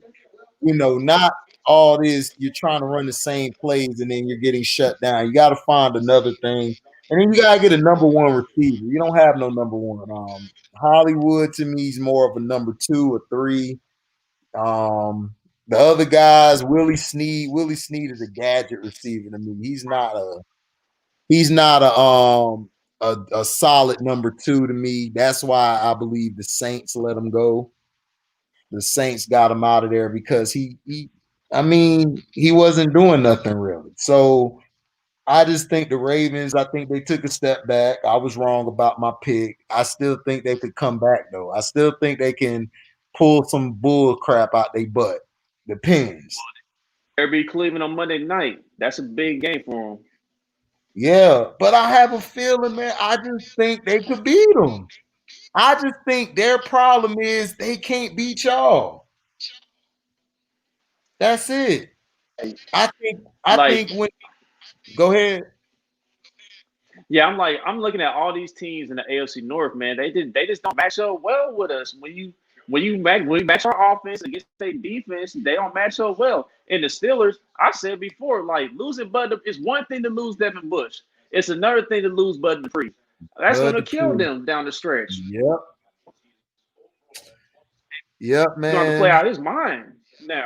Not all this you're trying to run the same plays and then you're getting shut down. You got to find another thing. And then you gotta get a number one receiver. You don't have no number one. Hollywood to me is more of a number 2 or 3. The other guys, Willie Snead. Willie Snead is a gadget receiver to me. He's not a solid number 2 to me. That's why I believe the Saints let him go. The Saints got him out of there because he wasn't doing nothing really. So I just think the Ravens, I think they took a step back. I was wrong about my pick. I still think they could come back though. I still think they can pull some bull crap out their butt. Depends. They'll be Cleveland on Monday night. That's a big game for them. Yeah, but I have a feeling, man. I just think they could beat them. I just think their problem is they can't beat y'all. That's it. I Like, think when go ahead. yeah, I'm looking at all these teams in the AFC North, man. They just don't match up well with us. When you match our offense against their defense, they don't match up well. And the Steelers, I said before, like losing Bud is one thing to lose Devin Bush. It's another thing to lose Bud Dupree. That's Bud gonna kill Dupree. them down the stretch. Yep. Yep, He's going to play man. out his mind now.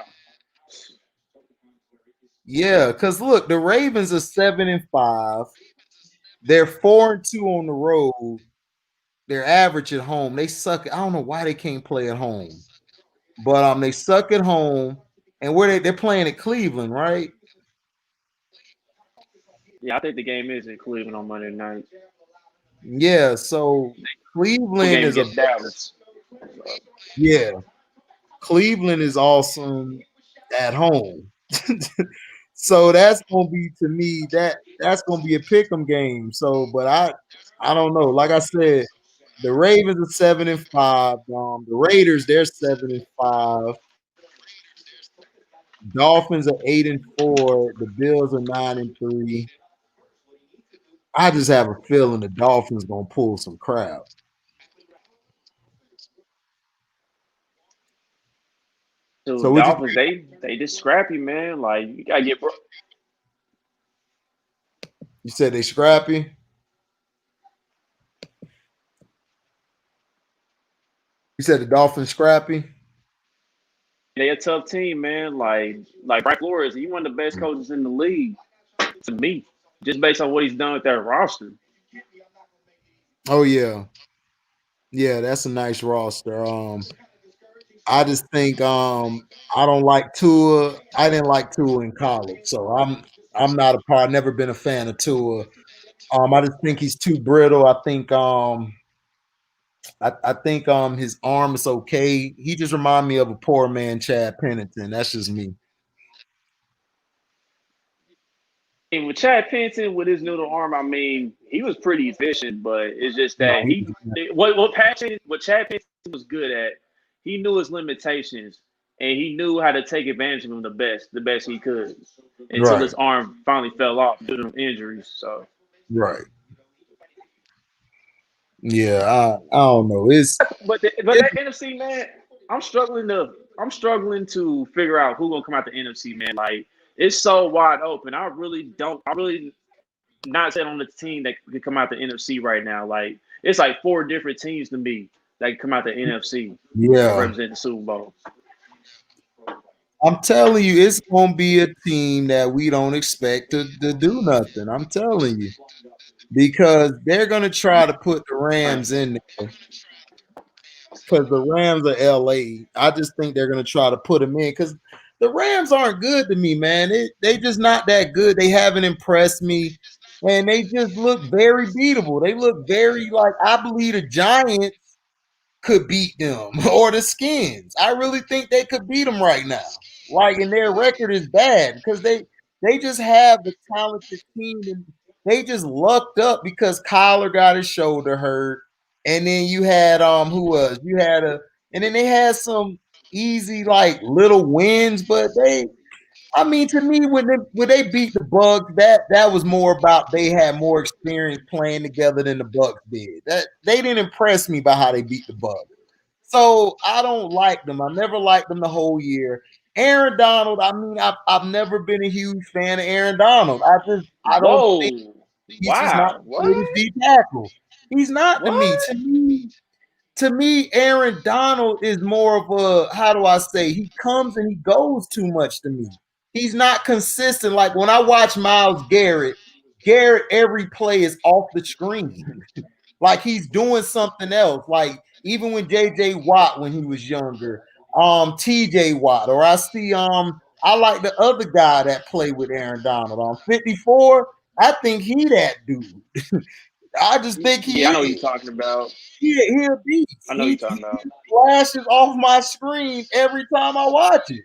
Yeah, because look, the Ravens are 7-5. They're 4-2 on the road. They're average at home. They suck. I don't know why they can't play at home, but they suck at home. And they're playing at Cleveland, right? Yeah, I think the game is in Cleveland on Monday night. Yeah. So Cleveland Game is against Dallas. yeah. Cleveland is awesome at home. So that's gonna be to me that's gonna be a pick'em game. So, but I don't know. Like I said, the Ravens are 7-5. The Raiders they're 7-5. Dolphins are 8-4. The Bills are 9-3. I just have a feeling the Dolphins gonna pull some crap. So So what you Dolphins, they just scrappy, man. Like you gotta get. You said they scrappy? You said the Dolphins scrappy? They a tough team, man. Like Brian Flores, he one of the best coaches in the league to me, just based on what he's done with that roster. Oh yeah. Yeah, that's a nice roster. I just think I don't like Tua. I didn't like Tua in college, so I'm not a part. I've never been a fan of Tua. I just think he's too brittle. I think his arm is okay. He just reminds me of a poor man Chad Pennington. That's just me. And with Chad Pennington with his noodle arm, I mean, he was pretty efficient, but it's just No, that what Chad Pennington was good at, he knew his limitations and he knew how to take advantage of them the best he could, until right, his arm finally fell off due to injuries. So right. Yeah, I don't know. But that NFC, man, I'm struggling to figure out who's gonna come out the NFC, man. Like it's so wide open. I really not set on the team that could come out the NFC right now. Like it's like 4 different teams to me that can come out the NFC and yeah. represent the Super Bowl. I'm telling you, it's gonna be a team that we don't expect to do nothing. I'm telling you. Because they're gonna try to put the Rams in there. Because the Rams are LA. I just think they're gonna try to put them in because the Rams aren't good to me, man. They just not that good. They haven't impressed me. And they just look very beatable. They look very like I believe the Giants could beat them or the Skins. I really think they could beat them right now. Like, and their record is bad because they just have the talented team and they just lucked up because Kyler got his shoulder hurt. And then you had who was you had a and then they had some easy like little wins, but I mean, to me, when they beat the Bucks, that was more about they had more experience playing together than the Bucks did. That they didn't impress me by how they beat the Bucks. So I don't like them. I never liked them the whole year. Aaron Donald, I mean, I've never been a huge fan of Aaron Donald. I don't think Whoa. he's just not Wow. the greatest What? D tackle. He's not to me. What? To me, Aaron Donald is more of a, how do I say, he comes and he goes too much to me. He's not consistent. Like when I watch Myles Garrett every play is off the screen. Like he's doing something else. Like even when JJ Watt when he was younger, TJ Watt, or I see I like the other guy that played with Aaron Donald on 54. I think he that dude. I just think he Yeah, I know what you're is. talking about. He a beast. I know what He you're talking about. flashes off my screen every time I watch it.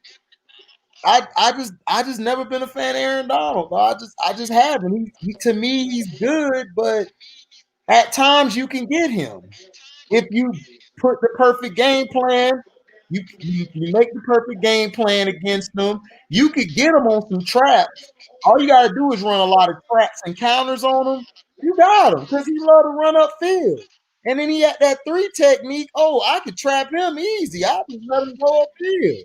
I just never been a fan of Aaron Donald. I just haven't. To me he's good, but at times you can get him if you put the perfect game plan. You make the perfect game plan against them. You could get them on some traps. All you gotta do is run a lot of traps and counters on them. You got him because he love to run upfield. And then he had that 3 technique. Oh, I could trap him easy. I just let him go upfield.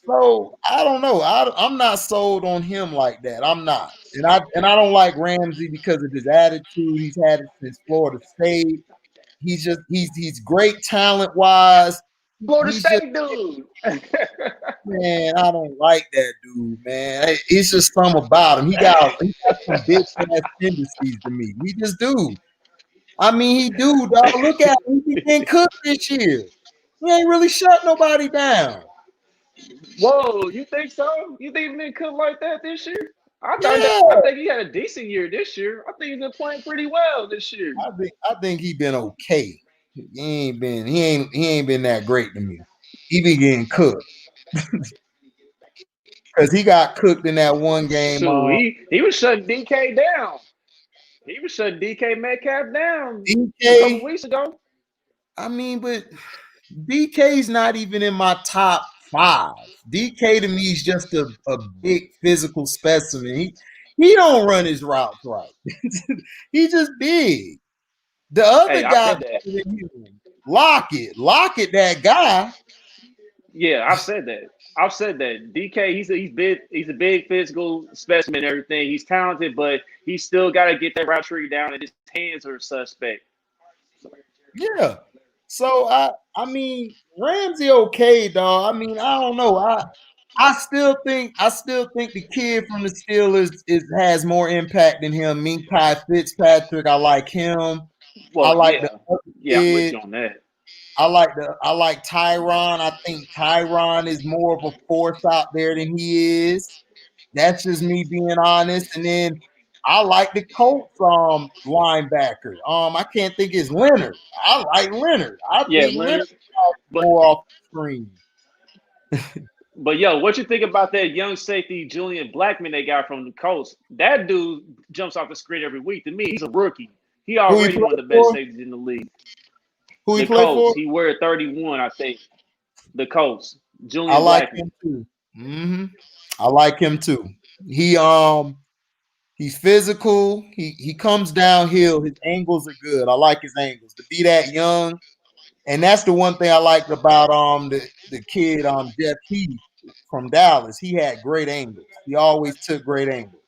So I don't know. I'm not sold on him like that. I'm not, and I don't like Ramsey because of his attitude. He's had it since Florida State. He's great talent wise. Florida He's just State dude. man, I don't like that dude, man. It's just something about him. He got some big ass tendencies to me. He just do. I mean, he do, dog. Look at him. He getting cooked this year. He ain't really shut nobody down. Whoa, you think so? You think he been cooked like that this year? Yeah. I think he had a decent year this year. I think he's been playing pretty well this year. I think he been okay. He ain't been that great to me. He been getting cooked. Because he got cooked in that one game. So he was shutting DK down. He was shutting DK Metcalf down a couple DK, weeks ago. I mean, but DK's not even in my top 5. DK to me is just a big physical specimen. He don't run his routes right. He's just big. The other Hey, I guy, said that. Lockett, that guy. Yeah, I've said that. DK, he's a big physical specimen and everything. He's talented, but he's still got to get that route tree down, and his hands are suspect. Yeah. So I mean Ramsey okay, dog. I mean, I don't know. I still think the kid from the Steelers has more impact than him. Minkai Fitzpatrick, I like him. I Well, like the other yeah, I'm with kid. you on that. I like Tyron. I think Tyron is more of a force out there than he is. That's just me being honest. And then I like the Colts linebacker. I can't think it's Leonard. I like Leonard. I Yeah, think Leonard Leonard. more off the screen. But yo, what you think about that young safety Julian Blackman they got from the Colts? That dude jumps off the screen every week. To me, he's a rookie. He already one of the best safeties in the league. Who he The play Colts. for? He wear 31, I think. The Colts. Julian I like Blackman. him too. I like him too. He He's physical. He comes downhill. His angles are good. I like his angles. To be that young, and that's the one thing I liked about the kid Jeff Heath from Dallas. He had great angles. He always took great angles.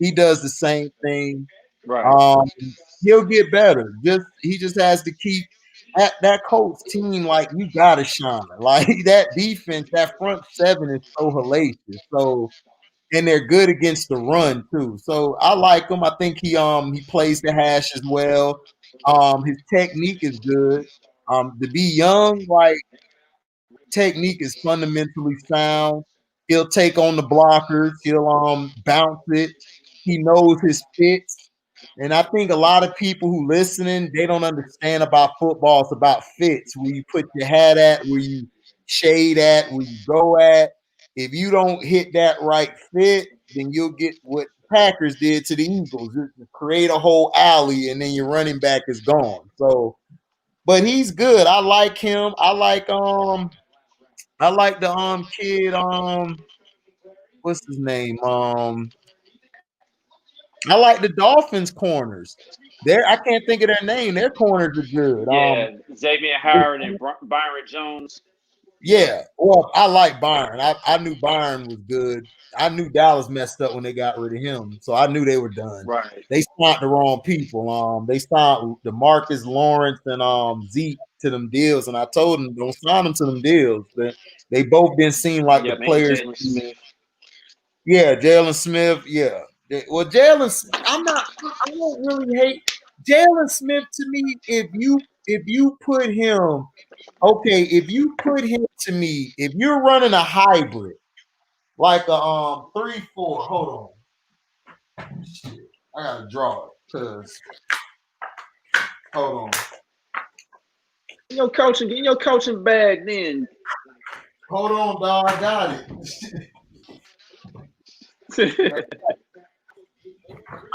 He does the same thing. Right. He'll get better. He just has to keep that coach team, like, you gotta shine. Like, that defense, that front seven is so hellacious. So, and they're good against the run too. So I like him. I think he plays the hash as well. His technique is good. To be young, like, technique is fundamentally sound. He'll take on the blockers. He'll bounce it. He knows his fits. And I think a lot of people who listening, they don't understand about football. It's about fits, where you put your hat at, where you shade at, where you go at. If you don't hit that right fit, then you'll get what the Packers did to the Eagles. Just create a whole alley, and then your running back is gone. So, but he's good. I like him. I like the kid, what's his name? I like the Dolphins corners. I can't think of their name. Their corners are good. Yeah, Xavier Howard and Byron Jones. Yeah. Well, I like Byron. I knew Byron was good. I knew Dallas messed up when they got rid of him, so I knew they were done. Right. They signed the wrong people. They signed DeMarcus Lawrence and Zeke to them deals, and I told them don't sign them to them deals. But they both didn't seem like the Yeah, man, players. Jalen Smith. Yeah, Jalen Smith. Yeah. Well, I don't really hate Jalen Smith. To me, if you put him, okay, if you put him to me, if you're running a hybrid, like a 3-4, hold on. Shit, I gotta draw it because hold on. Get your coaching bag then. Hold on, dog. I got it.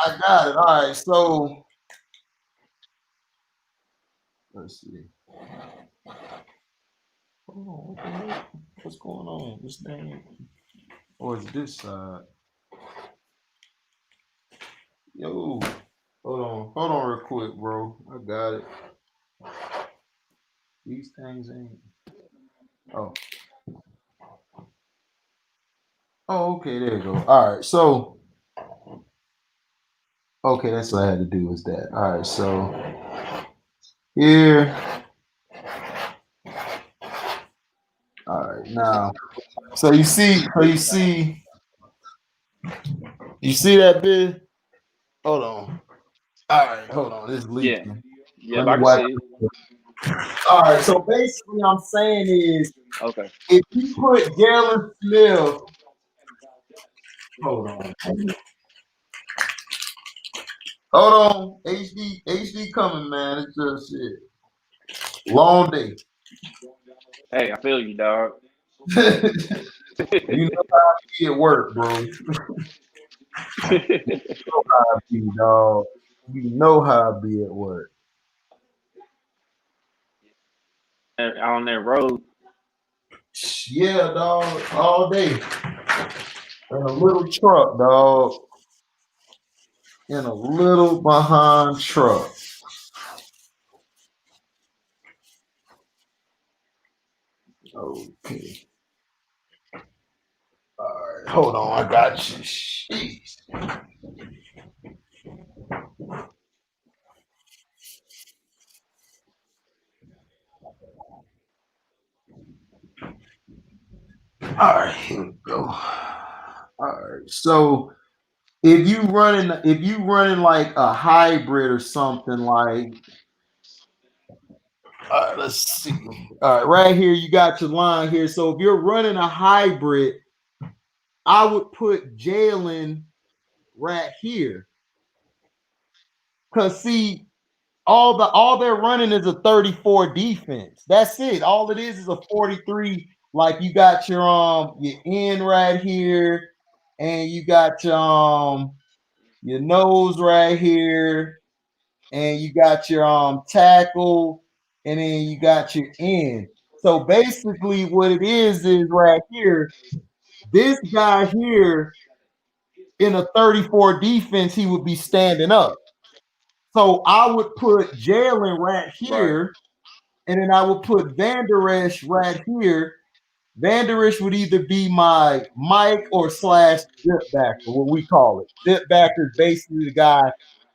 I got it. All right, so let's see. Hold on, what's going on? This thing, or is this side? Yo, hold on, real quick, bro. I got it. These things ain't. Oh, okay, there you go. All right, so okay, that's what I had to do was that. All right, so here. All right, now, so you see that bit? Hold on. All right, hold on. This is leaking. Yeah, I can see it. All right, so basically, I'm saying is, Okay. if you put Jalen Smith, hold on, HD coming, man. It's just shit. Long day. Hey, I feel you, dog. You know how I be at work, bro. You know how I be, dog. You know how I be at work. On that road. Yeah, dog. All day. In a little truck, dog. In a little behind truck. Okay. All right. Hold on. I got you. Jeez. All right, here we go. All right, so if you running like a hybrid or something like, all right, let's see. All right, right here you got your line here. So if you're running a hybrid, I would put Jalen right here, cause see, all they're running is a 34 defense. That's it. All it is a 43. Like, you got your end right here, and you got your nose right here, and you got your tackle, and then you got your end. So basically what it is right here, this guy here in a 34 defense, he would be standing up. So I would put Jalen right here, and then I would put Van Der Esch right here. Van Der Esch would either be my Mike or slash zip backer, what we call it. Zip backer is basically the guy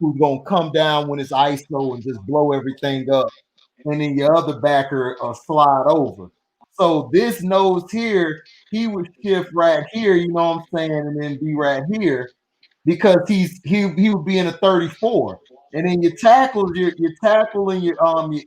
who's going to come down when it's ISO and just blow everything up. And then your other backer slide over. So this nose here, he would shift right here, you know what I'm saying, and then be right here because he would be in a 34. And then your tackles, your tackle and your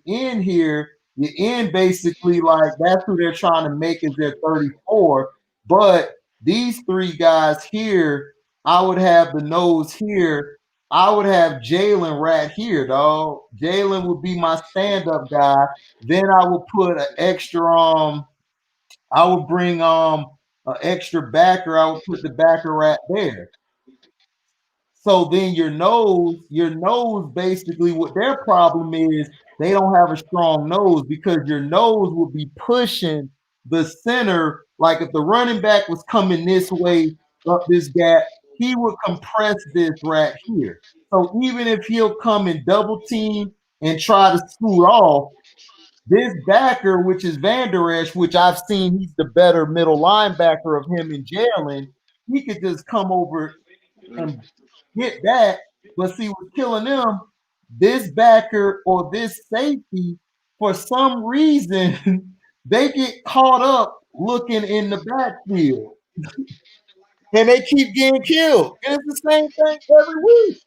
end here, your end basically like that's who they're trying to make is their 34. But these three guys here, I would have the nose here. I would have Jalen right here, dog. Jalen would be my stand-up guy. Then I would put an extra I would bring an extra backer. I would put the backer right there. So then your nose basically what their problem is, they don't have a strong nose because your nose will be pushing the center. Like if the running back was coming this way up this gap, he would compress this right here. So even if he'll come and double team and try to scoot off, this backer, which is Van Der Esch, which I've seen he's the better middle linebacker of him and Jalen, he could just come over and get that. But see, what's killing them, this backer or this safety, for some reason, they get caught up looking in the backfield. And they keep getting killed. And it's the same thing every week.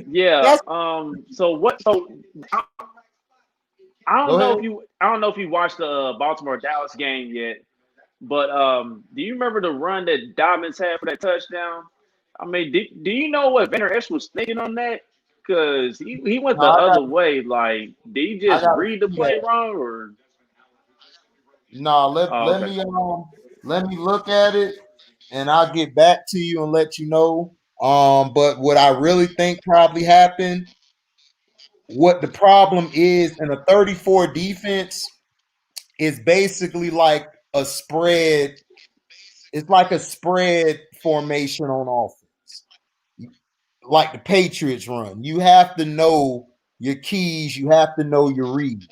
Yeah. So what? So I Go don't know ahead. if you watched the Baltimore Dallas game yet, but do you remember the run that Dobbins had for that touchdown? I mean, do you know what Van Der Esch was thinking on that? Because he went the No, other way. Like, did he I just gotta read the see play that. wrong, or? No, Oh, okay. let me look at it and I'll get back to you and let you know. But what I really think probably happened, what the problem is in a 34 defense is basically like a spread. It's like a spread formation on offense, like the Patriots run. You have to know your keys. You have to know your reads.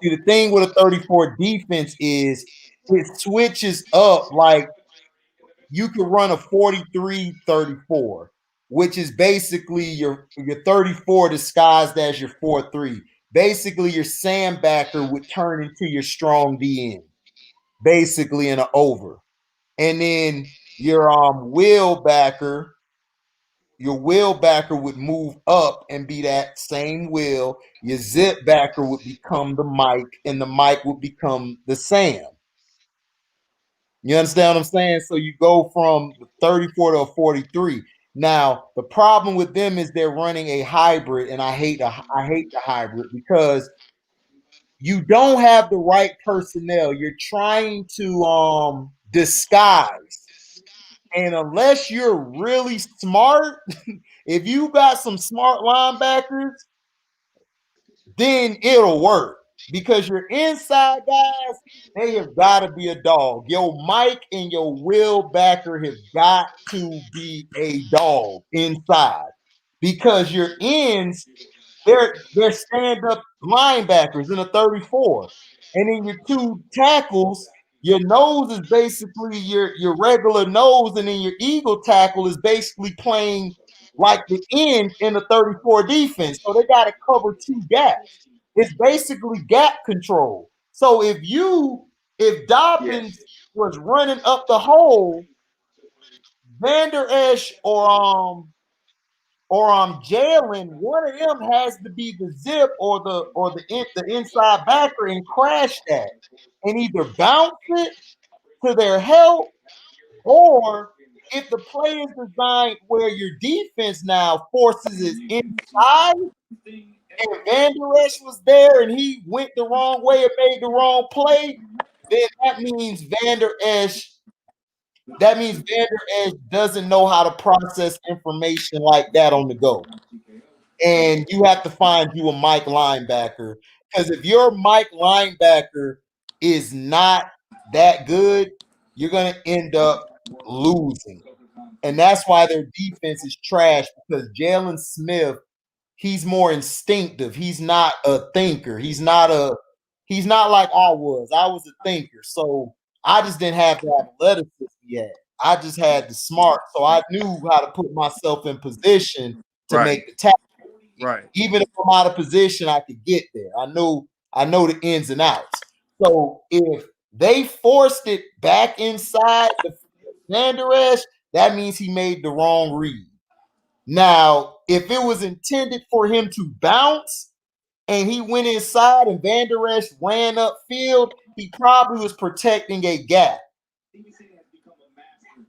See, the thing with a 34 defense is it switches up like you could run a 43-34, which is basically your 34 disguised as your 4-3. Basically, your sandbacker would turn into your strong DN, basically in an over. And then your wheel backer would move up and be that same wheel. Your zip backer would become the Mike, and the Mike would become the Sam. You understand what I'm saying? So you go from 34 to a 43. Now, the problem with them is they're running a hybrid, and I hate the hybrid because you don't have the right personnel. You're trying to disguise. And unless you're really smart, if you got some smart linebackers, then it'll work. Because your inside guys, they have got to be a dog. Your Mike and your Will backer have got to be a dog inside. Because your ends, they're stand-up linebackers in a 34. And then your two tackles, your nose is basically your regular nose, and then your eagle tackle is basically playing like the end in the 34 defense. So they got to cover two gaps. It's basically gap control. So if Dobbins was running up the hole, Van Der Esch or Jalen, one of them has to be the zip or the inside backer and crash that and either bounce it to their help, or if the play is designed where your defense now forces it inside and Van Der Esch was there and he went the wrong way and made the wrong play, then that means Van Der Esch doesn't know how to process information like that on the go. And you have to find you a Mike linebacker. Because if your Mike linebacker is not that good, you're going to end up losing. And that's why their defense is trash, because Jalen Smith, he's more instinctive. He's not a thinker. He's not like I was. I was a thinker. So I just didn't have the athleticism yet. I just had the smart. So I knew how to put myself in position to make the tackle. Right. Even if I'm out of position, I could get there. I know the ins and outs. So if they forced it back inside the Van Der Esch, that means he made the wrong read. Now, if it was intended for him to bounce and he went inside and Van Der Esch ran upfield, he probably was protecting a gap.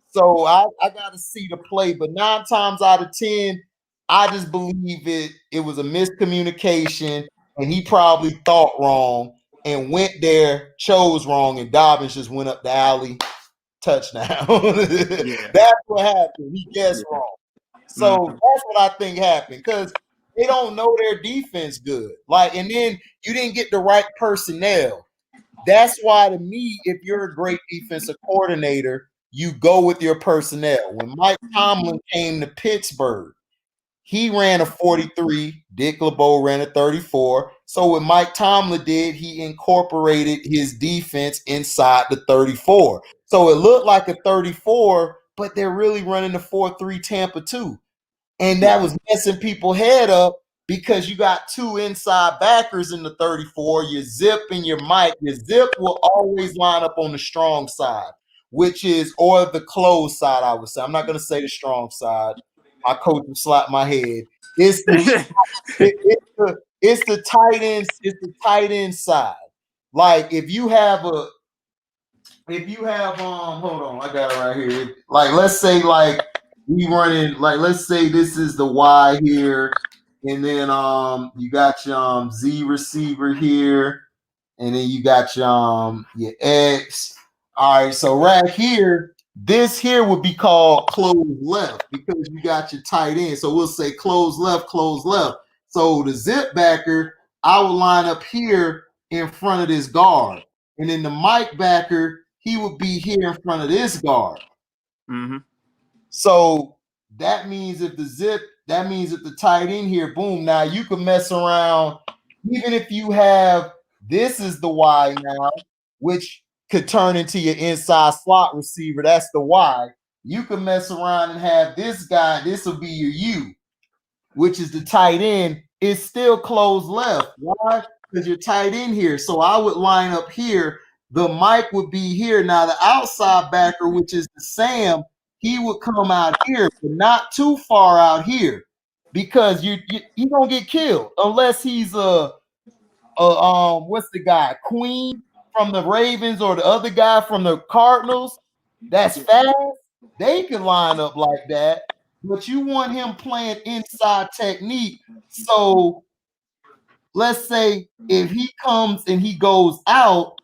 So I got to see the play, but 9 times out of 10, I just believe it was a miscommunication, and he probably thought wrong and went there, chose wrong, and Dobbins just went up the alley, touchdown. That's what happened. He guessed wrong. So that's what I think happened, because they don't know their defense good. And then you didn't get the right personnel. That's why, to me, if you're a great defensive coordinator, you go with your personnel. When Mike Tomlin came to Pittsburgh, he ran a 43. Dick LeBeau ran a 34. So what Mike Tomlin did, he incorporated his defense inside the 34. So it looked like a 34, but they're really running the 4-3 Tampa 2. And that was messing people's head up, because you got 2 inside backers in the 34, your Zip and your Mike. Your Zip will always line up on the strong side, or the closed side, I would say. I'm not going to say the strong side. My coach will slap my head. It's the tight end. It's the tight end side. Like if you have hold on, I got it right here. Like let's say we running, let's say this is the Y here, and then you got your Z receiver here, and then you got your X. All right, so right here, this here would be called closed left, because you got your tight end. So we'll say closed left, closed left. So the zip backer, I will line up here in front of this guard. And then the Mike backer, he would be here in front of this guard. So that means if the tight end here, boom, now you can mess around. Even if you have, this is the Y now, which could turn into your inside slot receiver. That's the Y. You can mess around and have this guy, this will be your U, which is the tight end. It's still closed left. Why? Because you're tight end here. So I would line up here. The Mike would be here. Now the outside backer, which is the Sam, he would come out here, but not too far out here, because you gonna get killed unless he's what's the guy, Queen from the Ravens, or the other guy from the Cardinals that's fast. They can line up like that, but you want him playing inside technique. So let's say if he comes and he goes out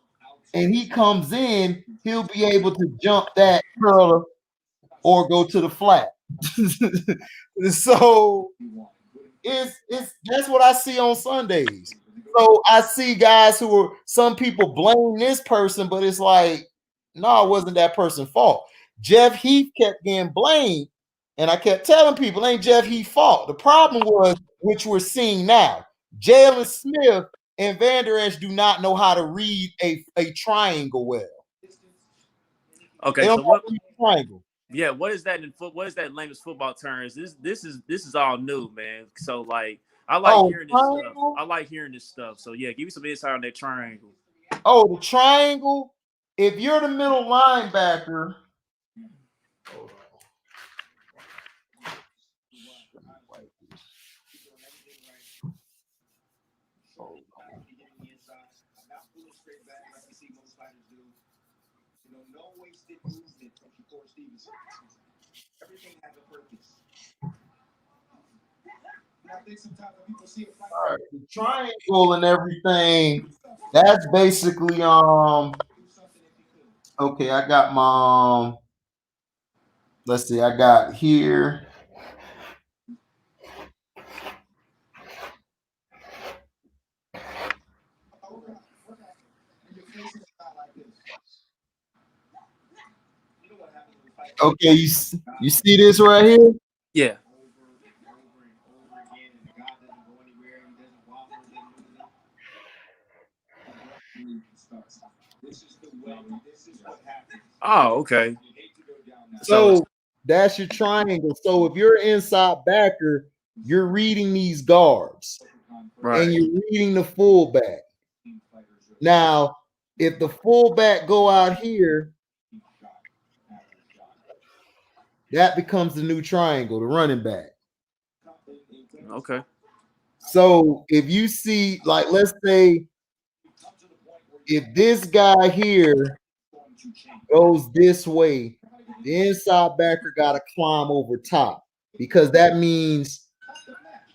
and he comes in, he'll be able to jump that curler or go to the flat. So it's that's what I see on Sundays. So I see guys some people blame this person, but it's like, no, it wasn't that person's fault. Jeff Heath kept getting blamed, and I kept telling people, ain't Jeff Heath's fault. The problem was, which we're seeing now, Jalen Smith and Van Der Esch do not know how to read a triangle well. Okay, so what? Triangle. Yeah, what is that in what is that in lamest football terms? This is all new, man. So like I like hearing this stuff. I like hearing this stuff. So yeah, give me some insight on that triangle. Oh, the triangle. If you're the middle linebacker, all right, the triangle and everything, that's basically okay, I got my let's see, I got here. Okay, you see this right here? Yeah. Oh, okay. So that's your triangle. So if you're an inside backer, you're reading these guards, and you're reading the fullback. Now, if the fullback go out here, that becomes the new triangle, the running back. Okay. So if you see, like, let's say if this guy here goes this way, the inside backer got to climb over top, because that means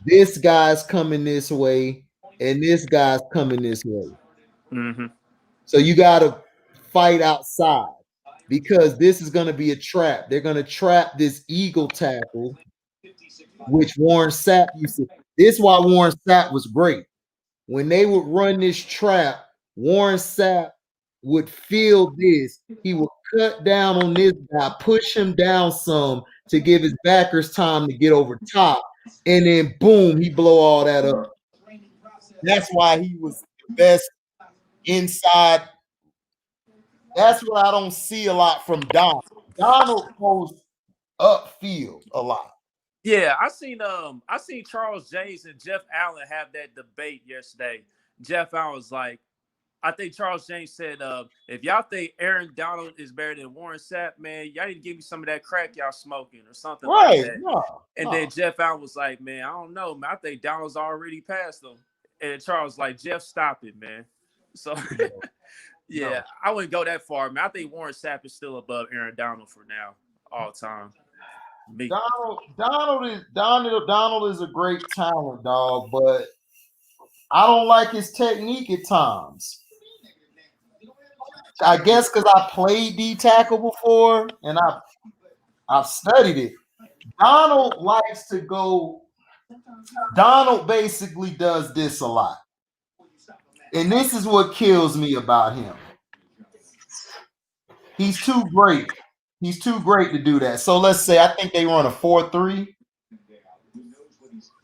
this guy's coming this way and this guy's coming this way. Mm-hmm. So you got to fight outside, because this is going to be a trap. They're going to trap this eagle tackle, which Warren Sapp used to. This is why Warren Sapp was great. When they would run this trap, Warren Sapp would feel this. He would cut down on this guy, push him down some to give his backers time to get over top, and then boom, he blow all that up. That's why he was the best inside. That's what I don't see a lot from Donald. Donald goes upfield a lot. Yeah, I seen Charles James and Jeff Allen have that debate yesterday. Jeff Allen was like, I think Charles James said, if y'all think Aaron Donald is better than Warren Sapp, man, y'all need to give me some of that crack y'all smoking or something like that. Then Jeff Allen was like, man, I don't know, man. I think Donald's already passed him. And Charles was like, Jeff, stop it, man. So, I wouldn't go that far, man. I think Warren Sapp is still above Aaron Donald for now, all time. Me. Donald is a great talent, dog, but I don't like his technique at times. I guess because I played D tackle before and I've studied it. Donald likes to go. Donald basically does this a lot, and this is what kills me about him. He's too great. He's too great to do that. So let's say I think they run a 4-3.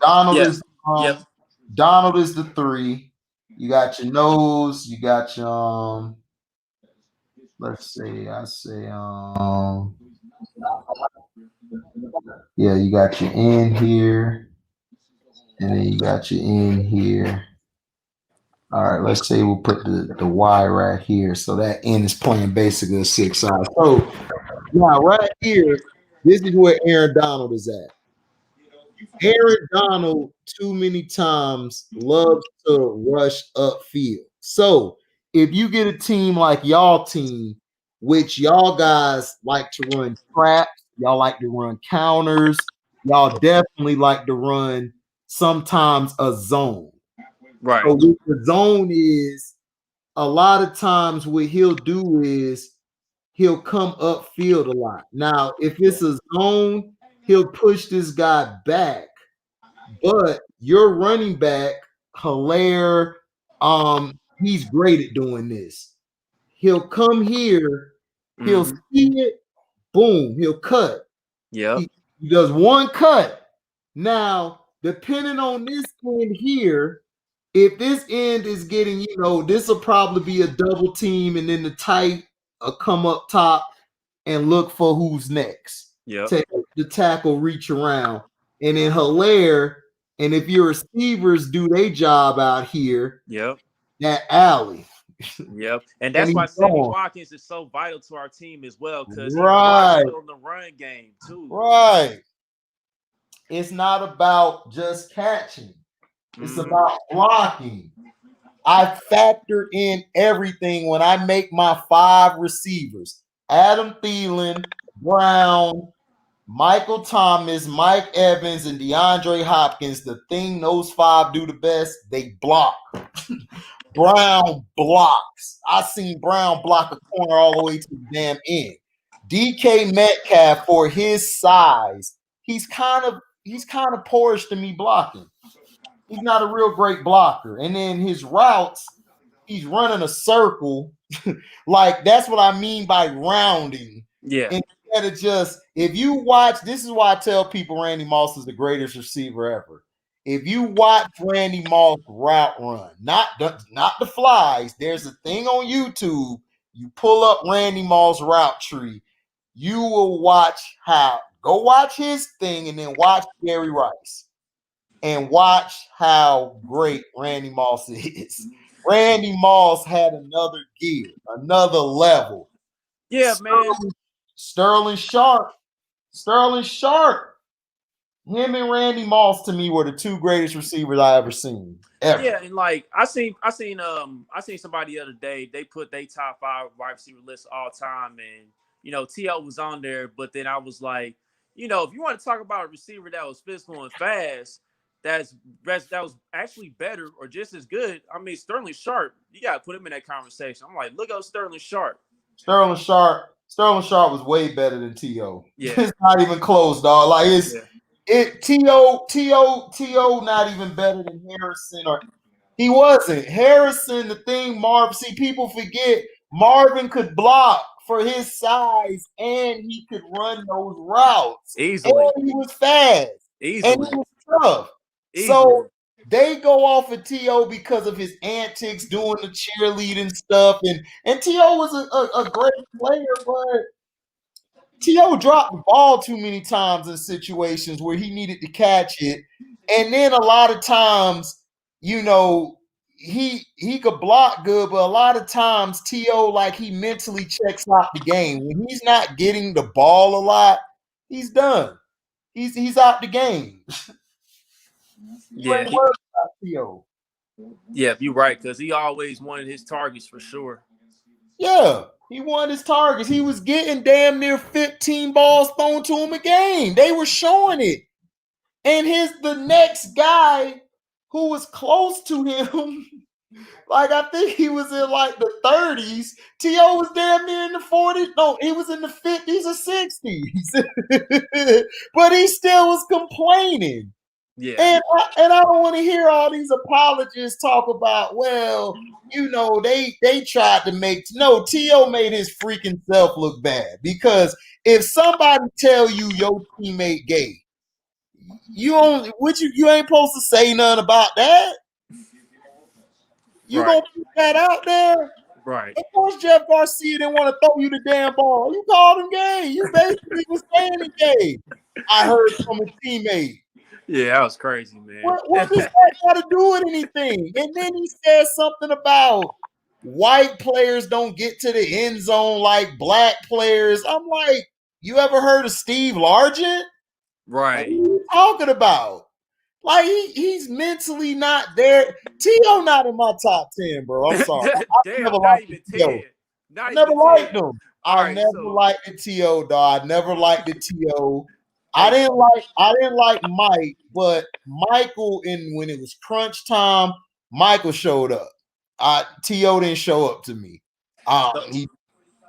Donald is the 3. You got your nose. You got your let's say yeah, you got your end here, and then you got your end here. All right, let's say we'll put the Y right here. So that end is playing basically a 6 side. So now right here, this is where Aaron Donald is at. Aaron Donald too many times loves to rush upfield. So if you get a team like y'all team, which y'all guys like to run traps, y'all like to run counters, y'all definitely like to run sometimes a zone. Right. So what the zone is, a lot of times what he'll do is he'll come upfield a lot. Now, if it's a zone, he'll push this guy back. But your running back, Hilaire, he's great at doing this. He'll come here, he'll see it, boom, he'll cut. Yeah. He does one cut. Now, depending on this end here, if this end is getting, this will probably be a double team, and then the tight come up top and look for who's next. Yeah. Take the tackle, reach around, and then Hilaire. And if your receivers do their job out here, that alley. Yep. And that's why Sammy Watkins is so vital to our team as well, because he's right in the run game too. Right. It's not about just catching. It's about blocking. I factor in everything when I make my 5 receivers. Adam Thielen, Brown, Michael Thomas, Mike Evans, and DeAndre Hopkins. The thing those 5 do the best, they block. Brown blocks. I seen Brown block a corner all the way to the damn end. DK Metcalf, for his size, he's kind of porous to me blocking. He's not a real great blocker. And then his routes, he's running a circle. Like, that's what I mean by rounding. Yeah. And gotta just if you watch. This is why I tell people Randy Moss is the greatest receiver ever. If you watch Randy Moss route run, not the flies. There's a thing on YouTube. You pull up Randy Moss route tree. You will watch how. Go watch his thing and then watch Gary Rice and watch how great Randy Moss is. Randy Moss had another gear, another level. Yeah, man. Sterling Sharp. Him and Randy Moss to me were the two greatest receivers I ever seen. Ever. Yeah, and like I seen somebody the other day. They put their top 5 wide receiver list all time, and T.O. was on there. But then I was like, if you want to talk about a receiver that was physical and fast, that was actually better or just as good. I mean, Sterling Sharp, you got to put him in that conversation. I'm like, look up Sterling Sharp. Sterling Sharp was way better than T.O. Yeah. It's not even close, dog. Like T.O. not even better than Harrison, or he wasn't. Harrison, the thing, people forget Marvin could block for his size and he could run those routes. Easily. And he was fast. Easily. And he was tough. Easily. So they go off of T.O. because of his antics, doing the cheerleading stuff. And T.O. was a great player, but T.O. dropped the ball too many times in situations where he needed to catch it. And then a lot of times, he could block good, but a lot of times T.O. like he mentally checks out the game. When he's not getting the ball a lot, he's done. He's out the game. Yeah, T.O. Yeah, you're right, because he always wanted his targets for sure. Yeah, he won his targets. He was getting damn near 15 balls thrown to him a game. They were showing it. And the next guy who was close to him, like I think he was in like the 30s. T.O. was damn near in the 40s. No, he was in the 50s or 60s. But he still was complaining. Yeah. And I don't want to hear all these apologists talk about, they tried to make T.O. made his freaking self look bad. Because if somebody tell you your teammate gay, you ain't supposed to say nothing about that. You gonna put that out there? Right. Of course, Jeff Garcia didn't want to throw you the damn ball. You called him gay. You basically was saying it gay. I heard from a teammate. Yeah, that was crazy, man. What does that got to do with anything? And then he said something about white players don't get to the end zone like black players. I'm like, you ever heard of Steve Largent? Right. What are you talking about? Like he's mentally not there. T.O. not in my top 10, bro. I'm sorry. Damn, never liked T.O. I never liked him. I never liked the T.O. dog. I never liked the T.O. I didn't like Mike, but Michael, when it was crunch time, Michael showed up. T.O. didn't show up to me.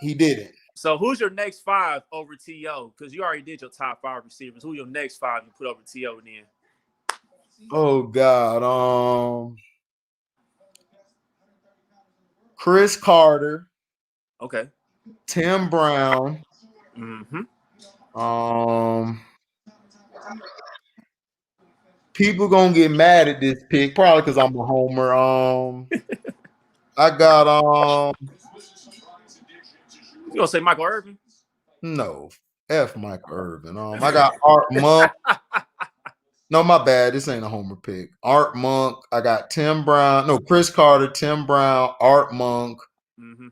He didn't. So who's your next 5 over T.O.? Because you already did your top 5 receivers. Who your next 5 you put over T.O. then? Oh God. Chris Carter. Okay. Tim Brown. Mm-hmm. People gonna get mad at this pick, probably because I'm a homer. I got You gonna say Michael Irvin? No, F Michael Irvin. I got Art Monk. No, my bad. This ain't a homer pick. Art Monk. I got Tim Brown. No, Chris Carter, Tim Brown, Art Monk. Mm-hmm.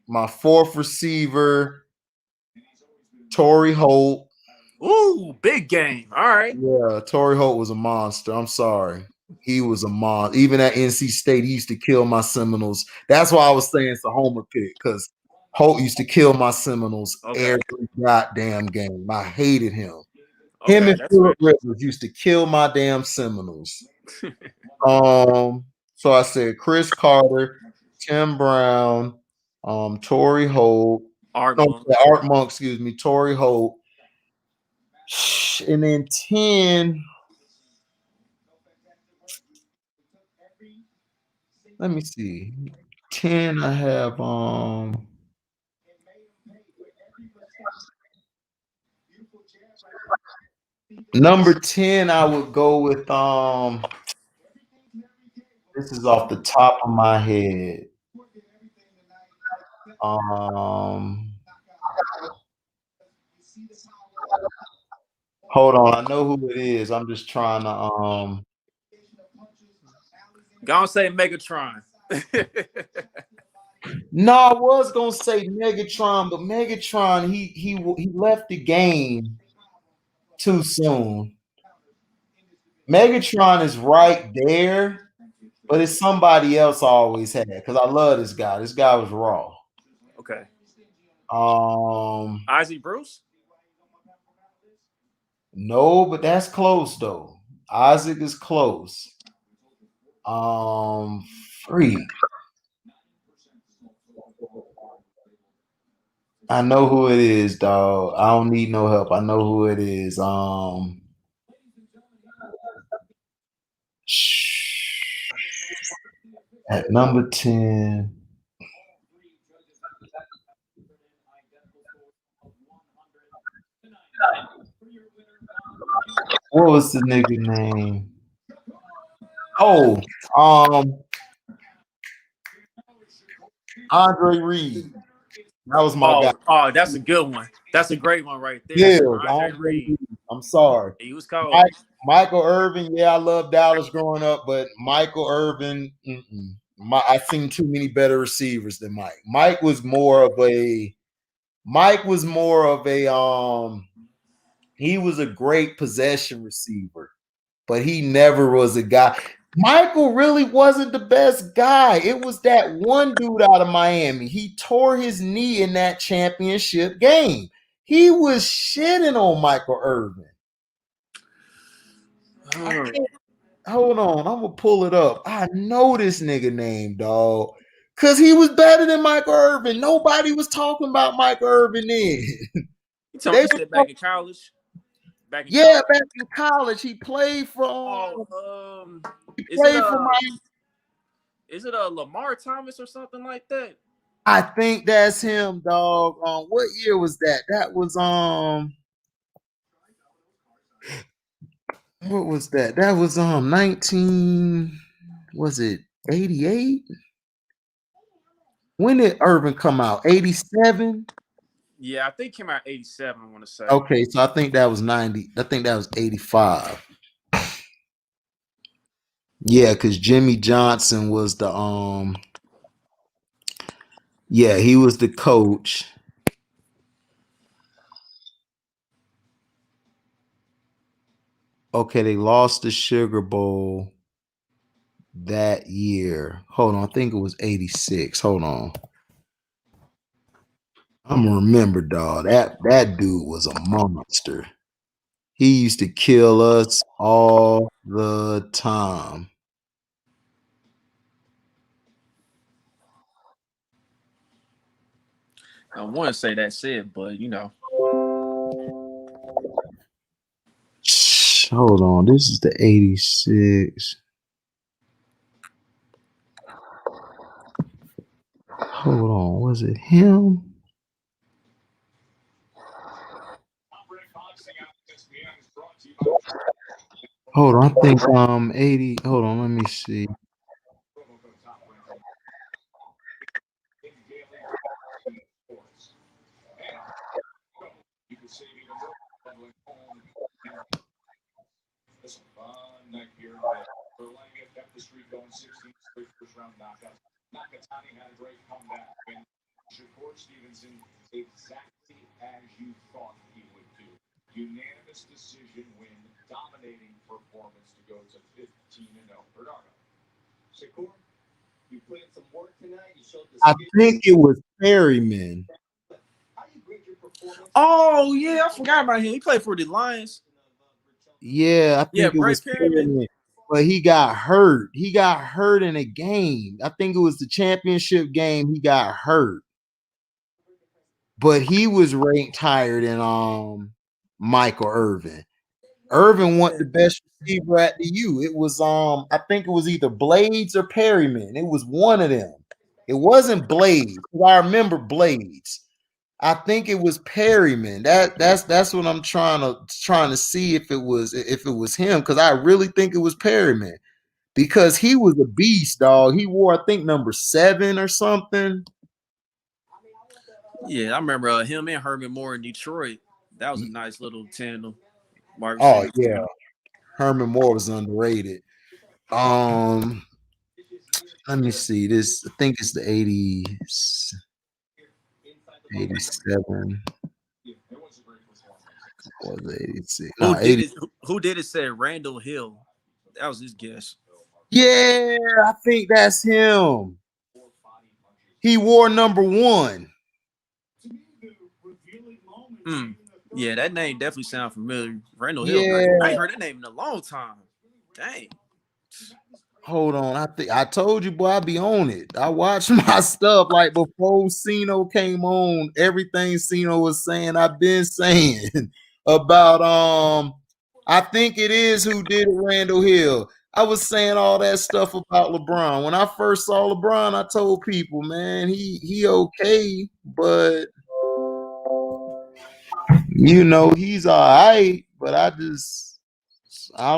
My 4th receiver, Torrey Holt. Ooh, big game. All right. Yeah, Torrey Holt was a monster. I'm sorry. He was a monster. Even at NC State, he used to kill my Seminoles. That's why I was saying it's a homer pick, because Holt used to kill my Seminoles every goddamn game. I hated him. Him and Phillip Rivers used to kill my damn Seminoles. So I said Chris Carter, Tim Brown, Torrey Holt, Art Monk, excuse me, Torrey Holt. And then 10. Let me see. 10, I have Number 10, I would go with this is off the top of my head. Hold on, I know who it is. I'm just trying to Go on, say Megatron. No, I was gonna say Megatron, but Megatron he left the game too soon. Megatron is right there, but it's somebody else I always had because I love this guy. This guy was raw. Okay. Um, Isaac Bruce? No, but that's close though. Isaac is close. Freak. I know who it is, dog. I don't need no help. I know who it is. At number 10. What was the nigga name? Oh, Andre Reed. That was my guy. Oh, that's a good one. That's a great one right there. Yeah, Andre Reed. I'm sorry. He was cold. Michael Irvin. Yeah, I love Dallas growing up, but Michael Irvin. I've seen too many better receivers than Mike. Mike was more of a. He was a great possession receiver, but he never was a guy. Michael really wasn't the best guy. It was that one dude out of Miami. He tore his knee in that championship game. He was shitting on Michael Irvin. Hold on, I'm gonna pull it up. I know this nigga name, dog. Cause he was better than Michael Irvin. Nobody was talking about Michael Irvin then. You talking about back in college? Back in college. He played for Is it a Lamar Thomas or something like that? I think that's him, dog. What year was that? That was what was that? That was 19, was it 88? When did Irvin come out? 87? Yeah, I think it came out 87, I want to say. Okay, so I think that was 90. I think that was 85. Yeah, because Jimmy Johnson was the yeah, he was the coach. Okay, they lost the Sugar Bowl that year. Hold on, I think it was 86. Hold on. I'm gonna remember, dog. That dude was a monster. He used to kill us all the time. I want to say that's it, but you know. Hold on, this is the 86. Hold on, was it him? Hold on, I think 80. Hold on, let me see. Unanimous decision win, dominating performance to go to 15-0. Bernardo. Shakur, you put in some work tonight. You showed the I think it was Perryman. Oh yeah, I forgot about him. He played for the Lions. Yeah, I think it was Perryman. But he got hurt. He got hurt in a game. I think it was the championship game. He got hurt. But he was ranked higher than Michael Irvin. Irvin won the best receiver at the U. It was I think it was either Blades or Perryman. It was one of them. It wasn't Blades. I remember Blades. I think it was Perryman. That's what I'm trying to see if it was him, because I really think it was Perryman, because he was a beast, dog. He wore, I think, number 7 or something. Yeah, I remember him and Herman Moore in Detroit. That was a nice little tandem. Oh yeah, Herman Moore was underrated. Let me see this. I think it's the 80s, 87. Or the 86. No, 80. Who did it? Said Randall Hill. That was his guess. Yeah, I think that's him. He wore number 1. Yeah, that name definitely sounds familiar. Randall Hill. Yeah. I ain't heard that name in a long time. Dang. Hold on. I told you, boy, I be on it. I watched my stuff like before Cino came on. Everything Cino was saying, I've been saying about I think it is who did it, Randall Hill. I was saying all that stuff about LeBron. When I first saw LeBron, I told people, man, he okay, but you know, he's all right, but I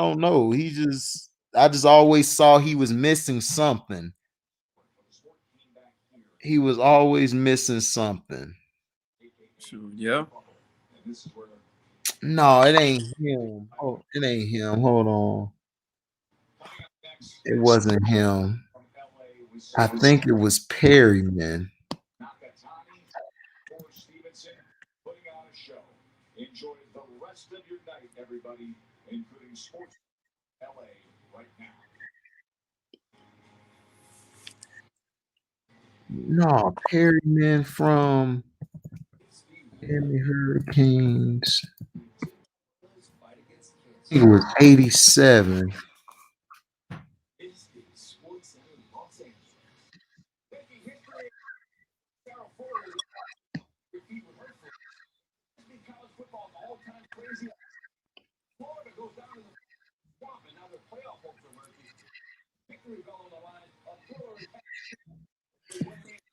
don't know. I just always saw he was missing something. He was always missing something. Yeah. No, it ain't him. Oh, it ain't him. Hold on. It wasn't him. I think it was Perryman. Enjoy the rest of your night, everybody, including Sports LA right now. No, Perryman from Miami Hurricanes. It was 87.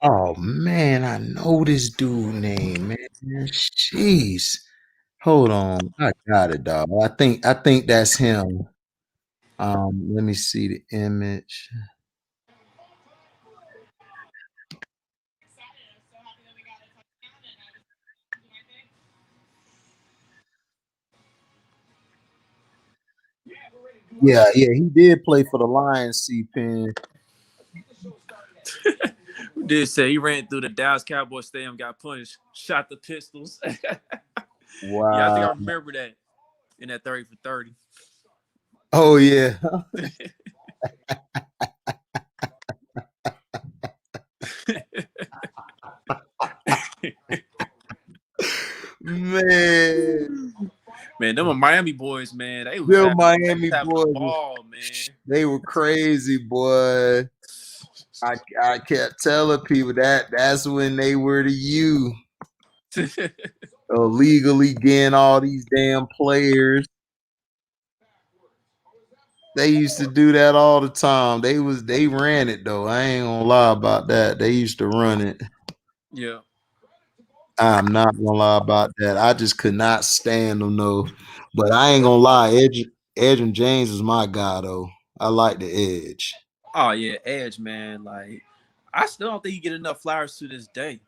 Oh man, I know this dude name, man. Jeez. Hold on. I got it, dog. I think that's him. Let me see the image. Yeah, he did play for the Lions, C-Pen. Who did say he ran through the Dallas Cowboys stadium, got punched, shot the pistols? Wow. Yeah, I think I remember that in that 30 for 30. Oh yeah. Man, them were Miami boys, man. They was Them Miami having boys, a ball, man. They were crazy, boy. I kept telling people that's when they were the U. Illegally getting all these damn players. They used to do that all the time. They ran it though. I ain't gonna lie about that. They used to run it. Yeah. I'm not gonna lie about that. I just could not stand them though. But I ain't gonna lie, Edgerrin James is my guy though. I like the Edge. Oh yeah, Edge, man. Like, I still don't think he get enough flowers to this day.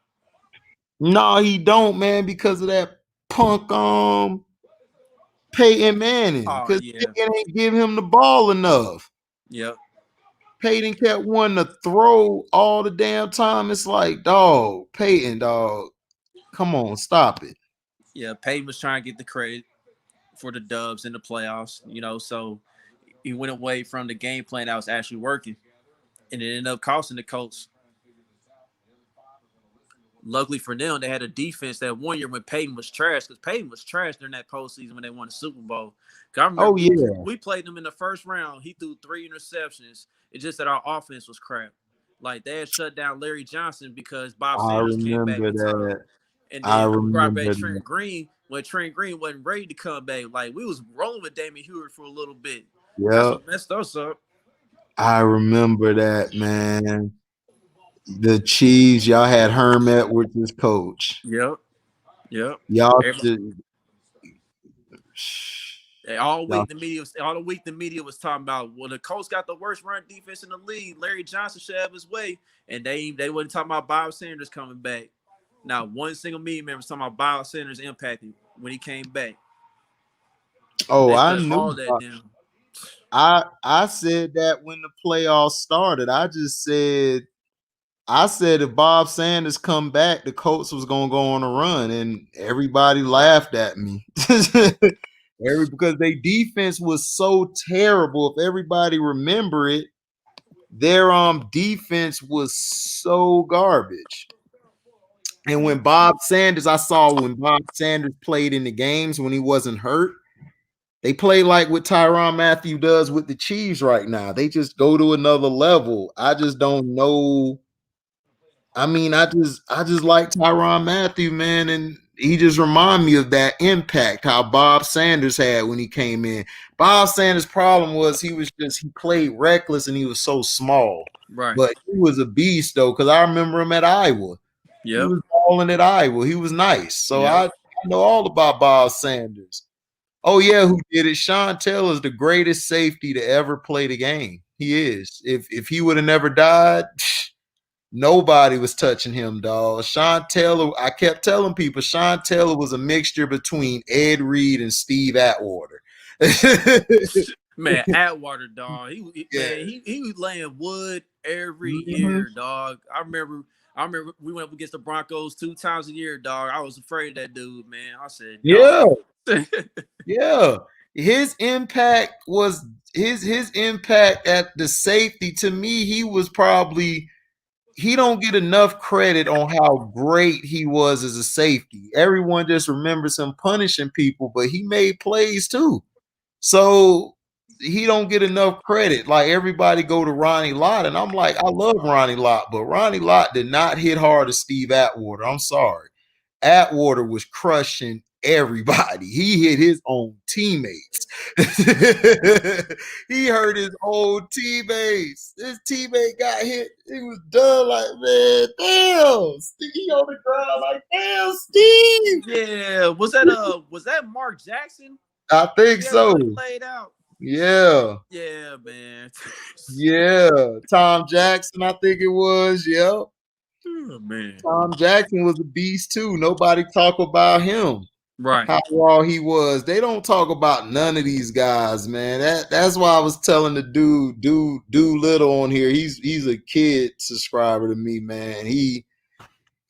No, he don't, man, because of that punk Peyton Manning. Because Peyton ain't give him the ball enough. Yep. Peyton kept wanting to throw all the damn time. It's like, dog, Peyton, dog. Come on, stop it. Yeah, Peyton was trying to get the credit for the dubs in the playoffs, you know, so he went away from the game plan that was actually working, and it ended up costing the Colts. Luckily for them, they had a defense that one year when Peyton was trash, because Peyton was trash during that postseason when they won the Super Bowl. I remember we played them in the first round. He threw 3 interceptions. It's just that our offense was crap. Like, they had shut down Larry Johnson because Bob Sanders came back in time. And then we brought back Trent Green when Trent Green wasn't ready to come back. Like, we was rolling with Damian Heward for a little bit. Yeah. That's what messed us up. I remember that, man. The Chiefs, y'all had Herm Edwards as coach. Yep. Yep. Y'all Everybody, should, all y'all, week the media was talking about, well, the Colts got the worst run defense in the league. Larry Johnson should have his way, and they wasn't talking about Bob Sanders coming back. Now, one single media member was talking about Bob Sanders' impact when he came back. oh, They I shut all knew. that down. I said that when the playoffs started. I said if Bob Sanders come back, the Colts was gonna go on a run, and everybody laughed at me. Because their defense was so terrible. If everybody remember it, their defense was so garbage. And when Bob Sanders, I saw when Bob Sanders played in the games when he wasn't hurt, they play like what Tyrann Mathieu does with the Chiefs right now. They just go to another level. I just don't know. I mean, I just like Tyrann Mathieu, man, and he just remind me of that impact how Bob Sanders had when he came in. Bob Sanders' problem was he played reckless and he was so small. Right. But he was a beast though, because I remember him at Iowa. He Yep. was balling at Iowa. He was nice. So Yep. I know all about Bob Sanders. Oh yeah, who did it? Sean Taylor is the greatest safety to ever play the game. He is. If he would have never died, nobody was touching him, dog. Sean Taylor, I kept telling people, Sean Taylor was a mixture between Ed Reed and Steve Atwater. Man, Atwater, dog. Yeah. He was laying wood every year, dog. I remember we went up against the Broncos 2 times a year, dog. I was afraid of that dude, man. I said, dog. Yeah. Yeah. His impact was his impact at the safety. To me, he don't get enough credit on how great he was as a safety. Everyone just remembers him punishing people, but he made plays too. So he don't get enough credit. Like everybody go to Ronnie Lott, and I'm like, I love Ronnie Lott, but Ronnie Lott did not hit hard as Steve Atwater. I'm sorry. Atwater was crushing everybody. He hit his own teammates. He hurt his own teammates. His teammate got hit. He was done like, man, damn. He on the ground like, damn, Steve. Yeah. Was that Mark Jackson? I think so. Played out. Yeah. Yeah, man. Yeah. Tom Jackson, I think it was. Yep. Oh, man. Tom Jackson was a beast too. Nobody talk about him. Right. How raw he was. They don't talk about none of these guys, man. That's why I was telling the dude Little on here. He's a kid subscriber to me, man. He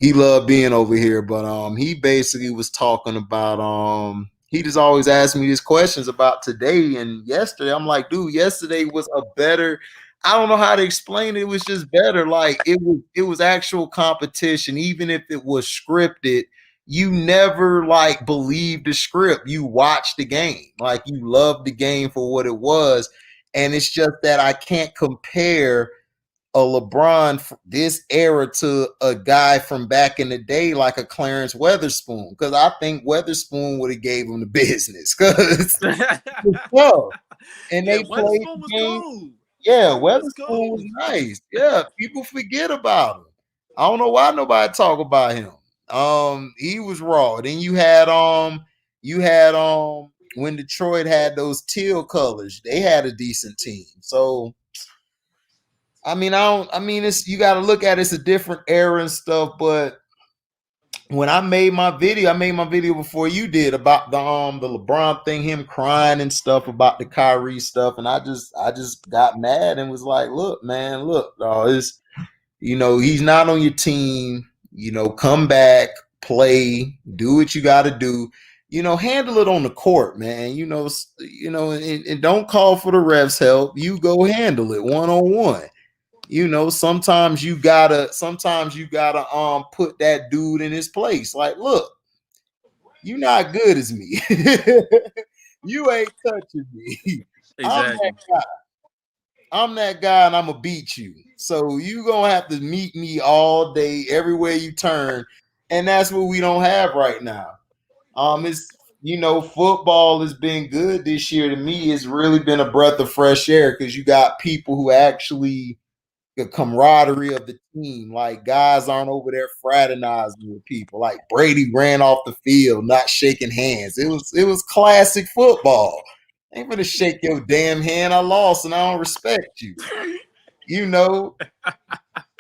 loved being over here, but he basically was talking about he just always asked me these questions about today and yesterday. I'm like, dude, yesterday was a better. I don't know how to explain it. It was just better. Like it was actual competition, even if it was scripted. You never like believed the script. You watched the game, like you loved the game for what it was, and it's just that I can't compare a LeBron this era to a guy from back in the day like a Clarence Weatherspoon, because I think Weatherspoon would have gave him the business because and Yeah, they played Weatherspoon was game. cool. Yeah, Weatherspoon was nice. Yeah, people forget about him. I don't know why nobody talk about him. He was raw. Then you had when Detroit had those teal colors, they had a decent team. So it's you got to look at it's a different era and stuff, but when I made my video before you did about the LeBron thing, him crying and stuff about the Kyrie stuff, and I just got mad and was like, look, man, it's he's not on your team, come back, play, do what you got to do, handle it on the court, man, and don't call for the refs help, you go handle it one-on-one. Sometimes you gotta put that dude in his place. Like, look, you're not good as me. You ain't touching me. Exactly. I'm that guy and I'm gonna beat you. So you gonna have to meet me all day, everywhere you turn. And that's what we don't have right now. It's football has been good this year to me. It's really been a breath of fresh air because you got people who actually the camaraderie of the team. Like guys aren't over there fraternizing with people. Like Brady ran off the field, not shaking hands. It was classic football. I ain't gonna shake your damn hand. I lost and I don't respect you. You know.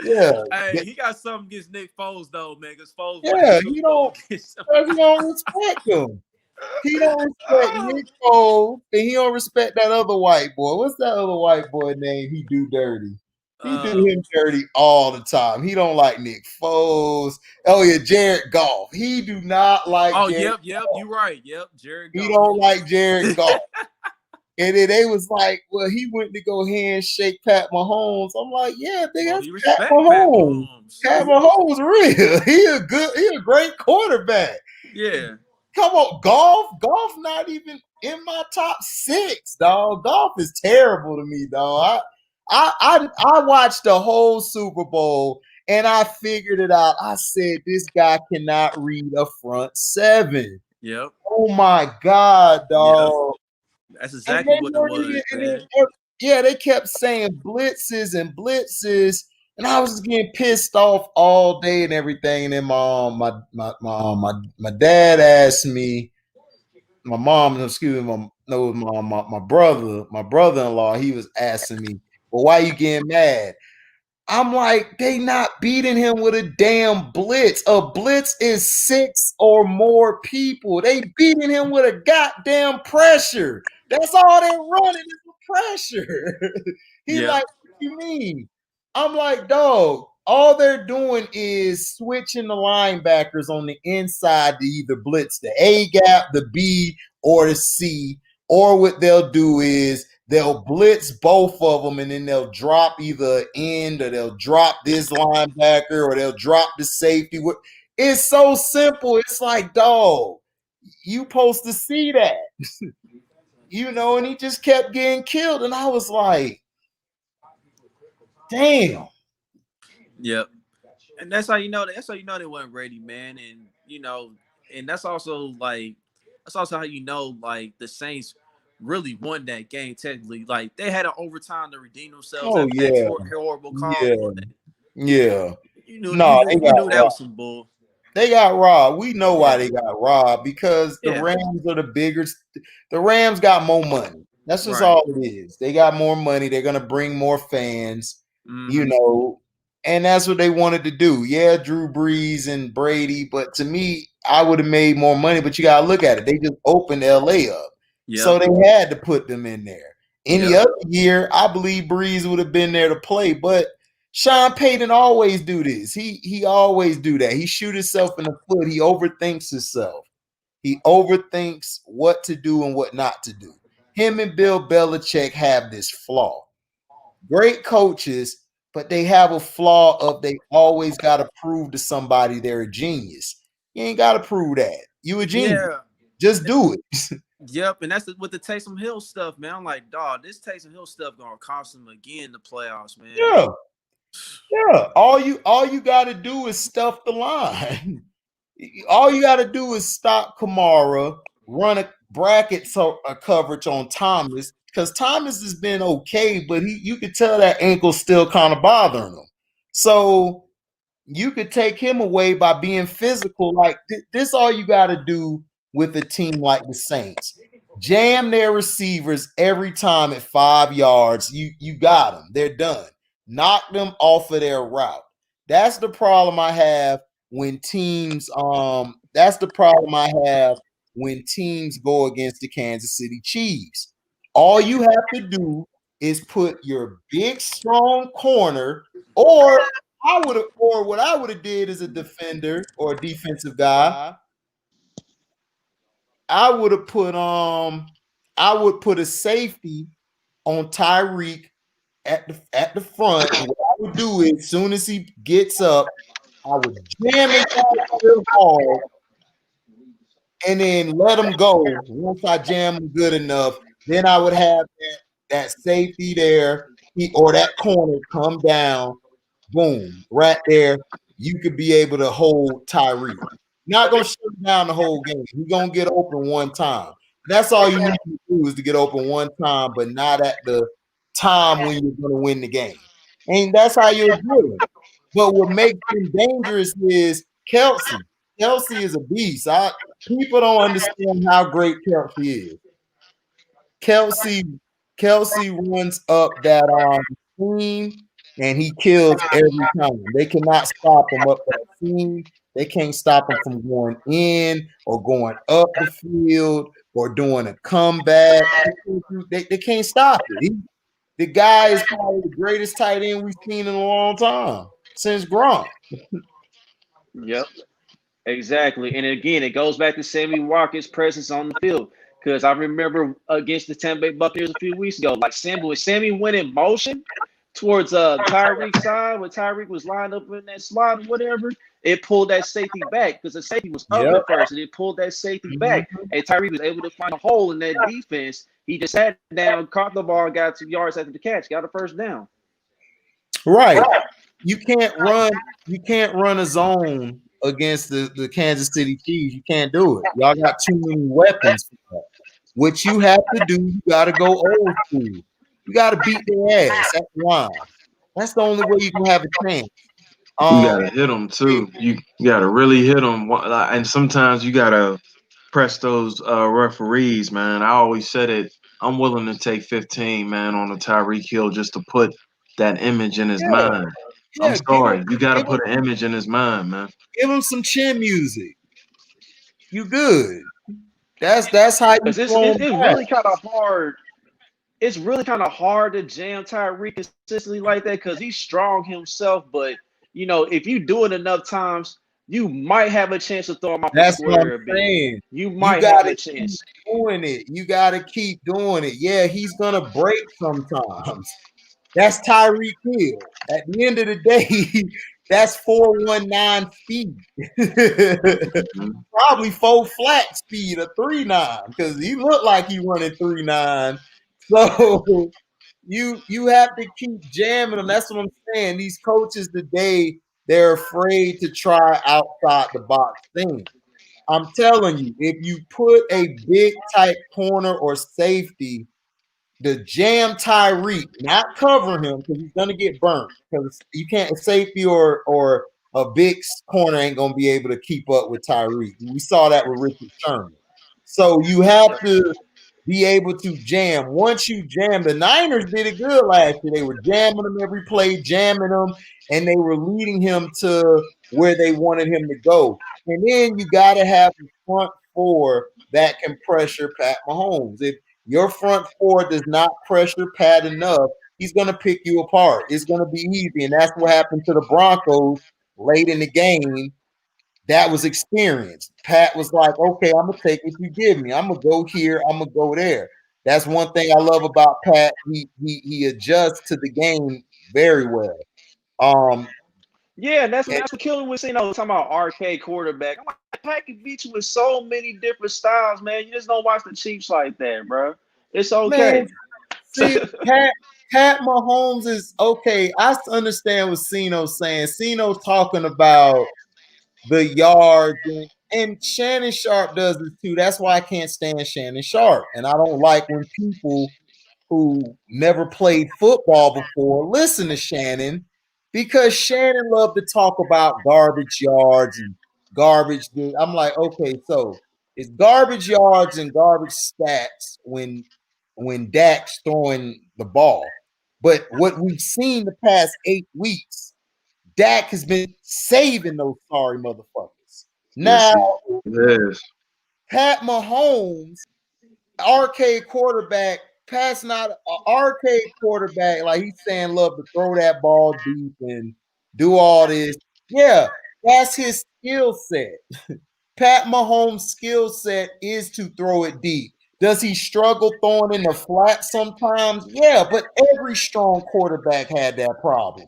Yeah. Hey, he got something against Nick Foles though, man. Because Foles won Yeah, the Super Bowl against him. he don't respect him. He don't respect Nick Foles, and he don't respect that other white boy. What's that other white boy name? He do dirty. He do him dirty all the time. He don't like Nick Foles. Oh yeah, Jared Goff. He do not like. Oh, Jared yep, Goff. you're right. Yep, Jared Goff. He don't like Jared Goff. And then they was like, well, he went to go handshake Pat Mahomes. I'm like, yeah, that's Pat Mahomes. Pat Mahomes real. He a great quarterback. Yeah. Come on, golf not even in my top 6, dog. Golf is terrible to me, dog. I watched the whole Super Bowl and I figured it out. I said this guy cannot read a front 7. Yep. Oh my God, dog. Yep. That's exactly what it was, man. Yeah, they kept saying blitzes and blitzes, and I was just getting pissed off all day and everything. And then my dad asked me, my brother-in-law, he was asking me, well, why you getting mad? I'm like, they not beating him with a damn blitz. A blitz is 6 or more people. They beating him with a goddamn pressure. That's all they're running is the pressure. He's like, what you mean? I'm like, dog, all they're doing is switching the linebackers on the inside to either blitz the A gap, the B, or the C. Or what they'll do is they'll blitz both of them and then they'll drop either end or they'll drop this linebacker or they'll drop the safety. It's so simple. It's like, dog, you supposed to see that. You know, and he just kept getting killed. And I was like, damn. Yep. And that's how you know they weren't ready, man. And you know, and that's also how you know like the Saints really won that game technically. Like they had an overtime to redeem themselves after that horrible call. Yeah. You knew that was some bull. They got robbed. We know why they got robbed because the Rams are the bigger. The Rams got more money. That's just all it is. They got more money. They're gonna bring more fans. You know, and that's what they wanted to do. Yeah, Drew Brees and Brady, but to me, I would have made more money. But you gotta look at it. They just opened LA up, so they had to put them in there. Any other year, I believe Brees would have been there to play, but Sean Payton always do this. He always do that. He shoot himself in the foot. He overthinks himself. He overthinks what to do and what not to do. Him and Bill Belichick have this flaw. Great coaches, but they have a flaw of they always got to prove to somebody they're a genius. You ain't got to prove that. You a genius. Yeah. Just do it. Yep, and that's with the Taysom Hill stuff, man. I'm like, dog, this Taysom Hill stuff gonna cost him again in the playoffs, man. Yeah. All you got to do is stuff the line. All you got to do is stop Kamara, run a bracket coverage on Thomas because Thomas has been okay, but you could tell that ankle's still kind of bothering him. So you could take him away by being physical. Like this, all you got to do with a team like the Saints. Jam their receivers every time at 5 yards. You got them. They're done. Knock them off of their route. That's the problem I have when teams that's the problem I have when teams go against the Kansas City Chiefs. All you have to do is put your big strong corner or what I would have did as a defender or a defensive guy. I would put a safety on Tyreek at the front. And what I would do is, as soon as he gets up, I would jam it down hard and then let him go. Once I jam him good enough, then I would have that safety there, or that corner come down, boom, right there. You could be able to hold Tyreek. Not gonna shut down the whole game. He's gonna get open one time. That's all you need to do is to get open one time, but not at the time when you're gonna win the game. and that's how you'll do it. But what makes him dangerous is Kelsey. Kelsey is a beast. People don't understand how great Kelsey is. Kelsey runs up that seam and he kills every time. They cannot stop him up that seam. They can't stop him from going in or going up the field or doing a comeback. They can't stop it. The guy is probably the greatest tight end we've seen in a long time since Gronk. Yep. Exactly. And again, it goes back to Sammy Watkins' presence on the field. Because I remember against the Tampa Bay Buccaneers a few weeks ago, like Sammy went in motion towards Tyreek's side when Tyreek was lined up in that slot or whatever, it pulled that safety back because the safety was up Yep. at first and it pulled that safety back. And Tyreek was able to find a hole in that defense. He just sat down, caught the ball, got 2 yards after the catch, got a first down. Right. You can't run a zone against the Kansas City Chiefs. You can't do it. Y'all got too many weapons for that. What you have to do, you got to go old school. You got to beat their ass at the line. That's the only way you can have a chance. You gotta hit them too. You gotta really hit them, and sometimes you gotta press those referees, man. I always said it. I'm willing to take 15, man, on a Tyreek Hill just to put that image in his mind. I'm sorry, you gotta put an image in his mind, man. Give him some chin music. You good? That's how you. Because it's really kind of hard. It's really kind of hard to jam Tyreek consistently like that because he's strong himself. But you know, if you do it enough times, you might have a chance to throw him off the That's what square I'm saying. You might have a chance. Keep doing it. You gotta keep doing it. Yeah, he's gonna break sometimes. That's Tyreek Hill. At the end of the day, that's 4.19 speed. Probably 4 flat speed or 3.9 because he looked like he running 3.9. So you have to keep jamming them. That's what I'm saying. These coaches today, they're afraid to try outside the box things. I'm telling you, if you put a big type corner or safety to jam Tyreek, not cover him because he's gonna get burnt. Because you can't a safety or a big corner ain't gonna be able to keep up with Tyreek. We saw that with Richard Sherman. So you have to be able to jam. Once you jam, the Niners did it good last year. They were jamming him every play, jamming him, and they were leading him to where they wanted him to go. And then you got to have the front four that can pressure Pat Mahomes. If your front four does not pressure Pat enough, he's going to pick you apart. It's going to be easy. And that's what happened to the Broncos late in the game. That was experience. Pat was like, okay, I'm going to take what you give me. I'm going to go here. I'm going to go there. That's one thing I love about Pat. He adjusts to the game very well. Yeah, that's what Killing was saying. I was talking about arcade quarterback. I'm like, Pat can beat you with so many different styles, man. You just don't watch the Chiefs like that, bro. It's okay. Man, see, Pat Mahomes is okay. I understand what Cino's saying. Cino's talking about the yards, and Shannon Sharp does this too. That's why I can't stand Shannon Sharp. And I don't like when people who never played football before listen to Shannon because Shannon loved to talk about garbage yards and garbage. I'm like, okay, so it's garbage yards and garbage stats when Dak's throwing the ball. But what we've seen the past 8 weeks, Dak has been saving those sorry motherfuckers. Now, yes. Pat Mahomes, arcade quarterback, Pat's not an arcade quarterback. Like he's saying, love to throw that ball deep and do all this. Yeah, that's his skill set. Pat Mahomes' skill set is to throw it deep. Does he struggle throwing in the flat sometimes? Yeah, but every strong quarterback had that problem.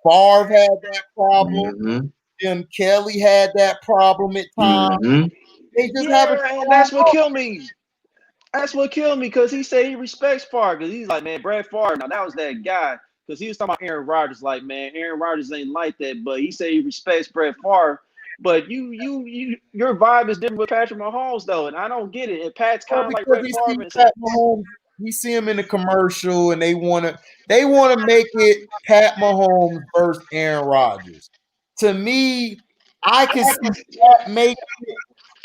Favre had that problem. Jim Kelly had that problem at times. They just have a that's what killed me. That's what killed me because he said he respects Favre because he's like, man, Brett Favre. Now that was that guy because he was talking about Aaron Rodgers. Like, man, Aaron Rodgers ain't like that, but he said he respects Brett Favre. But your vibe is different with Patrick Mahomes though, and I don't get it. And Pat's kind of like Brett Favre. You see him in the commercial, and they want to make it Pat Mahomes versus Aaron Rodgers. To me, I can see that make it.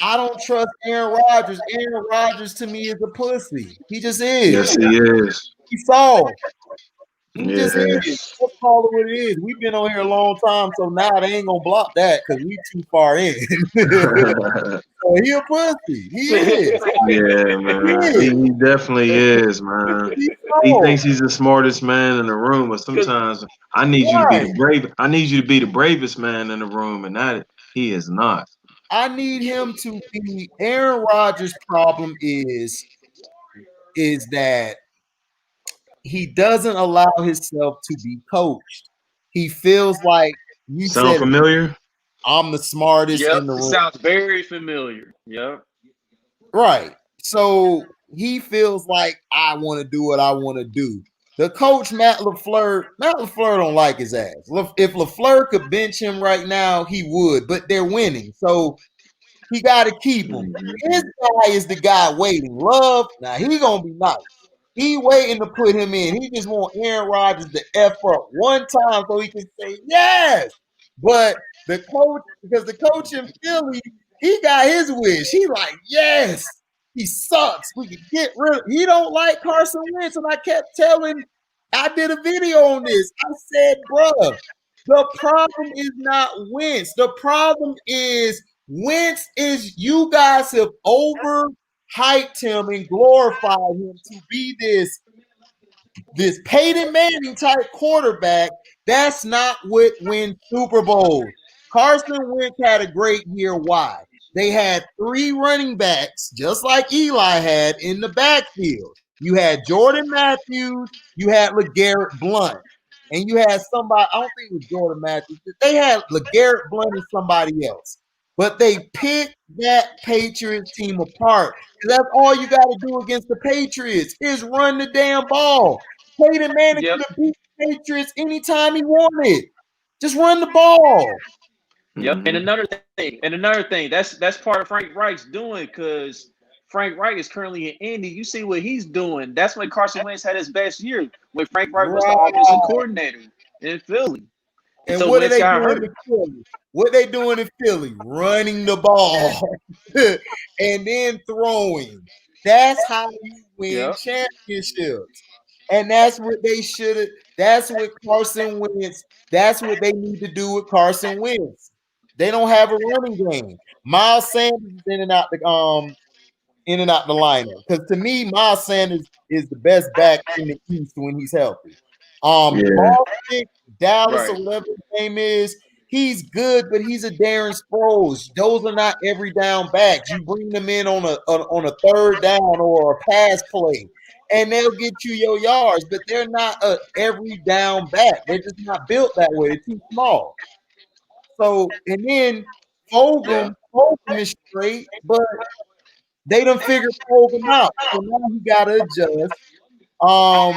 I don't trust Aaron Rodgers. Aaron Rodgers to me is a pussy. He just is. Yes, he is. He soft. He Yeah. just is. Let's call it what it is. We've been on here a long time, so now they ain't gonna block that because we too far in. So he a pussy. He is. Yeah, man. He definitely is, man. He thinks he's the smartest man in the room, but sometimes I need you to be the brave. I need you to be the bravest man in the room, and that he is not. I need him to be. Aaron Rodgers' problem is that he doesn't allow himself to be coached. He feels like you Sound said, familiar? I'm the smartest in the It room. sounds very familiar. Yep. Right. So he feels like I want to do what I want to do. The coach, Matt LaFleur don't like his ass. If LaFleur could bench him right now, he would, but they're winning. So he got to keep him. His guy is the guy waiting. Love, now he going to be nice. He waiting to put him in. He just want Aaron Rodgers to F up one time so he can say yes. But the coach, because the coach in Philly, he got his wish. He like, yes, he sucks. We can get rid of. He don't like Carson Wentz. And I kept telling, I did a video on this. I said, bruh, the problem is not Wentz. The problem is Wentz is you guys have overhyped him and glorified him to be this Peyton Manning type quarterback. That's not what wins Super Bowls. Carson Wentz had a great year. Why? They had 3 running backs, just like Eli had in the backfield. You had Jordan Matthews, you had LeGarrette Blount, and you had somebody, I don't think it was Jordan Matthews. They had LeGarrette Blount and somebody else. But they picked that Patriots team apart. That's all you got to do against the Patriots is run the damn ball. Peyton Manning could have beat the Patriots anytime he wanted. Just run the ball. Yep. And another thing, that's part of Frank Reich's doing because Frank Reich is currently in Indy. You see what he's doing. That's when Carson Wentz had his best year when Frank Reich was the offensive coordinator in Philly. And so what are Wentz they got doing hurt. in Philly? What they doing in Philly? Running the ball and then throwing. That's how you win championships. And that's what they should have. That's what Carson Wentz. That's what they need to do with Carson Wentz. They don't have a running game. Miles Sanders is in and out the lineup. Because to me, Miles Sanders is the best back in the East when he's healthy. Boston, Dallas, or whatever his name is, he's good, but he's a Darren Sproles. Those are not every down backs. You bring them in on a third down or a pass play, and they'll get you your yards, but they're not a every down back. They're just not built that way. They're too small. So, and then Fulgham is straight, but they done figured Fulgham out. So now you gotta adjust. A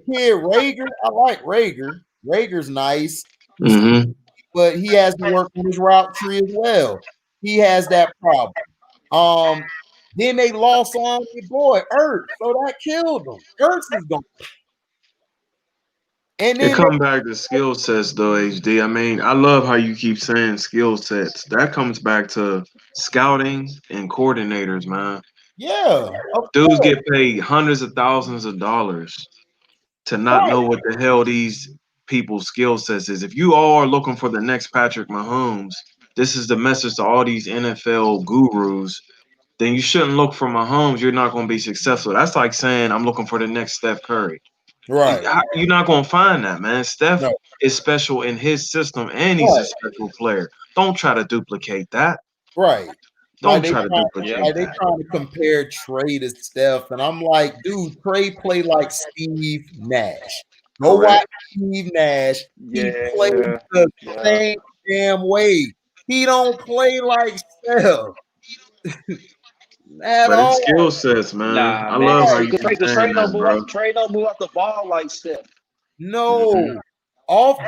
kid Rager, I like Rager. Rager's nice, but he has to work on his route tree as well. He has that problem. Then they lost on their boy Ertz, so that killed them. Ertz is gone. And It then come back to skill sets though, HD. I mean, I love how you keep saying skill sets. That comes back to scouting and coordinators, man. Dudes get paid hundreds of thousands of dollars to not know what the hell these people's skill sets is. If you all are looking for the next Patrick Mahomes, this is the message to all these NFL gurus. Then you shouldn't look for Mahomes. You're not going to be successful. That's like saying I'm looking for the next Steph Curry. Right. You're not going to find that, man. Steph is special in his system, and he's a special player. Don't try to duplicate that. Right. Don't try to duplicate They that. trying to compare Trey to Steph, and I'm like, dude, Trey play like Steve Nash. Go watch Steve Nash. He plays the same damn way. He don't play like Steph. But it's skill sets, man. I love how you keep saying that, bro. Trey don't move off the ball like Steph. No.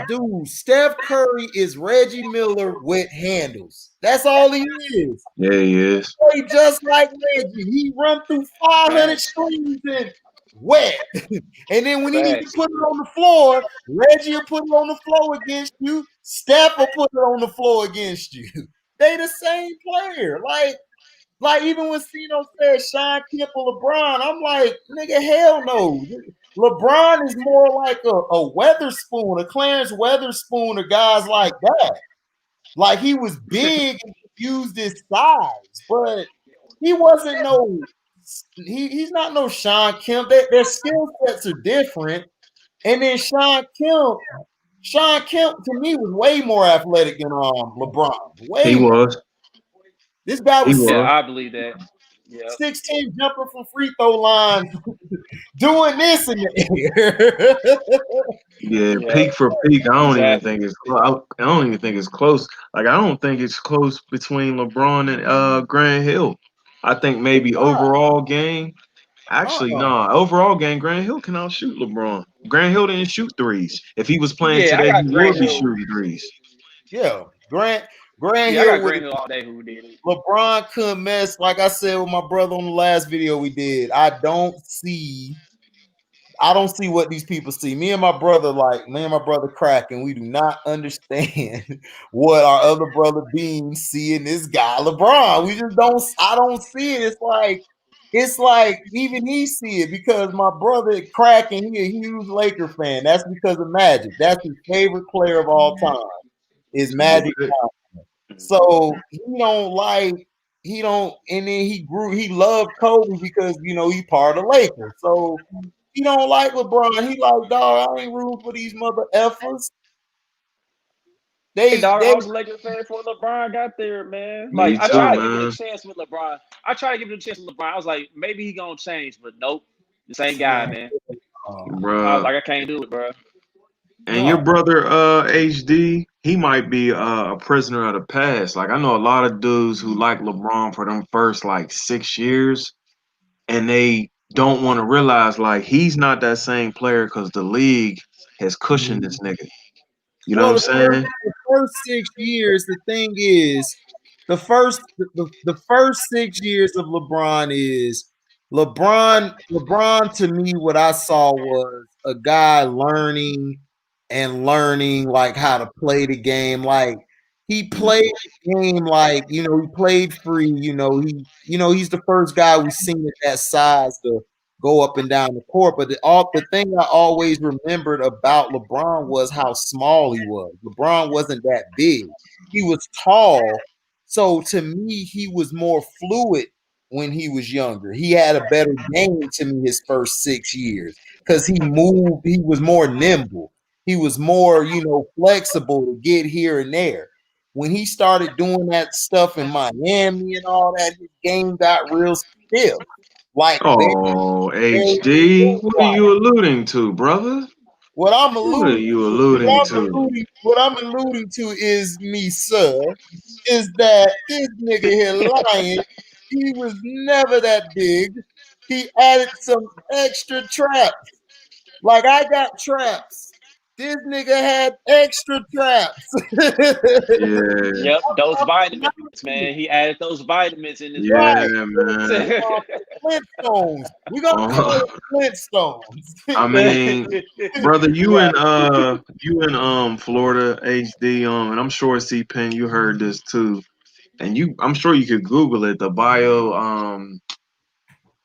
Dude, Steph Curry is Reggie Miller with handles. That's all he is. Yeah, he is. He just like Reggie. He run through 500 screens and wet. And then when he needs to put it on the floor, Reggie will put it on the floor against you. Steph will put it on the floor against you. They the same player. Like even when Cino said Sean Kemp or LeBron, I'm like, nigga, hell no. LeBron is more like a Weatherspoon, a Clarence Weatherspoon, or guys like that. Like he was big and used his size, but he wasn't he's not no Sean Kemp. Their skill sets are different. And then Sean Kemp to me was way more athletic than LeBron. He Way more. was. This guy He was was. I believe that. Yeah. 16 jumping from free throw line, doing this in the air. Yeah, peak for peak. I don't even think it's. I don't even think it's close. Like I don't think it's close between LeBron and Grant Hill. I think maybe overall game. Actually, no. Overall game, Grant Hill can outshoot LeBron. Grant Hill didn't shoot threes. If he was playing Yeah, I today, got he Grant would be Hill. shooting threes. Yeah, Grant Yeah, I Hill got with Grant Hill all day. Who did it? LeBron couldn't mess. Like I said with my brother on the last video we did, I don't see what these people see. Me and my brother crack, and we do not understand what our other brother Bean see in this guy LeBron. We just don't. I don't see it. It's like even he see it because my brother crack, and he a huge Laker fan. That's because of Magic. That's his favorite player of all time. Is Magic Johnson. So and then he loved Kobe because he part of the Lakers. So he don't like LeBron. He like, dog, I ain't rooting for these mother effers. Hey, dog, I was a Lakers fan before LeBron got there, man. Me Like, I too, tried to give it man. a chance with LeBron. I was like, maybe he gonna change, but nope, the same guy, man. I was Bruh. like, I can't do it, bro. And your brother, HD, he might be a prisoner of the past. Like I know a lot of dudes who like LeBron for them first like 6 years, and they don't want to realize like he's not that same player because the league has cushioned this nigga. You know what I'm saying? The first 6 years, the thing is, the first 6 years of LeBron is LeBron to me, what I saw was a guy learning like how to play the game. Like he played the game like, he played free, he's the first guy we've seen at that size to go up and down the court. But the thing I always remembered about LeBron was how small he was. LeBron wasn't that big. He was tall. So to me, he was more fluid when he was younger. He had a better game to me his first 6 years because he moved, he was more nimble. He was more, flexible to get here and there. When he started doing that stuff in Miami and all that, his game got real stiff. Like Oh, HD, what are you alluding to, brother? What I'm What are you alluding to? is me, sir, is that this nigga here lying. He was never that big. He added some extra traps. Like I got traps. This nigga had extra traps. Yeah. Yep, those vitamins, man. He added those vitamins in his Yeah, body. man. Flintstones. We gonna call it Flintstones. I mean, brother, you in Florida, HD, and I'm sure C Pen, you heard this too. And I'm sure you could Google it. The bio,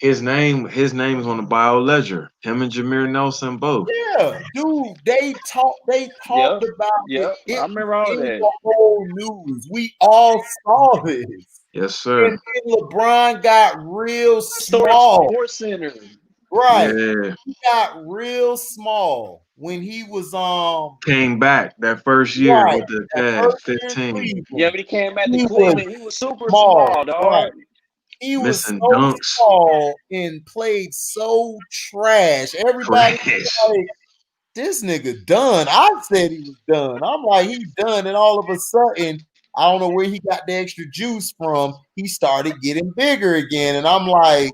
his name is on the bio ledger. Him and Jameer Nelson both. Yeah, dude, they talked about it. I remember all in that. the whole news. We all saw this. Yes, sir. And then LeBron got real small. Sports Center. Right. Yeah. He got real small when he was Came back that first year right, with the Cavs, 15. Yeah, but he came back to He Cleveland. He was super small, dog. Right. He was Missing so dunks. small and played so trash. Everybody was like, this nigga done. I said he was done. I'm like, he done. And all of a sudden, I don't know where he got the extra juice from. He started getting bigger again. And I'm like,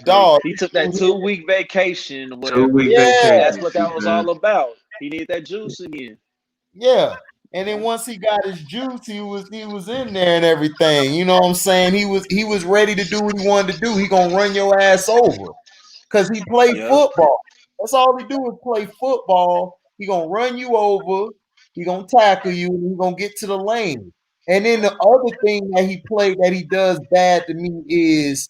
dog. He took that 2-week vacation or whatever. 2-week vacation. That's what that was all about. He needed that juice again. Yeah. And then once he got his juice, he was in there and everything. You know what I'm saying? He was ready to do what he wanted to do. He gonna run your ass over. because he played football. That's all he do is play football. He gonna run you over. He gonna tackle you. And he gonna get to the lane. And then the other thing that he does bad to me is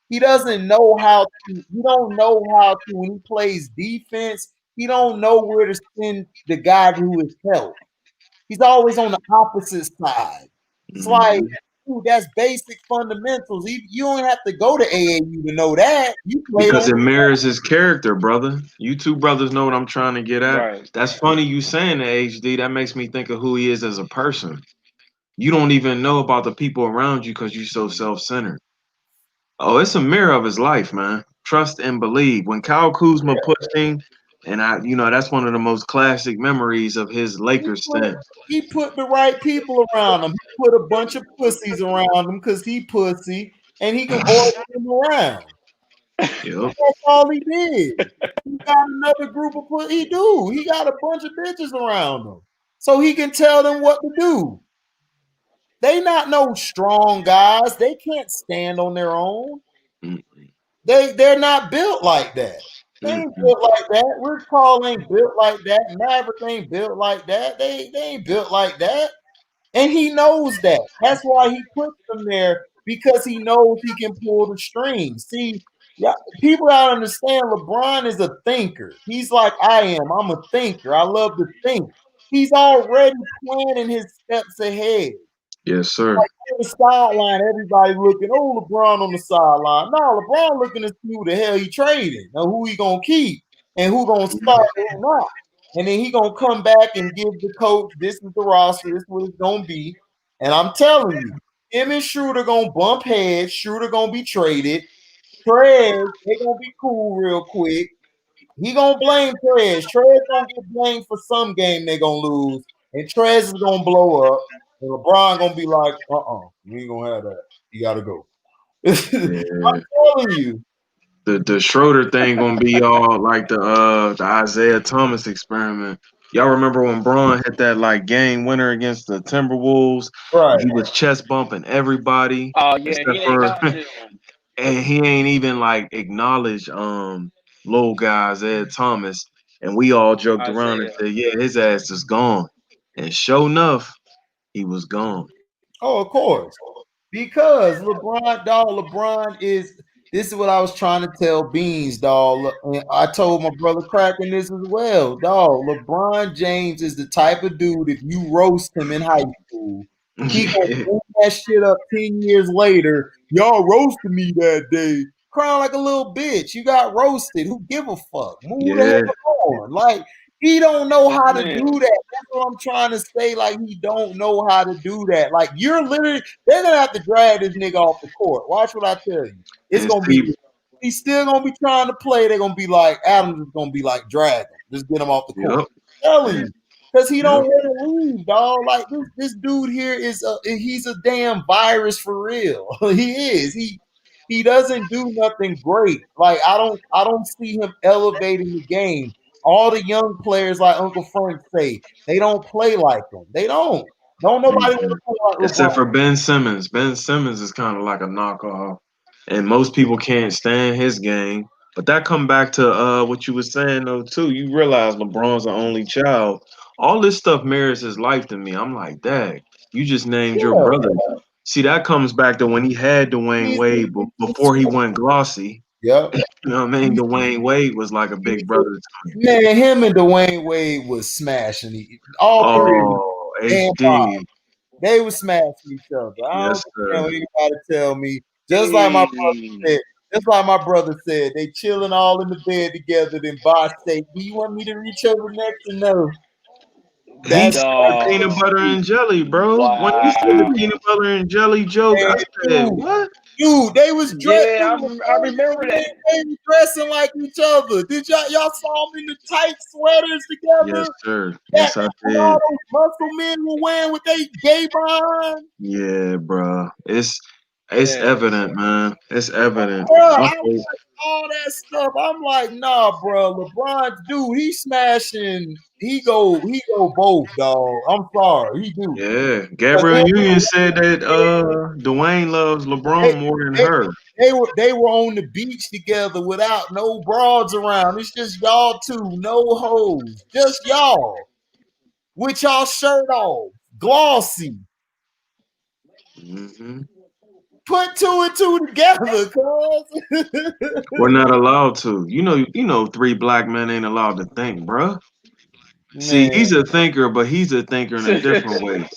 he doesn't know how to. He don't know how to when he plays defense. He don't know where to send the guy who is help. He's always on the opposite side. It's like, dude, that's basic fundamentals. You don't have to go to AAU to know that. You played Because on. it mirrors his character, brother. You two brothers know what I'm trying to get at. Right. That's funny you saying that, HD. That makes me think of who he is as a person. You don't even know about the people around you because you're so self-centered. Oh, it's a mirror of his life, man. Trust and believe. When Kyle Kuzma pushed him, and that's one of the most classic memories of his Lakers stint. He put the right people around him. He put a bunch of pussies around him because he pussy, and he can order them around. Yep. That's all he did. He got another group of pussy. He got a bunch of bitches around him, so he can tell them what to do. They not no strong guys. They can't stand on their own. They're not built like that. They ain't built like that. Rick Paul ain't built like that. Maverick ain't built like that. They ain't built like that. And he knows that. That's why he puts them there, because he knows he can pull the strings. See, yeah, people gotta understand LeBron is a thinker. He's like I am. I'm a thinker. I love to think. He's already planning his steps ahead. Yes, sir. Like on the sideline, everybody looking, oh, LeBron on the sideline. No, LeBron looking to see who the hell he trading, now who he gonna keep, and who gonna start and who not. And then he gonna come back and give the coach, this is the roster, this is what it's gonna be. And I'm telling you, him and Schroeder gonna bump heads. Schroeder gonna be traded. Trez, they gonna be cool real quick. He gonna blame Trez. Trez gonna get blamed for some game they gonna lose, and Trez is gonna blow up, and LeBron gonna be like, you ain't gonna have that. You gotta go. I'm telling you. The Schroeder thing gonna be all like the Isaiah Thomas experiment. Y'all remember when Braun hit that like game winner against the Timberwolves? Right. He was chest bumping everybody. Oh yeah, except he ain't for acknowledged him. and he ain't even like acknowledged little guy Isaiah Thomas. And we all joked around and said, yeah, his ass is gone. And sure enough, he was gone. Oh, of course. Because LeBron is, this is what I was trying to tell Beans, dog. And I told my brother Kraken this as well, dog. LeBron James is the type of dude, if you roast him in high school, he gonna bring that shit up 10 years later. Y'all roasted me that day. Crying like a little bitch. You got roasted. Who give a fuck? Move the Yeah. hell on. Like, he don't know how to do that. That's what I'm trying to say. Like, he don't know how to do that. Like, you're literally, they're gonna have to drag this nigga off the court. Watch what I tell you. It's gonna be, he's still gonna be trying to play. They're gonna be like, Adams is gonna be like, drag him. Just get him off the court. I'm telling you. Because he don't want to leave, dog. Like, this dude here he's a damn virus for real. He is. He doesn't do nothing great. Like, I don't see him elevating the game. All the young players, like Uncle Frank say, they don't play like him. They don't. Don't nobody want to play like LeBron. Except for Ben Simmons. Ben Simmons is kind of like a knockoff. And most people can't stand his game. But that come back to what you were saying though too. You realize LeBron's the only child. All this stuff mirrors his life to me. I'm like, dang, you just named your brother. See, that comes back to when he had Dwayne Wade before he went glossy. Yep. You know what I mean? Dwayne Wade was like a big brother to me. Man, him and Dwayne Wade was smashing all three. HD. They were smashing each other. I don't care what anybody tell me. Just like my brother said, they chilling all in the bed together. Then Bosh say, "Do you want me to reach over next or no?" He said peanut butter and jelly, bro. Wow. When you said the peanut butter and jelly joke, I said, what? Dude, they was dressing. Yeah, I remember that. They were dressing like each other. Did y'all saw them in the tight sweaters together? Yes, sir. Yes, I did. All those muscle men were wearing with they gay behind. Yeah, bro. It's evident, man. It's evident. Bro, I was like, all that stuff. I'm like, nah, bro. LeBron, dude, he smashing. He go both, dog. I'm sorry, he do. Yeah, Gabriel Union said that Dwayne loves LeBron more than her. they were on the beach together without no broads around. It's just y'all two, no hoes, just y'all with y'all shirt off, glossy. Mm-hmm. Put two and two together, cuz. We're not allowed to. You know, 3 black men ain't allowed to think, bruh. See, Man, he's a thinker, but he's a thinker in a different way.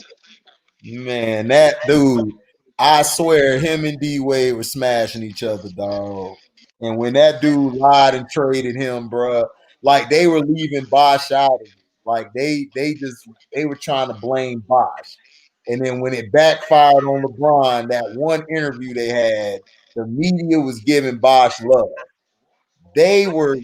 man, that dude, I swear him and D Wade were smashing each other, dog. And when that dude lied and traded him, bruh, like they were leaving Bosch out of it. Like they were trying to blame Bosch. And then when it backfired on LeBron, that one interview they had, the media was giving Bosch love. They were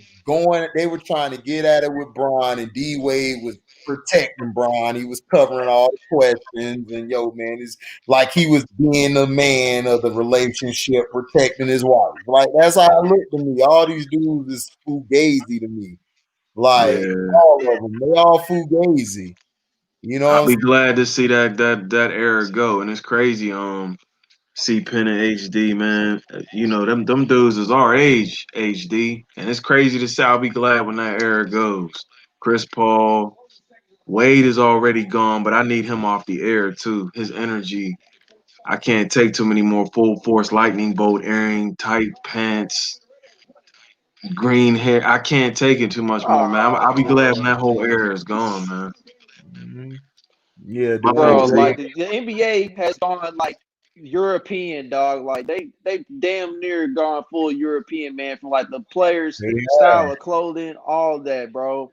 they were trying to get at it with Bron, and D Wade was protecting Bron. He was covering all the questions, and yo, man, it's like he was being the man of the relationship, protecting his wife. Like that's how it looked to me. All these dudes is fugazi to me. Like Yeah. all of them, they all fugazi. You know I'll what I'm be glad to see that era go. And it's crazy. See Penn and HD, man. You know, them dudes is our age, HD. And it's crazy to say I'll be glad when that era goes. Chris Paul, Wade is already gone, but I need him off the air too. His energy. I can't take too many more full force lightning bolt airing, tight pants, green hair. I can't take it too much more, man. I'll be glad when that whole era is gone, man. saying? Yeah, My Bro, folks, like they the NBA has gone like European, dog. Like they damn near gone full European, man. From like the players' yeah. style of clothing, all that, bro.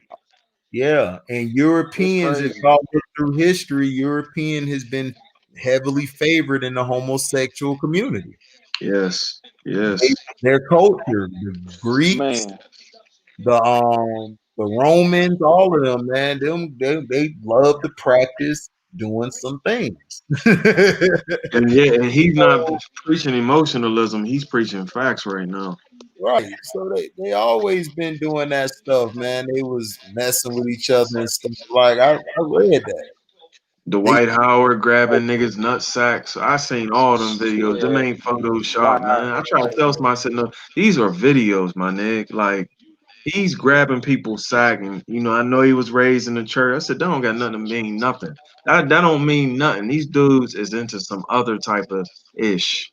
Yeah, and It's Europeans, if crazy. y'all look through history, European has been heavily favored in the homosexual community. yes, They, yes. their culture, the Greeks, Man. the Romans, all of them, man, they love to practice doing some things. And yeah, and he's not preaching emotionalism. He's preaching facts right now. Right. So they always been doing that stuff, man. They was messing with each other and stuff. Like I read that. They Dwight Howard grabbing niggas nut sacks. I seen all them videos. Them Shit. ain't Photoshop, man. I try to Wow. tell somebody, I said, no, these are videos, my nigga. Like, he's grabbing people's sack. And, you know, I know he was raised in the church. I said, that don't got nothing to mean nothing. That don't mean nothing. These dudes is into some other type of ish.